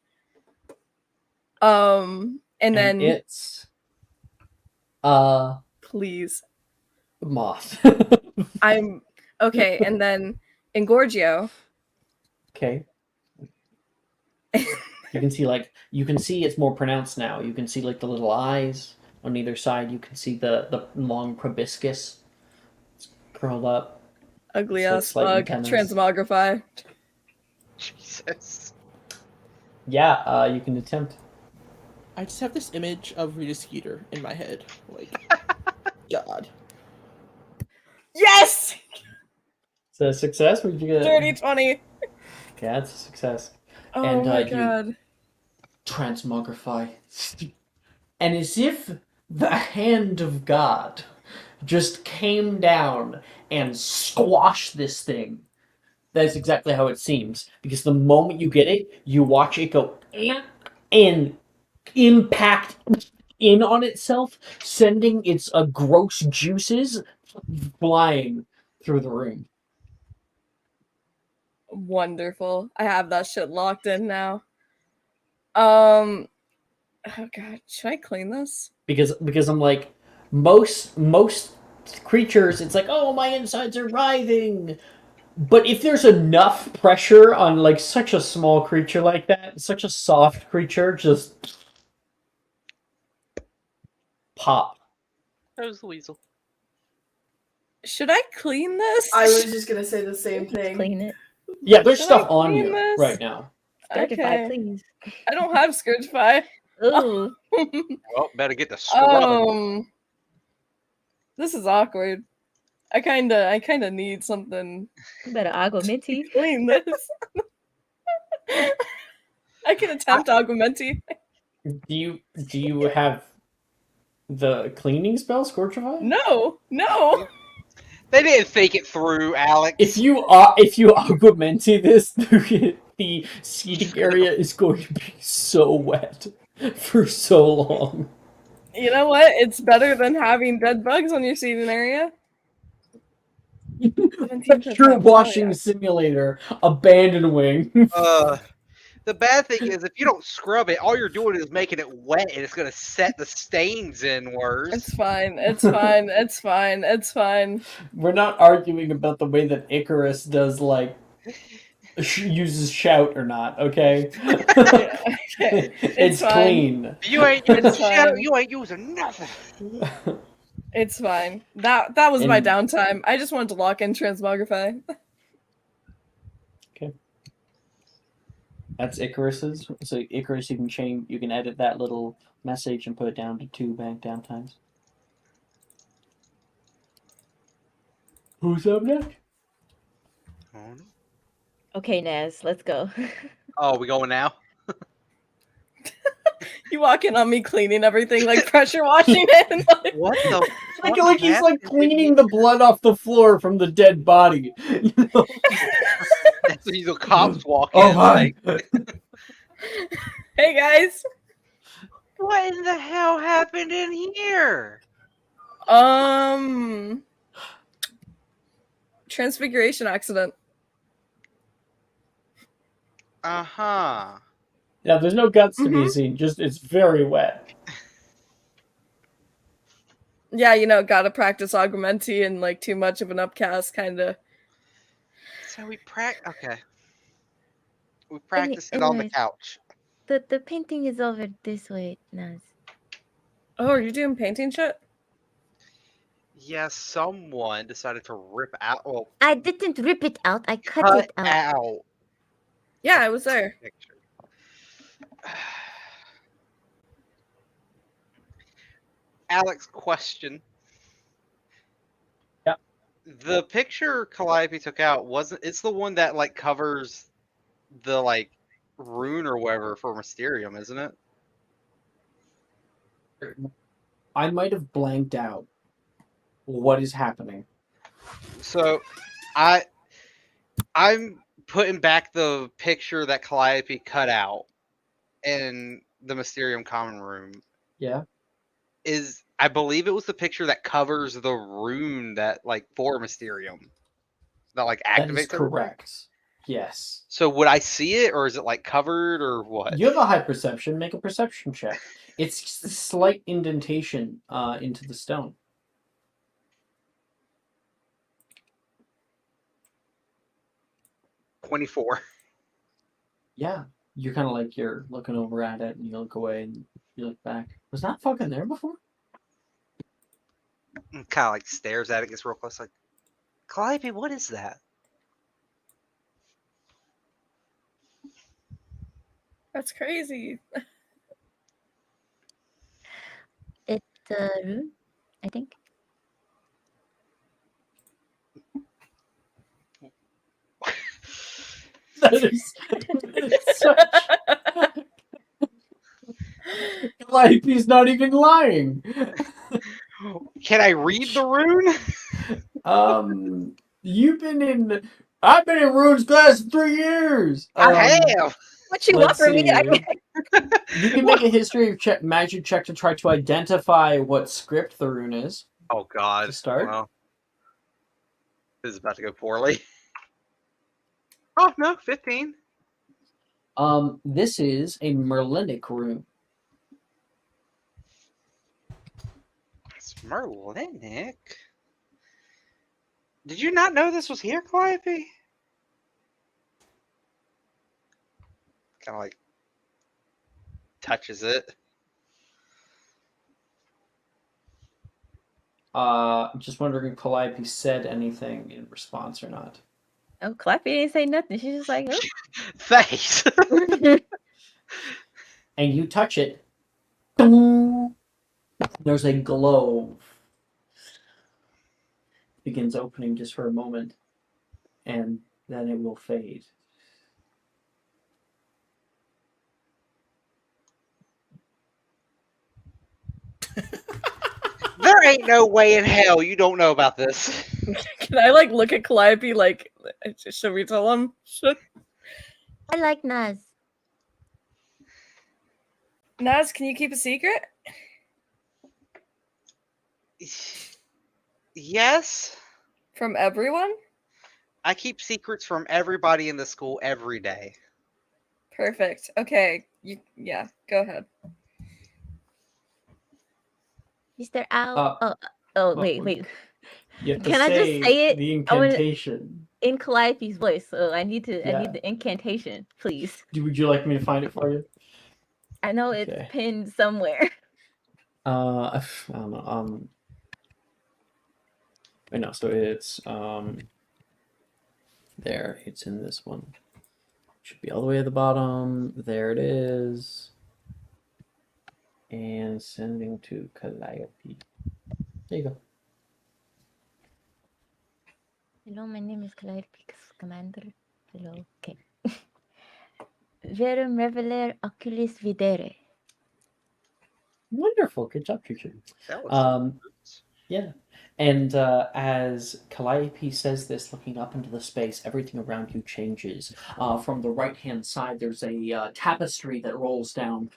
And then it's please. moth. I'm okay, and then Engorgio. Okay. You can see it's more pronounced now. You can see like the little eyes on either side. You can see the long proboscis. It's curled up. Ugly It's like ass slight bug. antennas. Transmogrify. Jesus. Yeah, you can attempt. I just have this image of Rita Skeeter in my head. Like, God. Yes! Is that a success? What did you get? Dirty 20. Okay, that's a success. Oh And my you god. transmogrify. And as if the hand of God just came down and squashed this thing. That's exactly how it seems. Because the moment you get it, you watch it go and impact in on itself, sending its gross juices flying through the room. Wonderful. I have that shit locked in now. Oh god, should I clean this? Because I'm like, most creatures, it's like, oh, my insides are writhing. But if there's enough pressure on like such a small creature like that, such a soft creature, just pop. That was the weasel. Should I clean this? I was just gonna say the same thing. Clean it. Yeah, there's Should stuff I on clean you this? right now. Scourgify, Okay. please. I don't have Scourgify. Ooh. Well, better get the scrub. This is awkward. I kinda need something You better Agumenti. to clean this. I can attempt Augmenti. Do you have the cleaning spell, Scorchify? No. They didn't think it through, Alex. If you augmenti this, the seating area is going to be so wet for so long. You know what? It's better than having dead bugs on your seating area. True washing simulator, abandoned wing. The bad thing is if you don't scrub it, all you're doing is making it wet, and it's gonna set the stains in worse. It's fine. It's fine. It's fine. It's fine. We're not arguing about the way that Icarus does, like, uses shout or not, okay? Okay. It's fine. clean. You ain't using It's shadow. fine. You ain't using nothing. It's fine. That was my downtime. I just wanted to lock in Transmogrify. Okay. That's Icarus's. So Icarus, you can edit that little message and put it down to 2 bank downtimes. Who's up next? Okay, Naz, let's go. Oh, we going now? You walk in on me cleaning everything, like pressure washing it. And like, What the? Like he's like cleaning the blood off the floor from the dead body. You know? That's when the cops walk Oh in. my! Like, hey guys. what in the hell happened in here? Transfiguration accident. Uh-huh. Yeah, there's no guts to be seen. Just it's very wet. Yeah, gotta practice Augmenti and like too much of an upcast kind of. So we okay. We practiced it on the anyways. couch. The painting is over this way, Naz. Oh, are you doing painting shit? Yeah, someone decided to rip out. Well, I didn't rip it out. I cut it out. Yeah, I was there. Picture. Alex, question. Yeah. The picture Calliope took out it's the one that like covers the like rune or whatever for Mysterium, isn't it? I might have blanked out. What is happening? So, I'm putting back the picture that Calliope cut out in the Mysterium common room. Yeah. I believe it was the picture that covers the rune that like for Mysterium that like activates. That is correct. Yes. So would I see it, or is it like covered, or what? You have a high perception. Make a perception check. It's just a slight indentation into the stone. 24. Yeah. You're kind of like you're looking over at it, and you look away, and you look back. Was that fucking there before? And kind of like stares at it, gets real close, like, Calliope, what is that? That's crazy. It's a rune, I think. That is such. Calliope's not even lying. Can I read the rune? You've been in. I've been in runes class for 3 years. I have. What you want Let's from me? see. You can make a history check, magic check to try to identify what script the rune is. Oh God. To start. Well, this is about to go poorly. Oh no, 15. This is a Merlinic rune. It's Merlinic. Did you not know this was here, Calliope? Kind of like touches it. Just wondering if Calliope said anything in response or not. Oh, Clappy didn't say nothing. She's just like, oh. Thanks. And you touch it. Boom. There's a glow. Begins opening just for a moment, and then it will fade. There ain't no way in hell you don't know about this. Can I like look at Calliope like, should we tell him? I like Naz. Naz, can you keep a secret? Yes. From everyone? I keep secrets from everybody in the school every day. Perfect. Okay. Yeah, go ahead. Mr. Owl. Wait. You have to Can I just say it? The incantation. In Calliope's voice, so I need the incantation, please. Would you like me to find it for you? I know it's pinned somewhere. I don't know. I know. So it's there. It's in this one. Should be all the way at the bottom. There it is. And sending to Calliope. There you go. Hello, my name is Calliope Commander. Hello. Okay. Verum reveler oculis videre. Wonderful. Good job, teacher. That was Yeah. And as Calliope says this, looking up into the space, everything around you changes. From the right-hand side, there's a tapestry that rolls down.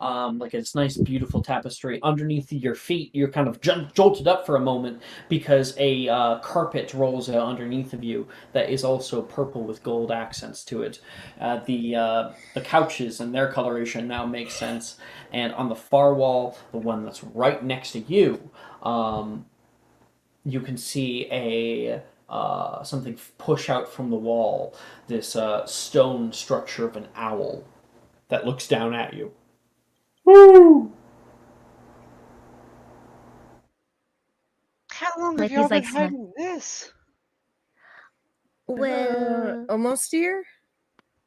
Like it's nice, beautiful tapestry. Underneath your feet, you're kind of jolted up for a moment because a carpet rolls out underneath of you that is also purple with gold accents to it. The couches and their coloration now make sense. And on the far wall, the one that's right next to you, you can see a something push out from the wall. This stone structure of an owl that looks down at you. Woo! How long Like have y'all he's been like hiding this? Well, almost a year?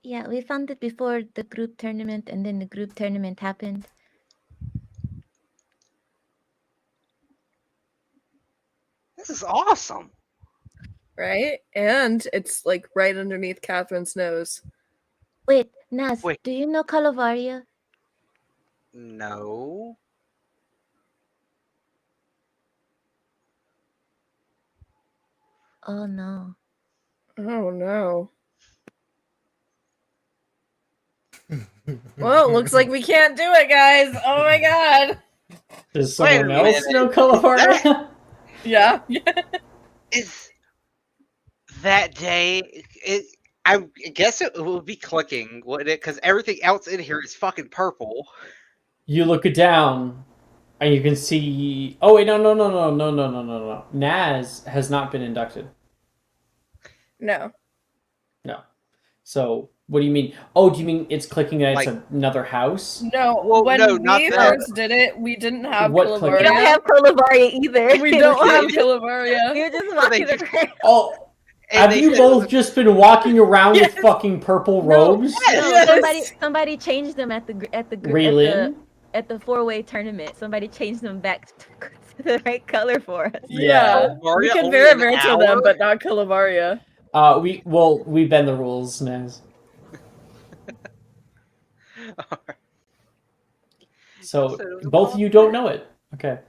Yeah, we found it before the group tournament, and then the group tournament happened. This is awesome. Right? And it's like right underneath Catherine's nose. Wait, Naz, do you know Calavaria? No. Oh no. Oh no. Well, looks like we can't do it, guys. Oh my god. Does someone else know Calavaria? Yeah. Is that day, I guess it will be clicking, wouldn't it? Because everything else in here is fucking purple. You look down, and you can see. Oh wait, no. Naz has not been inducted. No. No. So what do you mean? Oh, do you mean it's clicking that Like- it's another house? No, Well, when no, not we that. first did it, we didn't have What click? We don't Calivaria. have Colivaria either. We don't have We Calivaria. were just they walking just- around. Oh, And have they you said it was both just been walking around Yes. with fucking purple No. robes? No, Yes. somebody changed them at the Raylan? at the 4-way tournament. Somebody changed them back to the right color for us. Yeah. We Calivaria can only very an Verito hour? them, but not Calivaria. We bend the rules, Naz. So said it was a both of you don't know it. Okay.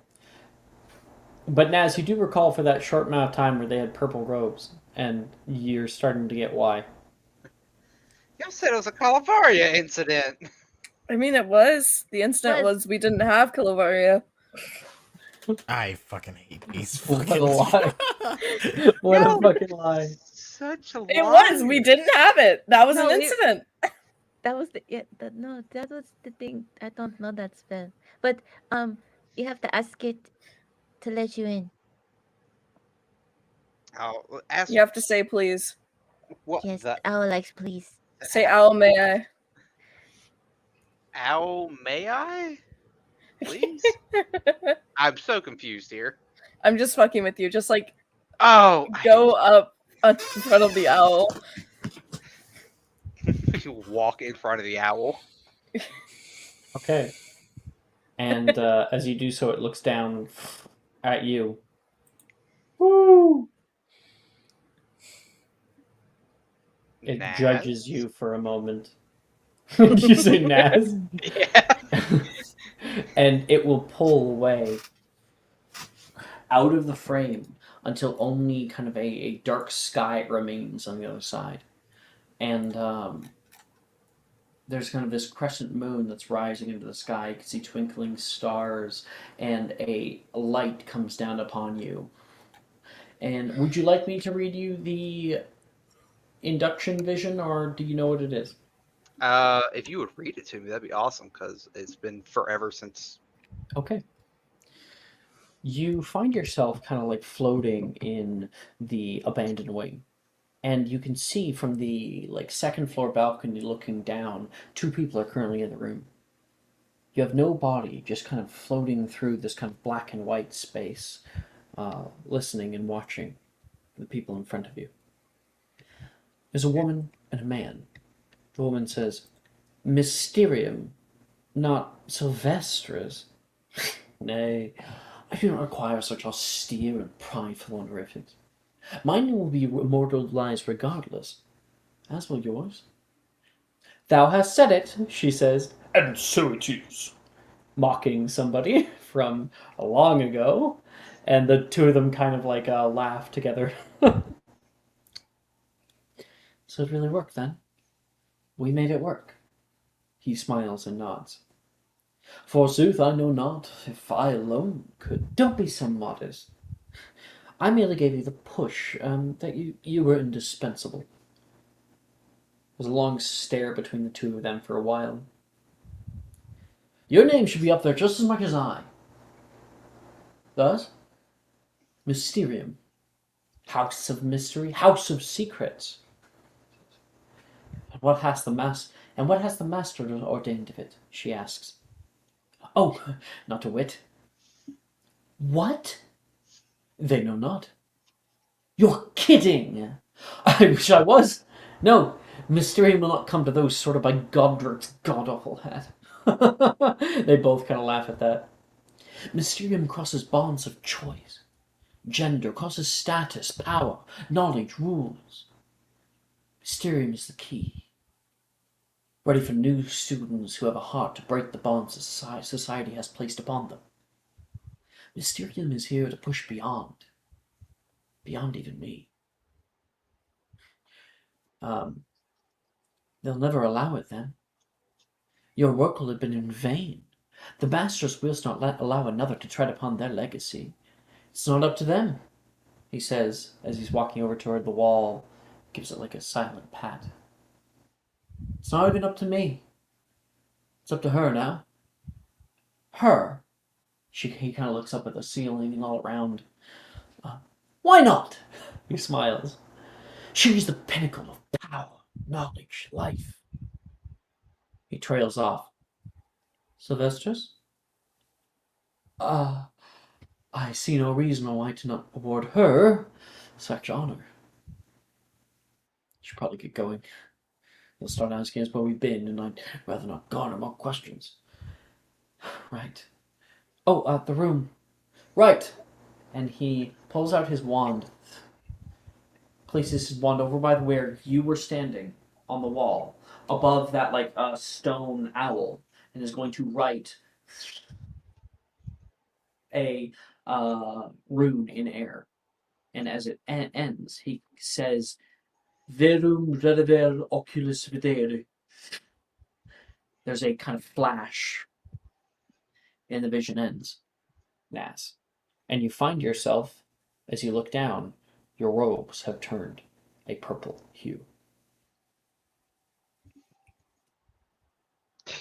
But Naz, you do recall for that short amount of time where they had purple robes, and you're starting to get why. Y'all said it was a Calivaria incident. I mean, it was. The incident was we didn't have Calivaria. I fucking hate these What a fucking lie. What No. a fucking lie. Such a It lie. was. We didn't have it. That was No, an we- incident. That was that was the thing. I don't know that spell. But you have to ask it to let you in. Oh, ask You have to say please. what Yes, the owl likes please. Say owl may I. owl may I? Please? I'm so confused here. I'm just fucking with you. Just like Oh, go up in front of the owl. you walk in front of the owl. Okay. And as you do so, it looks down at you. Woo! It Naz? judges you for a moment. You say Naz? Yeah. And it will pull away out of the frame until only kind of a dark sky remains on the other side. And there's kind of this crescent moon that's rising into the sky. You can see twinkling stars, and a light comes down upon you. And would you like me to read you the induction vision, or do you know what it is? If you would read it to me, that'd be awesome, because it's been forever since. Okay. You find yourself kind of like floating in the abandoned wing. And you can see from the second floor balcony looking down, two people are currently in the room. You have no body, just kind of floating through this kind of black and white space, listening and watching the people in front of you. There's a woman and a man. The woman says, "Mysterium, not Sylvester's." Nay, I do not require such austere and prideful honorifics. Mine will be immortalized regardless, as will yours. Thou hast said it, she says, and so it is. Mocking somebody from long ago, and the two of them kind of laugh together. So it really worked then. We made it work. He smiles and nods. Forsooth, I know not if I alone could. Don't be so modest. I merely gave you the push, that you were indispensable. There's a long stare between the two of them for a while. Your name should be up there just as much as I. Thus, Mysterium. House of mystery, house of secrets. And what has the master ordained of it? She asks. Oh, not a whit. What? They know not. You're kidding! I wish I was. No, Mysterium will not come to those sort of by Godric's god-awful hat. They both kind of laugh at that. Mysterium crosses bonds of choice. Gender crosses status, power, knowledge, rules. Mysterium is the key. Ready for new students who have a heart to break the bonds that society has placed upon them. Mysterium is here to push beyond even me. They'll never allow it then. Your work will have been in vain. The masters will not allow another to tread upon their legacy. It's not up to them. he says as he's walking over toward the wall, gives it like a silent pat. It's not even up to me. It's up to her now. Her. He kind of looks up at the ceiling and all around. Why not? He smiles. She's the pinnacle of power, knowledge, life. He trails off. Sylvestris? I see no reason why to not award her such honor. Should probably get going. He'll start asking us where we've been, and I'd rather not garner more questions. Right. Oh, the room. Right. And he pulls out his wand, places his wand over by where you were standing on the wall, above that stone owl, and is going to write a rune in air. And as it ends, he says, Verum redever oculus videre. There's a kind of flash, and the vision ends. Nas. And you find yourself, as you look down, your robes have turned a purple hue.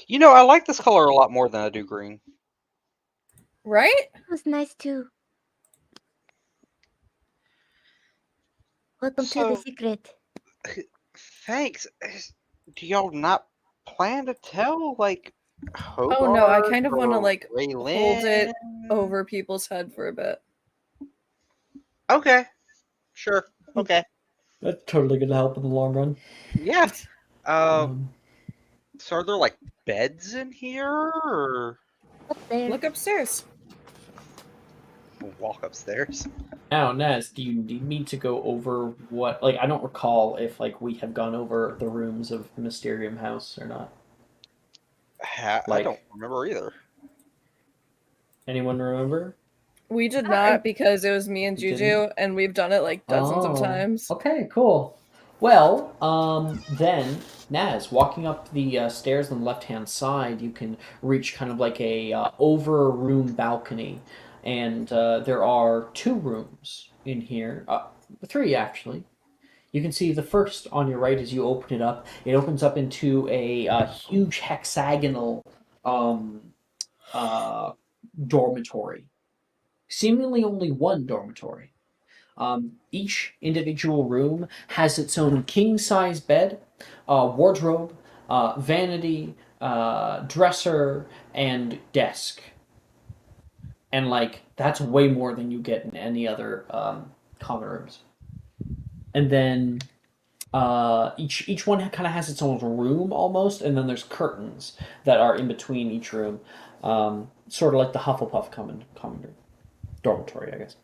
You know, I like this color a lot more than I do green. Right? It was nice too. Welcome to the secret. Thanks. Do y'all not plan to tell, Hobart? Oh no, I kind of want to Raylin? hold it over people's head for a bit. Okay. Sure. Okay. That's totally going to help in the long run. Yeah. So are there beds in here, or Up there. Look upstairs. we'll walk upstairs? Now, Naz, do you need me to go over what... I don't recall if, we have gone over the rooms of the Mysterium house or not. I don't remember either. Anyone remember? We did not because it was me and You Juju, didn't? and we've done it dozens of times. Okay, cool. Well, then, Naz, walking up the stairs on the left-hand side, you can reach kind of a over-room balcony. And there are 2 rooms in here. 3, actually. You can see the first on your right as you open it up. It opens up into a huge hexagonal dormitory. Seemingly only one dormitory. Each individual room has its own king-size bed, wardrobe, vanity, dresser, and desk. And that's way more than you get in any other common rooms. And then each one kind of has its own room almost, and then there's curtains that are in between each room, sort of like the Hufflepuff common room. Dormitory, I guess.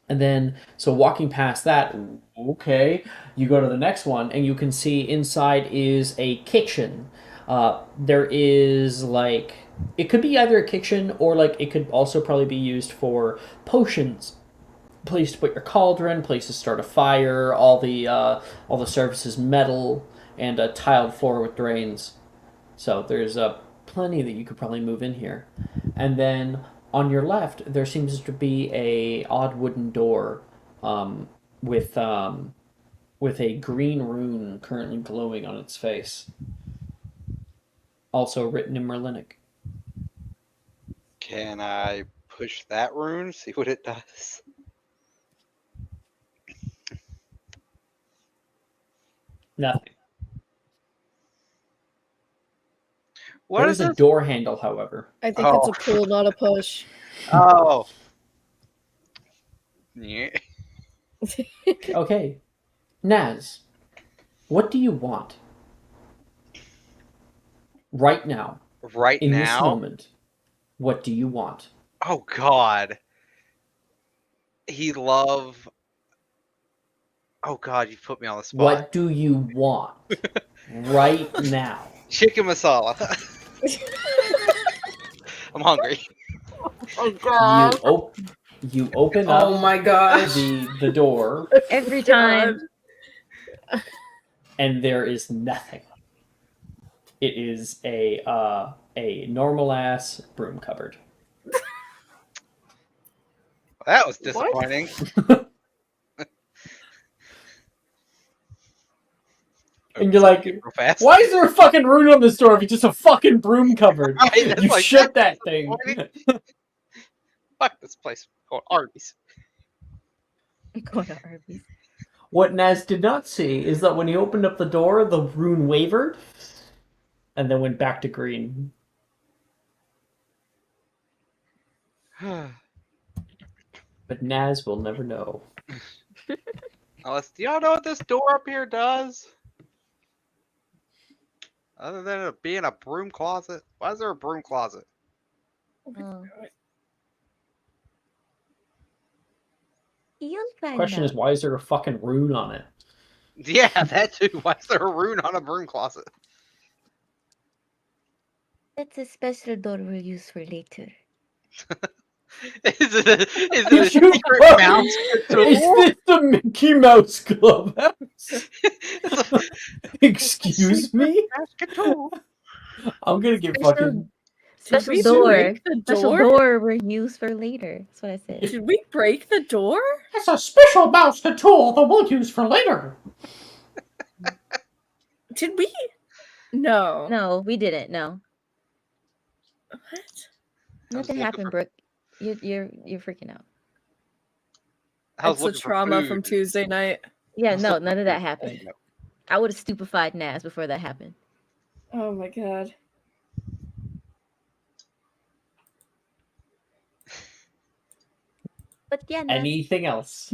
And then, so walking past that, okay, you go to the next one, and you can see inside is a kitchen. There is, it could be either a kitchen, or, it could also probably be used for potions. Place to put your cauldron, place to start a fire, all the surface is metal, and a tiled floor with drains. So there's plenty that you could probably move in here. And then on your left, there seems to be a odd wooden door with a green rune currently glowing on its face. Also written in Merlinic. Can I push that rune, see what it does? Nothing. What There is is a this? door handle, however. I think it's a pull, not a push. Oh. Yeah. Okay. Naz, what do you want? Right now. Right in now? In this moment. What do you want? Oh, God. Oh, God, you put me on the spot. What do you want? Right now. Chicken masala. I'm hungry. Oh God. You open up Oh my gosh. the door. Every time. And there is nothing. It is a normal ass broom cupboard. That was disappointing. And you're like, real fast. why is there a fucking rune on this door if it's just a fucking broom cupboard? Right, that's You like, shut that's that thing. disappointing. Fuck this place called Arby's. Go to Arby's. What Naz did not see is that when he opened up the door, the rune wavered and then went back to green. But Naz will never know. Unless, do y'all know what this door up here does? Other than it being a broom closet? Why is there a broom closet? Oh. You'll find Question out. is, why is there a fucking rune on it? Yeah, that too. Why is there a rune on a broom closet? That's a special door we'll use for later. Is it a Did you secret fuck- mouse Is tool? this the Mickey Mouse Clubhouse? Excuse me? I'm gonna get fucking... Special we door. break the Special door? door we're used for later. That's what I said. Did we break the door? It's a special mouse tool that we'll use for later. Did we? No. No, we didn't. No, What? nothing looking happened, for- Brooke. You're freaking out. I was It's the looking for trauma food. from Tuesday night. Yeah, no, none of that happened. No. I would have stupefied Naz before that happened. Oh my god. But yeah, Naz, Anything else?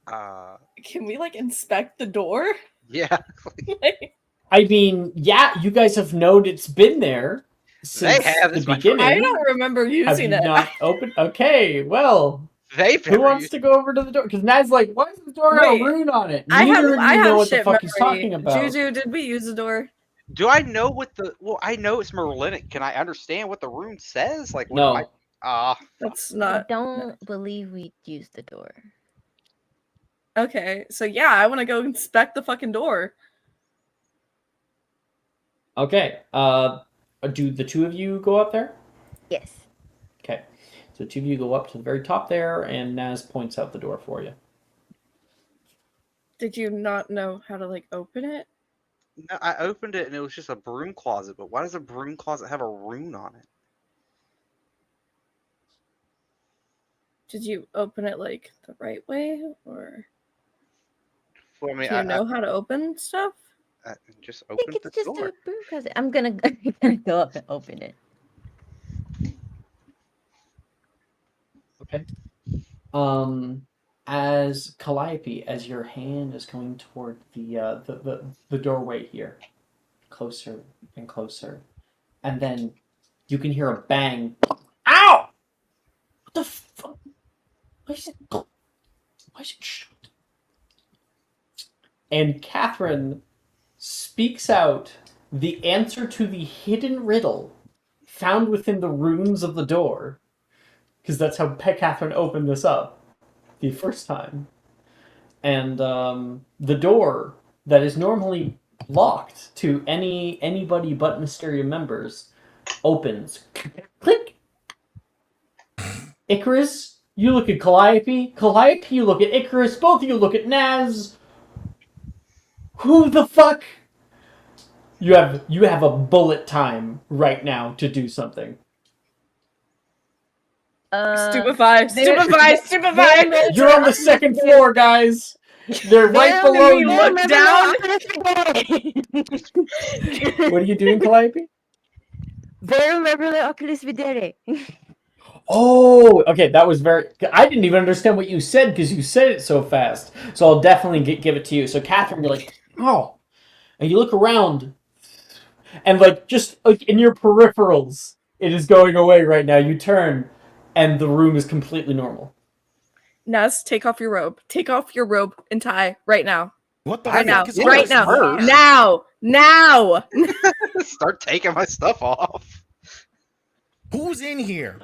Can we like inspect the door? Yeah. I mean, yeah, you guys have known it's been there since have, the it's my beginning. I don't remember Have you using it. not opened? Okay, well, They've who never wants used- to go over to the door? Because Nad's like, why is the door have Wait, a rune on it? I Neither of you know what the shit fuck he's memory. talking about. Juju, did we use the door? Do I know what the? Well, I know it's Merlinic. Can I understand what the rune says? Like, what No. do I? That's I not don't believe we used the door. okay. So yeah, I want to go inspect the fucking door. Okay, do the two of you go up there? Yes. Okay, so two of you go up to the very top there, and Naz points out the door for you. Did you not know how to like open it? No, I opened it and it was just a broom closet. But why does a broom closet have a rune on it? Did you open it like the right way, or Well, I mean, do you know how to open stuff? I just I think opened the it's just door. a broom closet. I'm gonna go up and open it. Okay. As Calliope, as your hand is going toward the doorway here, closer and closer, and then you can hear a bang. Ow! What the fuck? Why is it? Why is it shut? And Catherine speaks out the answer to the hidden riddle found within the runes of the door. Because that's how Catherine opened this up the first time. And the door that is normally locked to anybody but Mysterium members opens. Click! Icarus, you look at Calliope. Calliope, you look at Icarus. Both of you look at Naz. Who the fuck? You have a bullet time right now to do something. Stupefy! You're on the second floor, guys. They're right below we you. look down. What are you doing, Calliope? They remember the Oculus Videre. Oh, okay. That was very. I didn't even understand what you said because you said it so fast. So I'll definitely give it to you. So Catherine, you're like, oh, and you look around, and like just like in your peripherals, it is going away right now. You turn, and the room is completely normal. Naz, take off your robe. Take off your robe and tie right now. What the Right now. fuck is Right this? now. Now. Start taking my stuff off. Who's in here?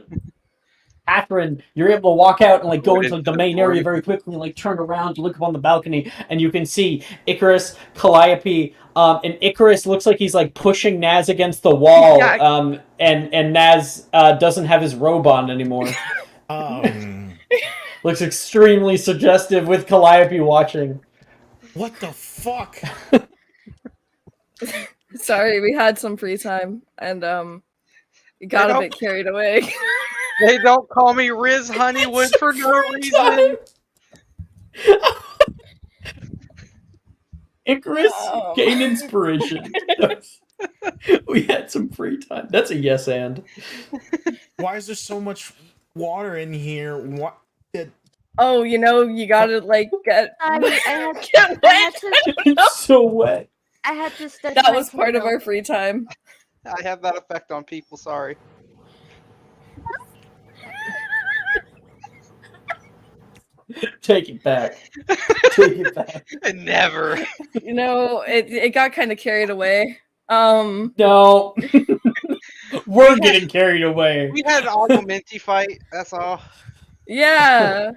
Catherine, you're able to walk out and like go Went into into the the main door. area very quickly and like turn around to look up on the balcony, and you can see Icarus, Calliope, and Icarus looks like he's like pushing Naz against the wall, Yeah. and Naz doesn't have his robe on anymore. Looks extremely suggestive with Calliope watching. What the fuck? Sorry, we had some free time and we got a don't- bit carried away. They don't call me Riz Honeywood for no reason. Icarus Oh. gained inspiration. We had some free time. That's a yes and. Why is there so much water in here? What? Oh, you gotta like get. Sorry, I had, Get I had wet. to, It's so wet. I had to study. That my was part of tail. our free time. I have that effect on people. Sorry. Take it back. Take it back. Never. It got kind of carried away. No. We're getting carried away. We had an Augmenti fight. That's all. Yeah,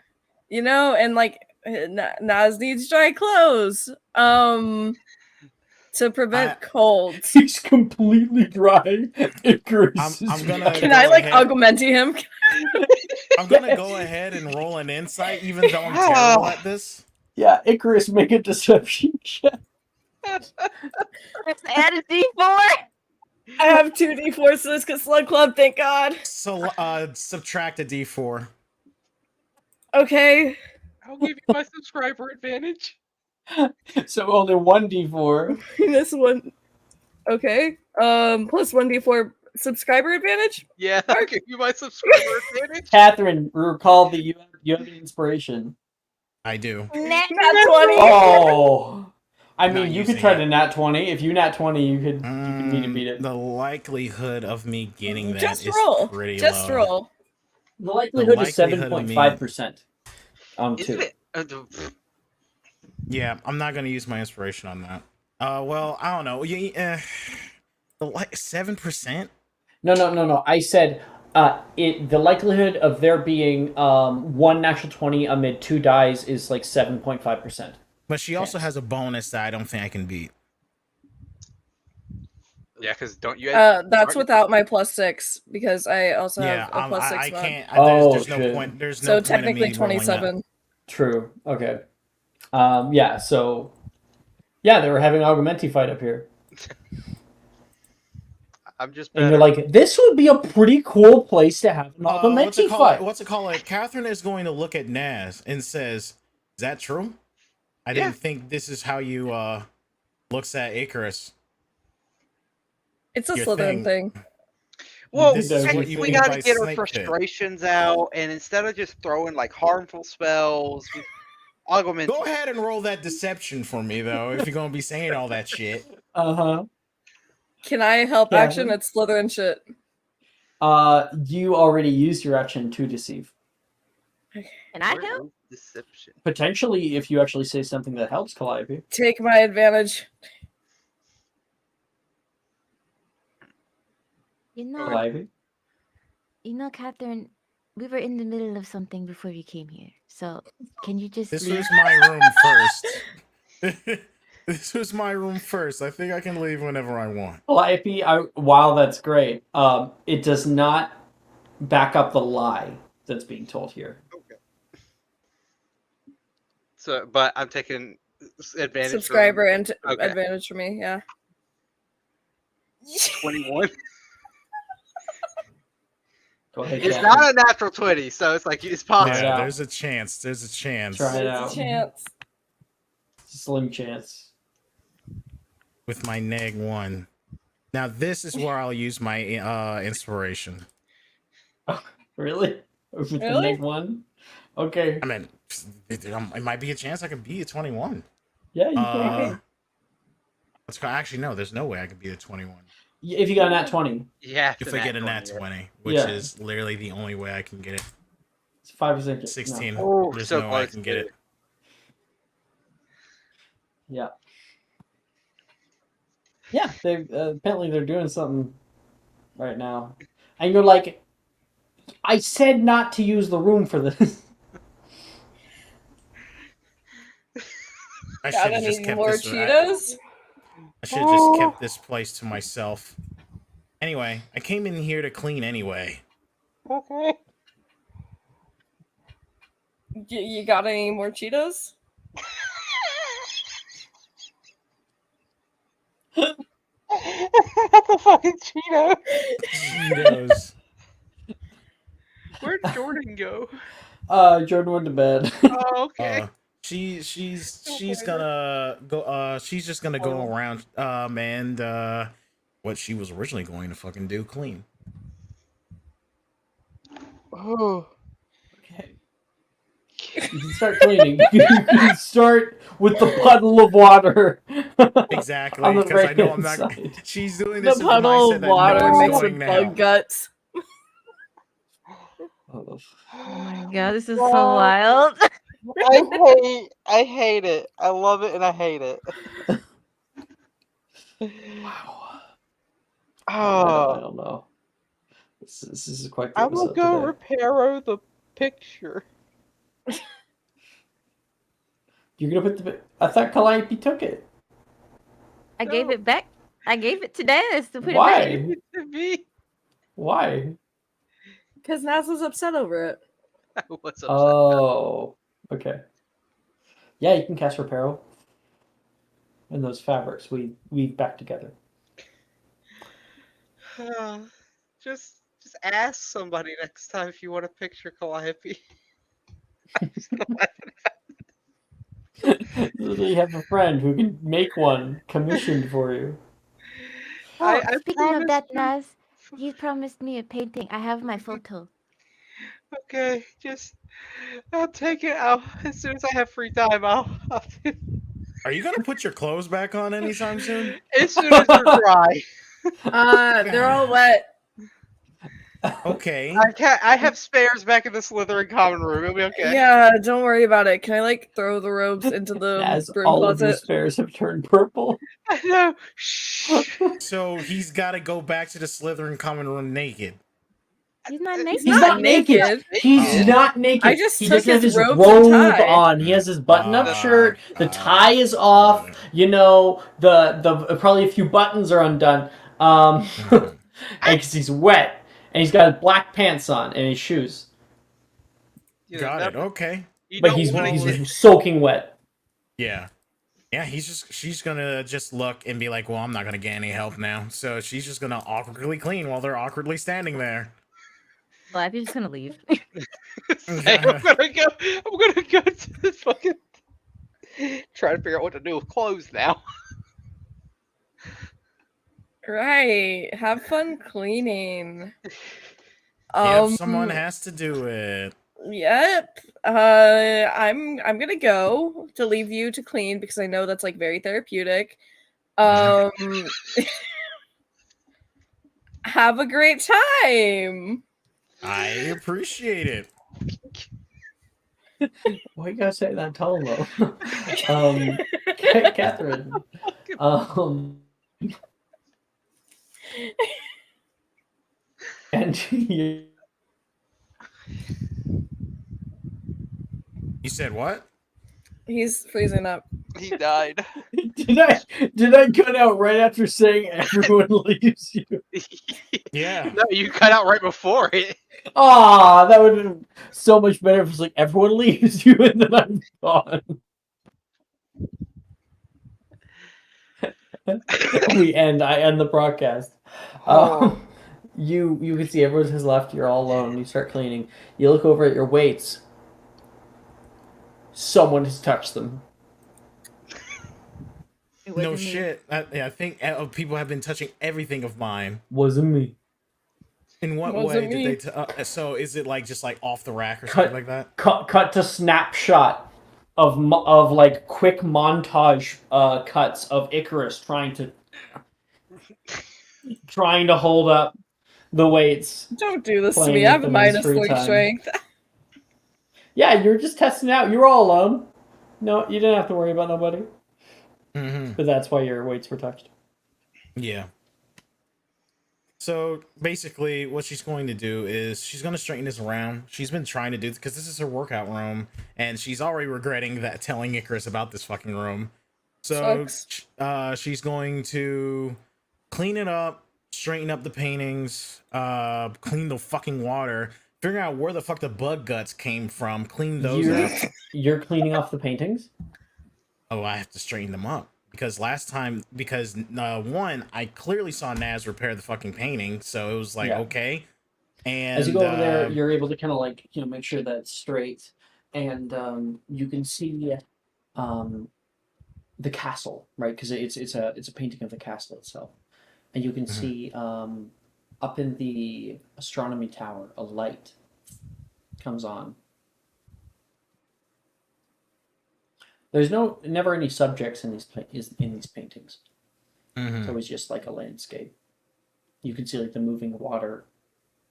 and like Naz needs dry clothes. To prevent colds. He's completely dry. Icarus I'm is gonna. Can go I like ahead- augmenti him? I'm gonna go ahead and roll an insight, even though I'm terrible at this. Yeah, Icarus, make a deception check. Let's add a D4. I have 2d4s to this because Slug Club, thank God. So, subtract a D4. Okay. I'll give you my subscriber advantage. So only 1d4. This one. Okay. Plus 1d4 subscriber advantage? Yeah, I'll give you my subscriber advantage. Catherine, recall that you have the inspiration. I do. Nat 20. Oh. I mean, Not you could using try it. to nat 20. If you nat 20, you could need to beat it. The likelihood of me getting that Just is roll. pretty Just low. roll. The likelihood is likelihood of me- 7.5% on Isn't 2. it? Yeah, I'm not gonna use my inspiration on that. Well, I don't know. Like 7%. No. I said the likelihood of there being one natural 20 amid 2 dies is like 7.5%. But she also has a bonus that I don't think I can beat. Yeah, because don't you? That's without my +6 because I also Yeah, have a +6 I mod. can't. Oh, There's no shit. point. There's So no point in technically me rolling that. 27. True. Okay. Yeah, so yeah, they were having an Augmenti fight up here. I'm just. And you're like, this would be a pretty cool place to have an What's it Augmenti called? fight. What's it called? Catherine is going to look at Naz and says, "Is that true? I Yeah. didn't think this is how you looks at Icarus." It's a Your Slytherin thing. Well, This is what and you we mean got by to get our snake pit. frustrations out, and instead of just throwing like harmful spells, Augment. Go ahead and roll that deception for me, though, if you're gonna be saying all that shit. Uh-huh. Can I help Yeah. action? It's Slytherin shit. You already used your action to deceive. Can I help? Deception. Potentially, if you actually say something that helps Calliope. Take my advantage. Calliope? Catherine, we were in the middle of something before you came here. So can you just This leave? was my room first. This was my room first. I think I can leave whenever I want. Calliope, while that's great, it does not back up the lie that's being told here. Okay. So, but I'm taking advantage. Subscriber and Okay. advantage for me, yeah. 21. Go ahead. It's Catherine. not a natural 20, so it's like it's possible. it Yeah, out. there's a chance. There's a chance. Try it There's out. a chance. Slim chance. With my -1. Now this is where I'll use my inspiration. Really? With the Really? -1? Okay. I mean, it might be a chance I could beat a 21. Yeah, you can. Actually, no. There's no way I could beat a 21 If you got a nat 20, Yeah. if I get a nat 20, which Yeah. is literally the only way I can get it. it's 5%. 16. No. Oh, There's so no way I close can get to it. Yeah. Yeah, they apparently they're doing something right now, and you're like, I said not to use the room for this. I should Got have just any kept more this. Cheetos? I should have just kept this place to myself. Anyway, I came in here to clean anyway. Okay. You got any more Cheetos? the fucking Cheeto. Cheetos. Where'd Jordan go? Jordan went to bed. Oh, okay. She's gonna go. She's just gonna go around. And what she was originally going to fucking do, clean. Oh. Okay. You can start cleaning. You can start with the puddle of water. Exactly, on the because I know right-hand I'm not. side. She's doing The this in the puddle mindset of that water no one's makes going with now. bug guts. Oh. Oh my god, this is so Wow. wild. I hate it. I love it and I hate it. Wow. Oh. I don't know. This is quite the I will episode go today. reparo the picture. You're gonna put the. I thought Calliope took it. I gave it back. I gave it to Dennis to put Why? it back. To me. Why? Because Naz was upset over it. I was upset. Oh. Okay. Yeah, you can cast Reparo. And those fabrics we weave back together. Just ask somebody next time if you want a picture, Calliope. You have a friend who can make one commissioned for you. Oh, I speaking of that, promised Naz, you promised me a painting. I have my photo. Okay, I'll take it out as soon as I have free time. I'll do it. Are you gonna put your clothes back on anytime soon? As soon as they're dry. They're all wet. Okay. I have spares back in the Slytherin common room. It'll be okay. Yeah, don't worry about it. Can I like throw the robes into the As broom all of your closet? spares have turned purple. I know. Shh. So he's got to go back to the Slytherin common room naked. He's not naked. He's not naked. He's not naked. I just he took doesn't have his his robes robe and tie. on. He has his button-up shirt. The tie is off. You know, the probably a few buttons are undone. Because he's wet, and he's got black pants on and his shoes. Got it. Okay. But he's soaking wet. Yeah. Yeah, she's gonna just look and be like, well, I'm not gonna get any help now. So she's just gonna awkwardly clean while they're awkwardly standing there. Well, I'm just gonna leave. Hey, I'm gonna go to the fucking try to figure out what to do with clothes now. Right. Have fun cleaning. Someone has to do it. Yep. I'm gonna go to leave you to clean because I know that's like very therapeutic. Have a great time. I appreciate it. Why you gotta say that tone though? Catherine. And You said what? He's freezing up. He died. Did I cut out right after saying everyone leaves you? Yeah. No, you cut out right before it. Ah, that would have been so much better if it's like everyone leaves you and then I'm gone. I end the broadcast. You can see everyone has left, you're all alone, you start cleaning. You look over at your weights. Someone has touched them. No shit. I think people have been touching everything of mine. Wasn't me. In what Wasn't way me. did they? So is it like just like off the rack or something like that? Cut to snapshot of like quick montage cuts of Icarus trying to hold up the weights. Don't do this to Playing me. I have with a them in his minus free 3 time. strength. Yeah, you were just testing out. You were all alone. No, you didn't have to worry about nobody. Mm-hmm. But that's why your weights were touched. Yeah. So basically, what she's going to do is she's going to straighten this around. She's been trying to do this because this is her workout room, and she's already regretting that telling Icarus about this fucking room. So she's going to clean it up, straighten up the paintings, clean the fucking water, figure out where the fuck the bug guts came from, clean those up. You're cleaning off the paintings? Oh, I have to straighten them up. because last time, one, I clearly saw Naz repair the fucking painting, so it was like, Yeah. okay. And As you go over there, you're able to kind of like make sure that it's straight, and you can see the castle, right? Because it's a painting of the castle itself, and you can Mhm. see up in the astronomy tower a light comes on. There's never any subjects in these paintings. Mhm. It's always just like a landscape. You can see like the moving water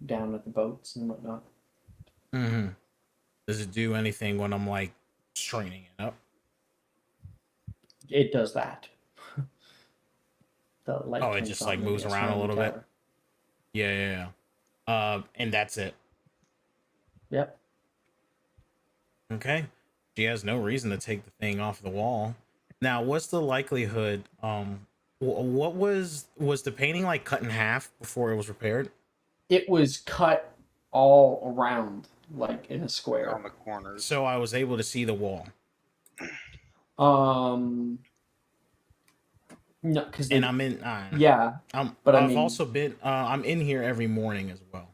down at the boats and whatnot. Mm-hmm. Does it do anything when I'm like straightening it up? It does that. The light Oh, it comes just on like in moves the around a astronomy little bit. tower. Yeah. And that's it. Yep. Okay. She has no reason to take the thing off the wall. Now, what's the likelihood? What was the painting like cut in half before it was repaired? It was cut all around, like in a square. On the corners. So I was able to see the wall. No, because And I'm in. yeah, but I I've mean, also been. I'm in here every morning as well.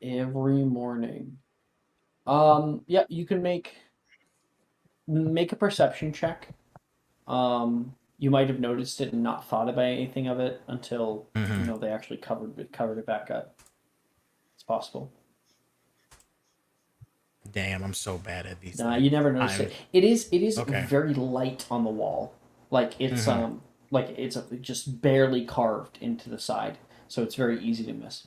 every morning. Yeah, you can make a perception check. You might have noticed it and not thought about anything of it until Mhm. they actually covered it back up. It's possible. Damn, I'm so bad at these. You never noticed it. It is okay. very light on the wall. Like it's just barely carved into the side, so it's very easy to miss.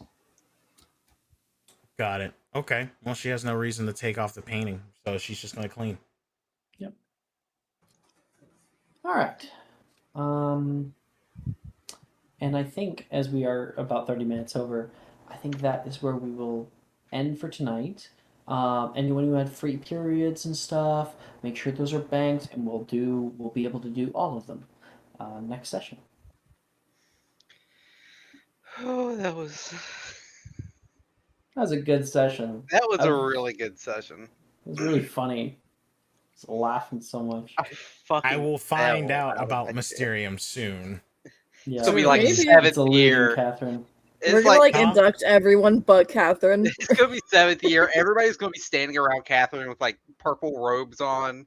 Got it. Okay. Well, she has no reason to take off the painting, so she's just gonna clean. Yep. All right. And I think as we are about 30 minutes over, I think that is where we will end for tonight. Anyone who had free periods and stuff, make sure those are banked, and we'll be able to do all of them next session. Oh, that was a good session. a really good session. It was really funny. Just laughing so much. I will find out about that Mysterium soon. Yeah. It's gonna be like Maybe. It's seventh eluding year. Catherine. We're gonna like induct everyone but Catherine. It's gonna be seventh year. Everybody's gonna be standing around Catherine with like purple robes on.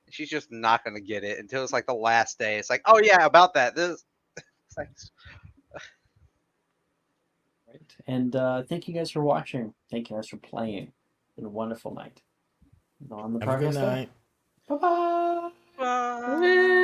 She's just not gonna get it until it's like the last day. It's like, oh yeah, about that. This. It's like, Right. And thank you guys for watching. Thank you guys for playing. It's been a wonderful night. On the Have a good progress. night. Bye bye. bye.